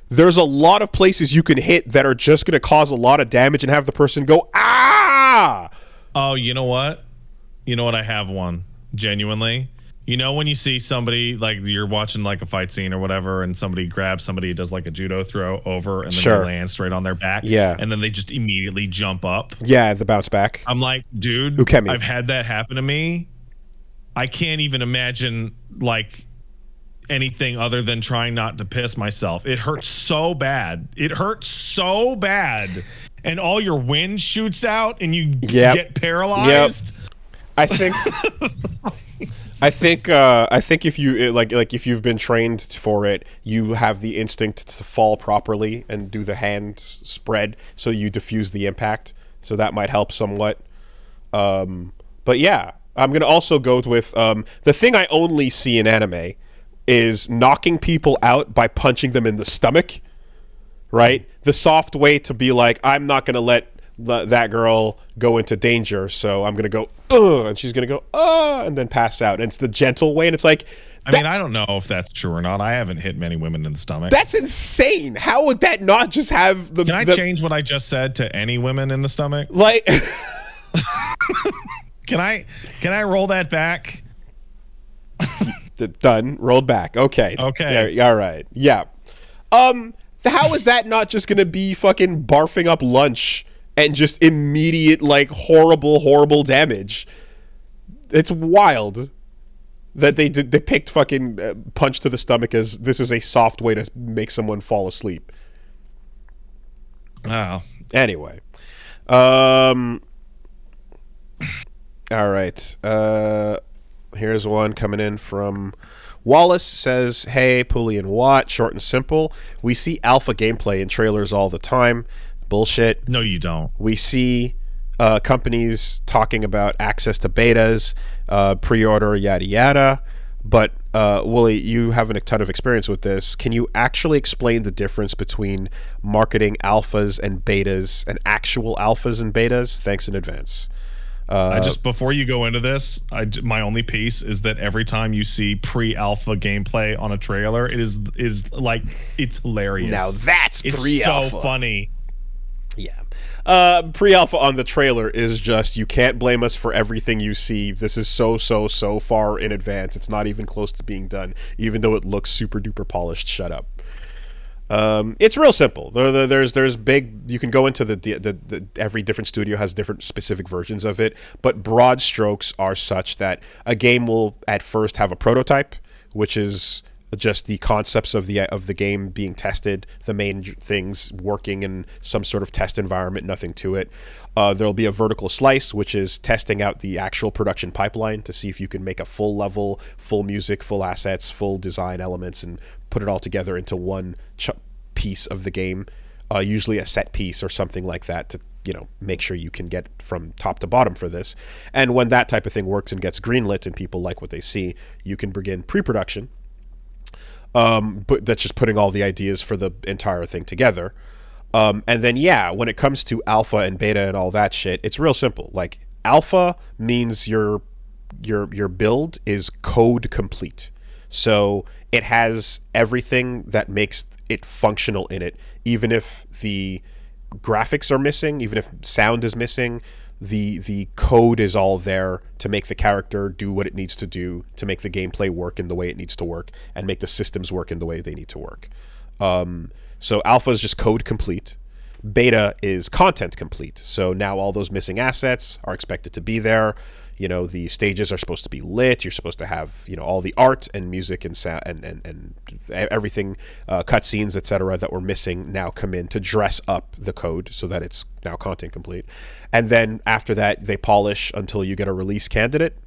there's a lot of places you can hit that are just going to cause a lot of damage and have the person go, ah! Oh, you know what? I have one. Genuinely. When you see somebody, like you're watching like a fight scene or whatever, and somebody grabs somebody, does like a judo throw over, and then they land straight on their back. Yeah. And then they just immediately jump up. Yeah, the bounce back. I'm like, dude, I've had that happen to me. I can't even imagine like anything other than trying not to piss myself. It hurts so bad. And all your wind shoots out and you get paralyzed. Yep. I think if you like if you've been trained for it, you have the instinct to fall properly and do the hand spread so you diffuse the impact. So that might help somewhat. But yeah, I'm gonna also go with the thing I only see in anime is knocking people out by punching them in the stomach. Right? The soft way to be like, I'm not gonna let that girl go into danger, so I'm gonna go and she's gonna go and then pass out. And it's the gentle way, and it's like, I mean, I don't know if that's true or not. I haven't hit many women in the stomach. That's insane. How would that not just have the? Can I change what I just said to any women in the stomach? Like, can I roll that back? Done. Rolled back. Okay. Yeah, all right. Yeah. How is that not just gonna be fucking barfing up lunch and just immediate, like, horrible damage? It's wild that they picked fucking punch to the stomach as this is a soft way to make someone fall asleep. Wow. Anyway. All right. Here's one coming in from Wallace. Says, hey, Pulley and Watt, short and simple. We see alpha gameplay in trailers all the time. Bullshit. No, you don't. We see companies talking about access to betas, pre-order, yada yada. But Willie, you have a ton of experience with this. Can you actually explain the difference between marketing alphas and betas and actual alphas and betas? Thanks in advance. Before you go into this, my only piece is that every time you see pre-alpha gameplay on a trailer, it is like, it's hilarious. Now that's pre-alpha. It's so funny. Yeah. Pre-alpha on the trailer is just, you can't blame us for everything you see. This is so far in advance. It's not even close to being done, even though it looks super duper polished. Shut up. It's real simple. There's big. You can go into the every different studio has different specific versions of it, but broad strokes are such that a game will at first have a prototype, which is just the concepts of the game being tested, the main things working in some sort of test environment, nothing to it. There'll be a vertical slice, which is testing out the actual production pipeline to see if you can make a full level, full music, full assets, full design elements, and put it all together into one piece of the game, usually a set piece or something like that, to make sure you can get from top to bottom for this. And when that type of thing works and gets greenlit and people like what they see, you can begin pre-production. But that's just putting all the ideas for the entire thing together. And then, when it comes to alpha and beta and all that shit, it's real simple. Like, alpha means your build is code complete. So it has everything that makes it functional in it. Even if the graphics are missing, even if sound is missing, the code is all there to make the character do what it needs to do, to make the gameplay work in the way it needs to work, and make the systems work in the way they need to work. So alpha is just code complete. Beta is content complete. So now all those missing assets are expected to be there. The stages are supposed to be lit. You're supposed to have, all the art and music and sound and everything, cutscenes, etc., that were missing now come in to dress up the code so that it's now content complete. And then after that, they polish until you get a release candidate.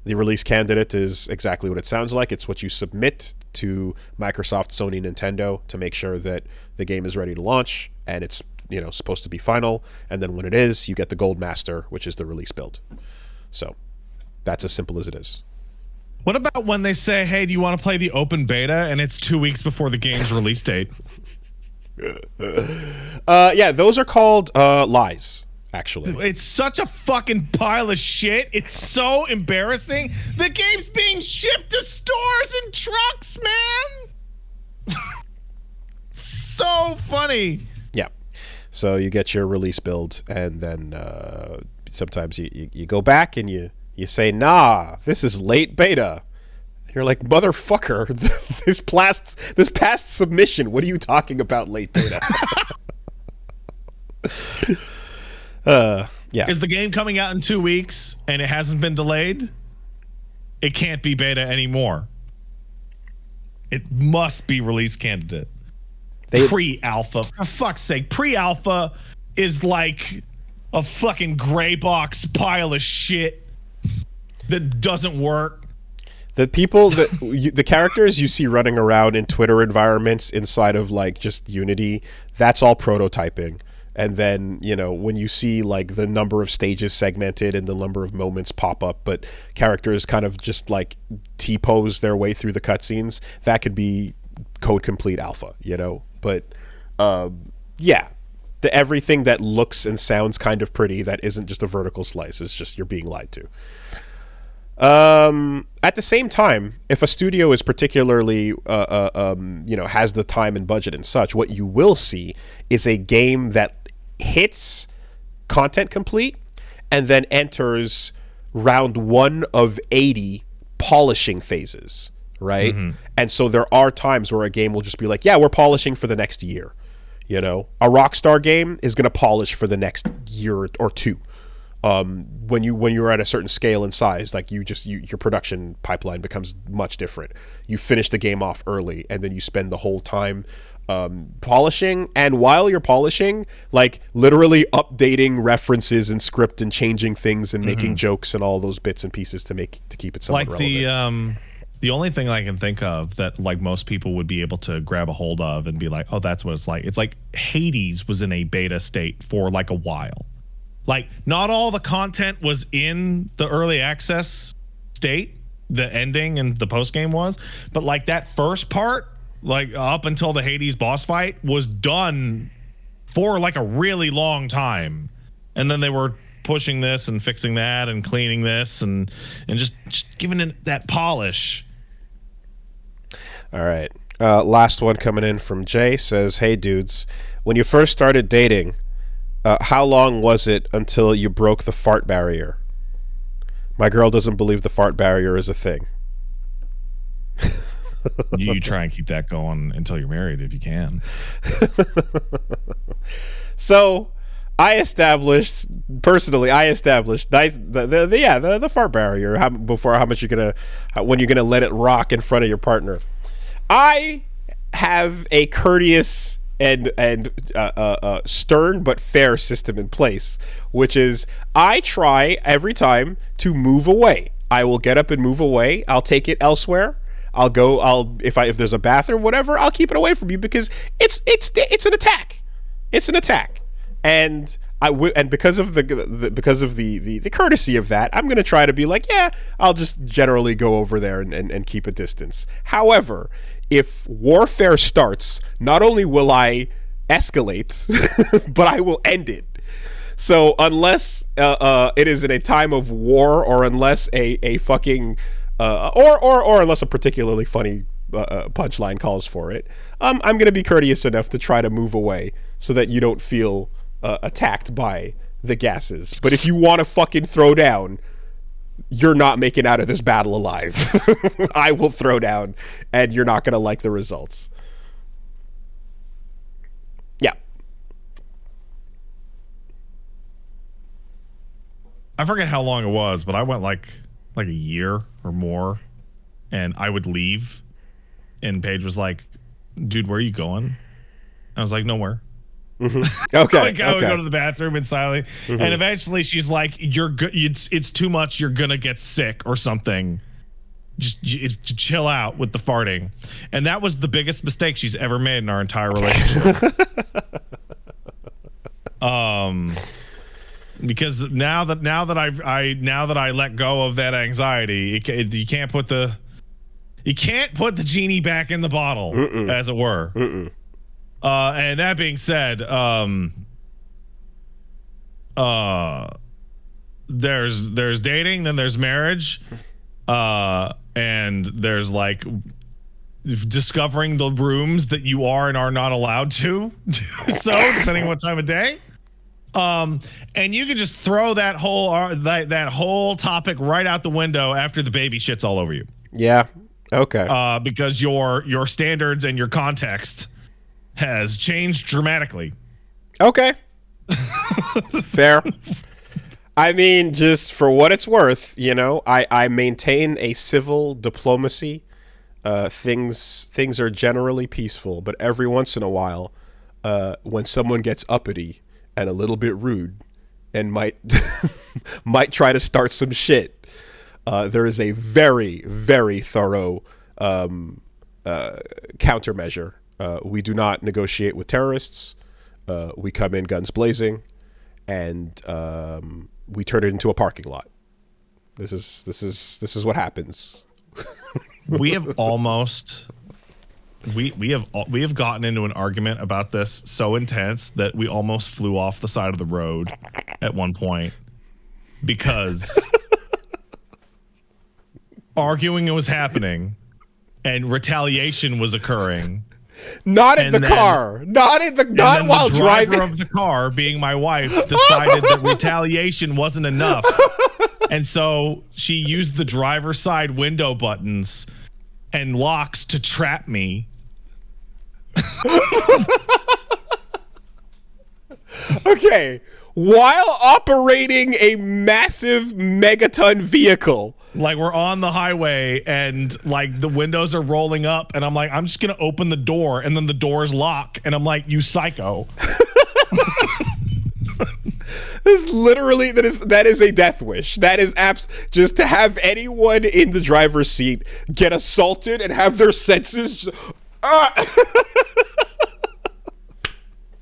The release candidate is exactly what it sounds like. It's what you submit to Microsoft, Sony, Nintendo to make sure that the game is ready to launch and it's, supposed to be final. And then when it is, you get the Gold Master, which is the release build. So that's as simple as it is. What about when they say, hey, do you want to play the open beta? And it's 2 weeks before the game's release date. Those are called lies, actually. It's such a fucking pile of shit. It's so embarrassing. The game's being shipped to stores and trucks, man. so funny. Yeah. So you get your release build, and then sometimes you go back and you say, nah, this is late beta. You're like, motherfucker, this past submission, what are you talking about late beta? Yeah. Is the game coming out in 2 weeks and it hasn't been delayed? It can't be beta anymore. It must be release candidate. Pre-alpha. For fuck's sake, pre-alpha is like a fucking gray box pile of shit that doesn't work. The people the characters you see running around in Twitter environments inside of like just Unity, that's all prototyping. And then, you know, when you see like the number of stages segmented and the number of moments pop up, but characters kind of just like T-pose their way through the cutscenes, that could be code complete alpha, you know? But yeah, everything that looks and sounds kind of pretty that isn't just a vertical slice is just you're being lied to. At the same time, if a studio is particularly, you know, has the time and budget and such, what you will see is a game that hits content complete and then enters round 1 of 80 polishing phases, right? Mm-hmm. And so there are times where a game will just be like, yeah, we're polishing for the next year. You know, a Rockstar game is going to polish for the next year or two. When you're at a certain scale and size, like your production pipeline becomes much different. You finish the game off early, and then you spend the whole time polishing. And while you're polishing, like literally updating references and script and changing things and making jokes and all those bits and pieces to keep it somewhat relevant. The only thing I can think of that like most people would be able to grab a hold of and be like, oh, that's what it's like. It's like Hades was in a beta state for like a while. Like, not all the content was in the early access state, the ending and the post game was, but like that first part, like up until the Hades boss fight, was done for like a really long time. And then they were pushing this and fixing that and cleaning this and just giving it that polish. All right. Last one coming in from Jay says, hey, dudes, when you first started dating, how long was it until you broke the fart barrier? My girl doesn't believe the fart barrier is a thing. You try and keep that going until you're married if you can. So, I established the fart barrier when you're gonna let it rock in front of your partner. I have a courteous and stern but fair system in place, which is I try every time to move away. I will get up and move away. I'll take it elsewhere. If there's a bathroom, whatever, I'll keep it away from you because it's an attack. It's an attack. And because of the courtesy of that, I'm going to try to be like, yeah, I'll just generally go over there and keep a distance. However, if warfare starts, not only will I escalate, but I will end it. So unless it is in a time of war, or unless a fucking or unless a particularly funny punchline calls for it, I'm going to be courteous enough to try to move away so that you don't feel attacked by the gases. But if you want to fucking throw down, you're not making out of this battle alive. I will throw down, and you're not going to like the results. Yeah. I forget how long it was, but I went like a year or more, and I would leave, and Paige was like, dude, where are you going? I was like, nowhere. Mm-hmm. Okay. Like I would go to the bathroom and silently, and eventually she's like, "You're good. It's too much. You're gonna get sick or something. Just chill out with the farting." And that was the biggest mistake she's ever made in our entire relationship. Because now that I let go of that anxiety, you can't put the genie back in the bottle, as it were. And that being said, there's dating, then there's marriage, and there's like discovering the rooms that you are and are not allowed to. So depending on what time of day. And you can just throw that whole topic right out the window after the baby shits all over you. Yeah. Okay. Because your standards and your context has changed dramatically. Okay. Fair. I mean, just for what it's worth, I maintain a civil diplomacy. Things are generally peaceful, but every once in a while, when someone gets uppity and a little bit rude and might try to start some shit, there is a very, very thorough countermeasure. We do not negotiate with terrorists. We come in guns blazing, and we turn it into a parking lot. This is what happens. We have almost we have gotten into an argument about this so intense that we almost flew off the side of the road at one point because arguing was happening and retaliation was occurring. Not in the car. Not while the driving. driver of the car, being my wife, decided that retaliation wasn't enough. And so she used the driver's side window buttons and locks to trap me. Okay. While operating a massive megaton vehicle. Like, we're on the highway and like the windows are rolling up and I'm like, I'm just gonna open the door, and then the doors lock and I'm like, you psycho. That is a death wish. That is just to have anyone in the driver's seat get assaulted and have their senses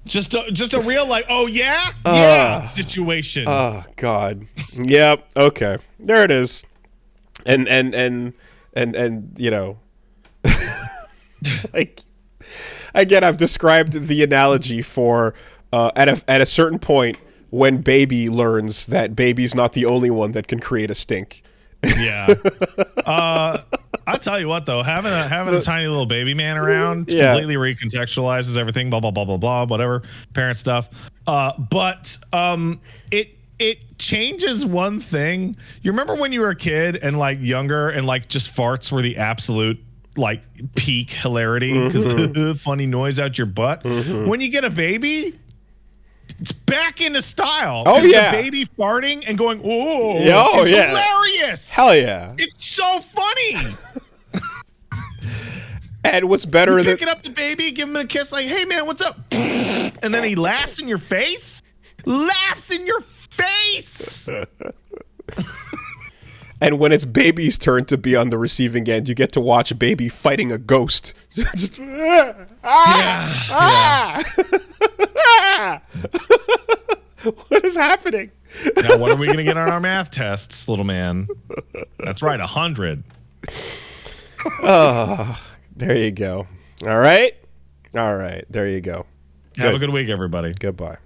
just a real like, oh yeah situation. Oh God. Yep. Okay. There it is. And like, again, I've described the analogy for at a certain point when baby learns that baby's not the only one that can create a stink. Yeah. I'll tell you what though, having a tiny little baby man around completely recontextualizes everything, blah blah blah blah blah, whatever parent stuff. But it changes one thing. You remember when you were a kid and like younger and like just farts were the absolute like peak hilarity because funny noise out your butt. When you get a baby, it's back into style. Oh yeah, the baby farting and going, oh, it's hilarious. Hell yeah, it's so funny. And what's better than picking up the baby, give him a kiss, like, hey man, what's up? And then he laughs in your face. Laughs in your face. And when it's baby's turn to be on the receiving end, you get to watch baby fighting a ghost. Just, What is happening? Now, what are we going to get on our math tests, little man? That's right, 100. Oh, there you go. All right. There you go. Have a good week, everybody. Goodbye.